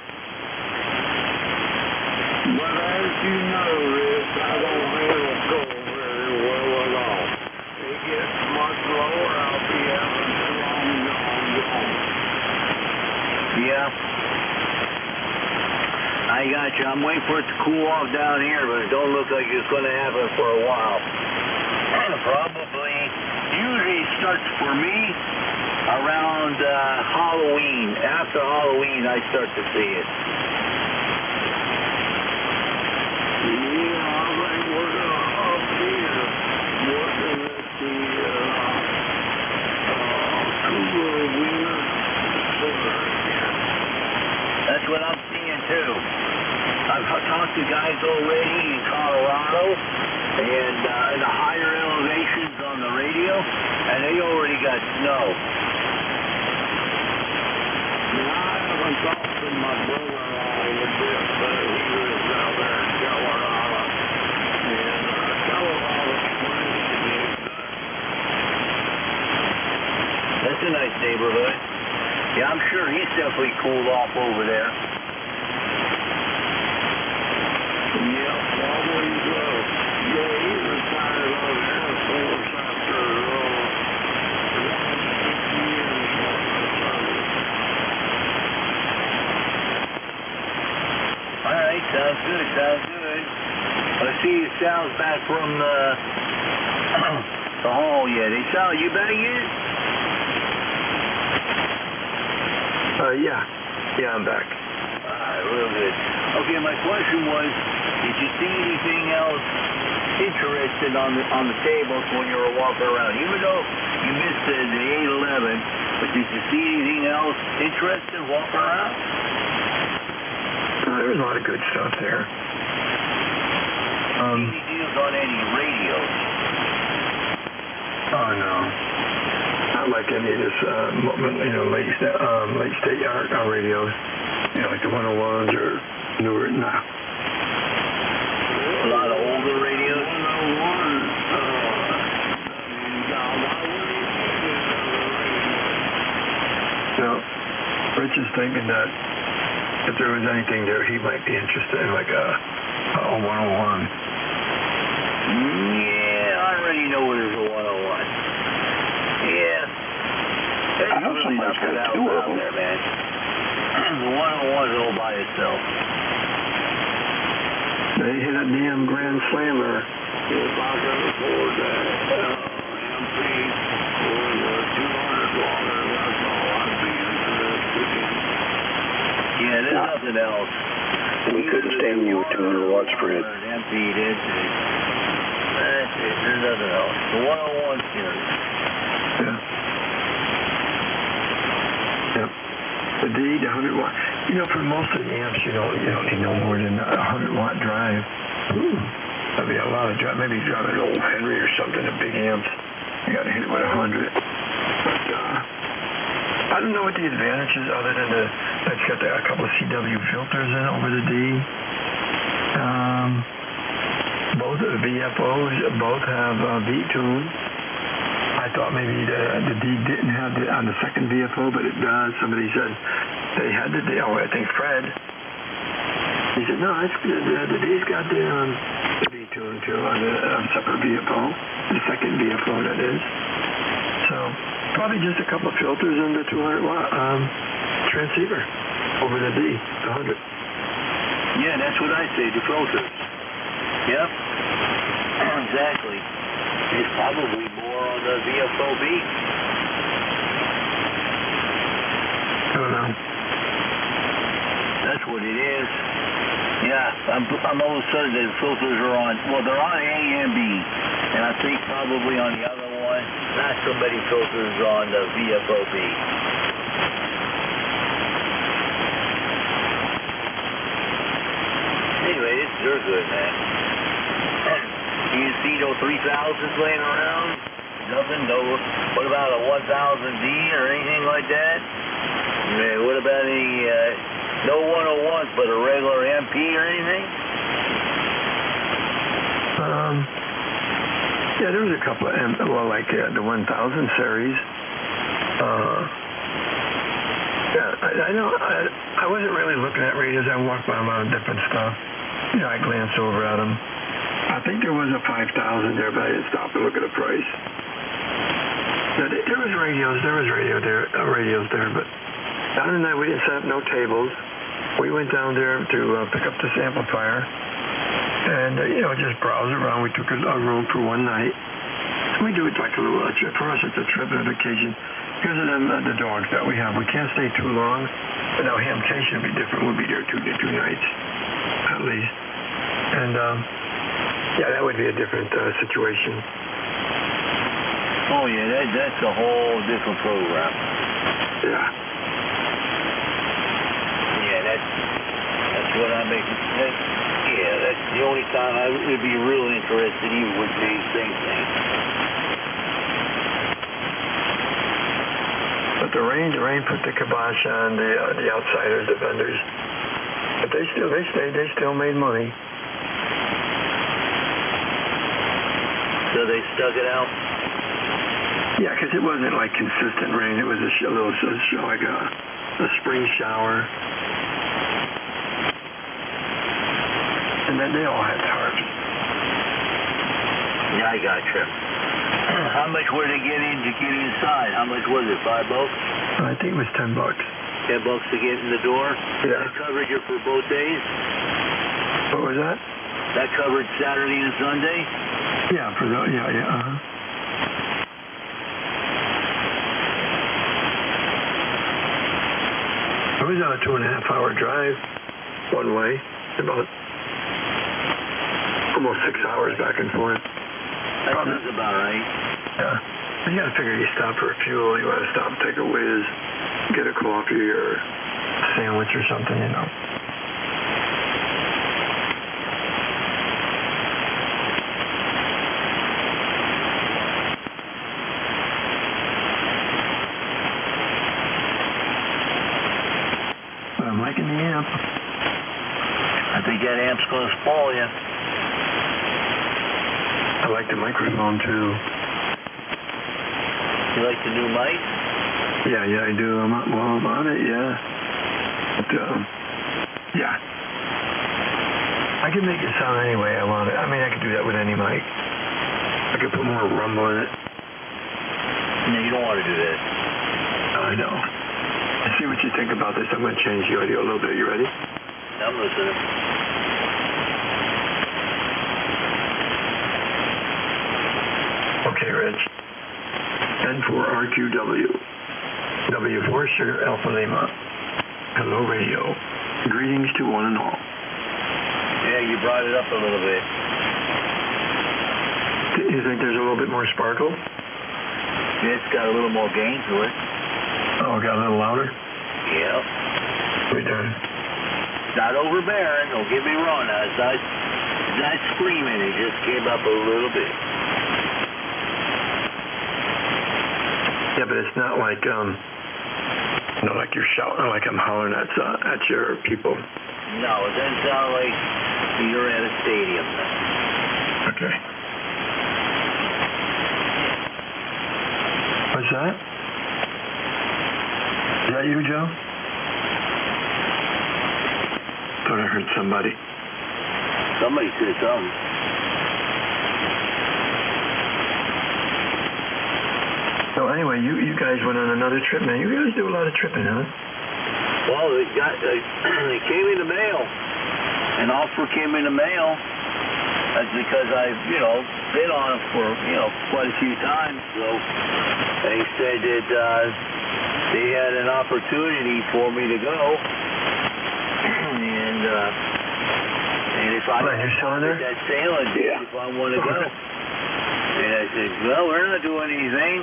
But as you know, Rich, I don't handle cold very well at all. It gets much lower, I'll be having long gone. Yeah. I got you. I'm waiting for it to cool off down here, but it don't look like it's going to happen for a while. Probably, usually it starts for me around Halloween. After Halloween, I start to see it. Yeah, I think we're going to up here working at the cooler winter summer again. That's what I'm seeing too. I've talked to guys already in Colorado and in the higher elevations on the radio, and they already got snow. Now, I haven't talked to my brother-in-law a bit, but he lives out there in Colorado. And Colorado Springs. That's a nice neighborhood. Yeah, I'm sure he's definitely cooled off over there. Yeah, probably so. Yeah, he retired on Air Force after 8 years worth of service. All right, sounds good. Let's see if Sal's back from the hall yet. Hey, Sal, you back yet? Yeah, I'm back. All right, real good. Okay, my question was, did you see anything else interesting on the tables when you were walking around? Even though you missed the 811, But did you see anything else interesting walking around? There was a lot of good stuff there. Any deals on any radios? Oh no, not like any of this, late state art radios. Like the 101s or newer. No. A lot of older radios. 101. No, Rich is thinking that if there was anything there, he might be interested in like a 101. Yeah, I already know where there's a 101. Yeah. I know somebody's got two of them. There, man. The 101 is all by itself. They hit a damn grand slammer. If I can afford that MP or the 200 water, that's all I'd be interested in. Yeah, there's nothing else. We couldn't stand you with 200 watts, Fred. MP, that's it. That's it. There's nothing else. The 101 series. Yeah. Yep. The D, the 100 watt. For most of the amps, you don't need no more than a 100 watt drive. Ooh, that'd be a lot of drive. Maybe drive an old Henry or something, a big amps. You gotta hit it with 100. But I don't know what the advantage is other than it's got a couple of CW filters in over the D. Both VFOs, both have V-tune. I thought maybe the D didn't have it on the second VFO, but it does. Somebody said they had the D. Oh, I think Fred. He said, no, it's good. The D's got the V-tune too on the separate VFO, the second VFO that is. So probably just a couple of filters in the 200 watt transceiver over the D, the 100. Yeah, that's what I say, the filters. Yep. Exactly. It's probably more on the VFOB. I don't know. That's what it is. Yeah, I'm almost certain that the filters are on. Well, they're on A and B, and I think probably on the other one, not so many filters on the VFOB. Anyway, they're good, man. You see no 3000s laying around? Nothing? No. What about a 1000D or anything like that? What about any, no 101s, but a regular MP or anything? Yeah, there was a couple of, like the 1000 series. I know, I wasn't really looking at radios. I walked by a lot of different stuff. I glanced over at them. I think there was a 5000 there, but I didn't stop and look at the price. There was radios there, but Don and I, we didn't set up no tables. We went down there to pick up this amplifier and, just browse around. We took a room for one night. We do it like a little trip. For us, it's a trip on vacation because of the dogs that we have. We can't stay too long, but now Hamcation would be different. We'll be there two nights at least. And, yeah, that would be a different situation. Oh, yeah, that's a whole different program. Yeah. Yeah, that's what I make. That's the only time I would be real interested in would be same thing. But the rain put the kibosh on the outsiders, the vendors. But they still made money. So they stuck it out? Yeah, because it wasn't like consistent rain. It was like a spring shower. And then they all had tarps. Yeah, I got you. How much were they getting to get inside? How much was it? $5? I think it was $10. $10 to get in the door? Yeah. That covered you for both days? What was that? That covered Saturday and Sunday? Yeah, yeah. I was on a 2.5-hour drive one way, about almost 6 hours back and forth. That sounds about right. Yeah. You gotta figure you stop for fuel, you wanna stop, take a whiz, get a coffee or a sandwich or something, you know. But I'm liking the amp. I think that amp's going to spoil you. I like the microphone too. You like the new mic? Yeah, I do. I'm on it, yeah. But, yeah. I can make it sound any way I want it. I mean, I could do that with any mic. I could put more rumble in it. No, you don't want to do that. I know. Let's see what you think about this. I'm going to change the audio a little bit. You ready? I'm listening. Okay, Reg. N4RQW. W4 Sugar Alpha Lima. Hello, radio. Greetings to one and all. Yeah, you brought it up a little bit. You think there's a little bit more sparkle? Yeah, it's got a little more gain to it. Oh, got a little louder? Yeah. Wait, It's not overbearing, don't get me wrong. Now, it's not screaming, it just came up a little bit. Yeah, but it's not like, not like you're shouting, like I'm hollering at your people. No, it doesn't sound like you're at a stadium. Okay. What's that? Is that you, Joe? Thought I heard somebody. Somebody said something. So anyway, you guys went on another trip, man. You guys do a lot of tripping, huh? Well, they came in the mail. An offer came in the mail. That's because I've, been on it for, quite a few times. So they said that they had an opportunity for me to go. And if I that sailing, if I want to go. And I said, well, we're not doing anything.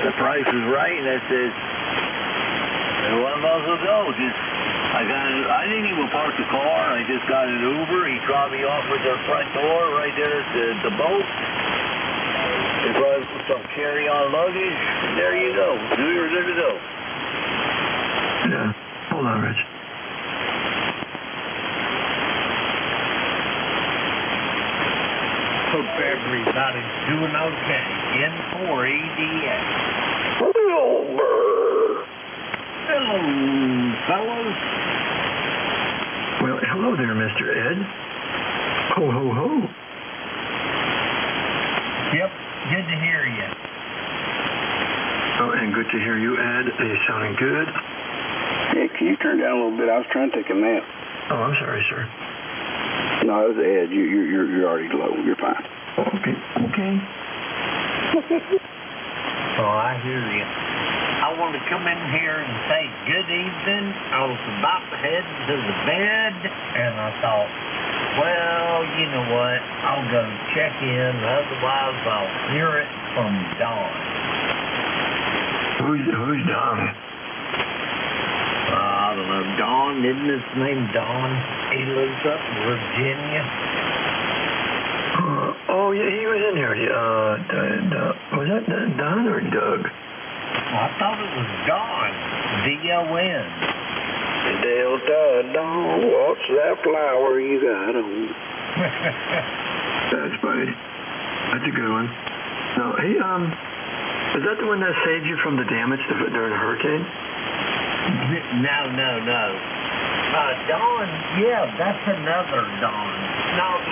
The price was right, and I said, well, I might as well go. I didn't even park the car. I just got an Uber. He dropped me off at their front door right there at the boat. They brought some carry-on luggage, and there you go. You're good to go. Yeah. Hold on, Rich. Hope everybody's doing okay. N4ADS. Hello, fellas. Well, hello there, Mr. Ed. Ho, ho, ho. Yep, good to hear you. Oh, and good to hear you, Ed. Are you sounding good? Yeah, can you turn down a little bit? I was trying to take a nap. Oh, I'm sorry, sir. No, it was Ed. You're already low. You're fine. Okay. Oh, I hear you. I want to come in here and say good evening. I was about to head to the bed, and I thought, well, you know what? I'll go check in. Otherwise, I'll hear it from Don. Who's Don? I don't know. Don, isn't his name Don? He lives up in Virginia. Oh, yeah, he was in here. Was that Don or Doug? I thought it was Don. D-O-N. Delta Dawn, what's that flower you got on? That's funny. That's a good one. No, hey, is that the one that saved you from the damage during the hurricane? No. Don, yeah, that's another Don. No,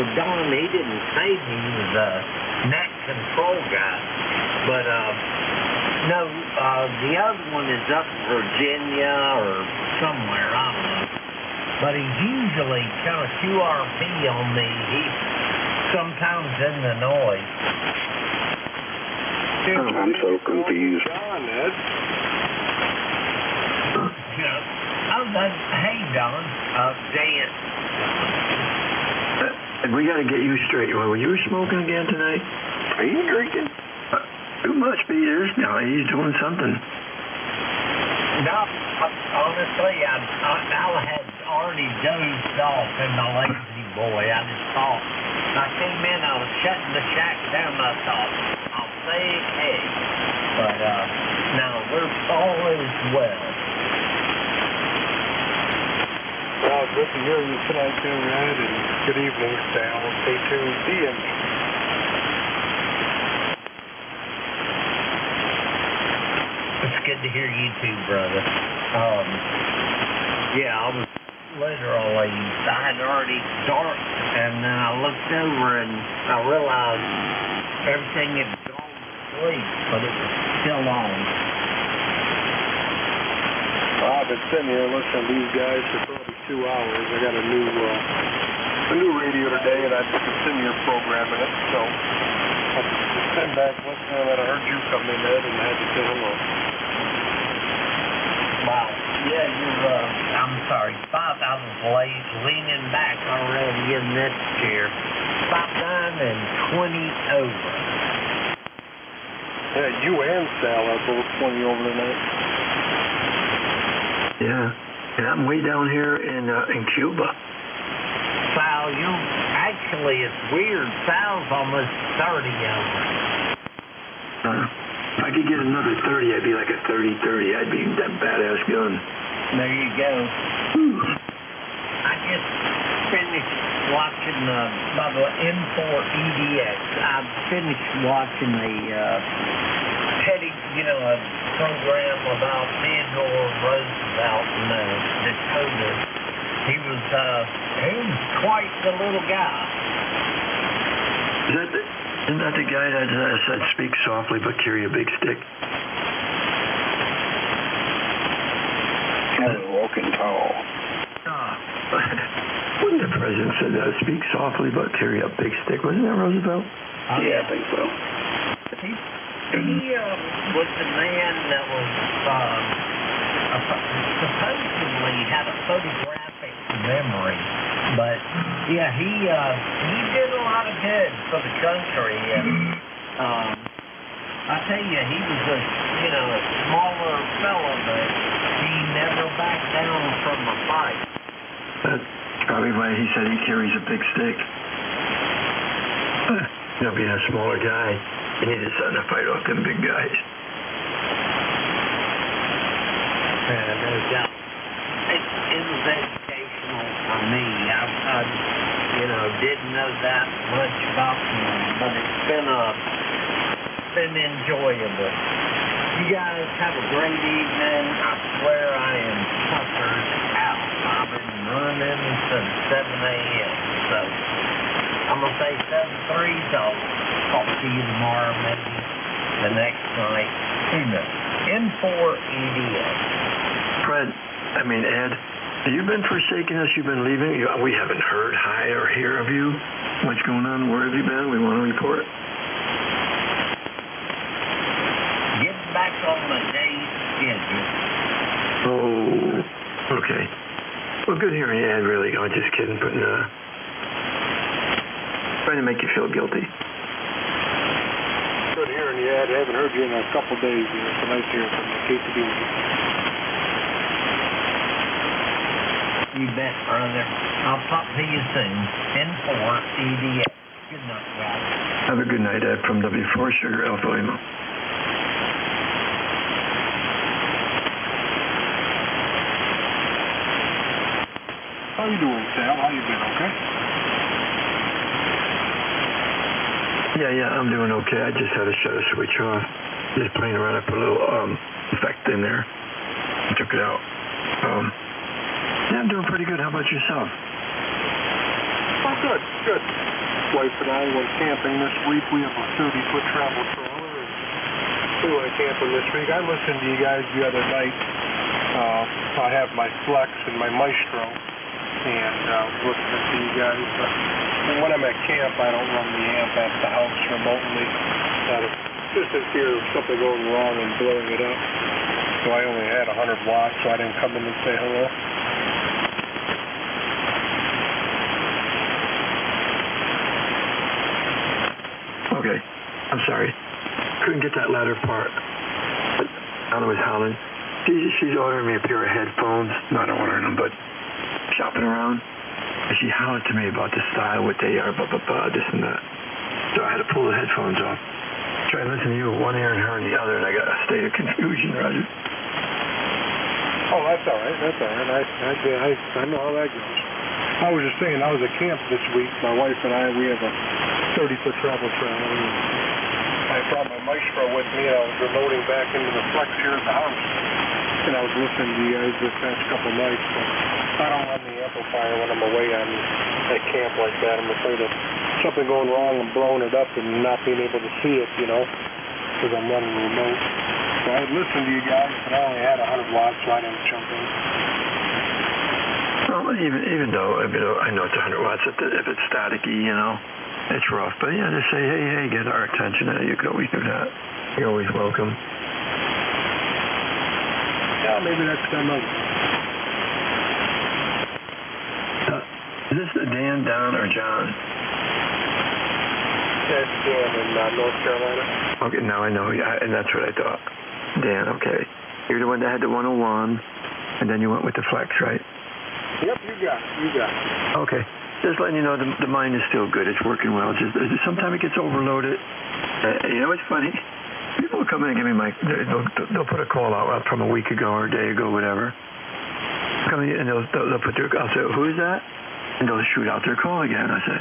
the Don, he didn't save me. He was a net control guy. But, no, the other one is up in Virginia or somewhere, I don't know. But he's usually kind of QRP on me. He's sometimes in the noise. I'm so confused. Hey, Don. Dan. We got to get you straight. Were you smoking again tonight? Are you drinking? much, but he's doing something. No, honestly, I had already dozed off in my lazy boy. I just thought, I came in, I was shutting the shack down, I thought, I'll say hey. But, no, all is well. Well, good to hear you tonight, too, Red, and good evening, Sal. Stay tuned. DM. It's good to hear you too, brother. Yeah, I was literally, I had already dark, and then I looked over and I realized everything had gone to sleep, but it was still on. Well, I've been sitting here listening to these guys for probably 2 hours. I got a new radio today, and I just continue programming it, so I just sitting back listening, and then I heard you come in, Ed, and I had to say hello. Wow. Yeah, I'm sorry. Bob, I was leaning back already in this chair. 5'9" and 20 over. Yeah, you and Sal are both 20 over tonight. Yeah, and I'm way down here in Cuba. Sal, actually, it's weird. Sal's almost 30 over. If I could get another 30, I'd be like a 30-30. I'd be that badass gun. There you go. I just finished watching by the M4 EDX. I finished watching a program about Theodore Roosevelt in Dakota. He was quite the little guy. Isn't that the guy that said speak softly but carry a big stick? Walking tall. Wouldn't the president say that? Speak softly but carry a big stick. Wasn't that Roosevelt? Yeah, I think so. He was the man that was supposedly had a photographic memory, but yeah, he did a lot of good for the country, and I tell you, he was a smaller fella, but he never backed down from a fight. That's probably why he said he carries a big stick. Being a smaller guy, he needed something to fight off them big guys. No doubt. It was educational for me. I didn't know that much about him, but it's been enjoyable. You guys have a great evening. I swear I am tuckered out. I've been running since 7 a.m. So I'm going to say 7-3, so I'll talk to you tomorrow, maybe the next night. Who knows? N4 EDX. Fred, Ed, have you been forsaking us? You've been leaving? We haven't heard, hi, or hear of you. What's going on? Where have you been? We want to report. Get back on the day's schedule. Oh, okay. Well, good hearing you, Ed, really. I'm just kidding, but trying to make you feel guilty. Good hearing you, Ed. I haven't heard you in a couple days. It's nice to hear from you. KTB. You bet, brother. I'll talk to you soon. N4 EDX. Good night, guys. Have a good night, Ed, from W4 Sugar Alpha Lima. How you doing, Sal? How you been, okay? Yeah, I'm doing okay. I just had to shut a switch off. Just playing around. I put a little effect in there. I took it out. Yeah, I'm doing pretty good. How about yourself? Oh, good. Wife and I went camping this week. We have a 30-foot travel trailer, and we went camping this week. I listened to you guys the other night. I have my Flex and my Maestro, and listening to you guys. But when I'm at camp, I don't run the amp at the house remotely. Just in fear of something going wrong and blowing it up. So I only had 100 watts, so I didn't come in and say hello. Okay. I'm sorry. couldn't get that latter part. But Anna was howling. She's ordering me a pair of headphones. Not ordering them, but shopping around. And she hollered to me about the style, what they are, blah, blah, blah, this and that. So I had to pull the headphones off. Try to listen to you with one ear and her in the other, and I got a state of confusion, Roger. Oh, that's all right. That's all right. I know how that goes. I was just saying, I was at camp this week. My wife and I, we have a 30-foot travel trailer. I brought my maestro with me, and I was reloading back into the flex here at the house. And I was listening to you guys the past couple nights. But I don't run the amplifier when I'm away at camp like that. I'm afraid of something going wrong and blowing it up and not being able to see it, you know, because I'm running remote. So I had listened to you guys, but I only had 100 watts, so I didn't jump in. Well, even though I know it's 100 watts, if it's staticky, you know, it's rough. But yeah, just say, hey, get our attention. You could always do that. You're always welcome. Yeah, maybe next time I'll... Is this Dan, Don, or John? That's Dan in North Carolina. Okay, now I know. And that's what I thought. Dan, okay. You're the one that had the 101, and then you went with the flex, right? Yep, you got it. Okay. Just letting you know the mine is still good. It's working well. It's just sometimes it gets overloaded. You know, it's funny. People will come in and give me they'll put a call out from a week ago or a day ago, whatever. Come in and they'll put their, I'll say, who is that? And they'll shoot out their call again. I say,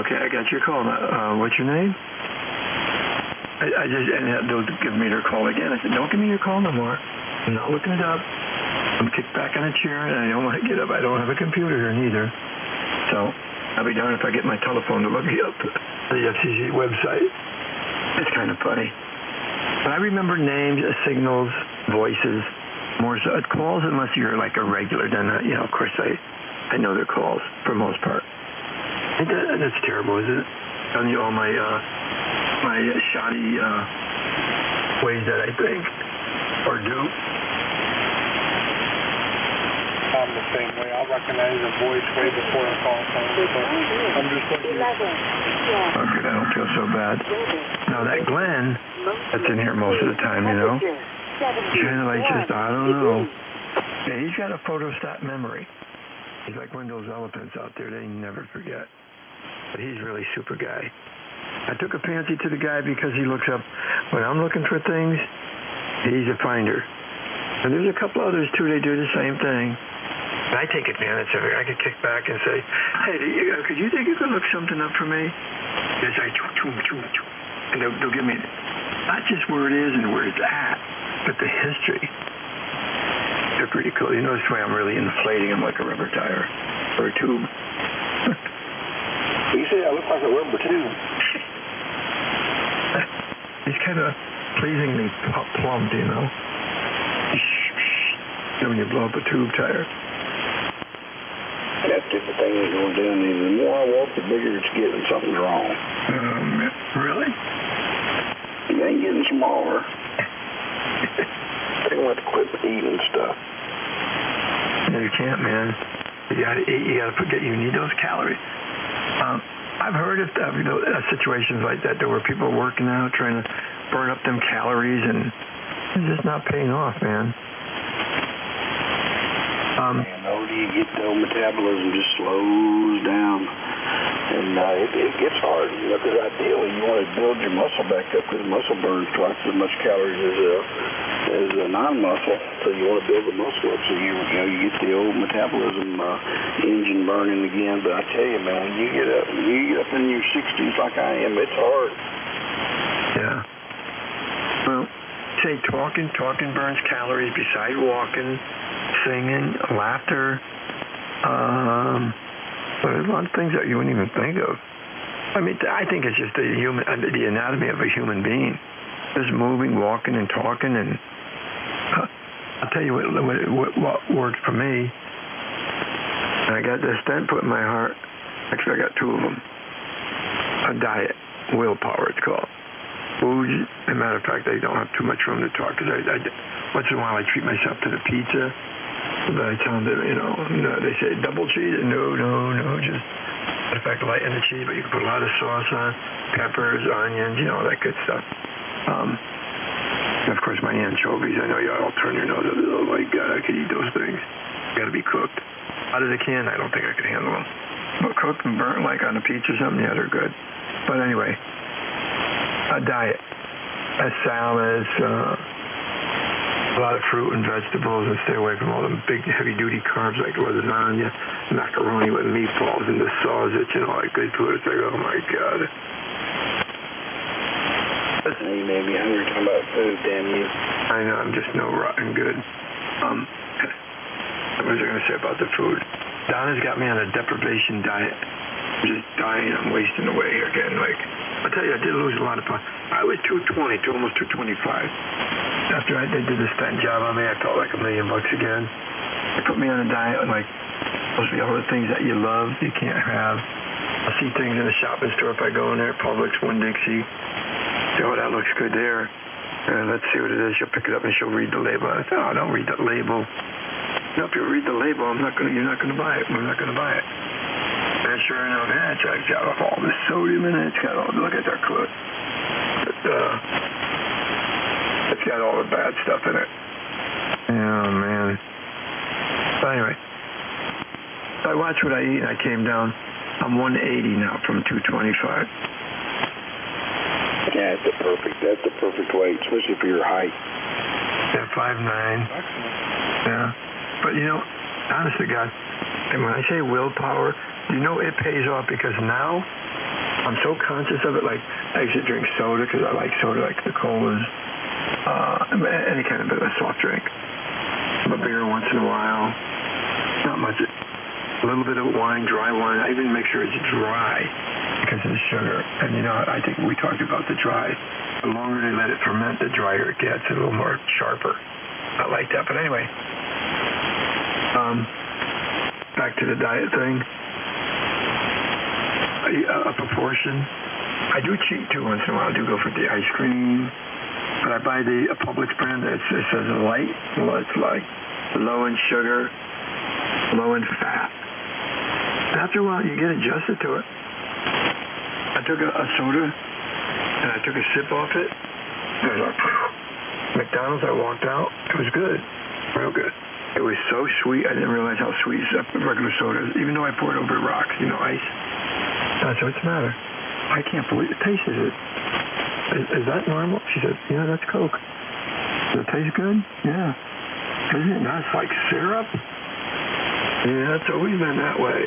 okay, I got your call. What's your name? And they'll give me their call again. I said, don't give me your call no more. I'm not looking it up. I'm kicked back on a chair and I don't want to get up. I don't have a computer here neither. So I'll be darned if I get my telephone to look me up the FCC website. It's kind of funny. But I remember names, signals, voices, more so. Calls unless you're like a regular. Then, of course I know their calls for the most part. That's terrible, isn't it? Telling you all my shoddy ways that I think or do. I'm the same way. I'll recognize a voice way before a call comes. I'm just like you. Oh, good. I don't feel so bad. Now, that Glenn, that's in here most of the time, you know. Kind of like just, I don't know. Yeah, he's got a photostat memory. He's like one of those elephants out there. They never forget. But he's really super guy. I took a fancy to the guy because he looks up. When I'm looking for things, he's a finder. And there's a couple others, too. They do the same thing. And I take advantage of it. I could kick back and say, hey, could you think you could look something up for me? It's like, and they'll give me not just where it is and where it's at, but the history. They're pretty cool. You notice the way I'm really inflating them like a rubber tire or a tube. You say I look like a rubber tube. He's kind of pleasingly plumped, you know. When you blow up a tube tire. That's just the thing that's going down there. The more I walk, the bigger it's getting. Something's wrong. Really? It ain't getting smaller. They want to quit eating stuff. No, you can't, man. You gotta eat. You need those calories. I've heard of situations like that where people are working out, trying to burn up them calories, and it's just not paying off, man. The older you get, the metabolism just slows down, and it gets hard. Because ideally, you want to build your muscle back up because muscle burns twice as much calories as a non-muscle. So you want to build the muscle up so you get the old metabolism engine burning again. But I tell you, man, when you get up in your 60s like I am, it's hard. Yeah. Well, say talking burns calories beside walking. Singing, laughter, there's a lot of things that you wouldn't even think of. I mean, I think it's just the anatomy of a human being. Just moving, walking, and talking, and I'll tell you what works for me. I got the stent put in my heart. Actually, I got two of them. A diet, willpower, it's called. Food, as a matter of fact, I don't have too much room to talk because once in a while I treat myself to the pizza. But I tell them that, they say double cheese. No, just, in fact, lighten the cheese, but you can put a lot of sauce on. peppers, onions, you know, that good stuff. And of course, my anchovies. I know you all turn your nose at it. Oh my God, I could eat those things. Got to be cooked. Out of the can, I don't think I could handle them. But cooked and burnt like on a pizza or something, yeah, they're good. But anyway, a diet. A salad, a lot of fruit and vegetables, and stay away from all the big heavy-duty carbs like lasagna, macaroni with meatballs, and the sausage and all that good food. It's like, oh my God. You made me hungry talking about food, damn you. I know, I'm just no rotten good. What was I going to say about the food? Donna's got me on a deprivation diet. I'm just dying. I'm wasting away here again. Like, I'll tell you, I did lose a lot of pounds. I was 220 to almost 225. After they did this stunt job on me, I felt like $1 million again. They put me on a diet, like, supposed to be all the things that you love, you can't have. I see things in the shopping store if I go in there, Publix, Winn-Dixie. Oh, that looks good there. Let's see what it is. She'll pick it up and she'll read the label. I said, oh, don't read the label. No, if you read the label, you're not gonna buy it. We're not gonna buy it. And sure enough, it's got all the sodium in it. It's got all. Look at that clip. It's got all the bad stuff in it. Oh man. But anyway, I watched what I eat and I came down. I'm 180 now from 225. Yeah, that's the perfect weight, especially for your height. Yeah, 5'9". Yeah. But you know, honest to God, and when I say willpower, you know it pays off because now I'm so conscious of it. Like, I used to drink soda because I like soda, like the colas, any kind of soft drink. A beer once in a while. Not much. A little bit of wine, dry wine. I even make sure it's dry because of the sugar. And you know, I think we talked about the dry. The longer they let it ferment, the drier it gets. A little more sharper. I like that. But anyway, back to the diet thing. A proportion. I do cheat too once in a while. I do go for the ice cream, but I buy a Publix brand that it says light. Well, it's like low in sugar, low in fat. After a while, you get adjusted to it. I took a soda and I took a sip off it. It was like McDonald's. I walked out. It was good, real good. It was so sweet. I didn't realize how sweet regular soda is, even though I poured over rocks, you know, ice. I said, what's the matter? I can't believe it tastes it. Is that normal? She said, yeah, that's Coke. Does it taste good? Yeah. Isn't it nice, like syrup? Yeah, it's always been that way.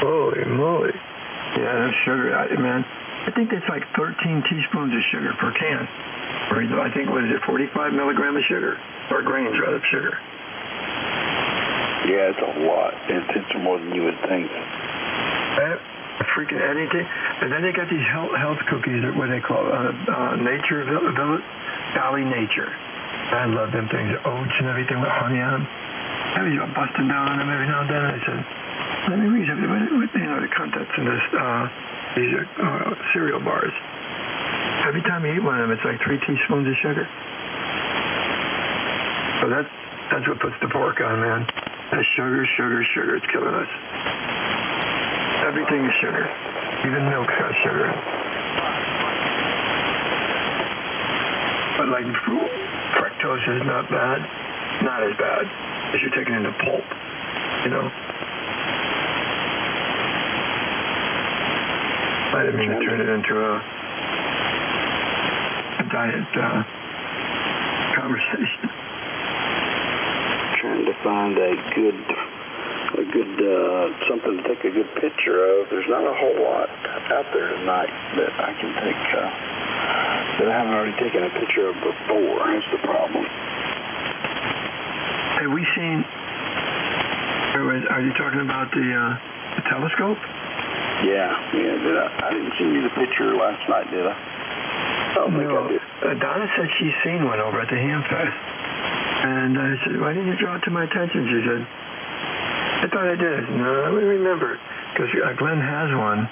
Holy moly. Yeah, that's sugar. Man, I think that's like 13 teaspoons of sugar per can. Or I think, what is it, 45 milligrams of sugar? Or grains, rather, of sugar. Yeah, it's a lot. It's more than you would think. Freaking anything. And then they got these health cookies, or what they call Nature Valley Nature. I love them things, oats and everything with honey on them. I was busting down on them every now and then. And I said, let me read what the contents in this. These are cereal bars. Every time you eat one of them, it's like 3 teaspoons of sugar. So that's what puts the pork on, man. That's sugar. It's killing us. Everything is sugar. Even milk's got sugar. But like fruit, fructose is not bad. Not as bad as you're taking in the pulp, you know. I didn't mean to turn it into a diet conversation. Trying to find a good something to take a good picture of. There's not a whole lot out there tonight that I can take that I haven't already taken a picture of before. That's the problem. Have we seen? Are you talking about the telescope? Yeah. I didn't send you the picture last night, did I? No. Donna said she's seen one over at the Hamfest. And I said, why didn't you draw it to my attention? She said, I thought I did. No, I don't remember. Because Glenn has one.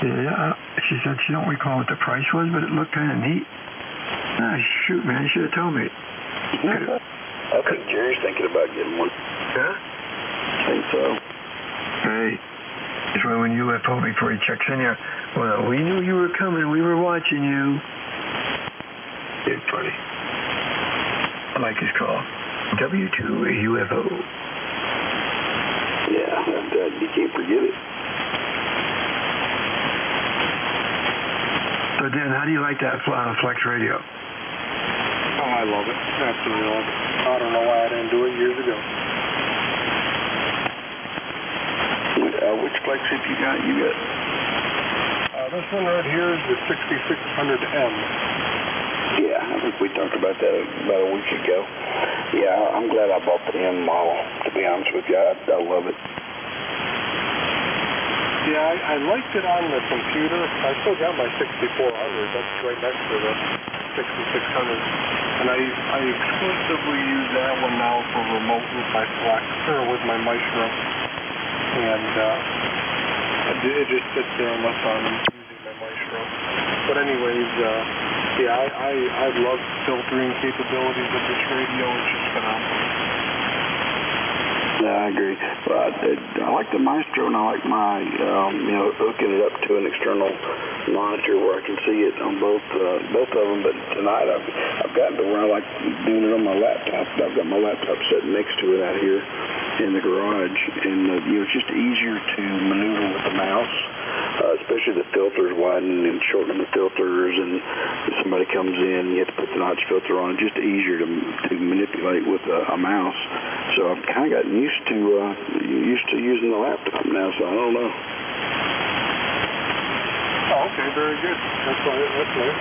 Yeah, she said she don't recall what the price was, but it looked kind of neat. Ah, shoot, man, you should have told me. I think Jerry's thinking about getting one. Yeah? I think so. Hey, that's why when UFO, before he checks in here, Well, we knew you were coming. We were watching you. It's funny. I like his call. W2UFO. Yeah, you can't forget it. So, Dan, how do you like that Flex radio? Oh, I love it. Absolutely love it. I don't know why I didn't do it years ago. Which flagship you got? This one right here is the 6600M. Yeah, I think we talked about that about a week ago. Yeah, I'm glad I bought the M model, to be honest with you. I love it. Yeah, I liked it on the computer. I still got my 6400. That's right next to the 6600. And I exclusively use that one now for remote with my Flex, or with my Maestro. And it just sits there unless I'm using my Maestro. But anyways, yeah, I love filtering capabilities of this radio. It's just phenomenal. Yeah, I agree. I like the Maestro, and I like my, hooking it up to an external monitor where I can see it on both of them. But tonight I've gotten to where I like doing it on my laptop. I've got my laptop sitting next to it out here in the garage, and it's just easier to maneuver with the mouse, especially the filters, widen and shorten the filters, and if somebody comes in, you have to put the notch filter on. It's just easier to manipulate with a mouse. So I've kind of gotten used to using the laptop now, so I don't know. Oh, okay, very good. That's nice.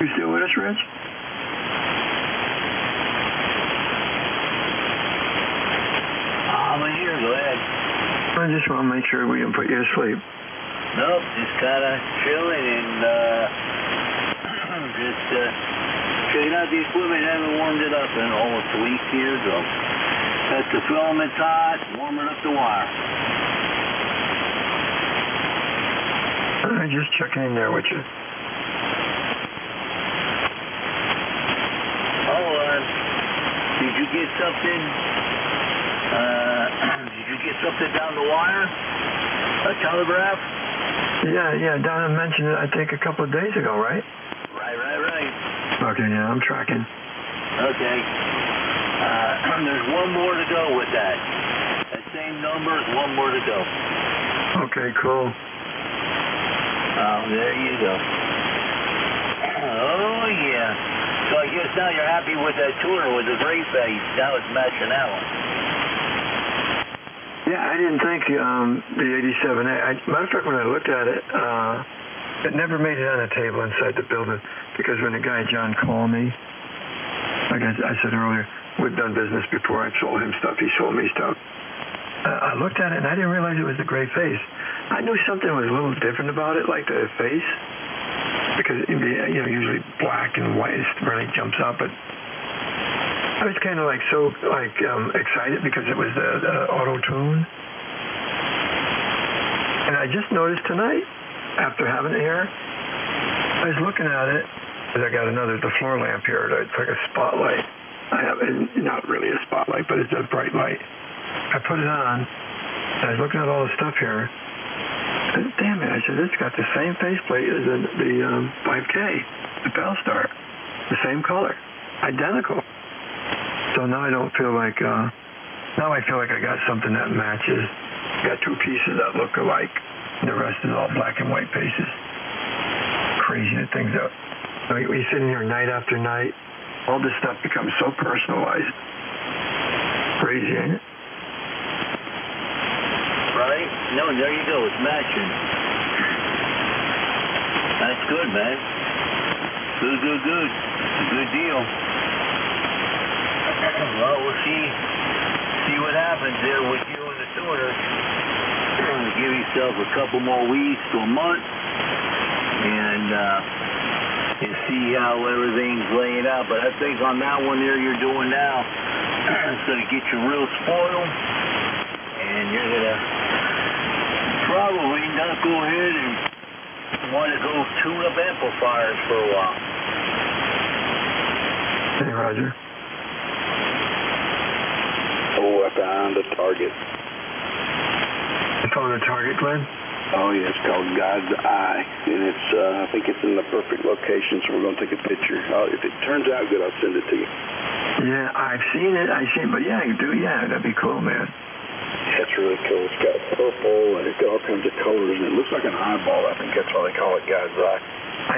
You still with us, Rich? I'm here, go ahead. I just want to make sure we didn't put you to sleep. Nope, just kind of chilling and just checking out the equipment. Haven't warmed it up in almost a week here, so got the filaments hot, warming up the wire. I'm just checking in there with you. Did you get something? Did you get something down the wire? A telegraph? Yeah, Donna mentioned it, I think, a couple of days ago, right? Right. Okay, yeah, I'm tracking. Okay. There's one more to go with that. That same number is one more to go. Okay, cool. There you go. Oh, yeah. So I guess now you're happy with that tuner with the gray face. Now it's matching that one. Yeah, I didn't think the 87A. Matter of fact, when I looked at it, it never made it on a table inside the building because when the guy John called me, like I said earlier, we've done business before. I've sold him stuff. He sold me stuff. I looked at it and I didn't realize it was the gray face. I knew something was a little different about it, like the face, because usually black and white really jumps out, but I was kind of excited because it was the auto tune. And I just noticed tonight, after having it here, I was looking at it, and I got the floor lamp here. It's like a spotlight. I have not really a spotlight, but it's a bright light. I put it on, and I was looking at all the stuff here. And damn it, I said, it's got the same faceplate as the 5K, the Bellstar, the same color, identical. So now I don't feel like, now I feel like I got something that matches. Got two pieces that look alike, and the rest is all black and white pieces. Crazy that things out. When you sit in here night after night, all this stuff becomes so personalized. Crazy, ain't it? Right? No, there you go. It's matching. That's good, man. Good. Good deal. Well, we'll see what happens there with you and the tuner. Give yourself a couple more weeks to a month, and see how everything's laying out. But I think on that one there you're doing now, it's going to get you real spoiled, and you're going to probably not go ahead and want to go tune up amplifiers for a while. Hey, Roger. I found a target. You found a target, Glenn? Oh, yeah, it's called God's Eye, and it's I think it's in the perfect location, so we're going to take a picture. If it turns out good, I'll send it to you. Yeah, I've seen it, but yeah, you do, yeah, that'd be cool, man. Yeah, it's really cool. It's got purple, and it's got all kinds of colors, and it looks like an eyeball. I think that's why they call it God's Eye.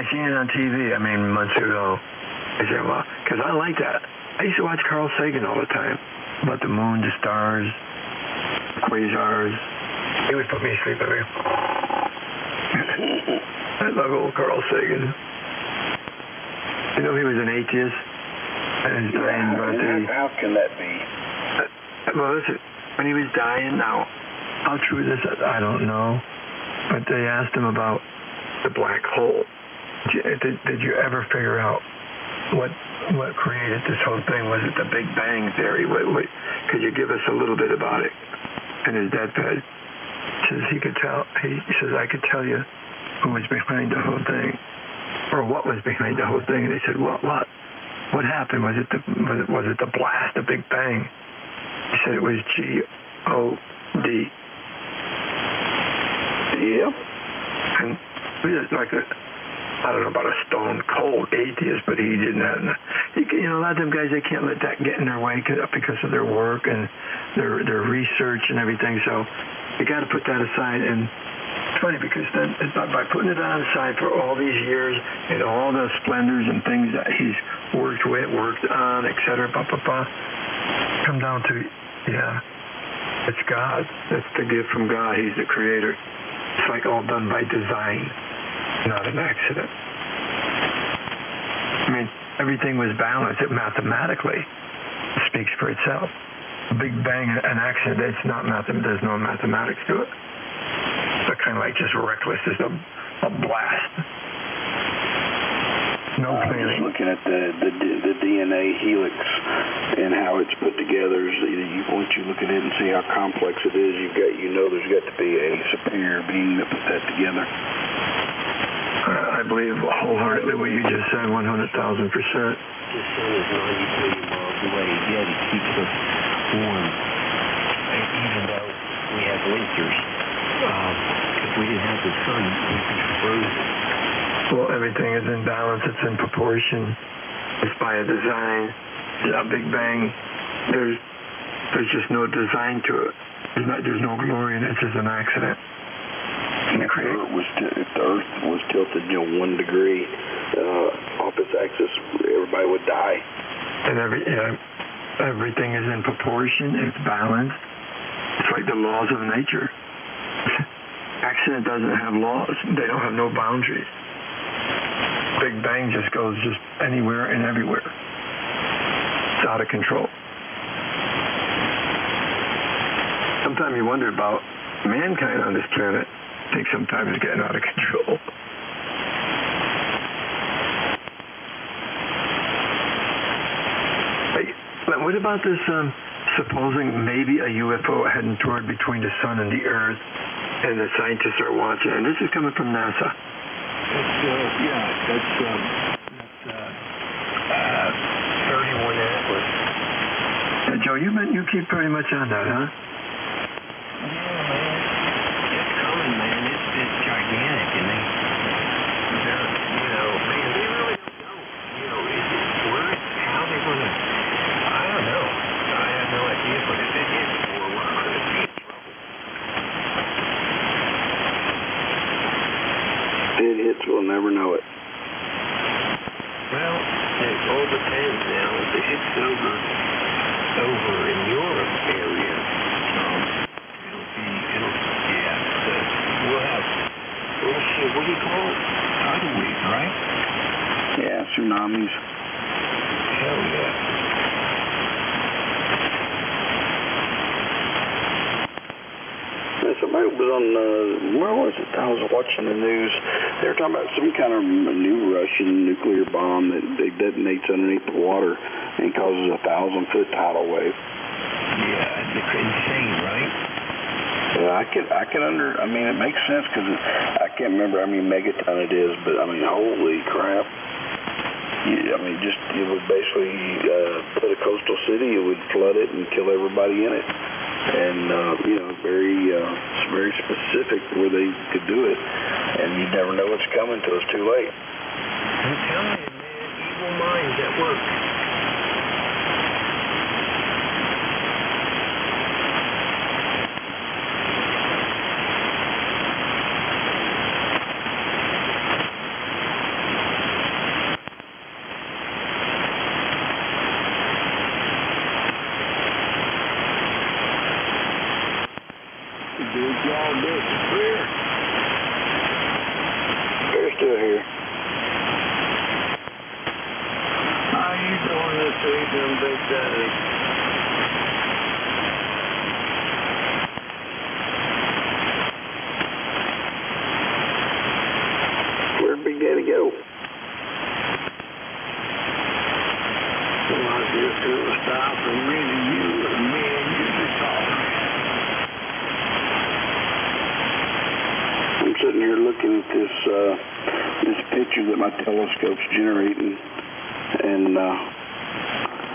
I seen it on TV, months ago. I said, well, because I like that. I used to watch Carl Sagan all the time, about the moon, the stars, quasars. He would put me to sleep every. I love old Carl Sagan. You know, he was an atheist. And he's dying about how can that be? Well, listen, when he was dying, now, how true this is, I don't know. But they asked him about the black hole. Did you ever figure out what created this whole thing? Was it the Big Bang Theory? Could you give us a little bit about it? And his deathbed says he could tell. He says, I could tell you who was behind the whole thing, or what was behind the whole thing. And they said, what happened? Was it the blast, the Big Bang? He said it was G-O-D. Yep. And he was like I don't know about a stone cold atheist, but he didn't have. A lot of them guys, they can't let that get in their way because of their work and their research and everything. So you got to put that aside. And it's funny because then by putting it on the side for all these years and all the splendors and things that he's worked on, etc., come down to, it's God. That's the gift from God. He's the creator. It's like all done by design, not an accident. I mean, everything was balanced. It mathematically speaks for itself. A Big Bang, an accident, it's not there's no mathematics to it. It's kind of like just reckless, just a blast. No planning. Just looking at the DNA helix and how it's put together. Once you look at it and see how complex it is, there's got to be a superior being that put that together. I believe wholeheartedly what you just said, 100,000%. The sun is 90 billion miles away, yet it keeps us warm. Even though we have winters, if we didn't have the sun, we'd be frozen. Well, everything is in balance. It's in proportion. It's by a design. A Big Bang. There's just no design to it. There's no glory in it. It's just an accident. And if the Earth was tilted, 1 degree off its axis, everybody would die. And everything is in proportion. It's balanced. It's like the laws of nature. Accident doesn't have laws. They don't have no boundaries. Big Bang just goes anywhere and everywhere. It's out of control. Sometimes you wonder about mankind on this planet. I think sometimes it's getting out of control. Hey, what about this supposing maybe a UFO heading toward between the sun and the Earth, and the scientists are watching, and this is coming from NASA. That's 31 Atlas. Joe, you keep pretty much on that, huh? Yeah, man. It's coming, man. It's gigantic, and they really don't know. How they're going to, I don't know. I have no idea, but if it hits, we're going to be in trouble. If it hits, we'll never know it. Well, it all depends now. If it hits over in your area, we'll see, what do you call it? Tidal waves, right? Yeah, tsunamis. Hell yeah. Somebody was on, where was it? I was watching the news. They were talking about some kind of new Russian nuclear bomb that detonates underneath the water and causes a 1,000-foot tidal wave. Yeah, it's insane, right? Yeah, it makes sense because I can't remember how many megaton it is, but holy crap. I mean, just it would basically put a coastal city. It would flood it and kill everybody in it. And it's very specific where they could do it, and you never know what's coming till it's too late. I'm telling you, man, evil minds at work. Did y'all disappear? They're still here. How you doing this evening, Big Daddy? Where'd Big Daddy go? Well, I just couldn't stop for me and you to talk. I'm sitting here looking at this picture that my telescope's generating, and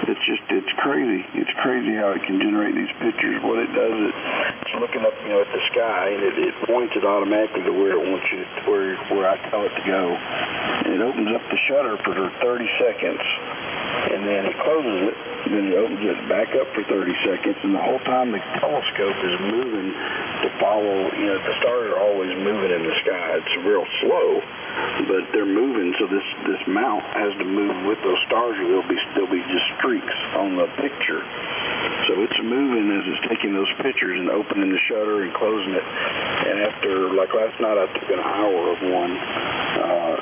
it's crazy. It's crazy how it can generate these pictures. What it does, it's looking up, at the sky, and it points it automatically to where it wants you, where I tell it to go. And it opens up the shutter for 30 seconds, and then it closes it. Then it opens it back up for 30 seconds, and the whole time the telescope is moving to follow, the stars are always moving in the sky. It's real slow, but they're moving, so this mount has to move with those stars, or there'll be just streaks on the picture. So it's moving as it's taking those pictures and opening the shutter and closing it. And after, like last night, I took an hour of one.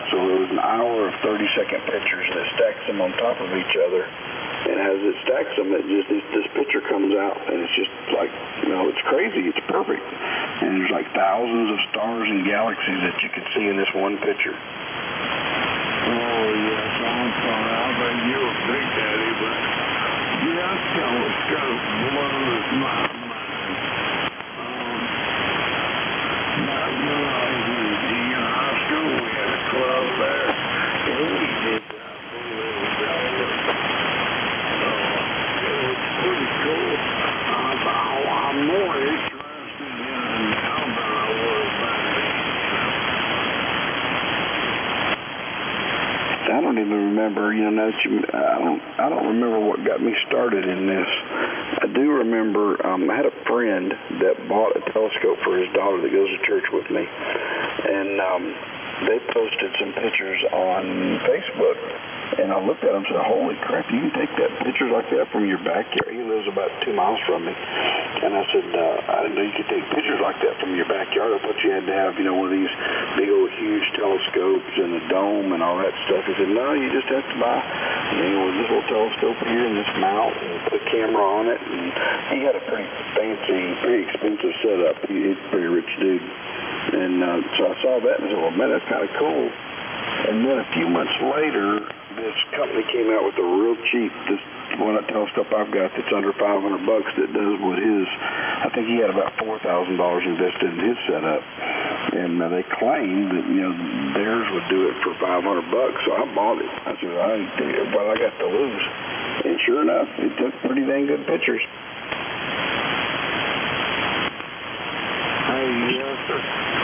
So it was an hour of 30-second pictures, and it stacks them on top of each other. And as it stacks them, this picture comes out, and it's just like, it's crazy. It's perfect. And there's like thousands of stars and galaxies that you can see in this one picture. Oh, yes, I'm sorry. I bet you a Big Daddy, but that telescope blows my mind. Back when I was in high school, we had a club there, and we did that little telescope. It was pretty cool. I'm more interested in it now than I was back then. I don't even remember, now that I don't remember what got me started in this. I do remember I had a friend that bought a telescope for his daughter that goes to church with me, and they posted some pictures on Facebook, and I looked at them and said, holy crap, you can take pictures like that from your backyard. He lives about 2 miles from me, and I said, I didn't know you could take pictures like that from your backyard. I thought you had to have, one of these big old huge telescopes and a dome and all that stuff. He said, no, you just have to buy, this little telescope here and this mount and put a camera on it. And he had a pretty fancy, pretty expensive setup. He's a pretty rich dude. And so I saw that and I said, well, man, that's kind of cool. And then a few months later, this company came out with a real cheap, this telescope I've got that's under $500 that does what I think he had about $4,000 invested in his setup. And they claimed that, theirs would do it for $500, so I bought it. I said, I got to lose. And sure enough, it took pretty dang good pictures. Hey, yes, the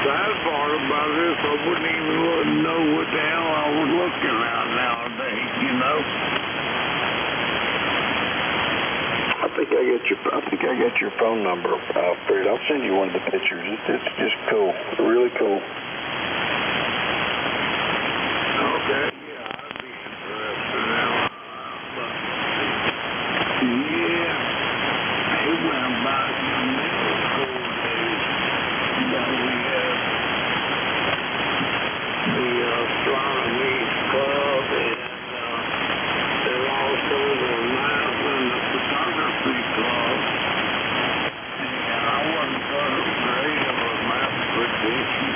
sad part about this, I wouldn't even know what the hell I was looking at nowadays, I think I got your phone number, Fred. I'll send you one of the pictures. It's just cool, really cool. Okay, yeah, I'd be interested now. Yeah, it went about the middle school days that we had the astronomy club, and there also the math and the photography club. And I wasn't very great of a mathematician.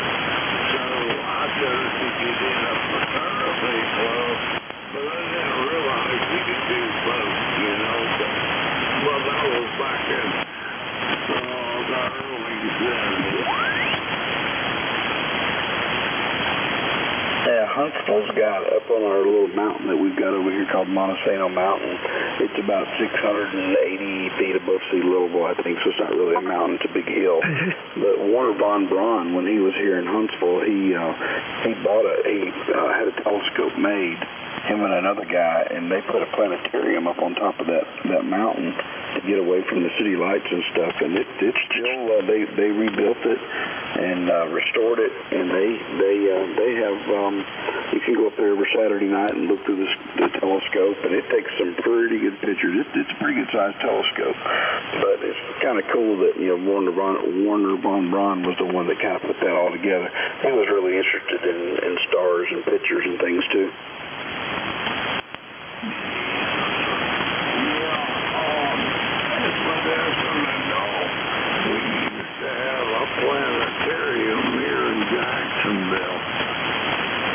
Huntsville's got up on our little mountain that we've got over here called Montesano Mountain. It's about 680 feet above sea level, I think, so it's not really a mountain, it's a big hill. But Warner von Braun, when he was here in Huntsville, he had a telescope made, him and another guy, and they put a planetarium up on top of that mountain to get away from the city lights and stuff. And it's still they rebuilt it and restored it, and they have you can go up there every Saturday night and look through the telescope, and it takes some pretty good pictures. It's a pretty good sized telescope, but it's kind of cool that Warner von Braun was the one that kind of put that all together. He was really interested in stars and pictures and things too. Planetarium here in Jacksonville,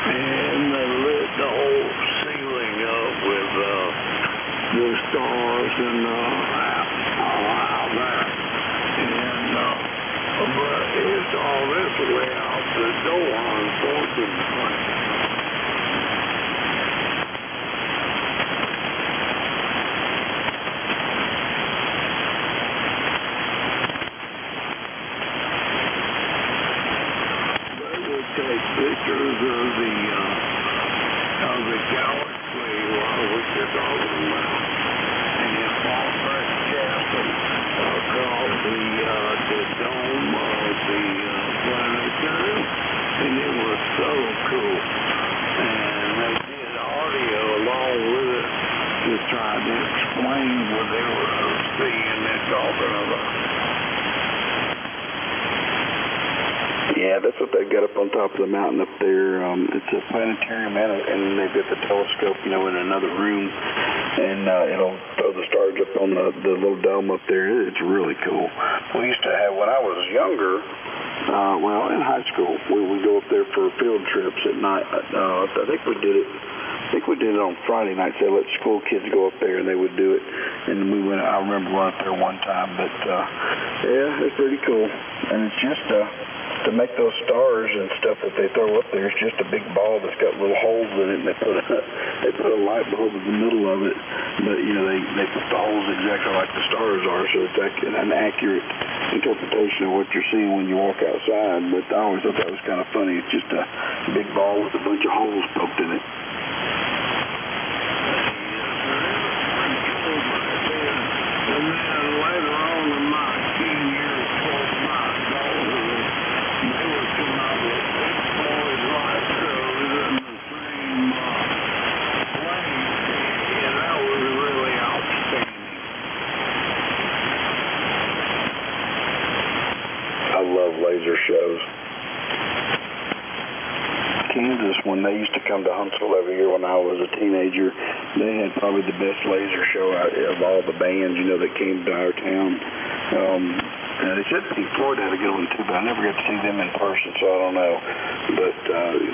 and they lit the whole ceiling up with the stars and out there, and but it's all this way out the door, unfortunately. Take pictures of the galaxy while we get over the mountain, and fall back castle across the dome of the planetarium, and it was so cool. And they did audio along with it to try to explain what they were seeing and talking about. Yeah, that's what they've got up on top of the mountain up there. It's a planetarium, and they've got the telescope, in another room, and it'll throw the stars up on the little dome up there. It's really cool. We used to have, when I was younger, in high school, we would go up there for field trips at night. I think we did it on Friday nights. They let school kids go up there, and they would do it. And we went. I remember going up there one time, but yeah, it's pretty cool. And it's just to make those stars and stuff that they throw up there, it's just a big ball that's got little holes in it, and they put a light bulb in the middle of it. But they put the holes exactly like the stars are, so it's an accurate interpretation of what you're seeing when you walk outside. But I always thought that was kind of funny. It's just a big ball with a bunch of holes poked in it. And then later on in my teen years, they would come out with big boys light shows in the same plane, and that was really outstanding. I love laser shows. Kansas, when they used to come to Huntsville every year when I was a teenager, they had probably the best laser show out of all the bands, that came to our town. They said Pink Floyd had a good one too, but I never got to see them in person, so I don't know. But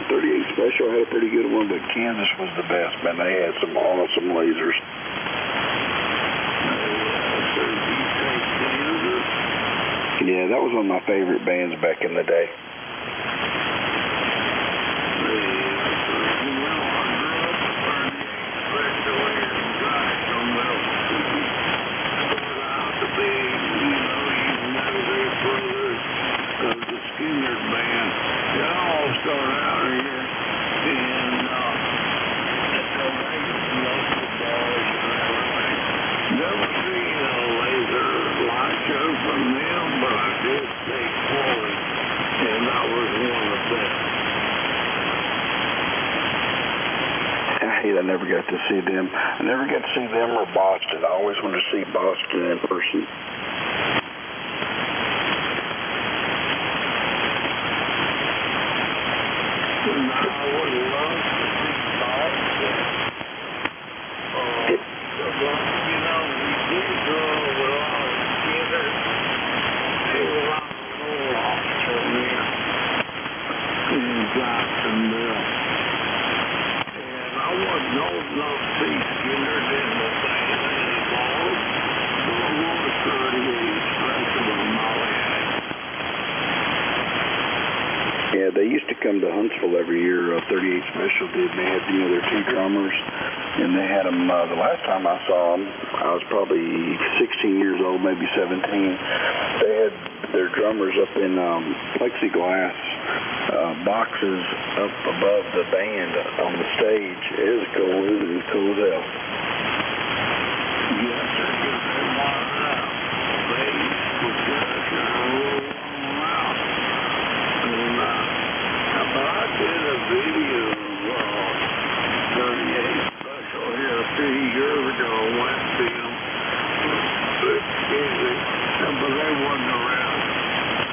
38 Special had a pretty good one, but Kansas was the best, man. They had some awesome lasers. Yeah, that was one of my favorite bands back in the day. I never got to see them. I never got to see them or Boston. I always wanted to see Boston in person. I would love to see Boston. We did go with all together. They were on the roll off from there in Jacksonville. I wasn't old enough to see Skinner in the band anymore, so I want to 38 Special on Molly. Yeah, they used to come to Huntsville every year. 38 Special did. They had, their two drummers, and they had them. The last time I saw them, I was probably 16 years old, maybe 17. They had their drummers up in plexiglass boxes up above the band on the stage. It was cool. It was cool as hell. Yes, sir. I did a video of 38 Special here a few years ago. Went to them. But they wasn't around.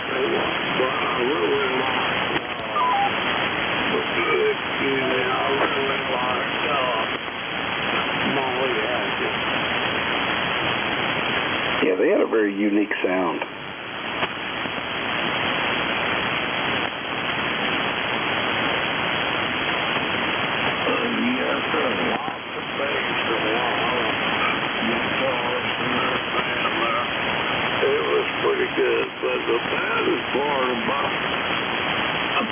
They wasn't. But I really liked Molly Hatchet. Yeah, they had a very unique sound. Yes, sir. Lots of bass and a lot of guitars and everything there. It was pretty good, but the baddest part about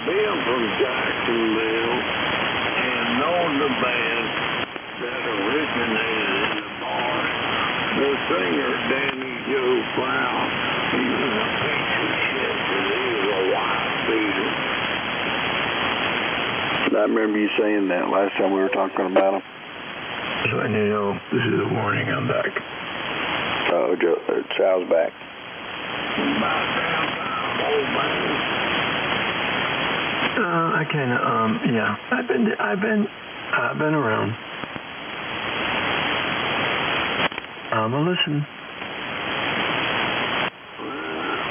being from Jacksonville and knowing the band that originated in the bar, the singer Danny Joe Brown, he was a piece of shit, and he was a wife beater. I remember you saying that last time we were talking about him. So I know this is a warning. I'm back. Oh, Sal's back. I kind of yeah. I've been around. I'ma listen.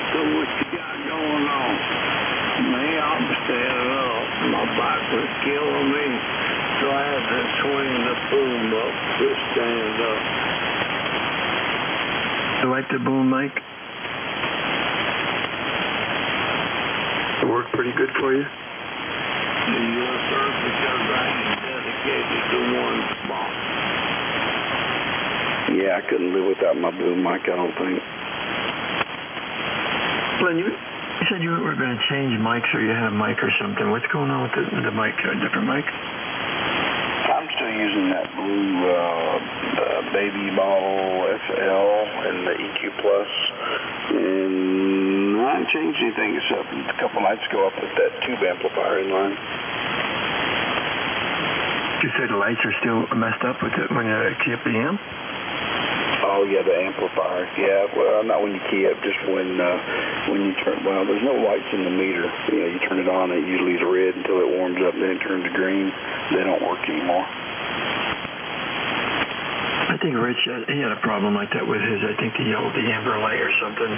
So what you got going on? Me, I'm standing up. My back was killing me, so I had to swing the boom up to stand up. You like the boom mic? It worked pretty good for you? Yes, sir, because I ain't dedicated to one spot. Yeah, I couldn't live without my boom mic, I don't think. Glenn, you said you were going to change mics, or you had a mic or something. What's going on with the mic? A different mic? I'm still using that blue baby bottle XL and the EQ Plus, and I haven't changed anything except a couple nights ago I put that tube amplifier in line. You said the lights are still messed up with it when you key up the amp? Oh yeah, the amplifier. Yeah, well, not when you key up, just when you turn. Well, there's no lights in the meter. You turn it on, it usually is red until it warms up, then it turns to green. They don't work anymore. I think Rich, he had a problem like that with his. I think he yelled the amber light or something.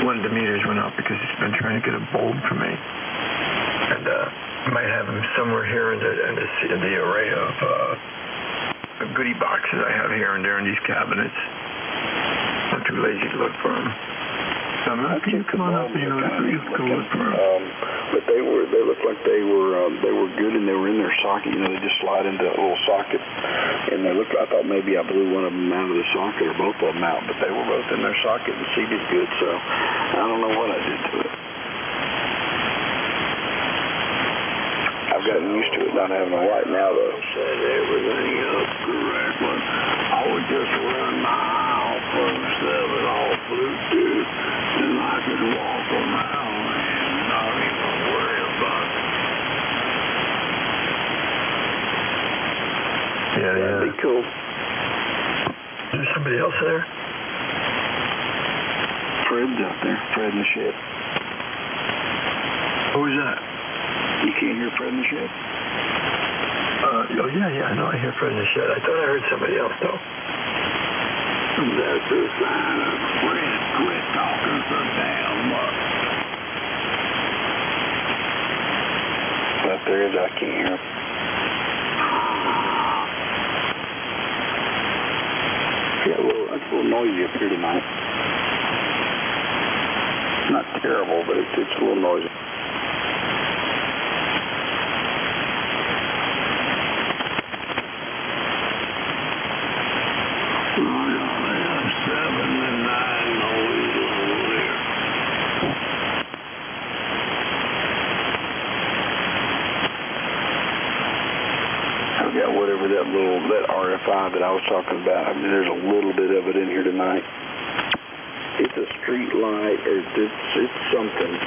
One of the meters went out because he's been trying to get a bulb for me, and I might have him somewhere here in the array of goodie boxes I have here and there in these cabinets. I'm too lazy to look for them. So can you come on up and you go look for them? But they looked like they were good, and they were in their socket. They just slide into a little socket, and they looked. I thought maybe I blew one of them out of the socket or both of them out, but they were both in their socket and seated good. So I don't know what I did to it. I've gotten used to it not having a light now, though. Set everything up correctly. I would just run my eye from 7 off Bluetooth, and I could walk around and not even worry about it. Yeah. That'd be cool. Is there somebody else there? Fred's out there. Fred in the shed. Who's that? You can't hear Fred in the shed? Oh, yeah, I know I hear Fred in the shed. I thought I heard somebody else, though. That's a sign of Fred. Quit talking so damn much. But there is, I can't hear him. Yeah, it's a little noisy up here tonight. Not terrible, but it's a little noisy. that RFI that I was talking about. I mean, there's a little bit of it in here tonight. It's a street light. It's something.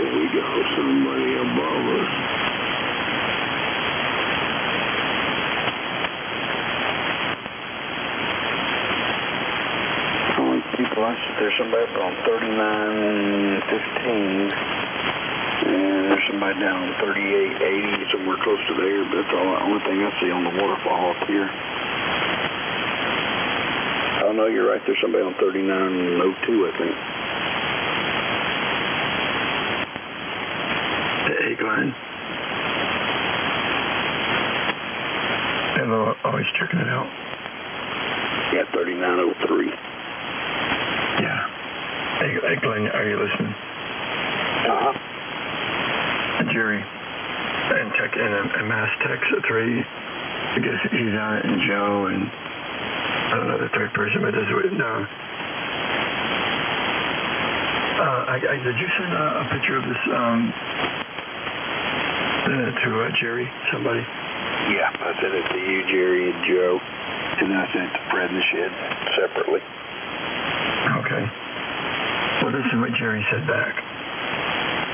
We got somebody above us. There's somebody up on 3915, and there's somebody down on 3880, somewhere close to there, but that's the only thing I see on the waterfall up here. Oh no, you're right, there's somebody on 3902, I think. Hey, Glenn. Hello, always checking it out. Yeah, 3903. Yeah. Hey, Glenn, are you listening? Uh-huh. Jerry, and check in a mass text at 3. I guess he's on it, and Joe, and I don't know the third person, but does it? No. Did you send a picture of this to Jerry, somebody? Yeah, I sent it to you, Jerry, and Joe, and then I sent it to Fred in the shed separately. Okay. Well, listen what Jerry said back. He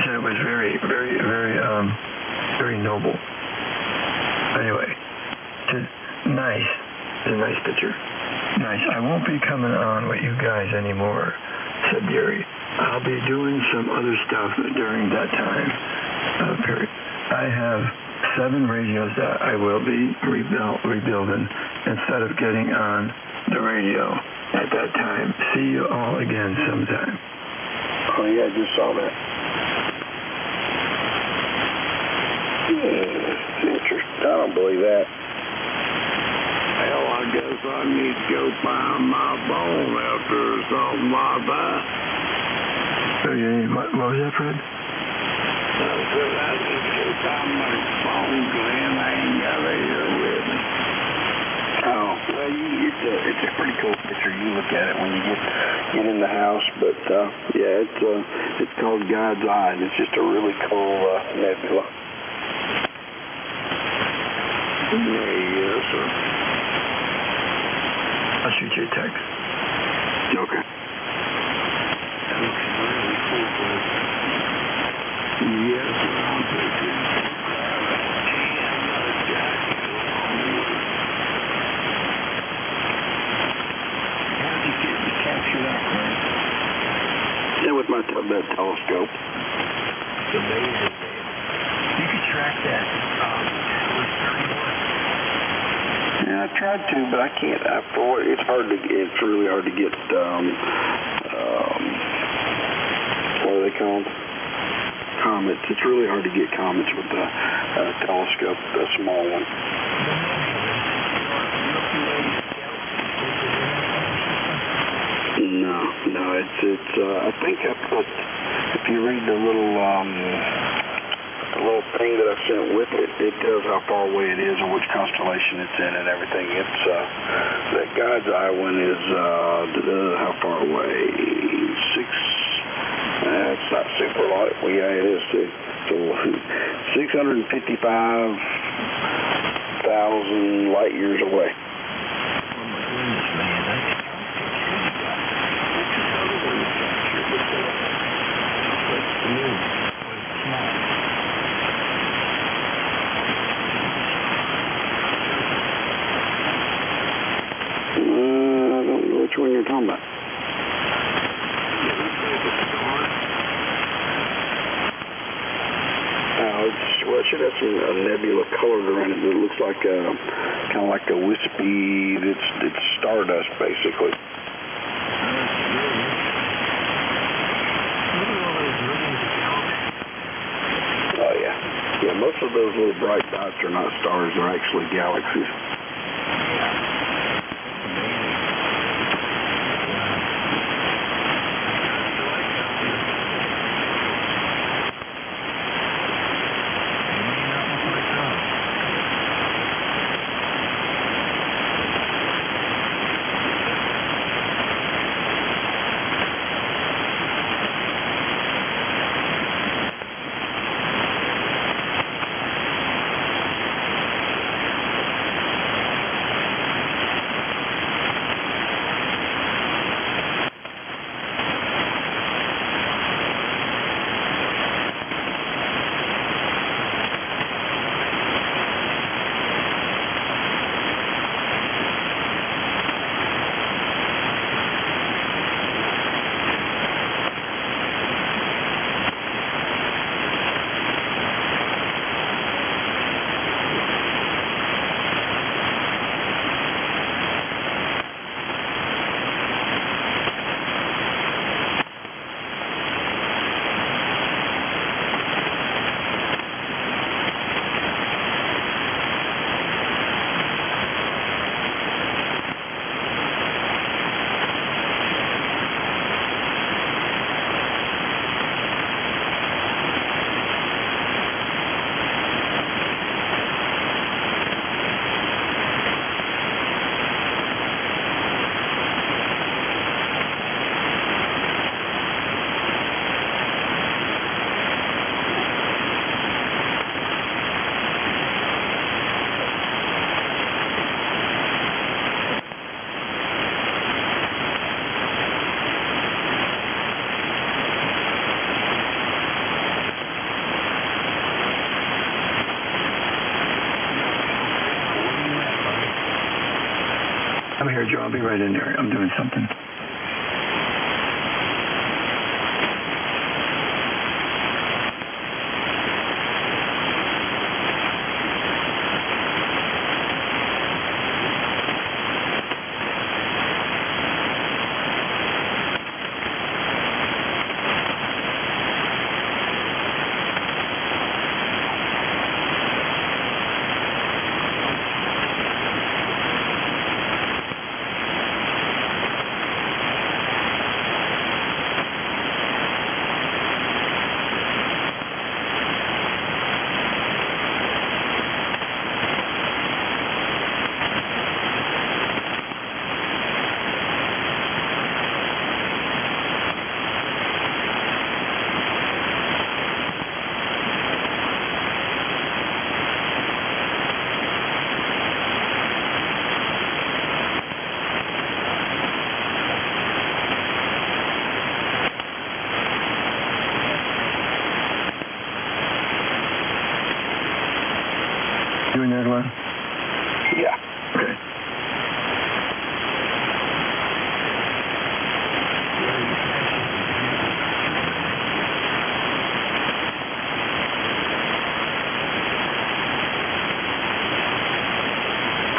said it was very, very, very, very noble. Anyway, nice. It's a nice picture. Nice. I won't be coming on with you guys anymore, said Jerry. I'll be doing some other stuff during that time period. I have 7 radios that I will be rebuilding instead of getting on the radio at that time. See you all again sometime. Oh yeah, I just saw that. Interesting. I don't believe that. Hell, I guess I need to go find my phone after something like that. Okay, what was that, Fred? I said I need to go find my phone, Glenn. I ain't got it here with me. Oh, well, it's a pretty cool picture. You look at it when you get in the house, but yeah, it's called God's Eye, and it's just a really cool nebula. Yes, sir. I'll shoot you a text. Okay. Yes, sir. I'll take it. Yeah, with my that telescope. It's amazing, man. You could track that. Yeah, I tried to, but I can't. It's hard to get. It's really hard to get. What are they called? Comets. It's really hard to get comets with the telescope, the small one. No, it's. I think I put. If you read the little thing that I sent with it, it tells how far away it is and which constellation it's in and everything. It's that God's Eye one is how far away? 6. It's not super light. Well, yeah, it is too. So 655,000 light years away. I don't know which one you're talking about. It should have some nebula colored around it. It looks like kind of like a wispy. It's stardust basically. Oh yeah. Most of those little bright dots are not stars; they're actually galaxies. here, Joe. I'll be right in there. I'm doing something. Doing that one? Yeah. Okay.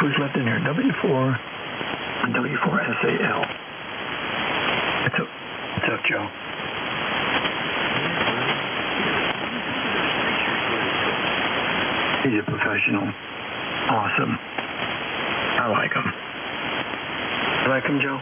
Who's left in here? W4 and W4SAL. What's up, Joe? He's a professional. Awesome. I like him. You like him, Joe?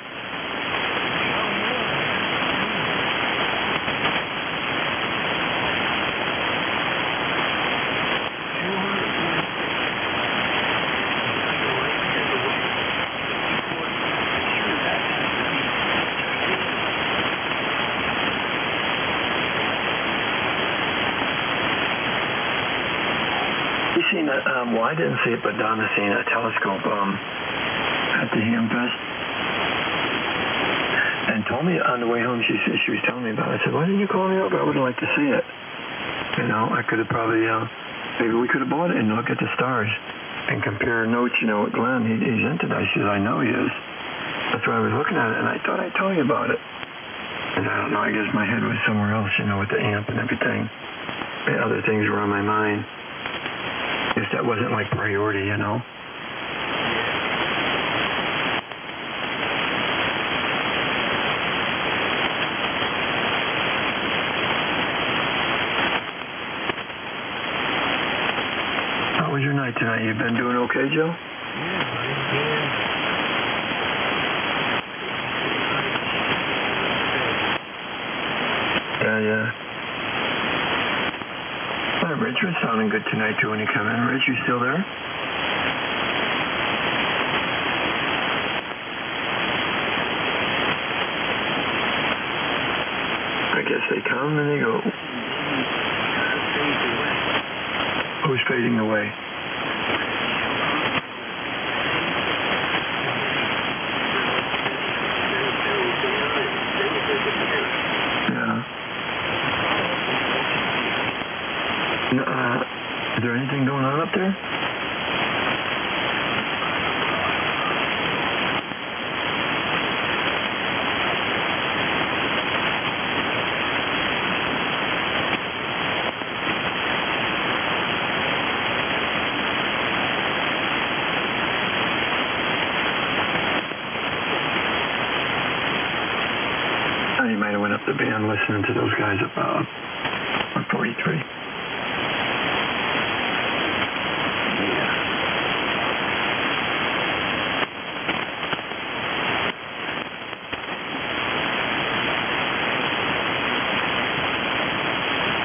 Seen a, well, I didn't see it, but Donna's seen a telescope at the Hamfest, and told me on the way home. She was telling me about it. I said, "Why didn't you call me over? I would like to see it." You know, I could have probably maybe we could have bought it and look at the stars and compare notes. You know, with Glenn, he's into that. She says, "I know he is." That's why I was looking at it, and I thought I'd tell you about it. And I don't know. I guess my head was somewhere else. You know, with the amp and everything. And other things were on my mind. Just that wasn't like priority, you know. How was your night tonight? You been doing okay, Joe? Yeah. Rich was sounding good tonight, too, when you come in. Rich, you still there? I guess they come and they go. Who's fading away? Is there anything going on up there? You might have went up the band listening to those guys up on 43.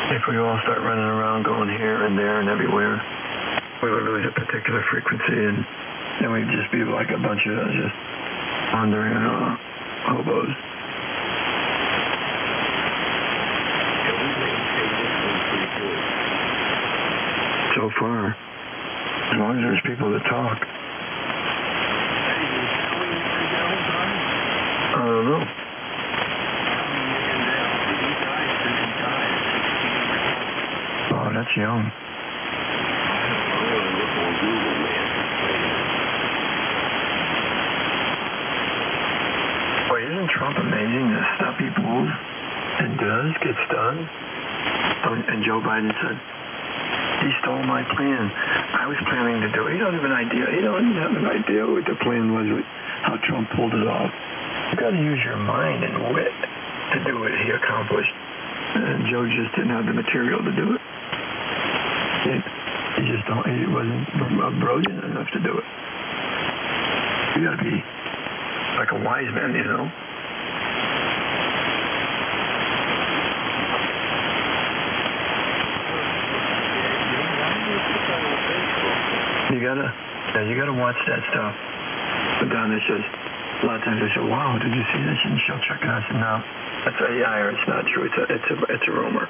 If we all start running around going here and there and everywhere, we would lose a particular frequency, and then we'd just be like a bunch of just wandering hobos. So far, as long as there's people that talk. I don't know. Oh, that's young. Trump amazing, the stuff he pulls and does gets done. And Joe Biden said, he stole my plan. I was planning to do it. He don't have an idea what the plan was, how Trump pulled it off. You got to use your mind and wit to do what he accomplished. And Joe just didn't have the material to do it. He wasn't brilliant enough to do it. You got to be like a wise man, you know. You gotta watch that stuff. But Don, it says, a lot of times they say, wow, did you see this? And she'll check it out. I said, no, that's AI or it's not true. It's a rumor.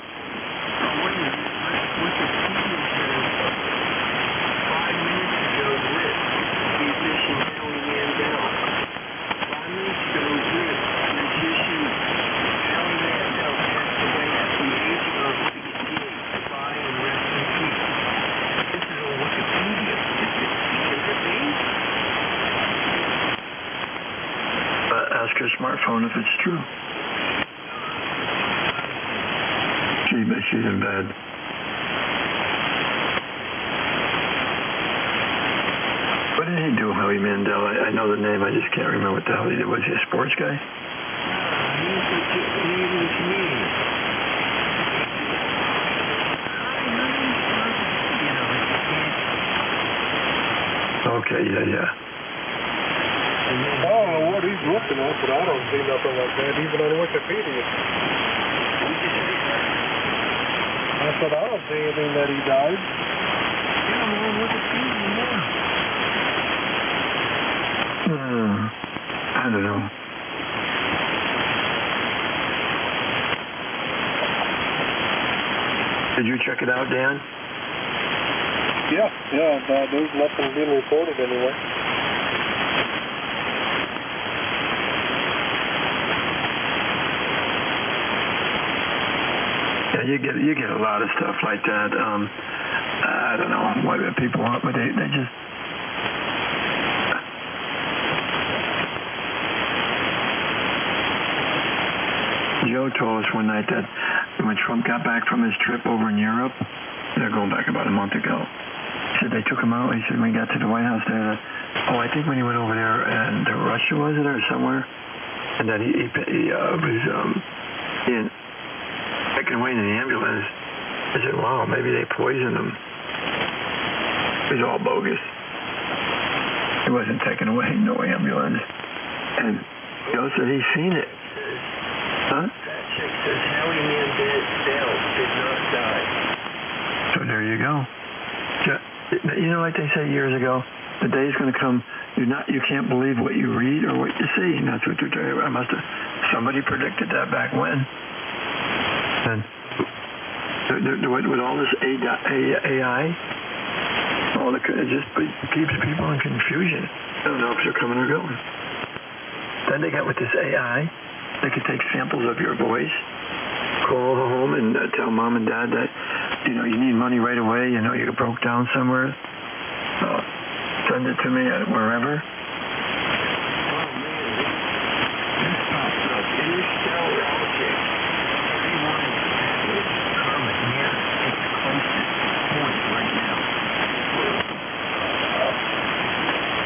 Ask her smartphone if it's true. She's in bed. What did he do, Howie Mandel? I know the name, I just can't remember what the hell he did. Was he a sports guy? Okay, yeah. I don't know what he's looking at, but I don't see nothing like that even on Wikipedia. I said, I don't see anything that he died. I don't know. Did you check it out, Dan? Yeah, there's nothing being reported anyway. Yeah, you get a lot of stuff like that. I don't know why people want, but they just. Joe told us one night that when Trump got back from his trip over in Europe, they're going back about a month ago. He said they took him out. He said when he got to the White House there, I think when he went over there and to Russia, was it, or somewhere, and then he was taken away in the ambulance. I said, wow, maybe they poisoned him. It was all bogus. He wasn't taken away, no ambulance. And Joe said he's seen it. Huh? That chick says Howie Mandel did not die. So there you go. You know, like they say years ago, the day's going to come. You can't believe what you read or what you see. And that's what they're doing. Somebody predicted that back when. And with all this AI, it just keeps people in confusion. I don't know if they're coming or going. Then they got with this AI, they could take samples of your voice, call home and tell mom and dad that, you need money right away, you broke down somewhere. Send it to me at wherever.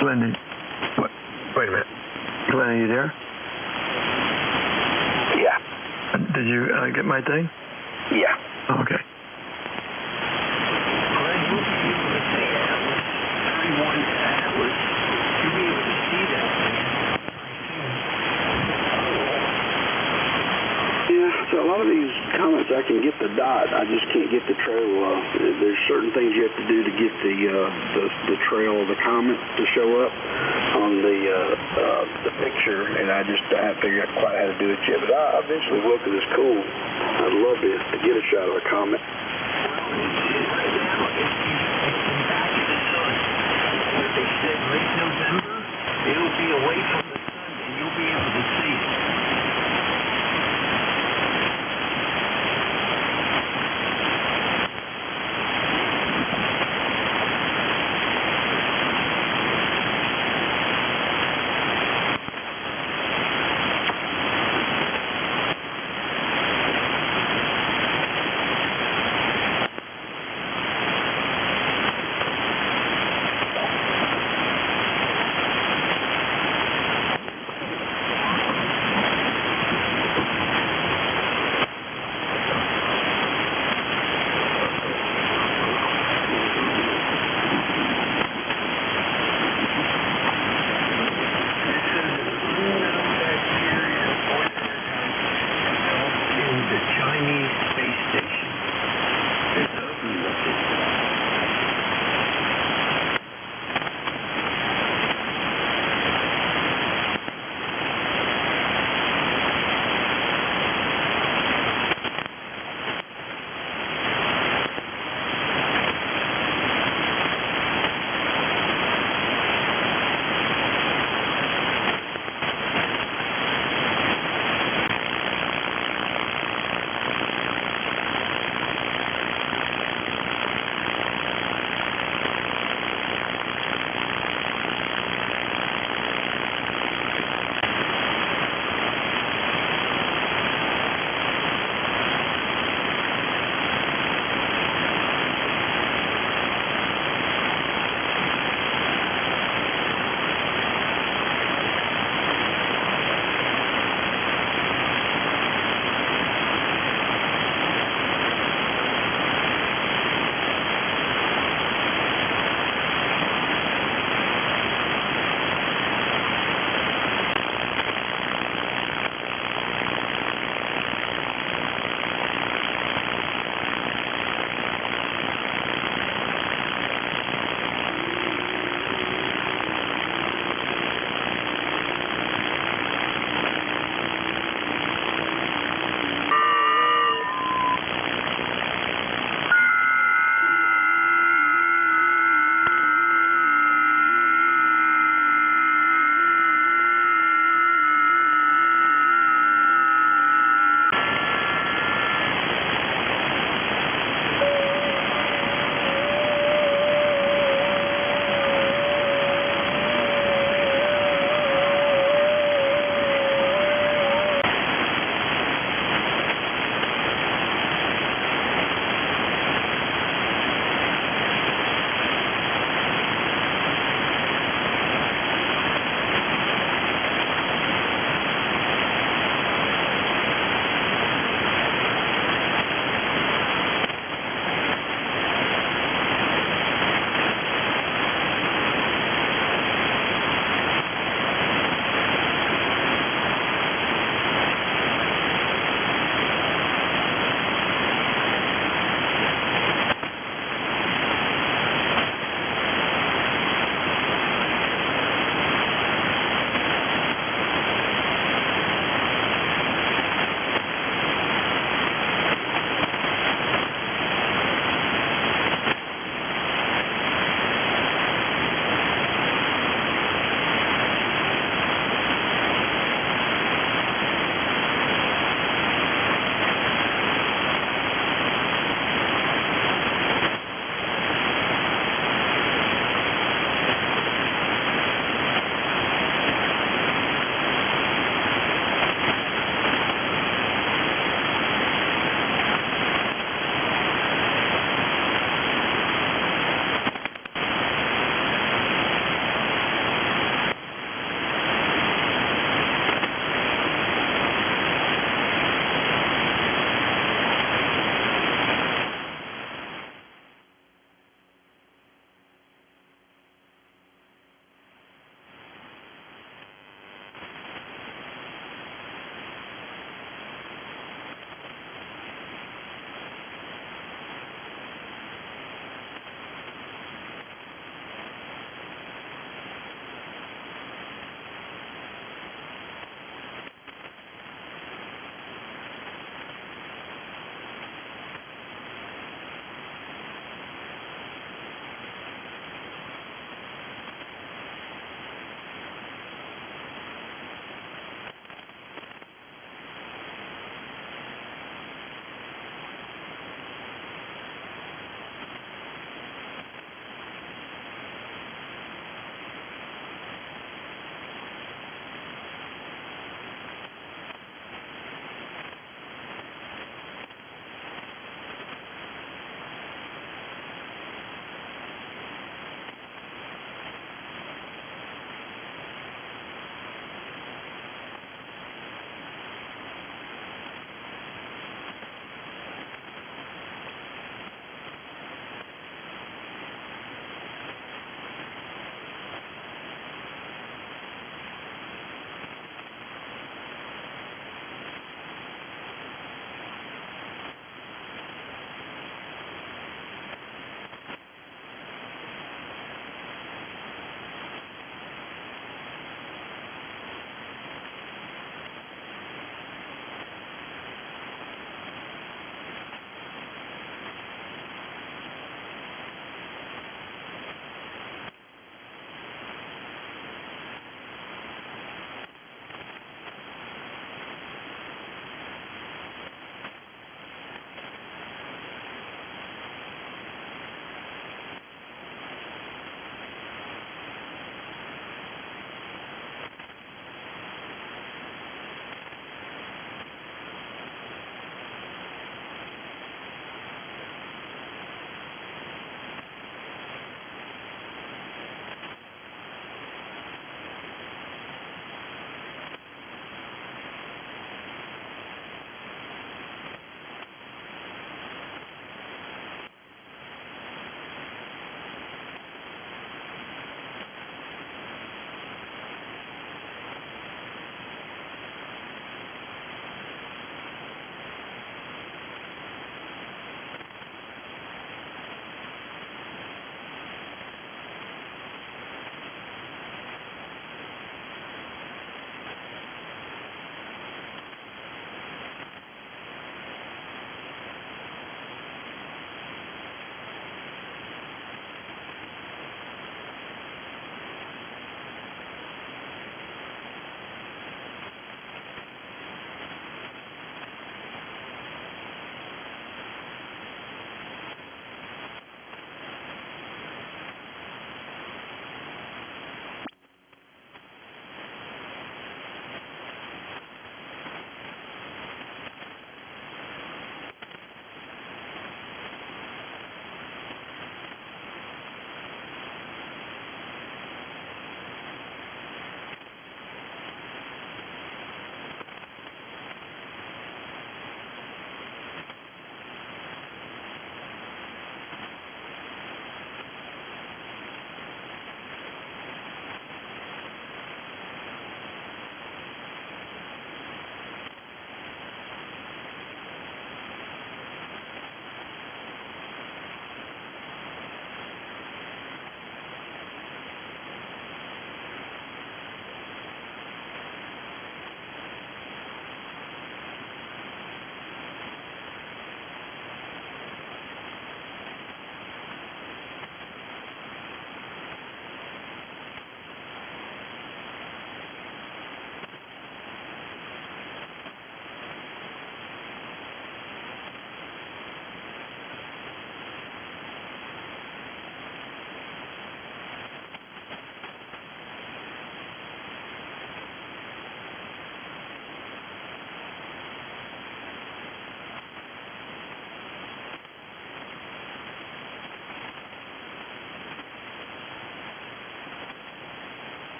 Glenn, wait a minute. Glenn, are you there? Yeah. Did you get my thing? Yeah. Okay. So a lot of these comments, I can get the dot. I just can't get the trail. There's certain things you have to do to get the trail of the comment to show up on the picture, and I haven't figured out quite how to do it yet. But I eventually will, because it's cool. I'd love to get a shot of a comment. What they said late November, it'll be away from